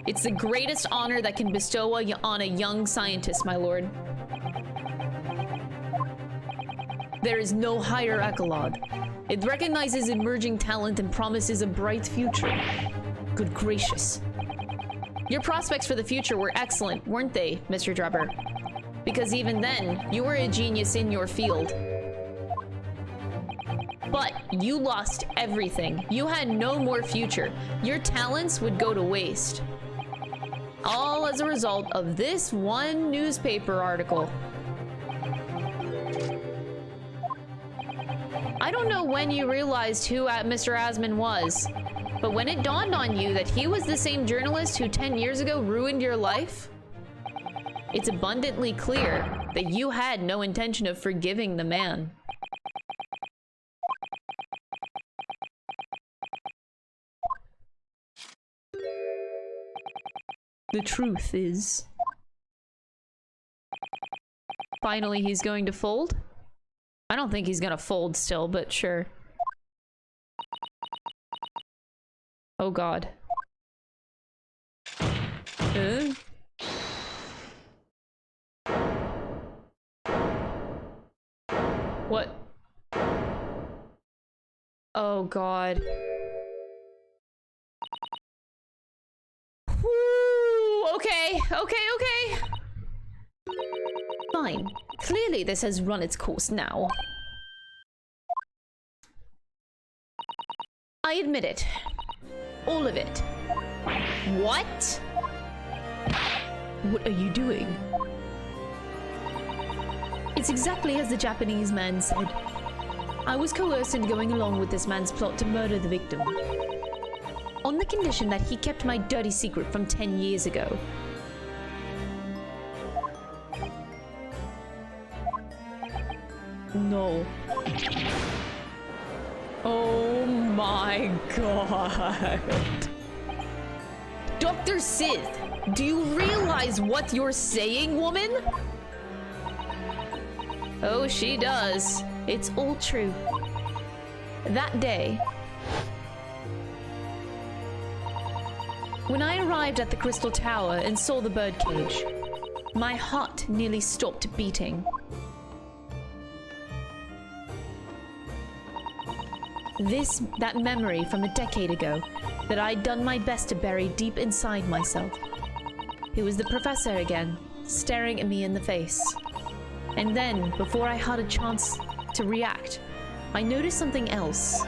It's the greatest honor that can bestow on a young scientist, my lord. There is no higher accolade. It recognizes emerging talent and promises a bright future. Good gracious. Your prospects for the future were excellent, weren't they, Mr. Drebber? Because even then, you were a genius in your field. But you lost everything. You had no more future. Your talents would go to waste. All as a result of this one newspaper article. I don't know when you realized who Mr. Asman was, but when it dawned on you that he was the same journalist who 10 years ago ruined your life, it's abundantly clear that you had no intention of forgiving the man. The truth is... Finally, he's going to fold? I don't think he's gonna fold still, but sure. Oh god. What? Oh god. Whew, okay. Fine. Clearly this has run its course now. I admit it. All of it. What? What are you doing? It's exactly as the Japanese man said. I was coerced into going along with this man's plot to murder the victim. On the condition that he kept my dirty secret from 10 years ago. No. Oh my god. Dr. Sith, do you realize what you're saying, woman? Oh, she does. It's all true. That day, when I arrived at the Crystal Tower and saw the birdcage, my heart nearly stopped beating. That memory from a decade ago that I'd done my best to bury deep inside myself. It was the professor again, staring at me in the face. And then, before I had a chance to react, I noticed something else.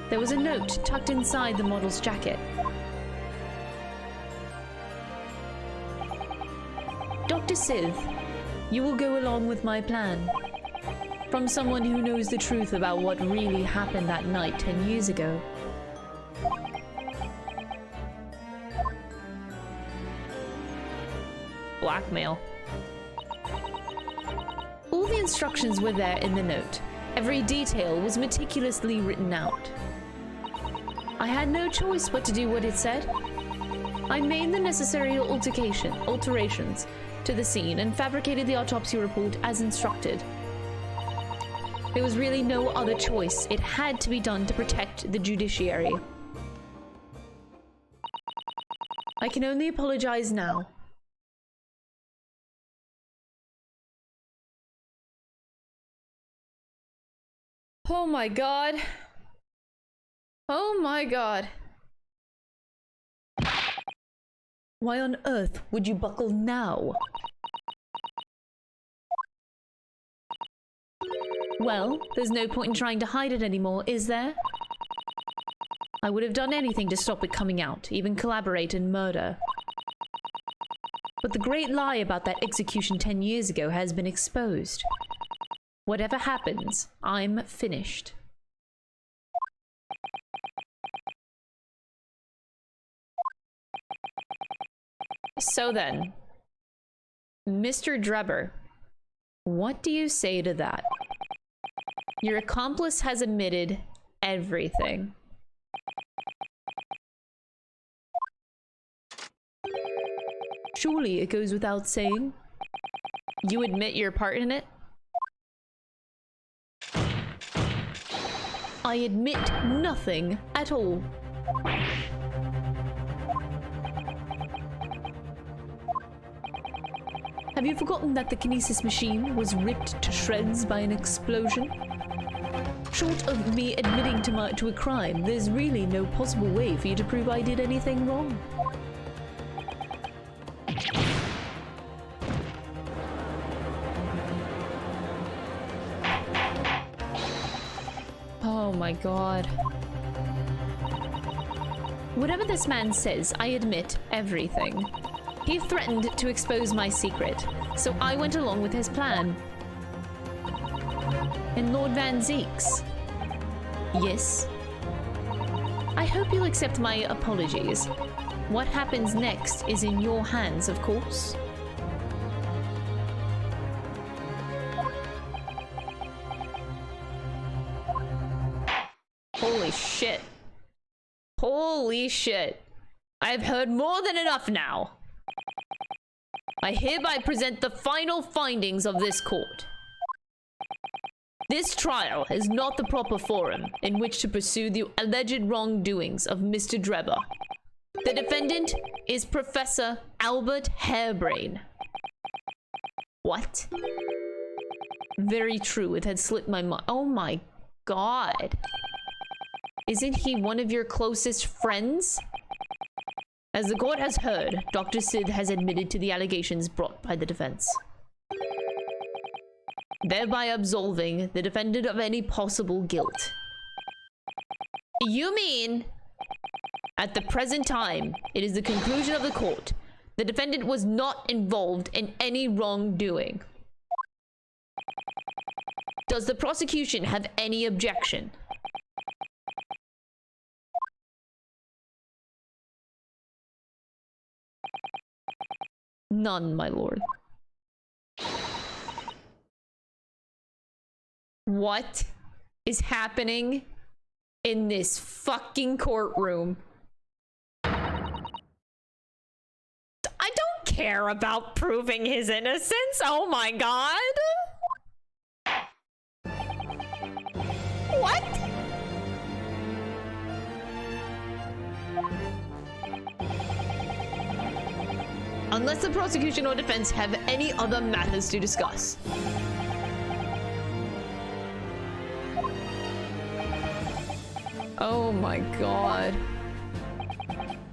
There was a note tucked inside the model's jacket. Dr. Sith, you will go along with my plan. From someone who knows the truth about what really happened that night 10 years ago. Blackmail. All the instructions were there in the note. Every detail was meticulously written out. I had no choice but to do what it said. I made the necessary alterations to the scene and fabricated the autopsy report as instructed. There was really no other choice. It had to be done to protect the judiciary. I can only apologize now. Oh my god. Oh my god. Why on earth would you buckle now? Well, there's no point in trying to hide it anymore, is there? I would have done anything to stop it coming out, even collaborate in murder. But the great lie about that execution 10 years ago has been exposed. Whatever happens, I'm finished. So then, Mr. Drebber, what do you say to that? Your accomplice has admitted everything. Surely it goes without saying. You admit your part in it? I admit nothing at all. Have you forgotten that the kinesis machine was ripped to shreds by an explosion? Short of me admitting to a crime, there's really no possible way for you to prove I did anything wrong. Oh my god. Whatever this man says, I admit everything. He threatened to expose my secret, so I went along with his plan. And Lord Van Zeeks? Yes. I hope you'll accept my apologies. What happens next is in your hands, of course. Holy shit. Holy shit. I've heard more than enough now. I hereby present the final findings of this court. This trial is not the proper forum in which to pursue the alleged wrongdoings of Mr. Drebber. The defendant is Professor Albert Harebrain. What? Very true, it had slipped my mind. Oh my god. Isn't he one of your closest friends? As the court has heard, Dr. Sid has admitted to the allegations brought by the defense, thereby absolving the defendant of any possible guilt. You mean, at the present time, it is the conclusion of the court, the defendant was not involved in any wrongdoing. Does the prosecution have any objection? None, my lord. What is happening in this fucking courtroom? I don't care about proving his innocence. Oh my god. What? Unless the prosecution or defense have any other matters to discuss. Oh my god.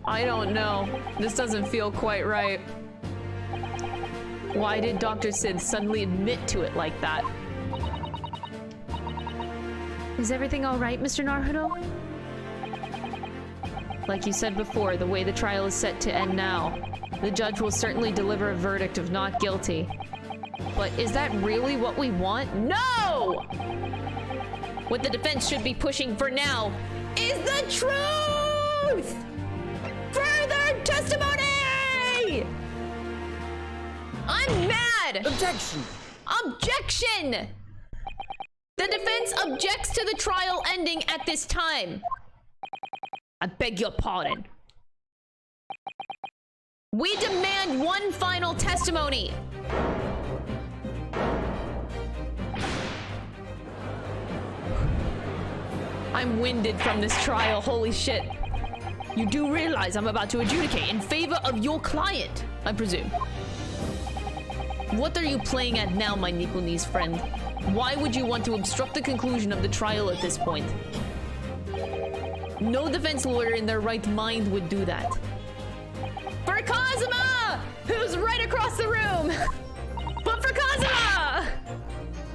I don't know. This doesn't feel quite right. Why did Dr. Sid suddenly admit to it like that? Is everything all right, Mr. Naruto? Like you said before, the way the trial is set to end now, the judge will certainly deliver a verdict of not guilty. But is that really what we want? No! What the defense should be pushing for now is the truth! Further testimony! I'm mad! Objection! Objection! The defense objects to the trial ending at this time. I beg your pardon. We demand one final testimony. I'm winded from this trial, holy shit. You do realize I'm about to adjudicate in favor of your client, I presume. What are you playing at now, my Nipponese friend? Why would you want to obstruct the conclusion of the trial at this point? No defense lawyer in their right mind would do that. For Kazuma, who's right across the room! But for Kazuma!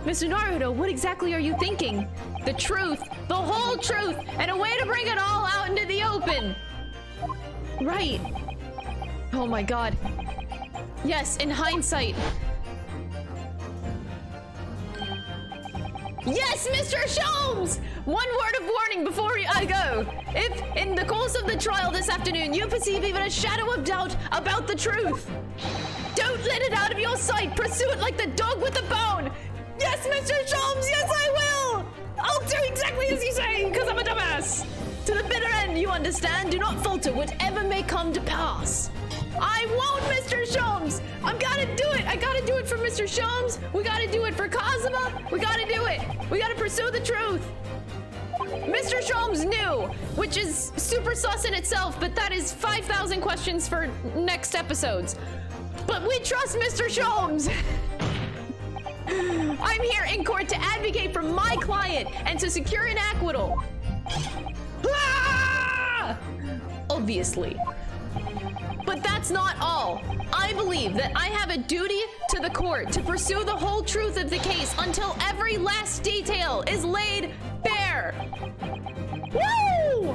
Mr. Naruto, what exactly are you thinking? The truth, the whole truth, and a way to bring it all out into the open! Right. Oh my god. Yes, in hindsight. Yes, Mr. Sholmes! One word of warning before I go. If, in the course of the trial this afternoon, you perceive even a shadow of doubt about the truth, don't let it out of your sight. Pursue it like the dog with the bone. Yes, Mr. Sholmes, yes, I will! I'll do exactly as you say, because I'm a dumbass. To the bitter end, you understand? Do not falter, whatever may come to pass. I won't, Mr. Sholmes! I've gotta do it! I gotta do it for Mr. Sholmes! We gotta do it for Kazuma! We gotta do it! We gotta pursue the truth! Mr. Sholmes knew, which is super sus in itself, but that is 5,000 questions for next episodes. But we trust Mr. Sholmes! I'm here in court to advocate for my client and to secure an acquittal. Ah! Obviously. But that's not all. I believe that I have a duty to the court to pursue the whole truth of the case until every last detail is laid bare. Woo!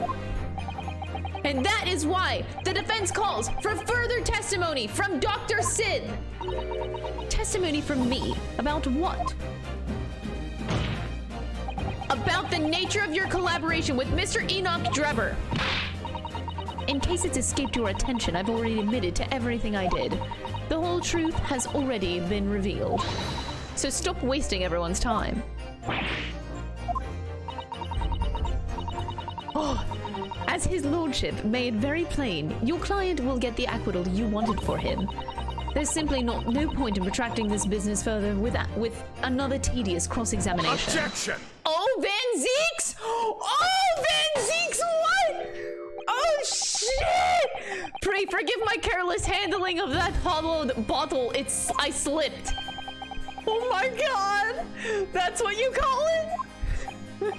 And that is why the defense calls for further testimony from Dr. Sid. Testimony from me? About what? About the nature of your collaboration with Mr. Enoch Drebber. In case it's escaped your attention, I've already admitted to everything I did. The whole truth has already been revealed. So stop wasting everyone's time. Oh, as his lordship made very plain, your client will get the acquittal you wanted for him. There's simply no point in protracting this business further with another tedious cross-examination. Objection! Oh, Van Zeeks! Oh, Van Zeeks, what? Oh, shit! Pray forgive my careless handling of that hollowed bottle. I slipped. Oh my god! That's what you call it?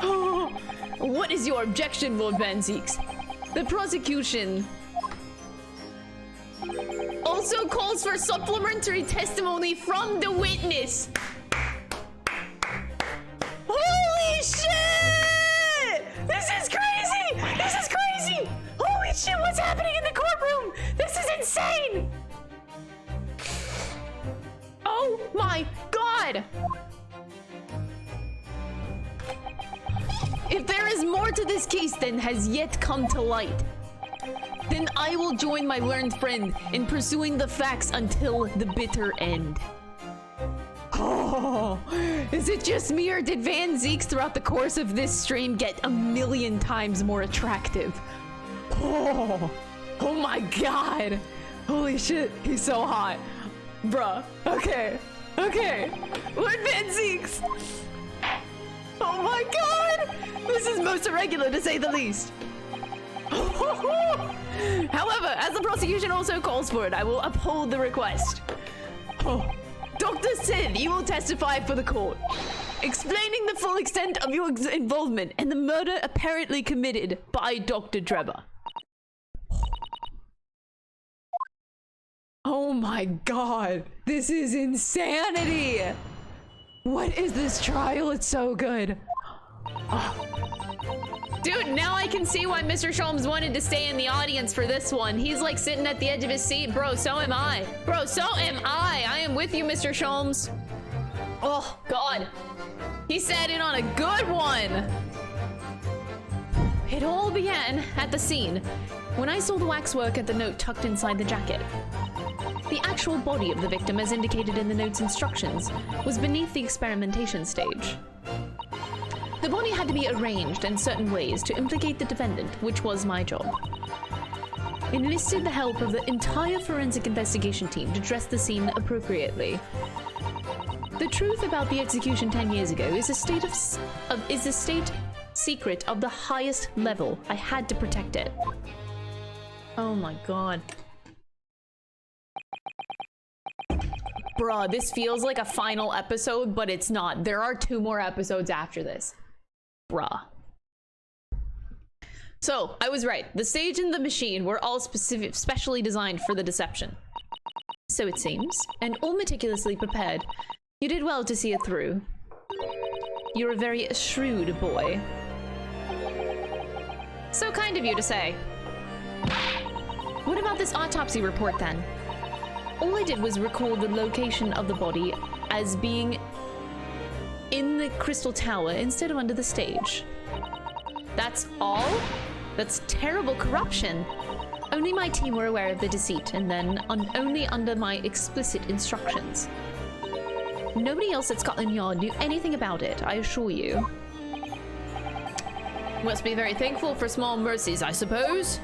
Oh. What is your objection, Lord Van Zeeks? The prosecution also calls for supplementary testimony from the witness. Holy shit! This is crazy! This is crazy! Holy shit, what's happening in the courtroom? This is insane! Oh my god! If there is more to this case than has yet come to light, then I will join my learned friend in pursuing the facts until the bitter end. Oh, is it just me, or did Van Zeeks throughout the course of this stream get a million times more attractive? Oh my god. Holy shit, he's so hot. Bruh, okay. Lord Van Zeeks. Oh my god! This is most irregular, to say the least. However, as the prosecution also calls for it, I will uphold the request. Oh. Dr. Sid, you will testify for the court, explaining the full extent of your involvement in the murder apparently committed by Dr. Drebber. Oh my god, this is insanity! What is this trial? It's so good. Oh. Dude, now I can see why Mr. Sholmes wanted to stay in the audience for this one. He's like sitting at the edge of his seat. Bro, so am I. Bro, so am I. I am with you, Mr. Sholmes. Oh, God. He sat in on a good one. It all began at the scene when I saw the waxwork at the note tucked inside the jacket. The actual body of the victim, as indicated in the note's instructions, was beneath the experimentation stage. The body had to be arranged in certain ways to implicate the defendant, which was my job. Enlisted the help of the entire forensic investigation team to dress the scene appropriately. The truth about the execution 10 years ago is a state secret of the highest level. I had to protect it. Oh my god. Bruh, this feels like a final episode, but it's not. There are 2 more episodes after this. Bruh. So, I was right. The stage and the machine were all specially designed for the deception. So it seems, and all meticulously prepared. You did well to see it through. You're a very shrewd boy. So kind of you to say. What about this autopsy report then? All I did was record the location of the body as being in the Crystal Tower instead of under the stage. That's all? That's terrible corruption. Only my team were aware of the deceit, and then only under my explicit instructions. Nobody else at Scotland Yard knew anything about it, I assure you. Must be very thankful for small mercies, I suppose.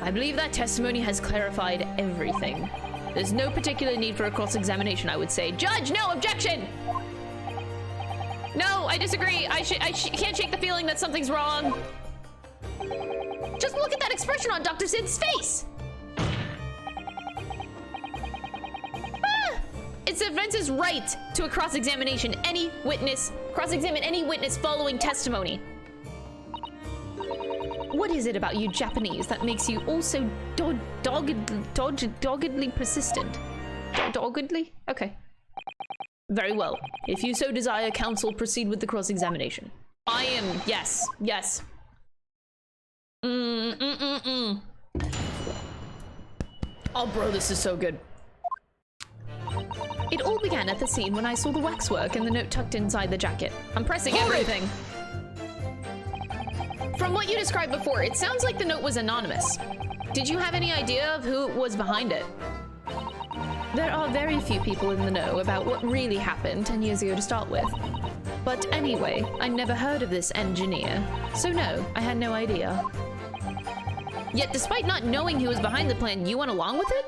I believe that testimony has clarified everything. There's no particular need for a cross-examination, I would say. Judge, no objection! No, I disagree. I can't shake the feeling that something's wrong. Just look at that expression on Dr. Sid's face! It's the defense's right to a cross-examination. Cross-examine any witness following testimony. What is it about you Japanese that makes you all so doggedly persistent? Doggedly? Okay. Very well. If you so desire, counsel, proceed with the cross-examination. I am, yes. Oh, bro, this is so good. It all began at the scene when I saw the waxwork and the note tucked inside the jacket. I'm pressing everything. From what you described before, it sounds like the note was anonymous. Did you have any idea of who was behind it? There are very few people in the know about what really happened 10 years ago to start with. But anyway, I never heard of this engineer. So no, I had no idea. Yet despite not knowing who was behind the plan, you went along with it?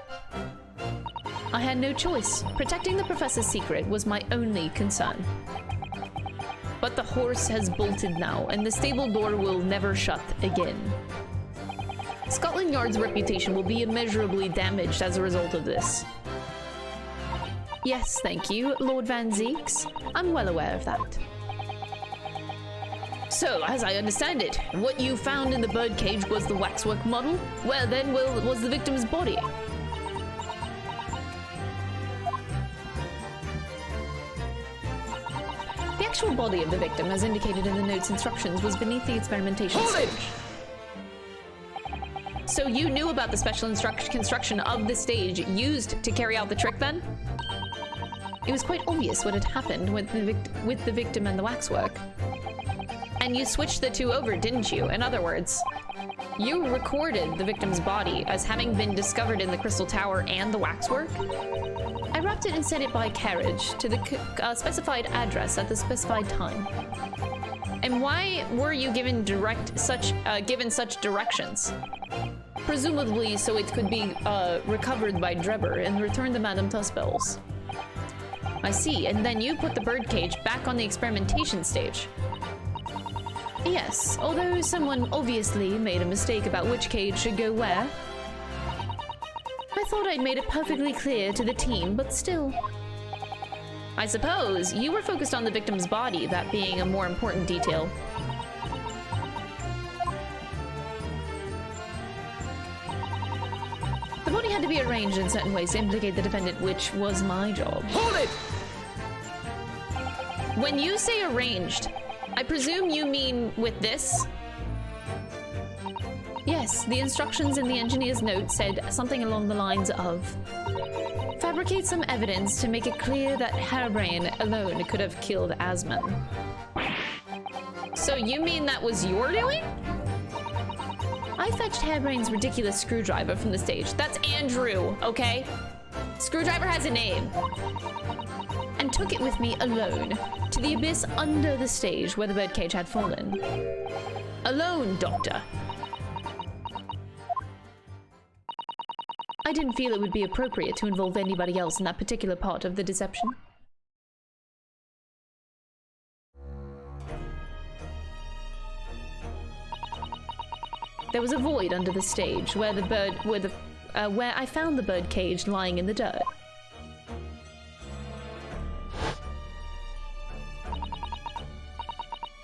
I had no choice. Protecting the professor's secret was my only concern. But the horse has bolted now, and the stable door will never shut again. Scotland Yard's reputation will be immeasurably damaged as a result of this. Yes, thank you, Lord Van Zeeks. I'm well aware of that. So, as I understand it, what you found in the birdcage was the waxwork model? Where then was the victim's body? The actual body of the victim, as indicated in the note's instructions, was beneath the experimentation stage. So you knew about the special construction of the stage used to carry out the trick then? It was quite obvious what had happened with the victim and the waxwork. And you switched the two over, didn't you? In other words, you recorded the victim's body as having been discovered in the Crystal Tower and the waxwork? I wrapped it and sent it by carriage to the specified address at the specified time. And why were you given such directions? Presumably so it could be recovered by Drebber and returned to Madame Tussbells. I see, and then you put the birdcage back on the experimentation stage. Yes, although someone obviously made a mistake about which cage should go where. I thought I'd made it perfectly clear to the team, but still. I suppose you were focused on the victim's body, that being a more important detail. The body had to be arranged in certain ways to implicate the defendant, which was my job. Hold it! When you say arranged, I presume you mean with this? Yes, the instructions in the engineer's note said something along the lines of fabricate some evidence to make it clear that Harebrain alone could have killed Asman. So you mean that was your doing? I fetched Harebrain's ridiculous screwdriver from the stage. That's Andrew, okay? Screwdriver has a name. And took it with me alone to the abyss under the stage where the birdcage had fallen. Alone, Doctor. I didn't feel it would be appropriate to involve anybody else in that particular part of the deception. There was a void under the stage where where I found the birdcage lying in the dirt.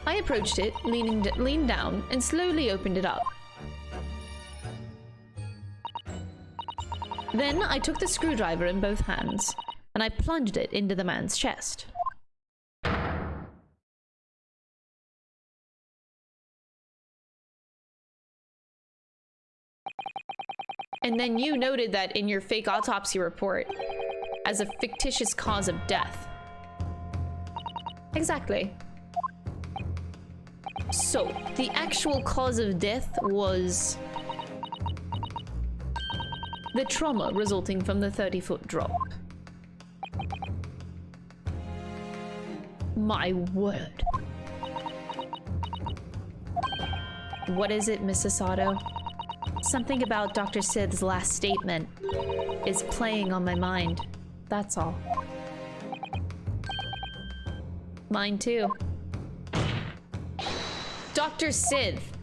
I approached it, leaned down, and slowly opened it up. Then I took the screwdriver in both hands, and I plunged it into the man's chest. And then you noted that in your fake autopsy report as a fictitious cause of death. Exactly. So, the actual cause of death was the trauma resulting from the 30-foot drop. My word. What is it, Mrs. Sato? Something about Dr. Sith's last statement is playing on my mind. That's all. Mine too. Dr. Sith!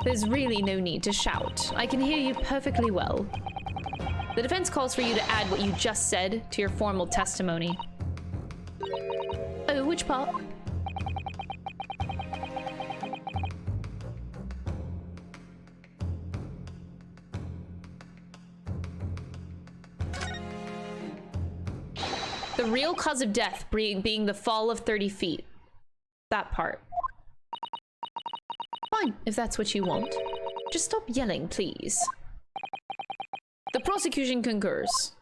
There's really no need to shout. I can hear you perfectly well. The defense calls for you to add what you just said to your formal testimony. Oh, which part? The real cause of death being the fall of 30 feet. That part. Fine, if that's what you want. Just stop yelling, please. The prosecution concurs.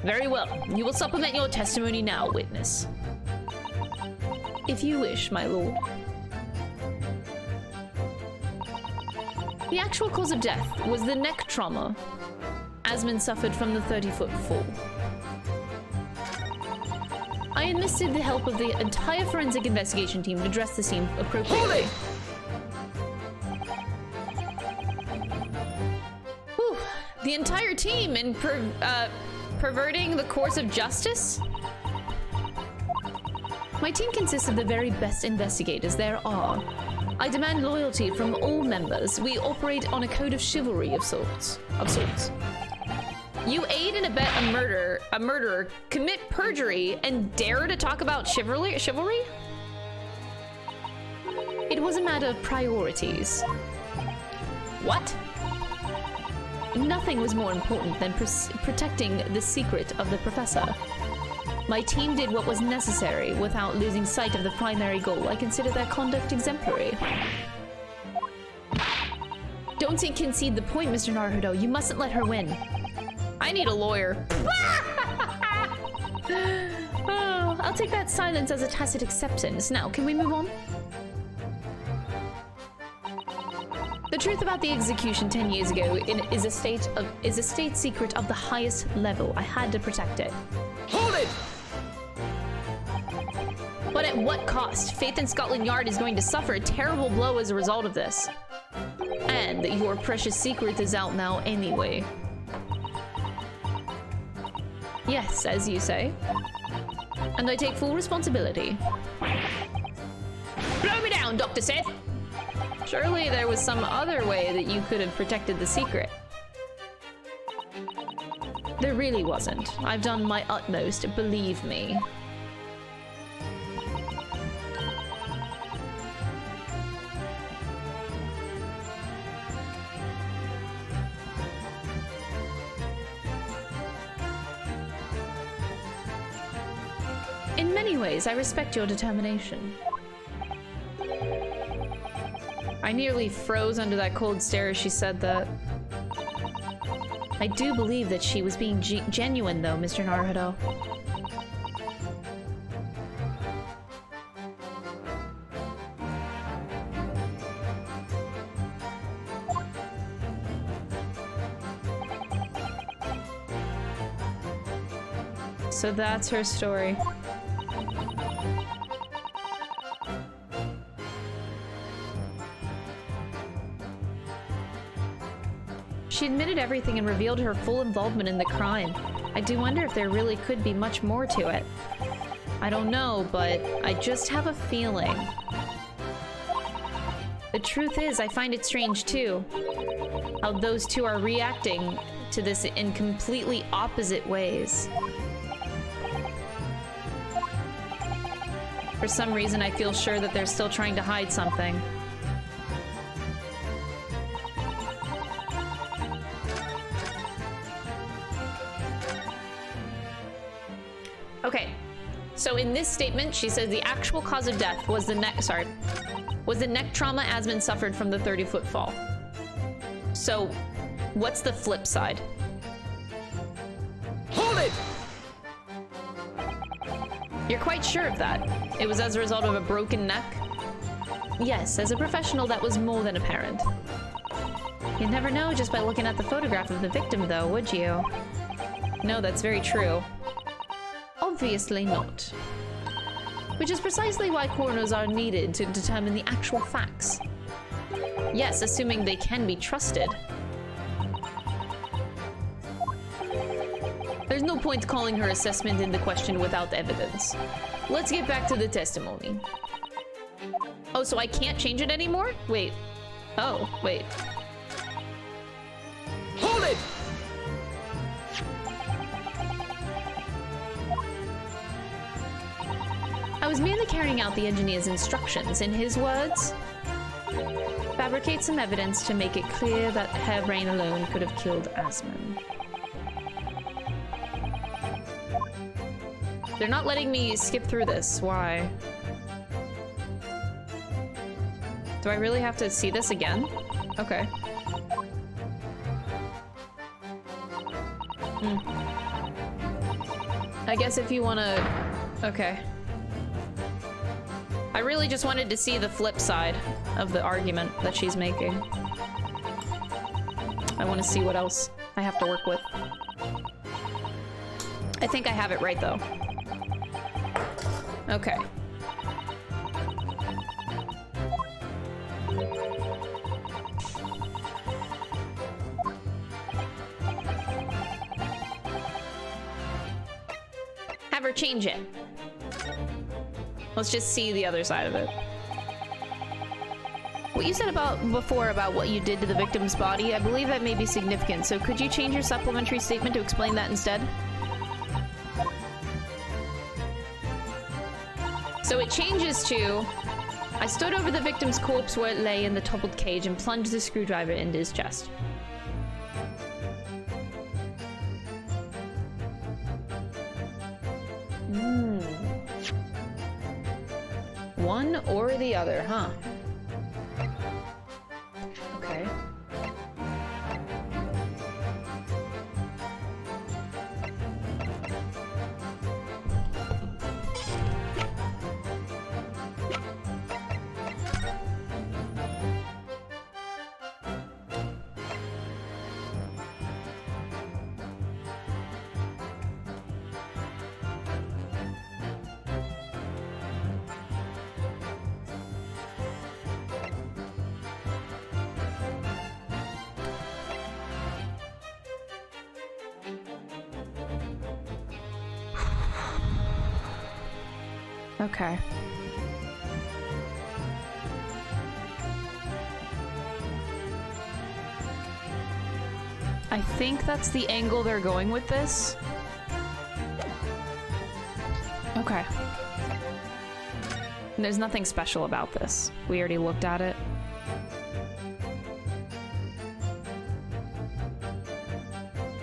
Very well. You will supplement your testimony now, witness. If you wish, my lord. The actual cause of death was the neck trauma Asmund suffered from the 30-foot fall. I enlisted the help of the entire forensic investigation team to dress the scene appropriately. Whew. The entire team in perverting the course of justice? My team consists of the very best investigators there are. I demand loyalty from all members. We operate on a code of chivalry of sorts. You aid and abet a murderer, commit perjury, and dare to talk about chivalry? It was a matter of priorities. What? Nothing was more important than protecting the secret of the professor. My team did what was necessary without losing sight of the primary goal. I consider their conduct exemplary. Don't concede the point, Mr. Naruto. You mustn't let her win. I need a lawyer. Oh, I'll take that silence as a tacit acceptance. Now, can we move on? The truth about the execution 10 years ago is a state secret of the highest level. I had to protect it. Hold it! But at what cost? Faith in Scotland Yard is going to suffer a terrible blow as a result of this. And your precious secret is out now anyway. Yes, as you say. And I take full responsibility. Blow me down, Dr. Sith! Surely there was some other way that you could have protected the secret. There really wasn't. I've done my utmost, believe me. In many ways, I respect your determination. I nearly froze under that cold stare as she said that. I do believe that she was being genuine, though, Mr. Naruto. So that's her story. She admitted everything and revealed her full involvement in the crime. I do wonder if there really could be much more to it. I don't know, but I just have a feeling. The truth is, I find it strange too, how those two are reacting to this in completely opposite ways. For some reason, I feel sure that they're still trying to hide something. Okay, so in this statement, she says the actual cause of death was the neck trauma Asmund suffered from the 30-foot fall. So, what's the flip side? Hold it! You're quite sure of that? It was as a result of a broken neck? Yes, as a professional, that was more than apparent. You'd never know just by looking at the photograph of the victim, though, would you? No, that's very true. Obviously not. Which is precisely why coroners are needed to determine the actual facts. Yes, assuming they can be trusted. There's no point calling her assessment into question without evidence. Let's get back to the testimony. Oh, so I can't change it anymore? Wait. Oh, wait. Hold it! I was merely carrying out the engineer's instructions. In his words, fabricate some evidence to make it clear that harebrain alone could have killed Asman. They're not letting me skip through this. Why? Do I really have to see this again? Okay. I guess if you want to... Okay. I really just wanted to see the flip side of the argument that she's making. I want to see what else I have to work with. I think I have it right, though. Okay. Have her change it. Let's just see the other side of it. What you said before about what you did to the victim's body, I believe that may be significant, so could you change your supplementary statement to explain that instead? So it changes to, I stood over the victim's corpse where it lay in the toppled cage and plunged the screwdriver into his chest. One or the other, huh? Okay. Okay. I think that's the angle they're going with this. Okay. And there's nothing special about this. We already looked at it.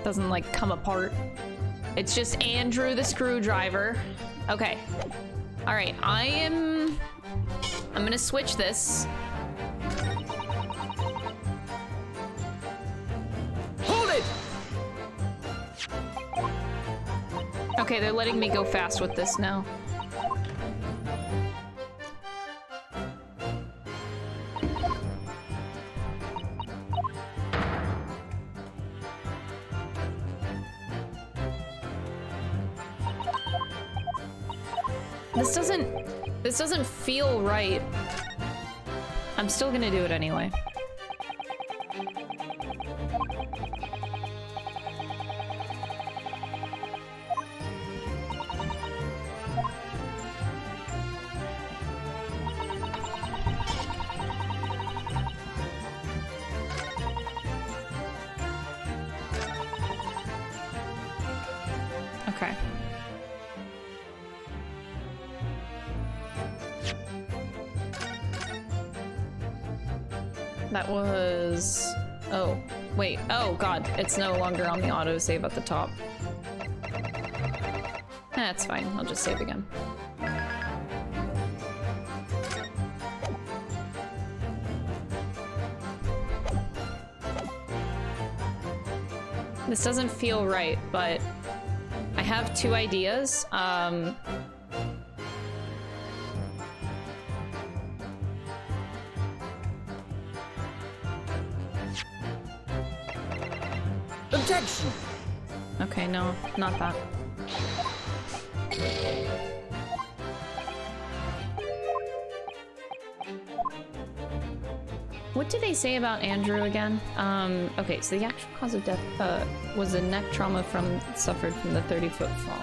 Doesn't like come apart. It's just Andrew the screwdriver. Okay. All right, I'm gonna switch this. Hold it! Okay, they're letting me go fast with this now. This doesn't feel right. I'm still gonna do it anyway. Okay. That was... Oh, wait. Oh, God. It's no longer on the autosave at the top. That's fine. I'll just save again. This doesn't feel right, but I have two ideas. Objection! Okay, no, not that. What did they say about Andrew again? Okay, so the actual cause of death was a neck trauma suffered from the 30-foot fall.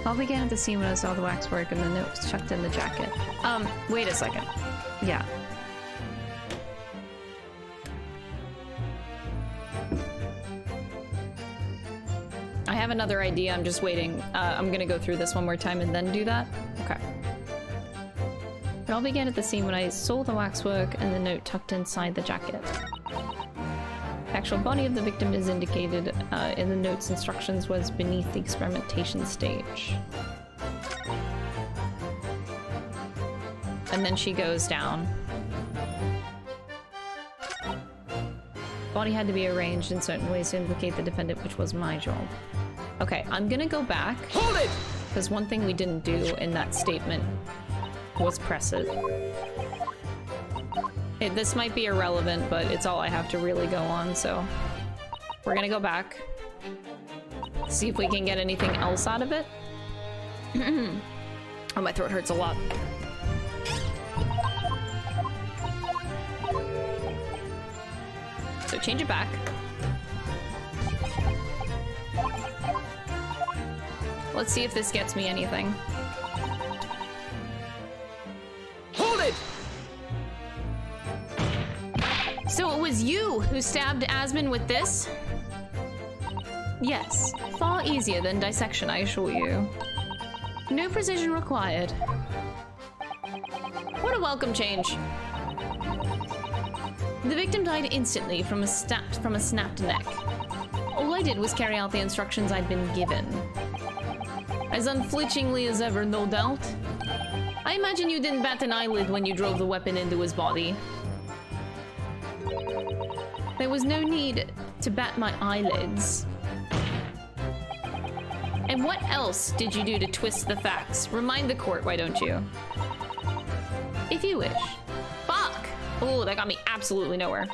I'll begin at the scene when I saw the waxwork and the notes chucked in the jacket. Wait a second. Yeah. I have another idea, I'm just waiting. I'm gonna go through this one more time and then do that. Okay. It all began at the scene when I saw the waxwork and the note tucked inside the jacket. The actual body of the victim is indicated in the note's instructions was beneath the experimentation stage. And then she goes down. Body had to be arranged in certain ways to implicate the defendant, which was my job. Okay, I'm gonna go back. Hold it! Because one thing we didn't do in that statement was press it. This might be irrelevant, but it's all I have to really go on, so we're gonna go back. See if we can get anything else out of it. Oh, my throat hurts a lot. So change it back. Let's see if this gets me anything. Hold it! So it was you who stabbed Asmund with this? Yes, far easier than dissection, I assure you. No precision required. What a welcome change. The victim died instantly from a snapped neck. All I did was carry out the instructions I'd been given. As unflinchingly as ever, no doubt. I imagine you didn't bat an eyelid when you drove the weapon into his body. There was no need to bat my eyelids. And what else did you do to twist the facts? Remind the court, why don't you? If you wish. Fuck! Oh, that got me absolutely nowhere.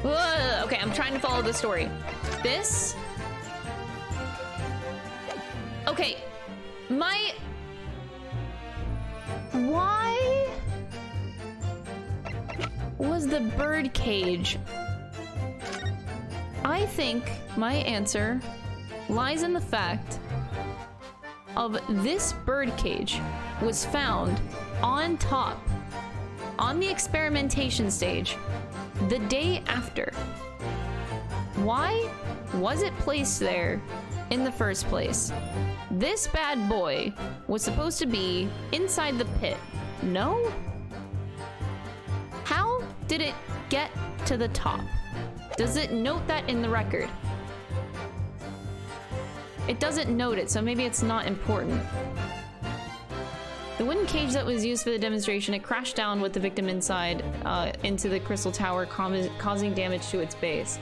Whoa, okay, I'm trying to follow the story. This? Okay, why was the bird cage? I think my answer lies in the fact of this bird cage was found on top, on the experimentation stage, the day after. Why was it placed there in the first place? This bad boy was supposed to be inside the pit. No? How did it get to the top? Does it note that in the record? It doesn't note it, so maybe it's not important. The wooden cage that was used for the demonstration, it crashed down with the victim inside into the crystal tower, causing damage to its base.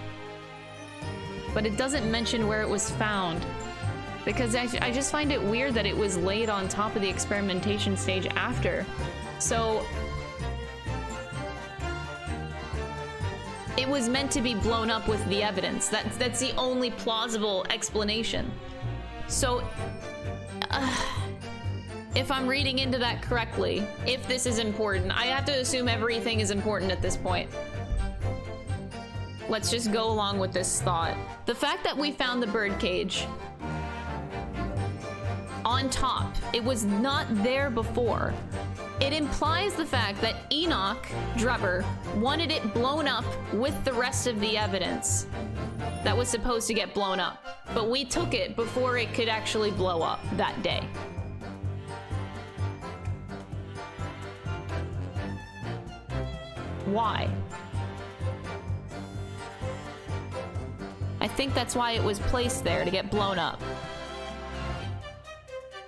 But it doesn't mention where it was found. Because I just find it weird that it was laid on top of the experimentation stage after. So it was meant to be blown up with the evidence. That's the only plausible explanation. So if I'm reading into that correctly, if this is important, I have to assume everything is important at this point. Let's just go along with this thought. The fact that we found the birdcage on top, it was not there before. It implies the fact that Enoch Drebber wanted it blown up with the rest of the evidence that was supposed to get blown up. But we took it before it could actually blow up that day. Why? I think that's why it was placed there, to get blown up.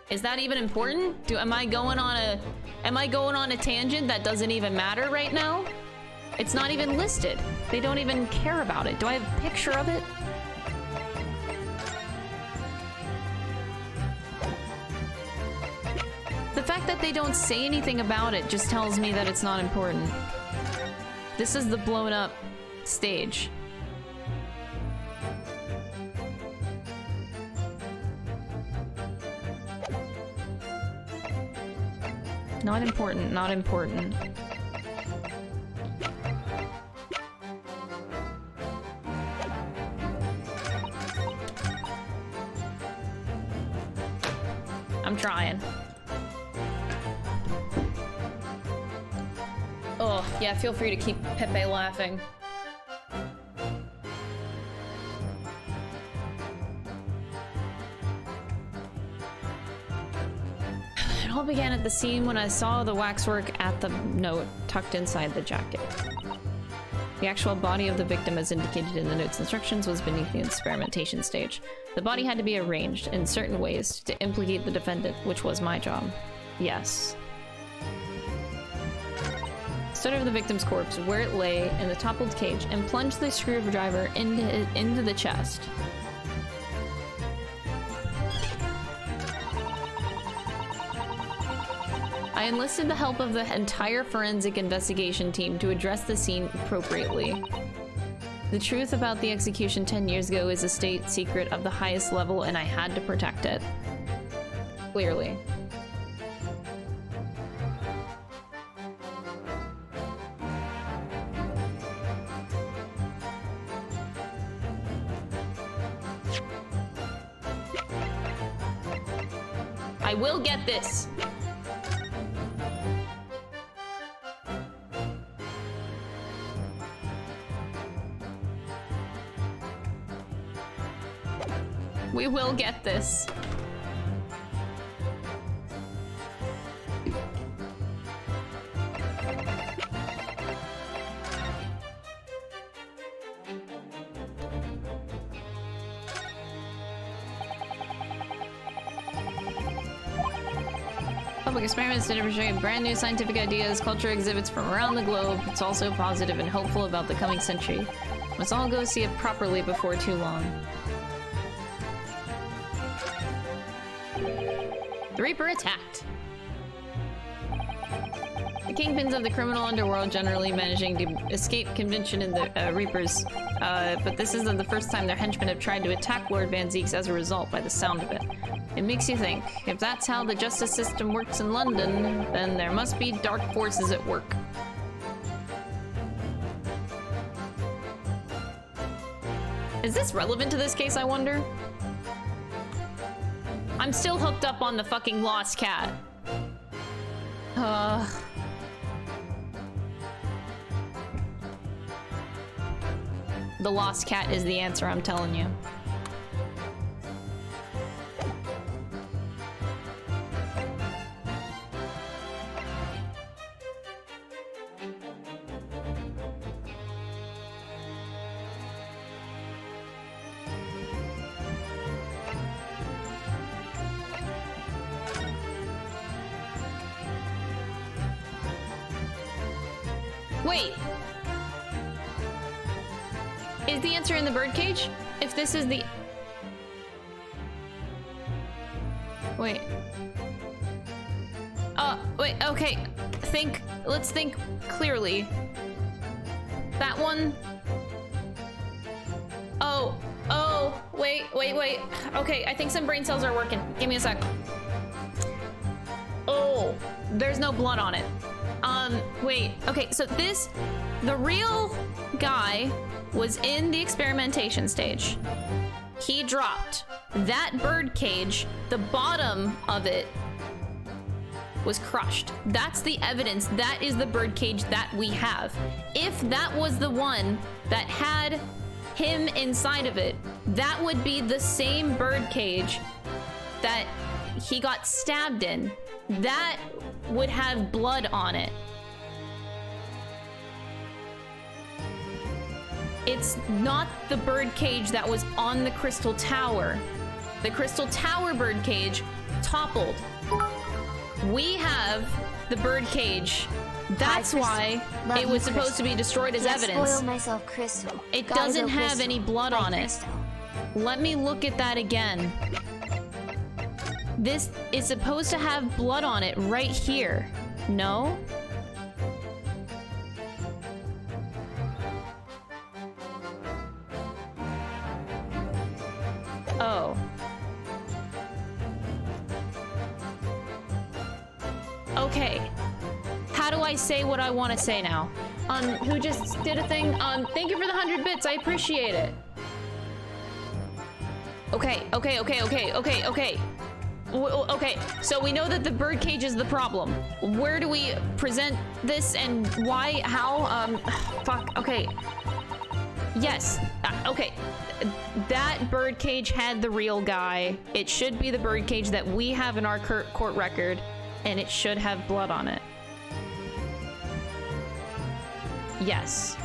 Is that even important? Am I going on a tangent that doesn't even matter right now? It's not even listed. They don't even care about it. Do I have a picture of it? The fact that they don't say anything about it just tells me that it's not important. This is the blown up stage. Not important, not important. I'm trying. Oh, yeah, feel free to keep Pepe laughing. It all began at the scene when I saw the waxwork at the note tucked inside the jacket. The actual body of the victim, as indicated in the note's instructions, was beneath the experimentation stage. The body had to be arranged in certain ways to implicate the defendant, which was my job. Yes. Stood over the victim's corpse, where it lay in the toppled cage, and plunged the screwdriver into the chest. I enlisted the help of the entire forensic investigation team to address the scene appropriately. The truth about the execution 10 years ago is a state secret of the highest level, and I had to protect it. Clearly. I will get this. We will get this. Public experiments to demonstrate brand new scientific ideas, culture exhibits from around the globe. It's also positive and hopeful about the coming century. Let's all go see it properly before too long. The Reaper attacked. The kingpins of the criminal underworld generally managing to escape convention in the Reapers, but this isn't the first time their henchmen have tried to attack Lord Van Zeeks as a result, by the sound of it. It makes you think, if that's how the justice system works in London, then there must be dark forces at work. Is this relevant to this case, I wonder? I'm still hooked up on the fucking lost cat. The lost cat is the answer, I'm telling you. Wait! Is the answer in the birdcage? If this is the... Wait. Wait, okay. Let's think clearly. That one... wait. Okay, I think some brain cells are working. Give me a sec. Oh, there's no blood on it. Wait, okay, so the real guy was in the experimentation stage. He dropped. That bird cage, the bottom of it was crushed. That's the evidence. That is the bird cage that we have. If that was the one that had him inside of it, that would be the same bird cage that he got stabbed in. That would have blood on it. it's not the bird cage that was on the Crystal Tower. The Crystal Tower bird cage toppled. We have the bird cage. That's why it was supposed to be destroyed as evidence. Spoil myself, Crystal. It Gotta doesn't go, have Crystal. any blood Bye, on it. Crystal. Let me look at that again. This is supposed to have blood on it right here. No? Oh. Okay. How do I say what I want to say now? Who just did a thing? Thank you for the 100 bits. I appreciate it. Okay. Okay, so we know that the birdcage is the problem. Where do we present this and why? How? Fuck. Okay. Yes. Okay. That birdcage had the real guy. It should be the birdcage that we have in our court record, and it should have blood on it. Yes.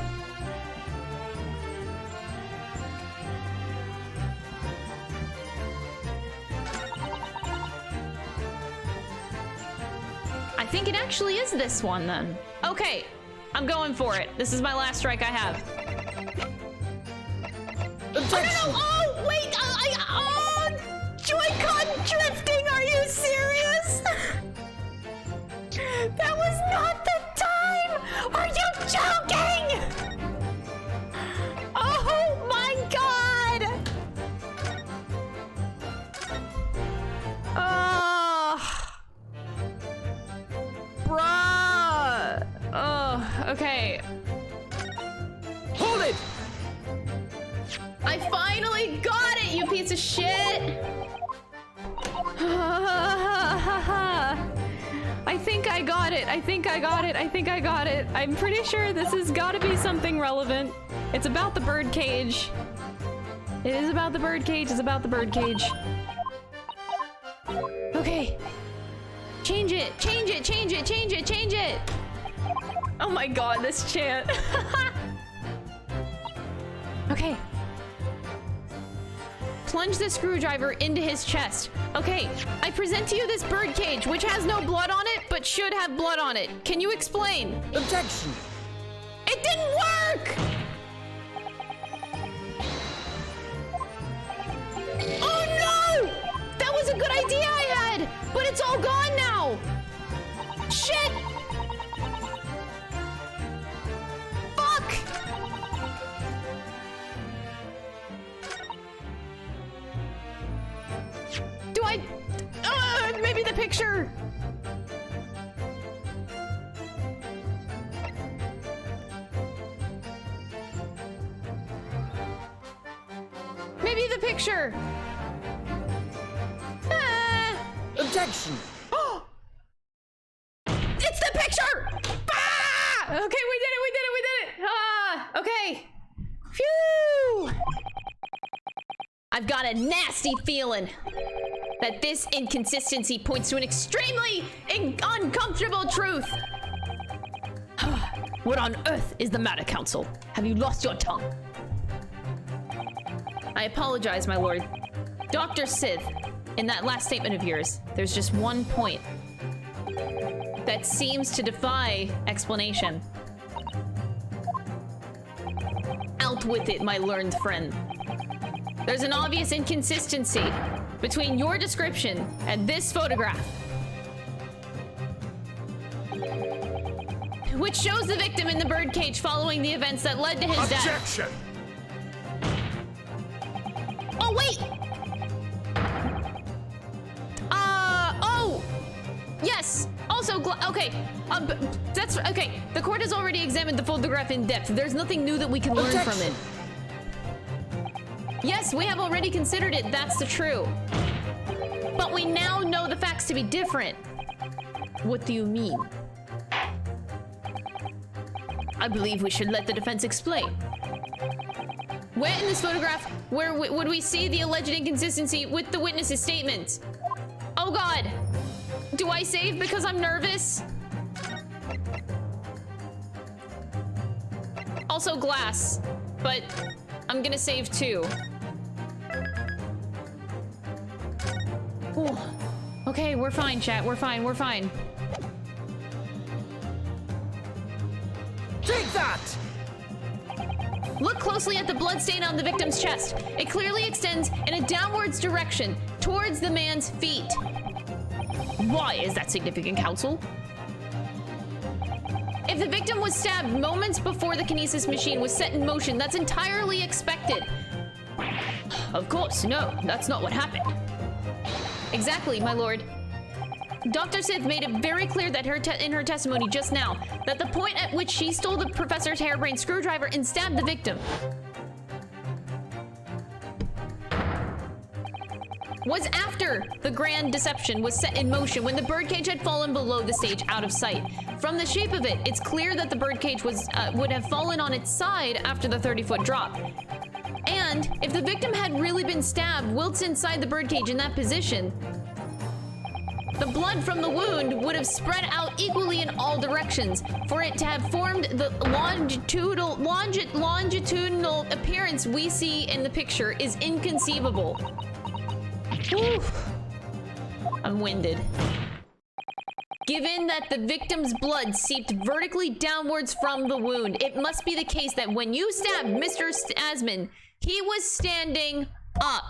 I think it actually is this one then. Okay, I'm going for it. This is my last strike I have. Objection! Oh, wait, Joy-Con drifting, are you serious? That was not the time! Are you joking? Oh my god! Bruh! Oh, okay. Hold it! I finally got it, you piece of shit! I think I got it. I think I got it. I'm pretty sure this has got to be something relevant. It's about the birdcage. It is about the birdcage. It's about the birdcage. Okay. Change it. Oh my god, this chant. Okay. Plunge the screwdriver into his chest. Okay, I present to you this birdcage, which has no blood on it, but should have blood on it. Can you explain? Objection! It didn't work! Oh no! That was a good idea I had, but it's all gone now! Shit! Fuck! Do I... maybe the picture! Maybe the picture! Objection! It's the picture! Ah! Okay, we did it! Ah, okay. Phew! I've got a nasty feeling that this inconsistency points to an extremely uncomfortable truth. What on earth is the matter, Council? Have you lost your tongue? I apologize, my lord. Dr. Sith, in that last statement of yours, there's just one point that seems to defy explanation. Out with it, my learned friend. There's an obvious inconsistency between your description and this photograph, which shows the victim in the birdcage following the events that led to his death. Objection! Oh, wait! Oh! Yes! Also, okay. That's okay. The court has already examined the photograph in depth. There's nothing new that we can learn from it. Yes, we have already considered it. That's the true. But we now know the facts to be different. What do you mean? I believe we should let the defense explain. Where in this photograph, would we see the alleged inconsistency with the witness's statements? Oh god! Do I save because I'm nervous? Also glass. but I'm gonna save 2. Ooh. Okay, we're fine, chat. We're fine. We're fine. Take that! Look closely at the bloodstain on the victim's chest. It clearly extends in a downwards direction towards the man's feet. Why is that significant, Counsel? If the victim was stabbed moments before the kinesis machine was set in motion, that's entirely expected. Of course, no, that's not what happened. Exactly, my lord. Dr. Sith made it very clear that in her testimony just now that the point at which she stole the professor's harebrained screwdriver and stabbed the victim was after the grand deception was set in motion, when the birdcage had fallen below the stage out of sight. From the shape of it, it's clear that the birdcage would have fallen on its side after the 30-foot drop. And if the victim had really been stabbed whilst inside the birdcage in that position, the blood from the wound would have spread out equally in all directions. For it to have formed the longitudinal appearance we see in the picture is inconceivable. Whew. I'm winded. Given that the victim's blood seeped vertically downwards from the wound, it must be the case that when you stabbed Mr. Asman, he was standing up.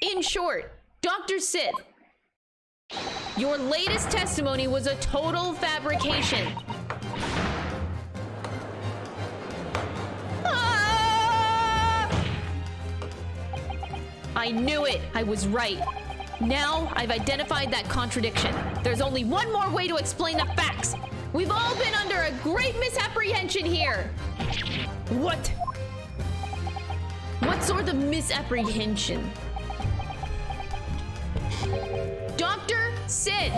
In short, Dr. Sith, your latest testimony was a total fabrication. I knew it. I was right. Now I've identified that contradiction. There's only one more way to explain the facts. We've all been under a great misapprehension here. What? What sort of misapprehension? Dr. Sid,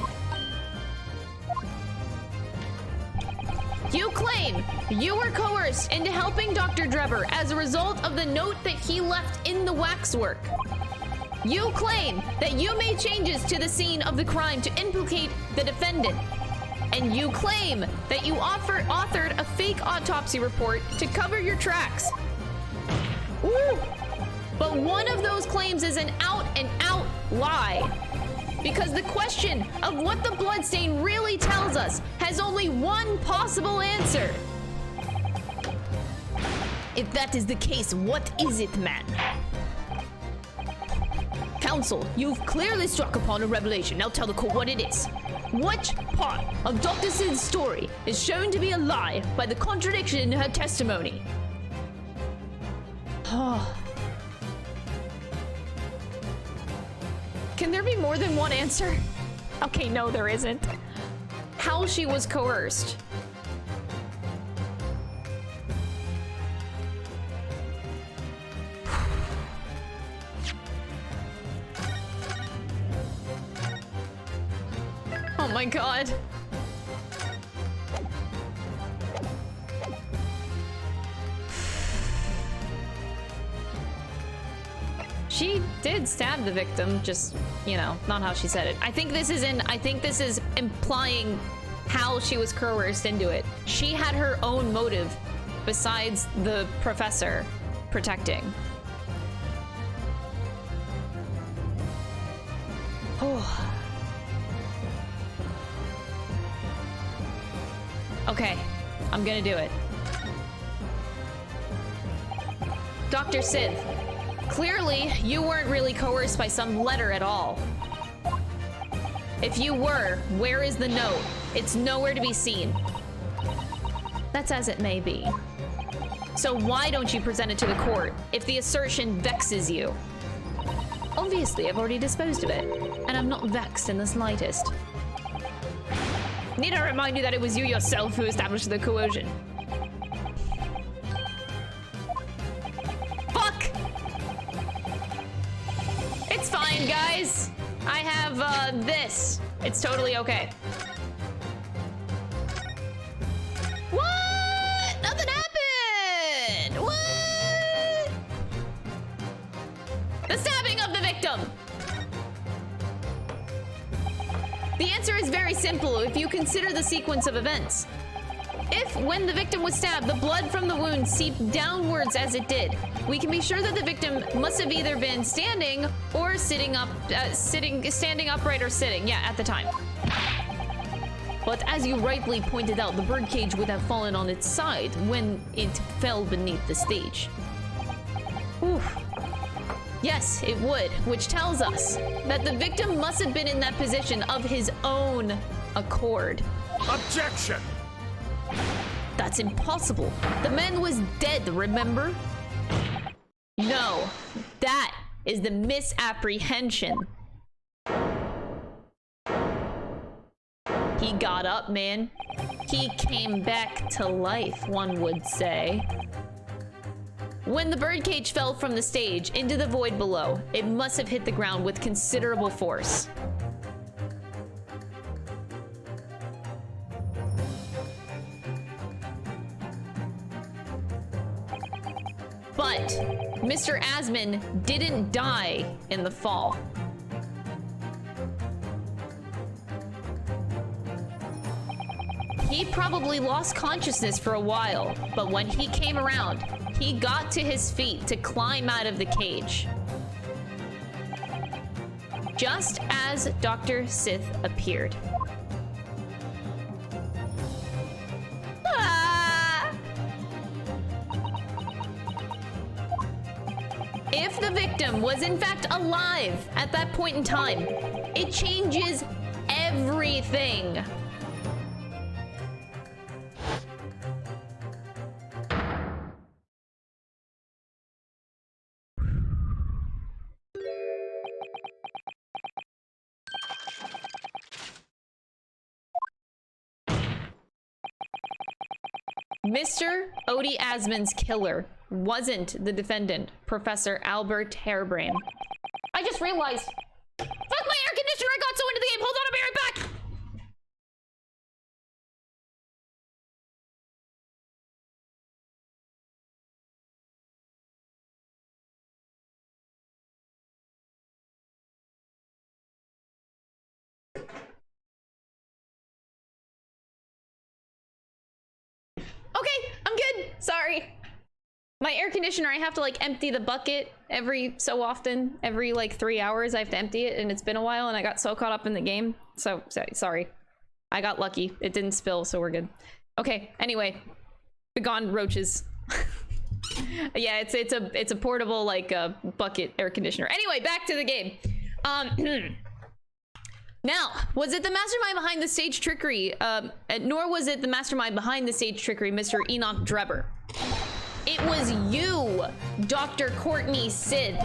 you claim you were coerced into helping Dr. Drebber as a result of the note that he left in the waxwork. You claim that you made changes to the scene of the crime to implicate the defendant. And you claim that you authored a fake autopsy report to cover your tracks. Ooh. But one of those claims is an out-and-out lie. Because the question of what the bloodstain really tells us has only one possible answer. If that is the case, what is it, man? Counsel, you've clearly struck upon a revelation. Now tell the court what it is. What part of Dr. Sid's story is shown to be a lie by the contradiction in her testimony? Can there be more than one answer? Okay, no, there isn't. How she was coerced. Oh my god. She did stab the victim, just, you know, not how she said it. I think this is implying how she was coerced into it. She had her own motive besides the professor protecting. Oh. Okay, I'm gonna do it. Dr. Sith, clearly you weren't really coerced by some letter at all. If you were, where is the note? It's nowhere to be seen. That's as it may be. So why don't you present it to the court if the assertion vexes you? Obviously, I've already disposed of it, and I'm not vexed in the slightest. Need I remind you that it was you yourself who established the coercion? Fuck! It's fine, guys. I have, this. It's totally okay. What? Nothing happened! What? The stabbing of the victim! The answer is very simple if you consider the sequence of events. If, when the victim was stabbed, the blood from the wound seeped downwards as it did, we can be sure that the victim must have either been standing or standing upright or sitting, yeah, at the time. But as you rightly pointed out, the birdcage would have fallen on its side when it fell beneath the stage. Oof. Yes, it would, which tells us that the victim must have been in that position of his own accord. Objection! That's impossible. The man was dead, remember? No, that is the misapprehension. He got up, man. He came back to life, one would say. When the birdcage fell from the stage into the void below, it must have hit the ground with considerable force. But Mr. Asman didn't die in the fall. He probably lost consciousness for a while, but when he came around, he got to his feet to climb out of the cage. Just as Dr. Sith appeared. If the victim was in fact alive at that point in time, it changes everything. Mr. Odie Asman's killer wasn't the defendant, Professor Albert Harebrayne. I just realized. Fuck my air conditioner! I got so into the game! Hold on, I'll be right back! Okay, I'm good. Sorry. My air conditioner, I have to like empty the bucket every so often. Every like 3 hours I have to empty it, and it's been a while and I got so caught up in the game. So sorry. I got lucky. It didn't spill, so we're good. Okay, anyway. Begone roaches. Yeah, it's a portable like bucket air conditioner. Anyway, back to the game. Now, was it the mastermind behind the stage trickery? Nor was it the mastermind behind the stage trickery, Mr. Enoch Drebber. It was you, Dr. Courtney Sith.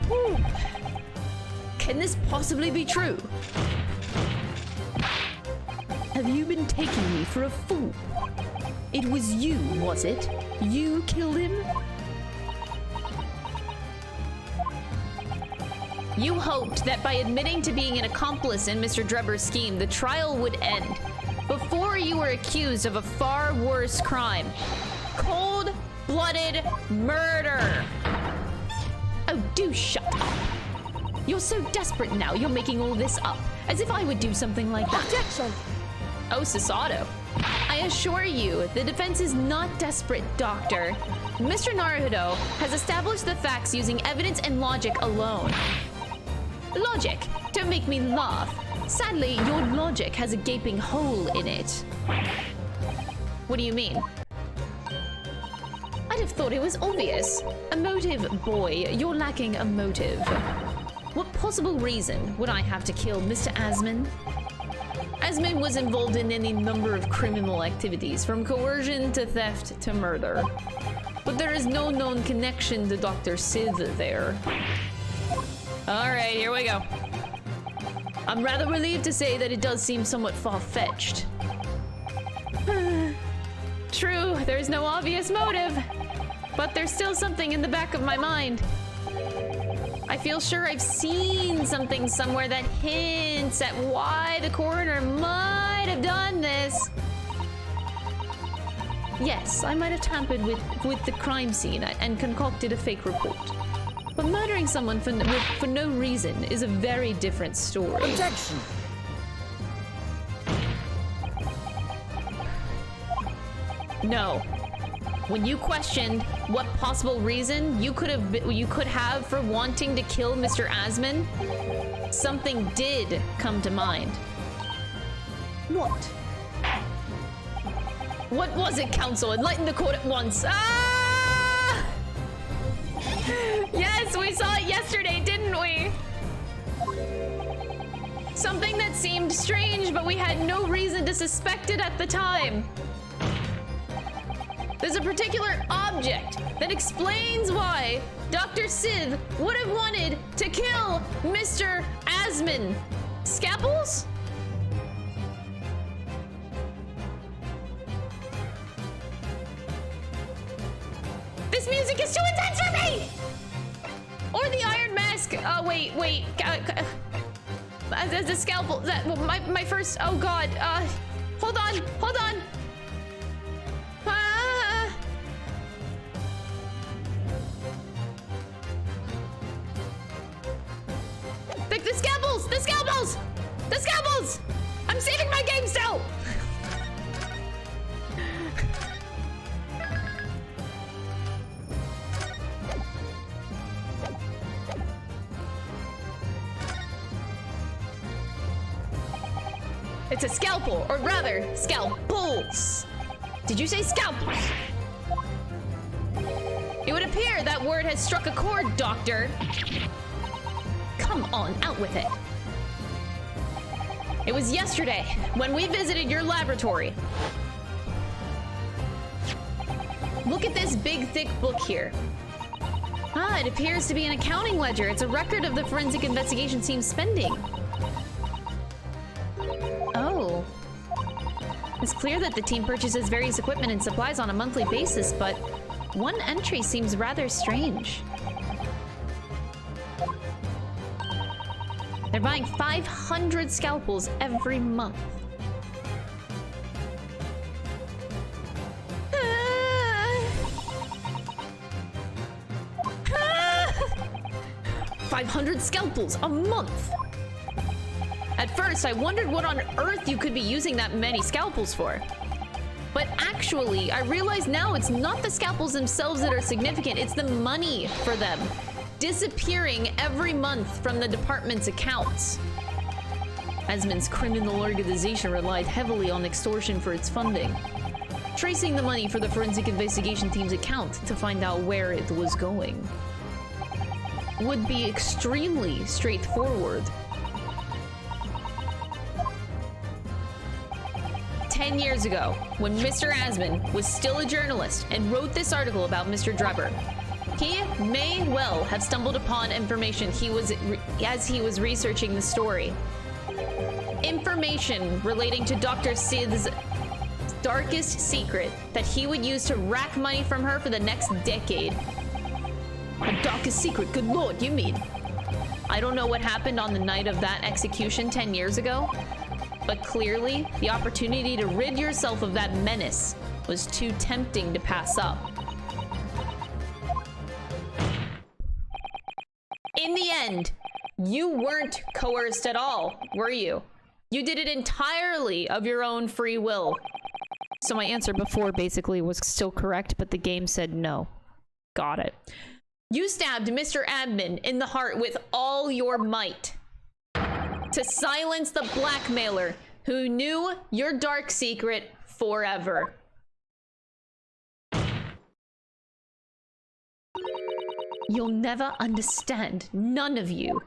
Whew. Can this possibly be true? Have you been taking me for a fool? It was you, was it? You killed him? You hoped that by admitting to being an accomplice in Mr. Drebber's scheme, the trial would end before you were accused of a far worse crime. Cold-blooded murder. Oh, do shut up. You're so desperate now, you're making all this up, as if I would do something like that. Objection! Oh, Sasato. I assure you, the defense is not desperate, Doctor. Mr. Naruhodo has established the facts using evidence and logic alone. Logic? Don't make me laugh. Sadly, your logic has a gaping hole in it. What do you mean? I'd have thought it was obvious. A motive, boy. You're lacking a motive. What possible reason would I have to kill Mr. Asman? Asman was involved in any number of criminal activities, from coercion to theft to murder. But there is no known connection to Dr. Sith there. Alright, here we go. I'm rather relieved to say that it does seem somewhat far-fetched. True, there's no obvious motive. But there's still something in the back of my mind. I feel sure I've seen something somewhere that hints at why the coroner might have done this. Yes, I might have tampered with the crime scene and concocted a fake report. But murdering someone for no reason is a very different story. Objection! No. When you questioned what possible reason you could have for wanting to kill Mr. Asman, something did come to mind. What? What was it, Council? Enlighten the court at once. Ah! Yes, we saw it yesterday, didn't we? Something that seemed strange, but we had no reason to suspect it at the time. There's a particular object that explains why Dr. Sith would have wanted to kill Mr. Asman. Scalpels? This music is too intense for me! Or the Iron Mask. Oh, wait. The scalpel. My first. Oh, God. Hold on. The scalpels! I'm saving my game still! It's a scalpel, or rather, scalpels. Did you say scalpels? It would appear that word has struck a chord, Doctor. Come on, out with it. It was yesterday when we visited your laboratory. Look at this big, thick book here. Ah, it appears to be an accounting ledger. It's a record of the forensic investigation team's spending. Oh. It's clear that the team purchases various equipment and supplies on a monthly basis, but one entry seems rather strange. They're buying 500 scalpels every month. 500 scalpels a month! At first, I wondered what on earth you could be using that many scalpels for. But actually, I realize now it's not the scalpels themselves that are significant, it's the money for them. Disappearing every month from the department's accounts. Asman's criminal organization relied heavily on extortion for its funding. Tracing the money for the forensic investigation team's account to find out where it was going would be extremely straightforward. 10 years ago, when Mr. Asman was still a journalist and wrote this article about Mr. Drebber, he may well have stumbled upon information as he was researching the story. Information relating to Dr. Sith's darkest secret that he would use to rack money from her for the next decade. A darkest secret? Good lord, you mean? I don't know what happened on the night of that execution 10 years ago, but clearly the opportunity to rid yourself of that menace was too tempting to pass up. In the end, you weren't coerced at all, were you? You did it entirely of your own free will. So my answer before basically was still correct, but the game said no. Got it. You stabbed Mr. Admin in the heart with all your might to silence the blackmailer who knew your dark secret forever. You'll never understand, none of you.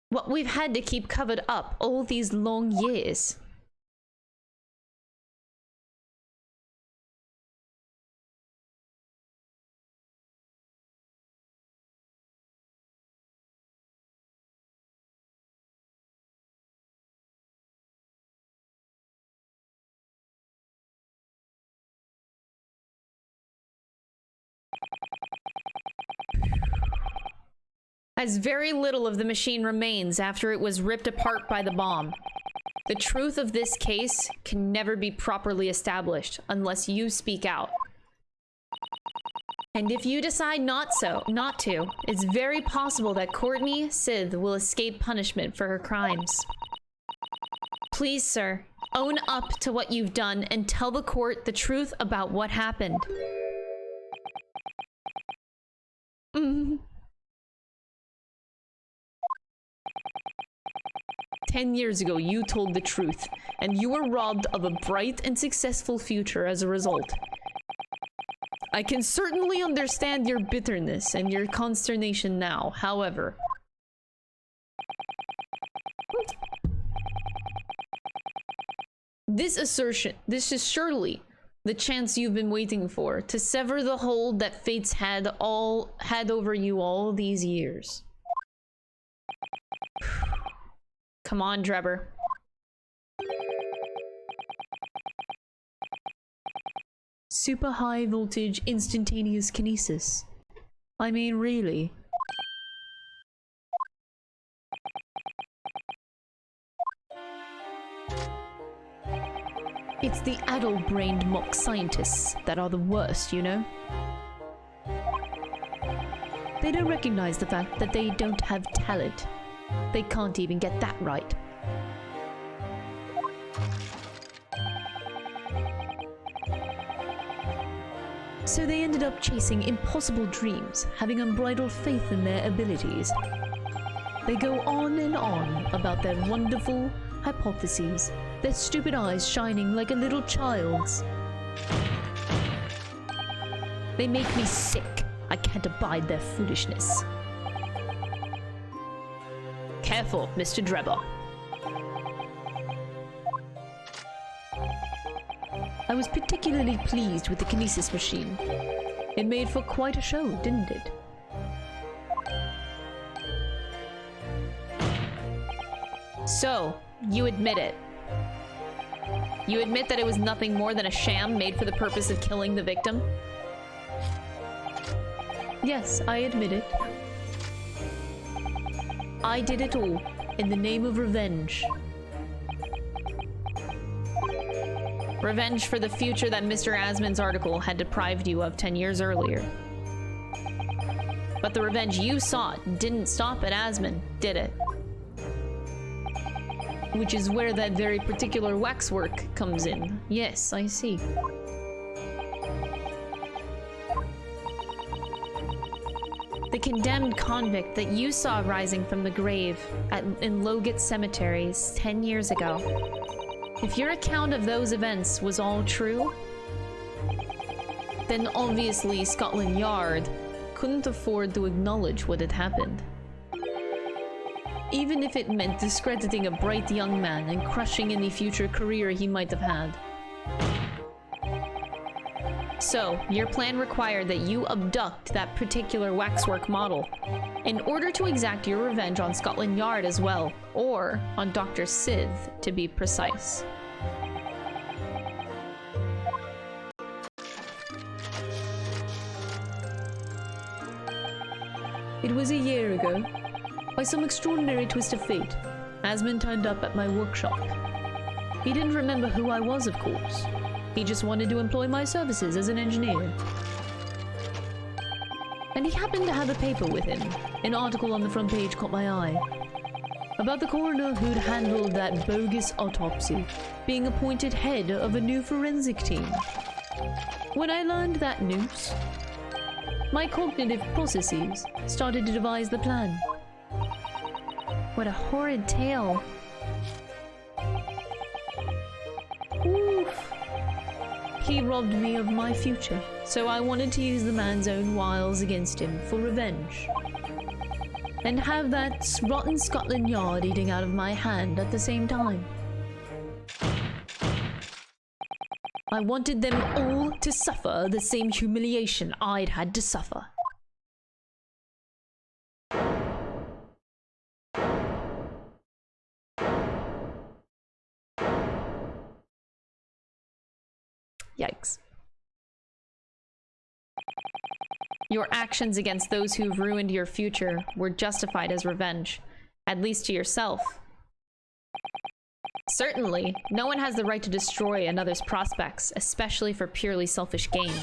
What we've had to keep covered up all these long years. As very little of the machine remains after it was ripped apart by the bomb. The truth of this case can never be properly established unless you speak out. And if you decide not to, it's very possible that Courtney Sith will escape punishment for her crimes. Please, sir, own up to what you've done and tell the court the truth about what happened. 10 years ago, you told the truth, and you were robbed of a bright and successful future as a result. I can certainly understand your bitterness and your consternation now, however. This is surely the chance you've been waiting for, to sever the hold that fate's had over you all these years. Come on, Drebber. Super high voltage instantaneous kinesis. I mean, really. It's the addle-brained mock scientists that are the worst, you know? They don't recognize the fact that they don't have talent. They can't even get that right. So they ended up chasing impossible dreams, having unbridled faith in their abilities. They go on and on about their wonderful hypotheses, their stupid eyes shining like a little child's. They make me sick. I can't abide their foolishness. Careful, Mr. Drebber. I was particularly pleased with the kinesis machine. It made for quite a show, didn't it? So, you admit it. You admit that it was nothing more than a sham made for the purpose of killing the victim? Yes, I admit it. I did it all in the name of revenge. Revenge for the future that Mr. Asmon's article had deprived you of 10 years earlier. But the revenge you sought didn't stop at Asmon, did it? Which is where that very particular waxwork comes in. Yes, I see. The condemned convict that you saw rising from the grave in Logat Cemeteries 10 years ago. If your account of those events was all true, then obviously Scotland Yard couldn't afford to acknowledge what had happened. Even if it meant discrediting a bright young man and crushing any future career he might have had. So, your plan required that you abduct that particular waxwork model in order to exact your revenge on Scotland Yard as well, or on Dr. Sith, to be precise. It was a year ago. By some extraordinary twist of fate, Asmon turned up at my workshop. He didn't remember who I was, of course. He just wanted to employ my services as an engineer. And he happened to have a paper with him. An article on the front page caught my eye. About the coroner who'd handled that bogus autopsy, being appointed head of a new forensic team. When I learned that news, my cognitive processes started to devise the plan. What a horrid tale. Oof. He robbed me of my future, so I wanted to use the man's own wiles against him for revenge. And have that rotten Scotland Yard eating out of my hand at the same time. I wanted them all to suffer the same humiliation I'd had to suffer. Yikes. Your actions against those who've ruined your future were justified as revenge, at least to yourself. Certainly, no one has the right to destroy another's prospects, especially for purely selfish gain.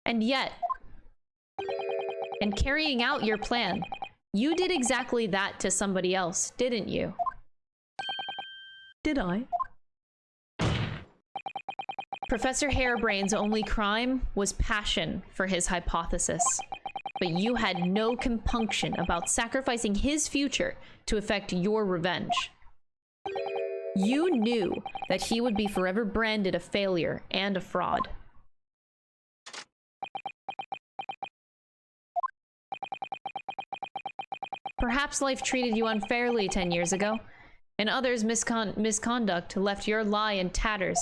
And yet, in carrying out your plan, you did exactly that to somebody else, didn't you? Did I? Professor Harebrain's only crime was passion for his hypothesis. But you had no compunction about sacrificing his future to effect your revenge. You knew that he would be forever branded a failure and a fraud. Perhaps life treated you unfairly 10 years ago, and others' misconduct left your lie in tatters.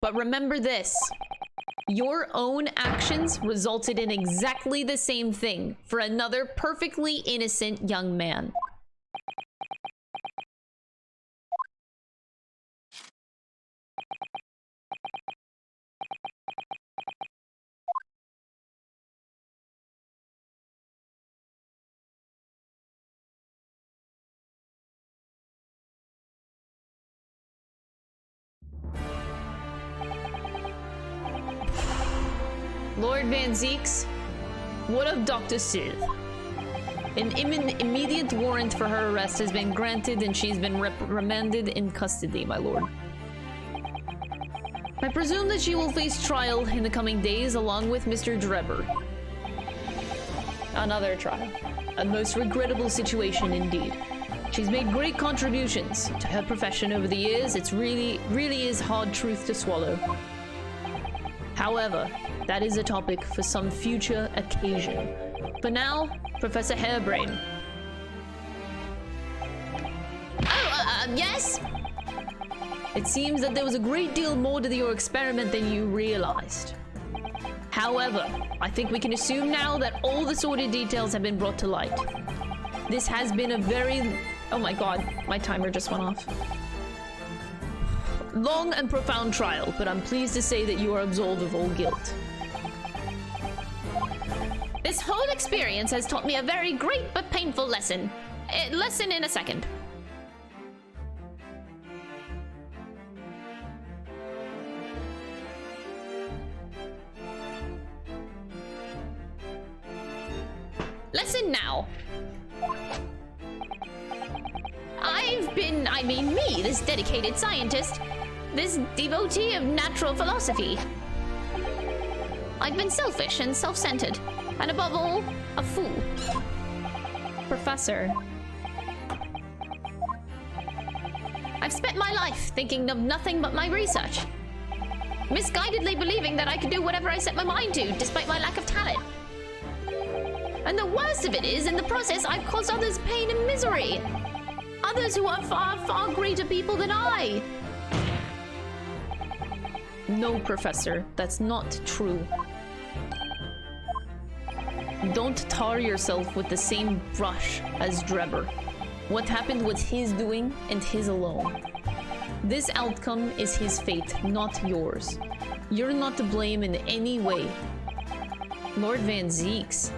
But remember this. Your own actions resulted in exactly the same thing for another perfectly innocent young man. Lord Van Zeeks, what of Dr. Sid? An immediate warrant for her arrest has been granted and she's been remanded in custody, my lord. I presume that she will face trial in the coming days along with Mr. Drebber. Another trial. A most regrettable situation indeed. She's made great contributions to her profession over the years. It's really is hard truth to swallow. However, that is a topic for some future occasion. For now, Professor Harebrain. Oh, yes? It seems that there was a great deal more to your experiment than you realized. However, I think we can assume now that all the sordid details have been brought to light. This has been a very... Oh my god, my timer just went off. Long and profound trial, but I'm pleased to say that you are absolved of all guilt. This whole experience has taught me a very great but painful lesson. Lesson in a second. Lesson now. Me, this dedicated scientist, this devotee of natural philosophy. I've been selfish and self-centered, and above all, a fool. Professor. I've spent my life thinking of nothing but my research, misguidedly believing that I could do whatever I set my mind to, despite my lack of talent. And the worst of it is, in the process, I've caused others pain and misery. Others who are far, far greater people than I. No, Professor, that's not true. Don't tar yourself with the same brush as Drebber. What happened was his doing and his alone. This outcome is his fate, not yours. You're not to blame in any way. Lord Van Zeeks.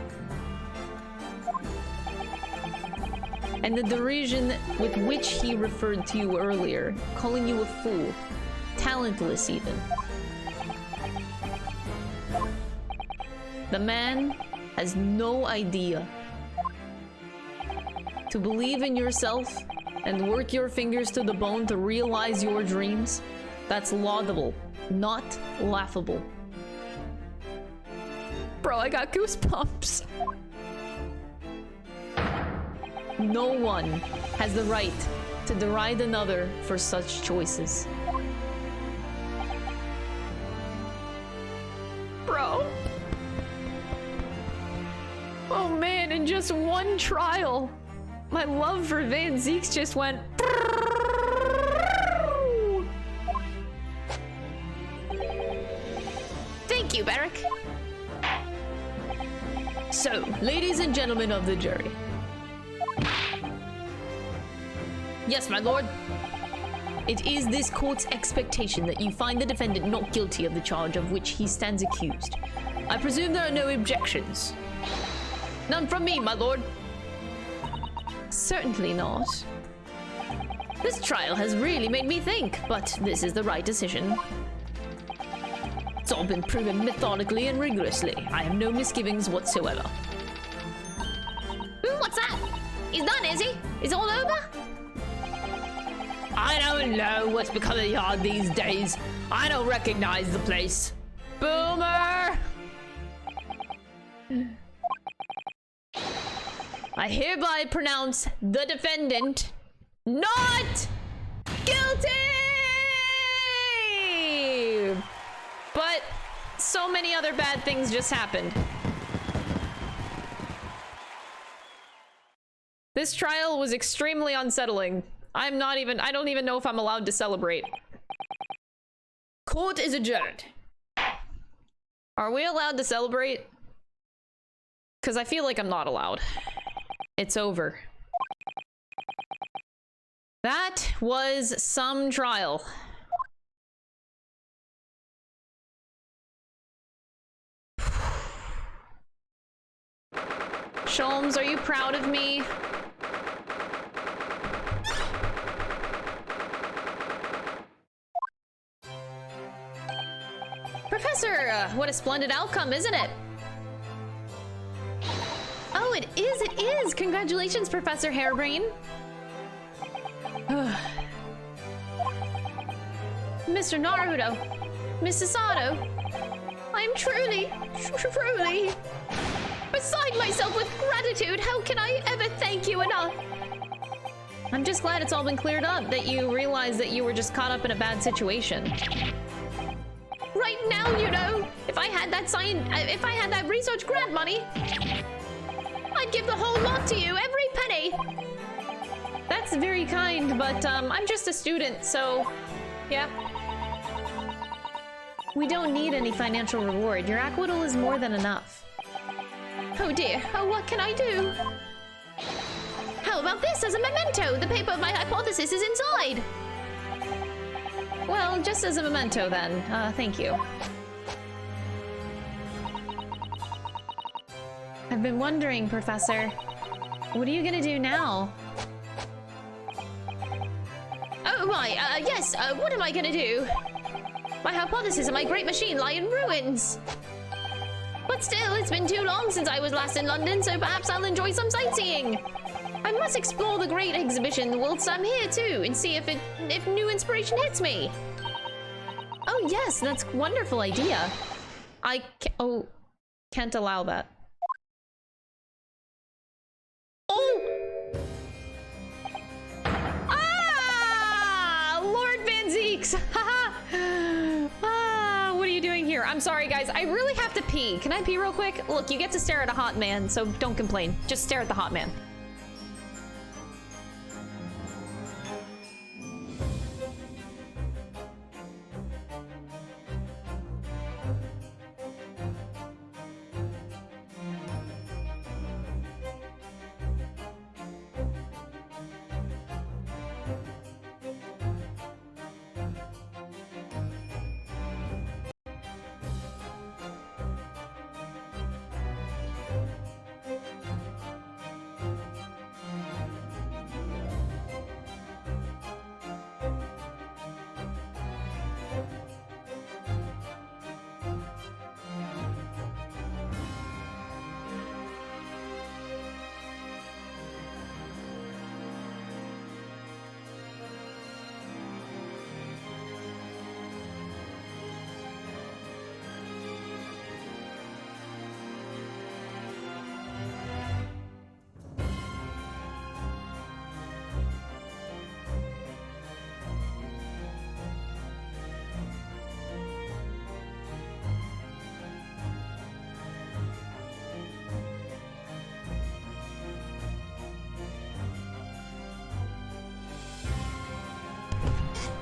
And the derision with which he referred to you earlier, calling you a fool, talentless even. The man has no idea. To believe in yourself and work your fingers to the bone to realize your dreams, that's laudable, not laughable. Bro, I got goosebumps. No one has the right to deride another for such choices. Bro. Oh man, in just one trial, my love for Van Zeeks just went... Thank you, Beric. So, ladies and gentlemen of the jury. Yes, my lord. It is this court's expectation that you find the defendant not guilty of the charge of which he stands accused. I presume there are no objections. None from me, my lord. Certainly not. This trial has really made me think, but this is the right decision. It's all been proven methodically and rigorously. I have no misgivings whatsoever. What's that? He's done, is he? Is it all over? I don't know what's become of the yard these days. I don't recognize the place. Boomer! I hereby pronounce the defendant not guilty! But so many other bad things just happened. This trial was extremely unsettling. I don't even know if I'm allowed to celebrate. Court is adjourned. Are we allowed to celebrate? Because I feel like I'm not allowed. It's over. That was some trial. Sholmes, are you proud of me? Professor, what a splendid outcome, isn't it? Oh, it is! Congratulations, Professor Harebrain! Mr. Naruto, Mrs. Sato, I'm truly beside myself with gratitude. How can I ever thank you enough? I'm just glad it's all been cleared up, that you realized that you were just caught up in a bad situation. Right now, you know, if I had that research grant money, I'd give the whole lot to you, every penny. That's very kind, but I'm just a student, so yeah. We don't need any financial reward. Your acquittal is more than enough. Oh dear. Oh, what can I do? How about this as a memento? The paper of my hypothesis is inside. Well, just as a memento then. Thank you. I've been wondering, Professor, what are you gonna do now? Oh my, yes, what am I gonna do? My hypothesis and my great machine lie in ruins. But still, it's been too long since I was last in London, so perhaps I'll enjoy some sightseeing. I must explore the great exhibition whilst I'm here too, and see if new inspiration hits me. Oh yes, that's a wonderful idea. Can't allow that. Oh! Ah! Lord Van Zeeks! Haha! What are you doing here? I'm sorry, guys. I really have to pee. Can I pee real quick? Look, you get to stare at a hot man, so don't complain. Just stare at the hot man.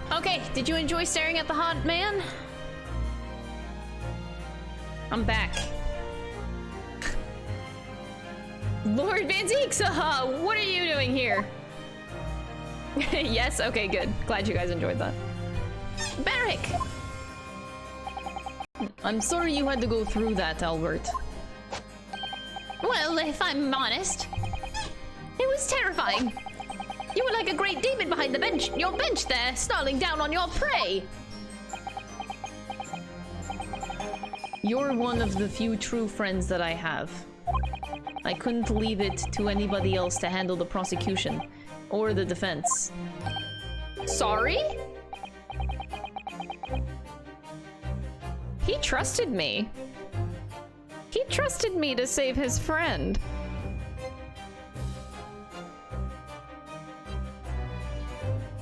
Okay, did you enjoy staring at the hot man? I'm back. Lord Van Zeeks, what are you doing here? Yes, okay, good. Glad you guys enjoyed that. Barrick! I'm sorry you had to go through that, Albert. Well, if I'm honest, it was terrifying. You were like a great demon behind your bench there, snarling down on your prey. You're one of the few true friends that I have. I couldn't leave it to anybody else to handle the prosecution or the defense. Sorry? He trusted me. He trusted me to save his friend.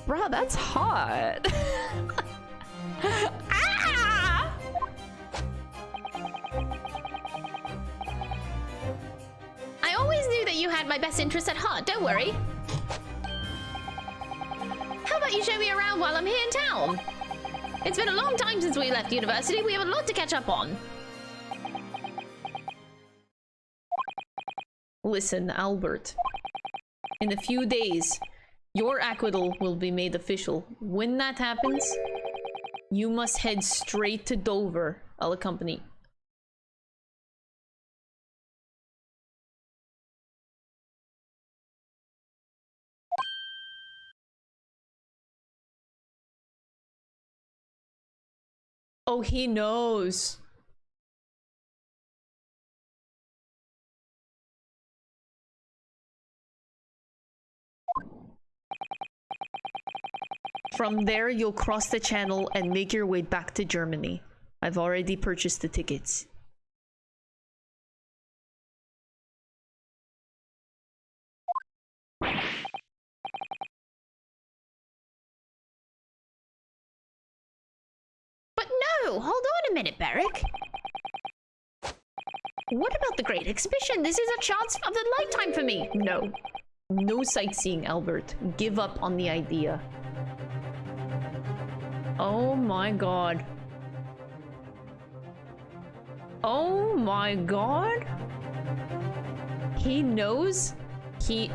Bruh, that's hot. Ah! I always knew that you had my best interests at heart, don't worry. How about you show me around while I'm here in town? It's been a long time since we left university. We have a lot to catch up on. Listen, Albert. In a few days, your acquittal will be made official. When that happens, you must head straight to Dover. I'll accompany. Oh, he knows. From there, you'll cross the channel and make your way back to Germany. I've already purchased the tickets. But no, hold on a minute, Beric. What about the Great Exhibition? This is a chance of a lifetime for me. No. No sightseeing, Albert. Give up on the idea. Oh my god. Oh my god. He knows? He...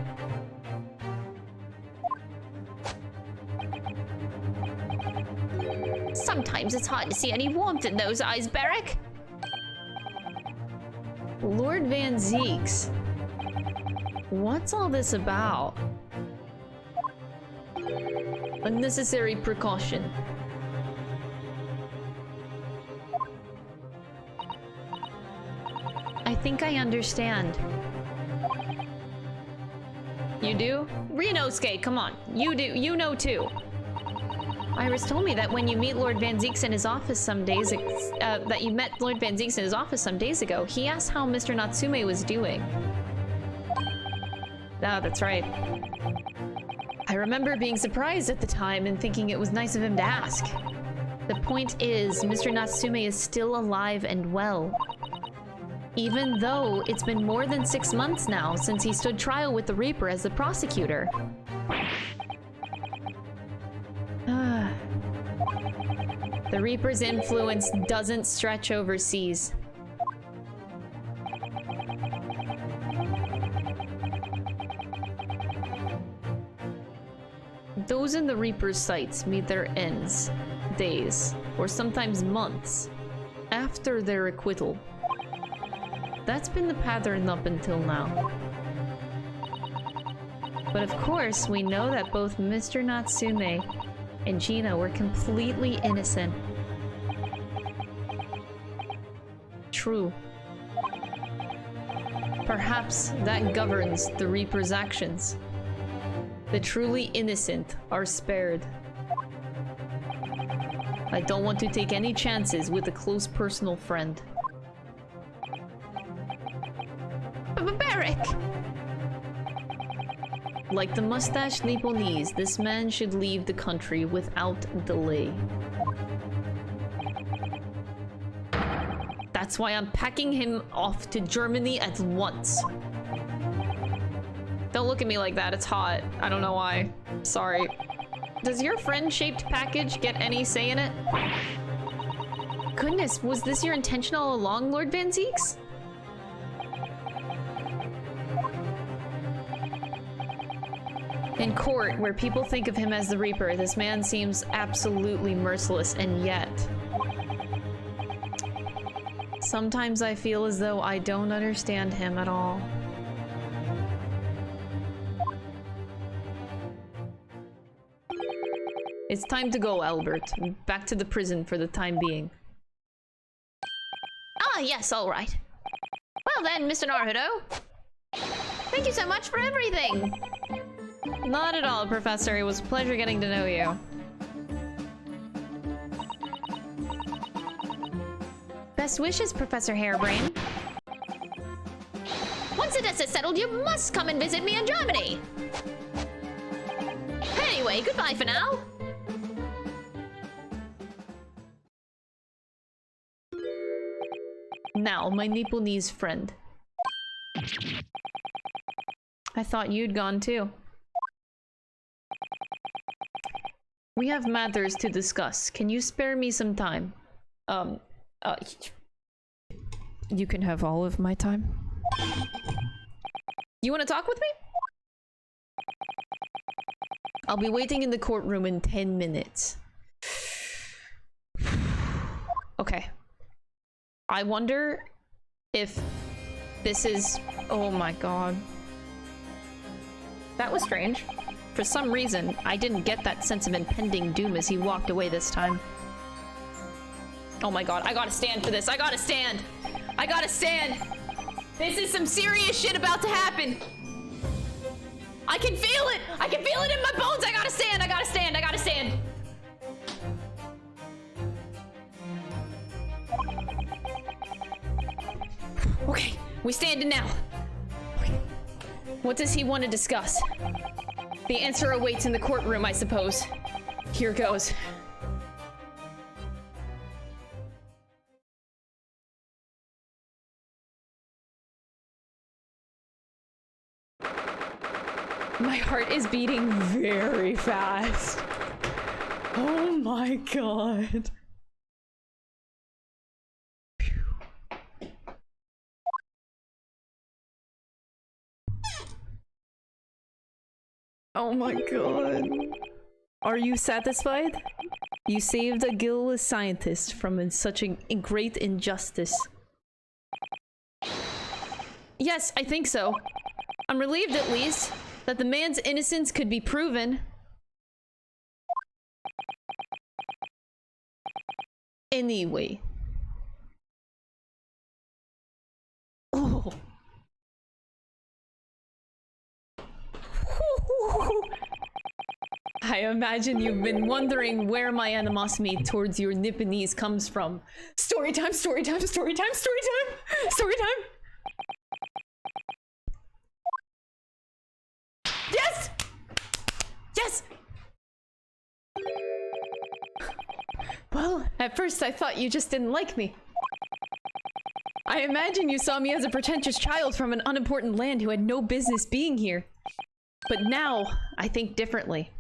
Sometimes it's hard to see any warmth in those eyes, Beric. Lord Van Zeeks. What's all this about? Unnecessary precaution. I think I understand. You do? Renosuke, come on. You do. You know too. Iris told me that when you meet Lord Van Zeeks in his office some days that you met Lord Van Zeeks in his office some days ago, he asked how Mr. Natsume was doing. Ah, that's right. I remember being surprised at the time and thinking it was nice of him to ask. The point is, Mr. Natsume is still alive and well. Even though it's been more than 6 months now since he stood trial with the Reaper as the prosecutor. The Reaper's influence doesn't stretch overseas. Those in the Reaper's sights meet their ends, days, or sometimes months, after their acquittal. That's been the pattern up until now. But of course, we know that both Mr. Natsume and Gina were completely innocent. True. Perhaps that governs the Reaper's actions. The truly innocent are spared. I don't want to take any chances with a close personal friend. Beric! Like the mustached Nipponese, this man should leave the country without delay. That's why I'm packing him off to Germany at once. Don't look at me like that. It's hot. I don't know why. Sorry. Does your friend-shaped package get any say in it? Goodness, was this your intention all along, Lord Van Zeeks? In court, where people think of him as the Reaper, this man seems absolutely merciless, and yet... sometimes I feel as though I don't understand him at all. It's time to go, Albert. Back to the prison for the time being. Ah, yes, all right. Well then, Mr. Naruto. Thank you so much for everything. Not at all, Professor. It was a pleasure getting to know you. Best wishes, Professor Hairbrain. Once the dust is settled, you must come and visit me in Germany. Anyway, goodbye for now. Now, my Nipponese friend. I thought you'd gone too. We have matters to discuss. Can you spare me some time? You can have all of my time. You want to talk with me? I'll be waiting in the courtroom in 10 minutes. Okay. I wonder if this is... Oh my god. That was strange. For some reason, I didn't get that sense of impending doom as he walked away this time. Oh my god, I gotta stand for this. I gotta stand! I gotta stand! This is some serious shit about to happen! I can feel it! I can feel it in my bones! I gotta stand! I gotta stand! I gotta stand! Okay, we standing now. What does he want to discuss? The answer awaits in the courtroom, I suppose. Here goes. My heart is beating very fast. Oh my god. Oh my god. Are you satisfied? You saved a guiltless scientist from such a great injustice. Yes, I think so. I'm relieved at least that the man's innocence could be proven. Anyway. Oh. I imagine you've been wondering where my animosity towards your Nipponese comes from. Story time, story time, story time, story time, story time! Yes! Yes! Well, at first I thought you just didn't like me. I imagine you saw me as a pretentious child from an unimportant land who had no business being here. But now, I think differently.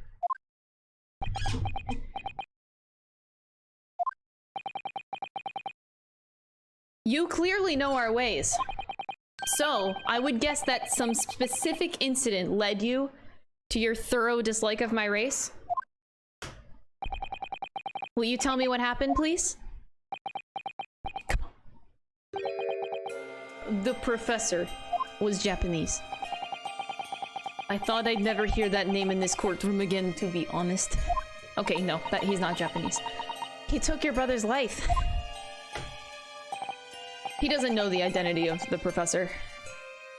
You clearly know our ways. So, I would guess that some specific incident led you to your thorough dislike of my race? Will you tell me what happened, please? Come on. The professor was Japanese. I thought I'd never hear that name in this courtroom again, to be honest. Okay, no, he's not Japanese. He took your brother's life. He doesn't know the identity of the professor.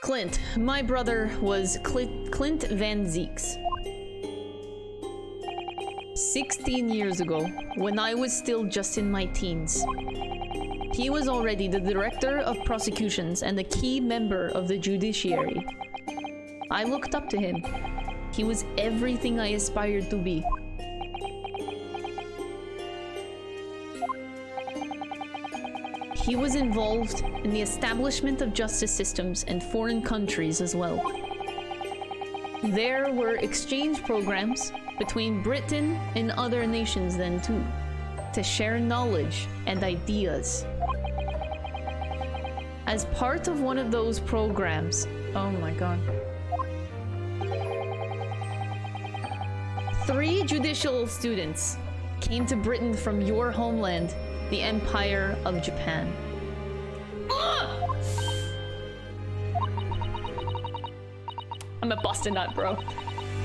Clint. My brother was Clint Van Zeeks. 16 years ago, when I was still just in my teens. He was already the director of prosecutions and a key member of the judiciary. I looked up to him. He was everything I aspired to be. He was involved in the establishment of justice systems in foreign countries as well. There were exchange programs between Britain and other nations then too, to share knowledge and ideas. As part of one of those programs, oh my god. 3 judicial students came to Britain from your homeland, the Empire of Japan. I'm a bust a nut, bro.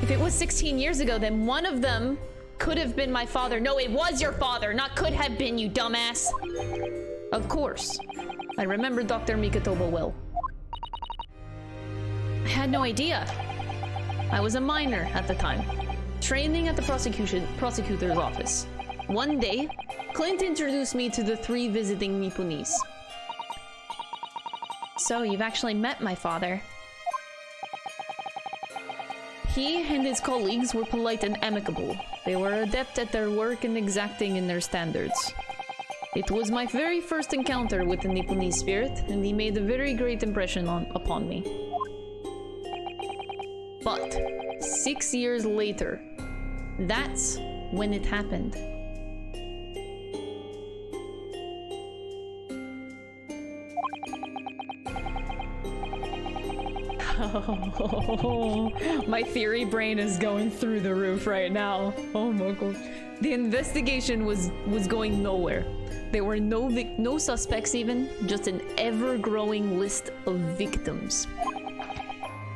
If it was 16 years ago, then one of them could have been my father. No, it was your father, not could have been, you dumbass. Of course. I remember Dr. Mikotoba well. I had no idea. I was a minor at the time, training at the prosecutor's office. One day, Clint introduced me to the 3 visiting Nipponese. So, you've actually met my father. He and his colleagues were polite and amicable. They were adept at their work and exacting in their standards. It was my very first encounter with the Nipponese spirit, and he made a very great impression upon me. But 6 years later, that's when it happened. My theory brain is going through the roof right now. Oh my god. The investigation was going nowhere. There were no suspects even, just an ever-growing list of victims.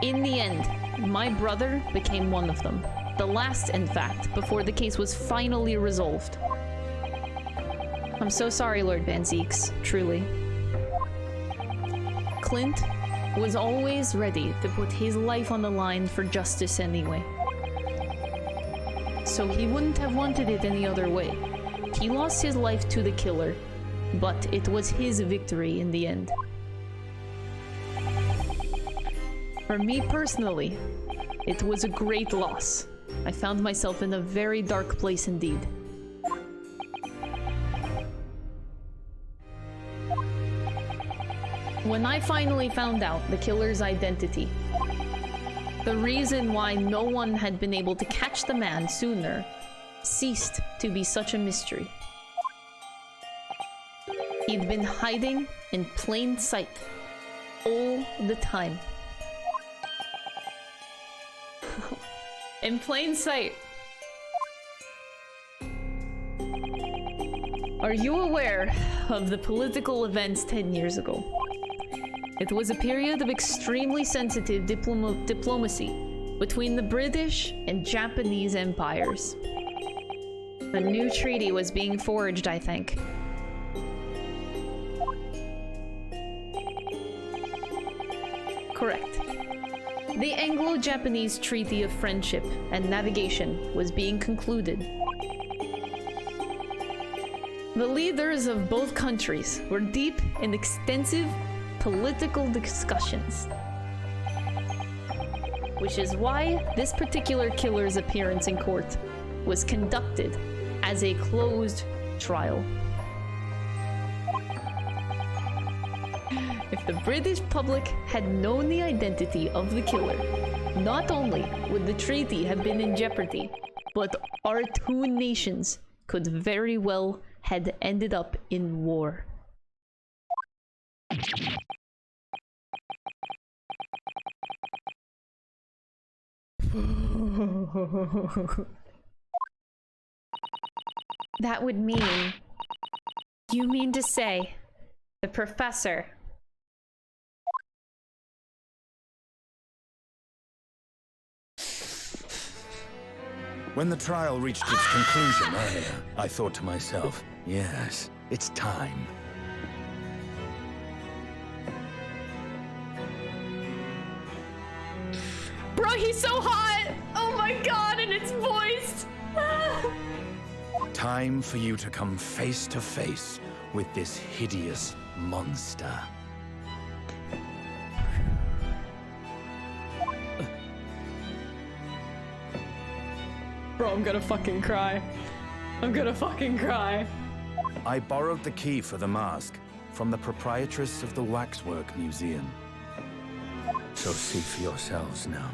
In the end, my brother became one of them. The last, in fact, before the case was finally resolved. I'm so sorry, Lord Van Zeeks, truly. Clint was always ready to put his life on the line for justice anyway. So he wouldn't have wanted it any other way. He lost his life to the killer, but it was his victory in the end. For me personally, it was a great loss. I found myself in a very dark place indeed. When I finally found out the killer's identity, the reason why no one had been able to catch the man sooner ceased to be such a mystery. He'd been hiding in plain sight all the time. In plain sight. Are you aware of the political events 10 years ago? It was a period of extremely sensitive diplomacy between the British and Japanese empires. A new treaty was being forged, I think. Correct. The Anglo-Japanese Treaty of Friendship and Navigation was being concluded. The leaders of both countries were deep in extensive political discussions. Which is why this particular killer's appearance in court was conducted as a closed trial. If the British public had known the identity of the killer, not only would the treaty have been in jeopardy, but our 2 nations could very well had ended up in war. That would mean... You mean to say the professor... When the trial reached its conclusion earlier, I thought to myself, yes, it's time. Bro, he's so hot! Oh my god, and it's voiced! Time for you to come face to face with this hideous monster. Bro, I'm gonna fucking cry. I'm gonna fucking cry. I borrowed the key for the mask from the proprietress of the Waxwork Museum. So see for yourselves now.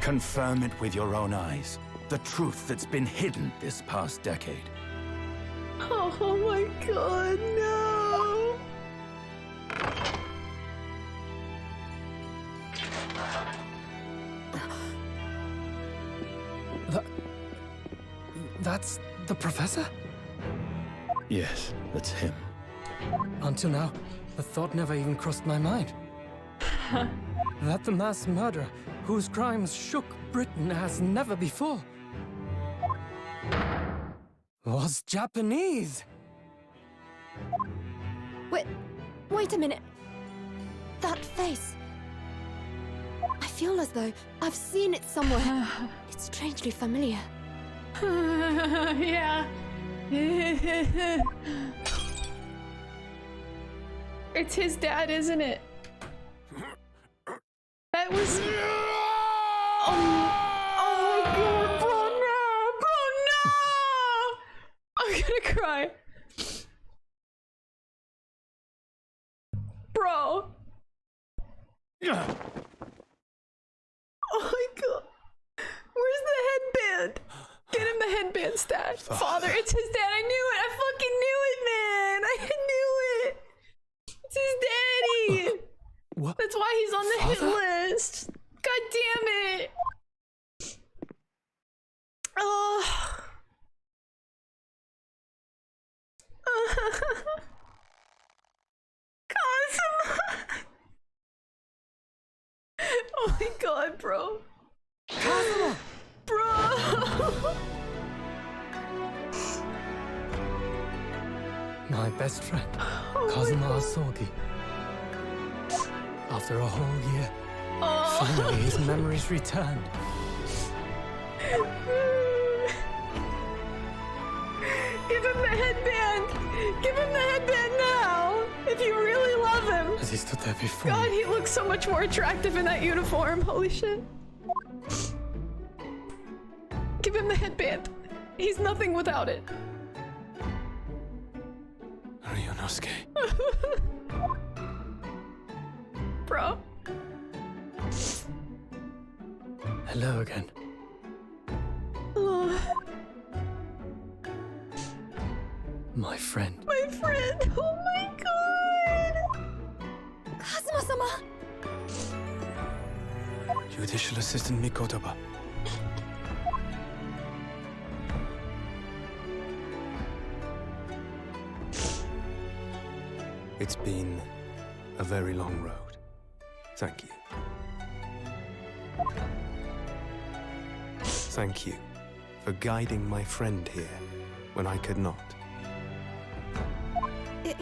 Confirm it with your own eyes. The truth that's been hidden this past decade. Oh my god, no! That's the professor? Yes, that's him. Until now, the thought never even crossed my mind. That the mass murderer, whose crimes shook Britain as never before. was Japanese. Wait a minute. That face. I feel as though I've seen it somewhere. It's strangely familiar. Yeah. It's his dad, isn't it? That was. Oh my god, bro, no! I'm gonna cry. Bro. Oh my god. Where's the headband? Get him the headband stat. Father, it's his dad. I knew it. I fucking knew it, man. I knew it. It's his daddy. What? That's why he's on the hit list. God damn it. Oh. Cosmo. Oh my god, bro. Cosmo! Bro. My best friend, Oh Kazuma Asogi. After a whole year, Oh. finally his memories returned. Give him the headband. Give him the headband now. If you really love him. As he stood there before God, me, he looks so much more attractive in that uniform. Holy shit. Give him the headband. He's nothing without it. Ryunosuke. Bro. Hello again. Oh, My friend. my friend. Oh my god. Kazuma-sama! Judicial Assistant Mikotoba. It's been a very long road. Thank you. Thank you for guiding my friend here when I could not. It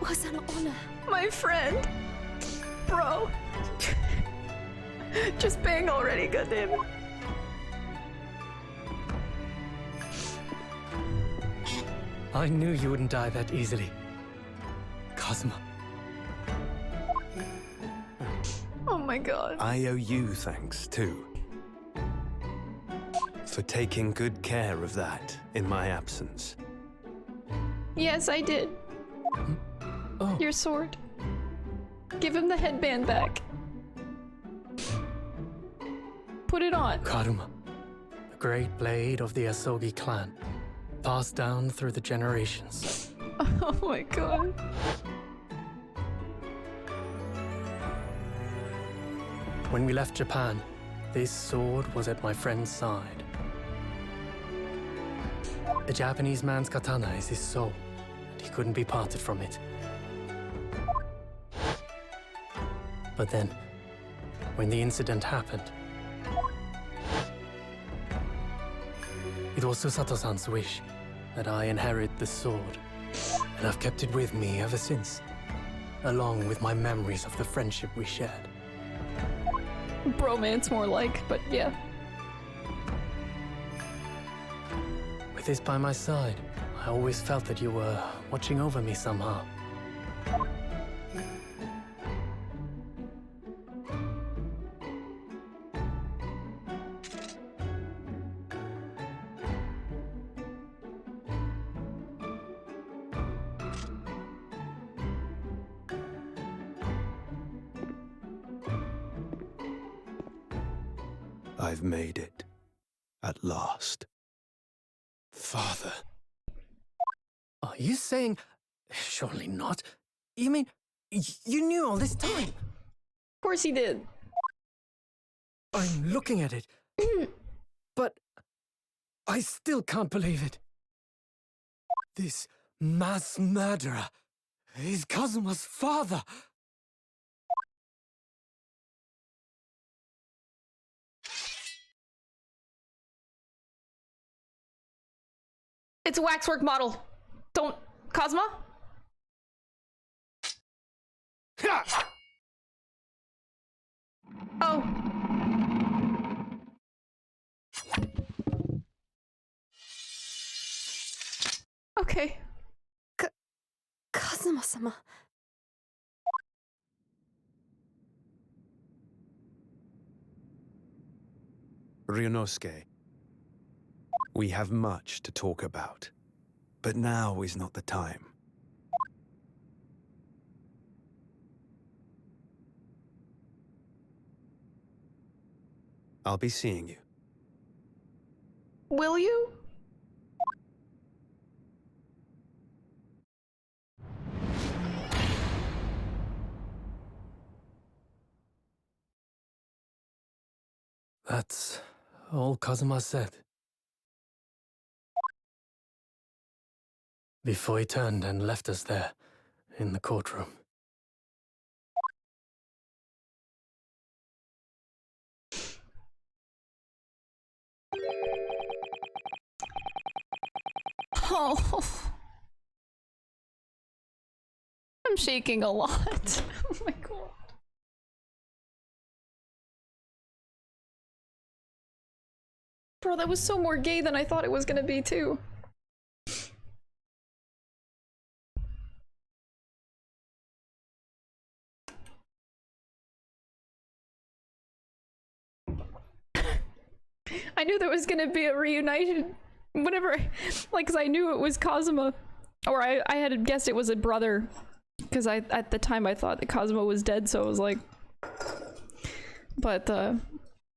was an honor. My friend. Bro. Just bang already, goddammit. I knew you wouldn't die that easily. Kazuma. Oh my god. I owe you thanks, too. For taking good care of that in my absence. Yes, I did. Oh, Your sword. Give him the headband back. Put it on. Karuma. The great blade of the Asogi clan. Passed down through the generations. Oh my god. When we left Japan, this sword was at my friend's side. A Japanese man's katana is his soul, and he couldn't be parted from it. But then, when the incident happened, it was Susato-san's wish that I inherit the sword, and I've kept it with me ever since, along with my memories of the friendship we shared. Bromance more like, but yeah. With this by my side, I always felt that you were watching over me somehow. I've made it. At last. Father. Are you saying... Surely not. You mean, you knew all this time? Of course he did. I'm looking at it. But I still can't believe it. This mass murderer is Kazuma's father. It's a waxwork model. Don't... Cosmo? Oh. Okay. Kazuma-sama. Ryunosuke, we have much to talk about, but now is not the time. I'll be seeing you. Will you? That's all Kazuma said. Before he turned and left us there, in the courtroom. Oh. I'm shaking a lot. Oh my god. Bro, that was so more gay than I thought it was gonna be, too. I knew there was gonna be a reunited whenever, like, cause I knew it was Kazuma, or I had guessed it was a brother, cause at the time I thought that Kazuma was dead, so I was like, but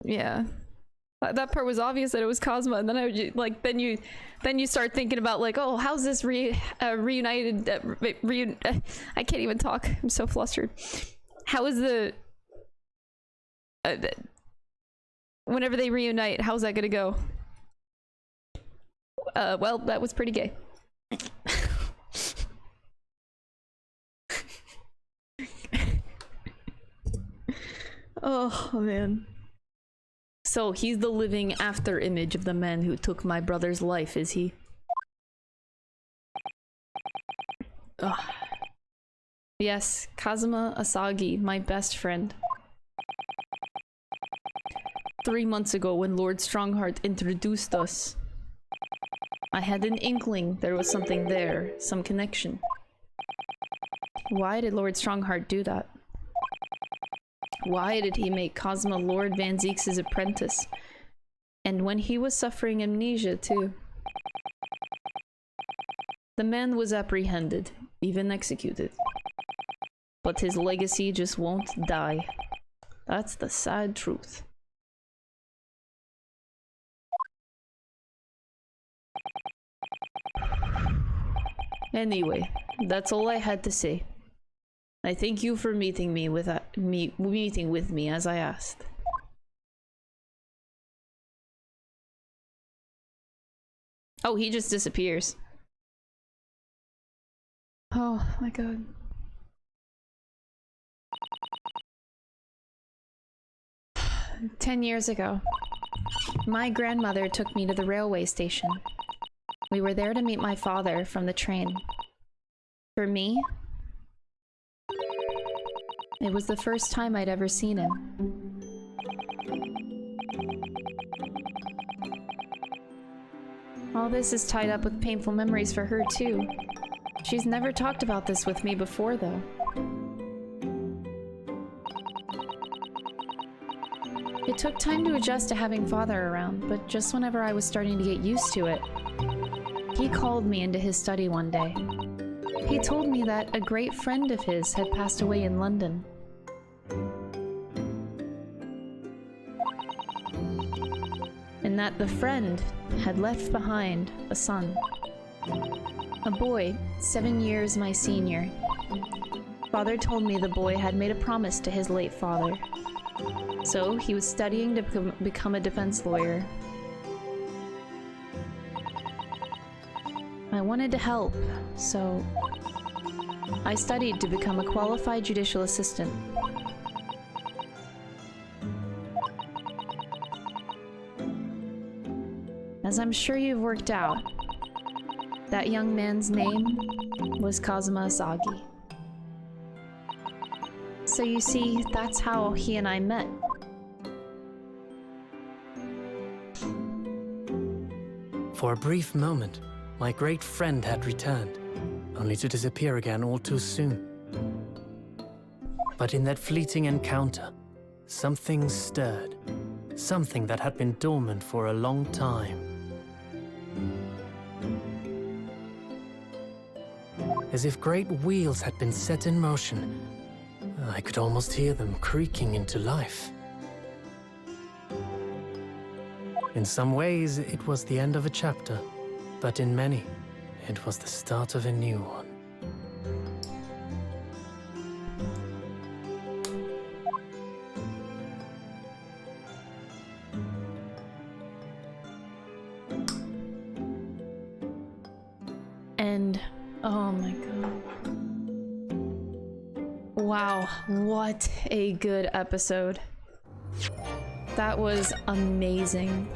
yeah, that part was obvious that it was Kazuma, and then I would like then you start thinking about like, oh, how's this reunited? I can't even talk. I'm so flustered. How is the whenever they reunite, how's that gonna go? Well, that was pretty gay. Oh, man. So, he's the living after image of the man who took my brother's life, is he? Ugh. Yes, Kazuma Asagi, my best friend. 3 months ago, when Lord Strongheart introduced us, I had an inkling there was something there, some connection. Why did Lord Strongheart do that? Why did he make Cosmo Lord Van Zeeks' apprentice? And when he was suffering amnesia, too. The man was apprehended, even executed. But his legacy just won't die. That's the sad truth. Anyway, that's all I had to say. I thank you for meeting with me as I asked. Oh, he just disappears. Oh my god. "10 years ago, my grandmother took me to the railway station. We were there to meet my father from the train. For me, it was the first time I'd ever seen him. All this is tied up with painful memories for her, too. She's never talked about this with me before, though. It took time to adjust to having father around, but just whenever I was starting to get used to it, he called me into his study one day. He told me that a great friend of his had passed away in London. And that the friend had left behind a son. A boy, 7 years my senior. Father told me the boy had made a promise to his late father. So he was studying to become a defense lawyer. I wanted to help, so I studied to become a qualified judicial assistant. As I'm sure you've worked out, That young man's name was Kazuma Asagi. So you see, that's how he and I met. For a brief moment, my great friend had returned, only to disappear again all too soon. But in that fleeting encounter, something stirred. Something that had been dormant for a long time. As if great wheels had been set in motion, I could almost hear them creaking into life. In some ways, it was the end of a chapter, but in many, it was the start of a new one. And, oh my god. Wow, what a good episode. That was amazing.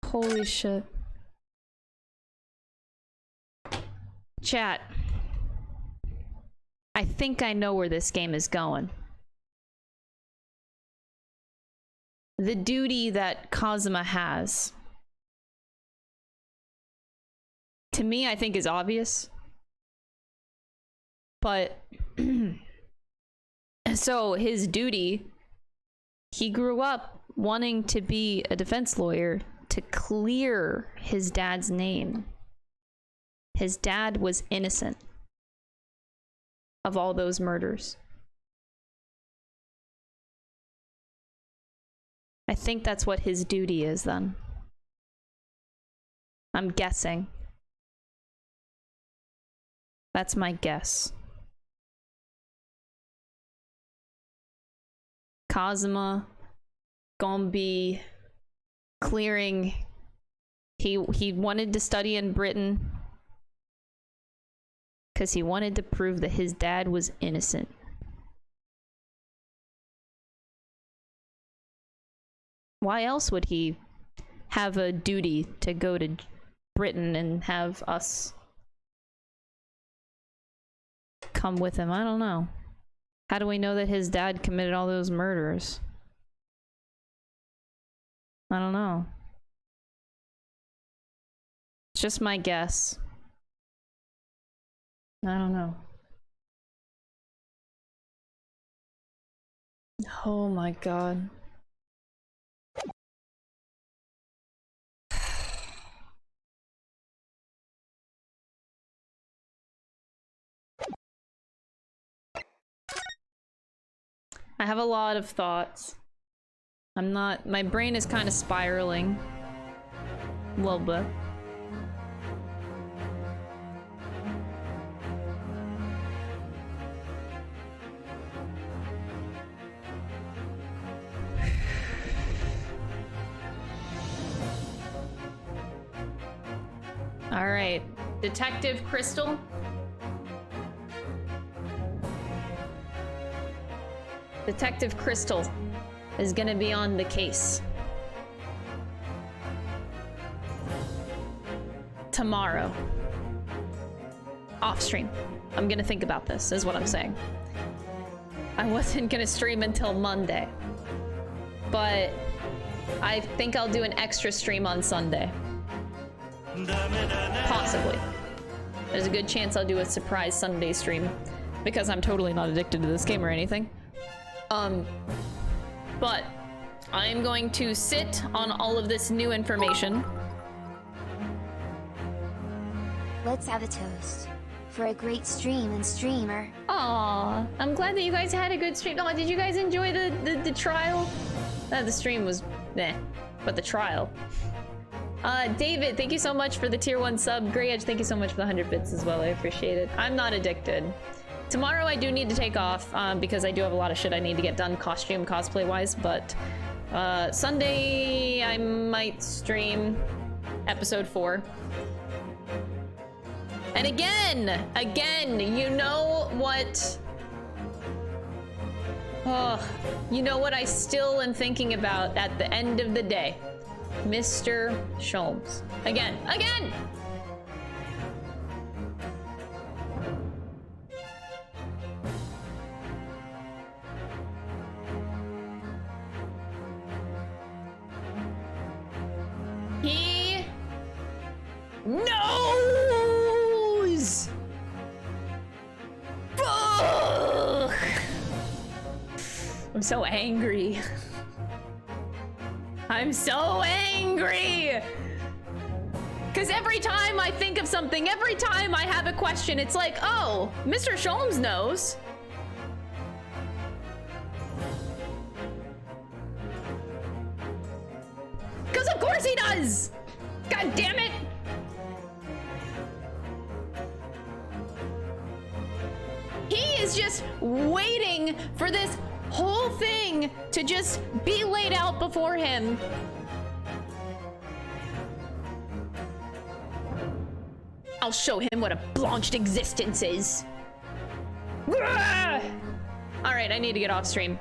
Holy shit. Chat. I think I know where this game is going. The duty that Kazuma has, to me, I think is obvious. But so his duty, he grew up wanting to be a defense lawyer to clear his dad's name. His dad was innocent of all those murders. I think that's what his duty is then. I'm guessing. That's my guess. Kazuma gonna be clearing. He wanted to study in Britain because he wanted to prove that his dad was innocent. Why else would he have a duty to go to Britain and have us come with him? I don't know. How do we know that his dad committed all those murders? I don't know. It's just my guess. I don't know. Oh my god. I have a lot of thoughts. My brain is kind of spiraling. A little bit. All right, Detective Crystal. Detective Crystal is gonna be on the case tomorrow. Off stream. I'm gonna think about this, is what I'm saying. I wasn't gonna stream until Monday, but I think I'll do an extra stream on Sunday. Possibly. There's a good chance I'll do a surprise Sunday stream because I'm totally not addicted to this game or anything. But I am going to sit on all of this new information. Let's have a toast for a great stream and streamer. Aw, I'm glad that you guys had a good stream. Oh, did you guys enjoy the trial? The stream was meh, but the trial. David, thank you so much for the tier 1 sub. Grey Edge, thank you so much for the 100 bits as well. I appreciate it. I'm not addicted. Tomorrow I do need to take off because I do have a lot of shit I need to get done costume cosplay wise, but Sunday I might stream episode 4. And again, you know what? Oh, you know what I still am thinking about at the end of the day? Mr. Sholmes. Again. He knows. Ugh. I'm so angry. I'm so angry. Because every time I think of something, every time I have a question, it's like, oh, Mr. Sholmes knows. Because of course he does. God damn it. He is just waiting for this whole thing to just be laid out before him. I'll show him what a blanched existence is. All right, I need to get off stream.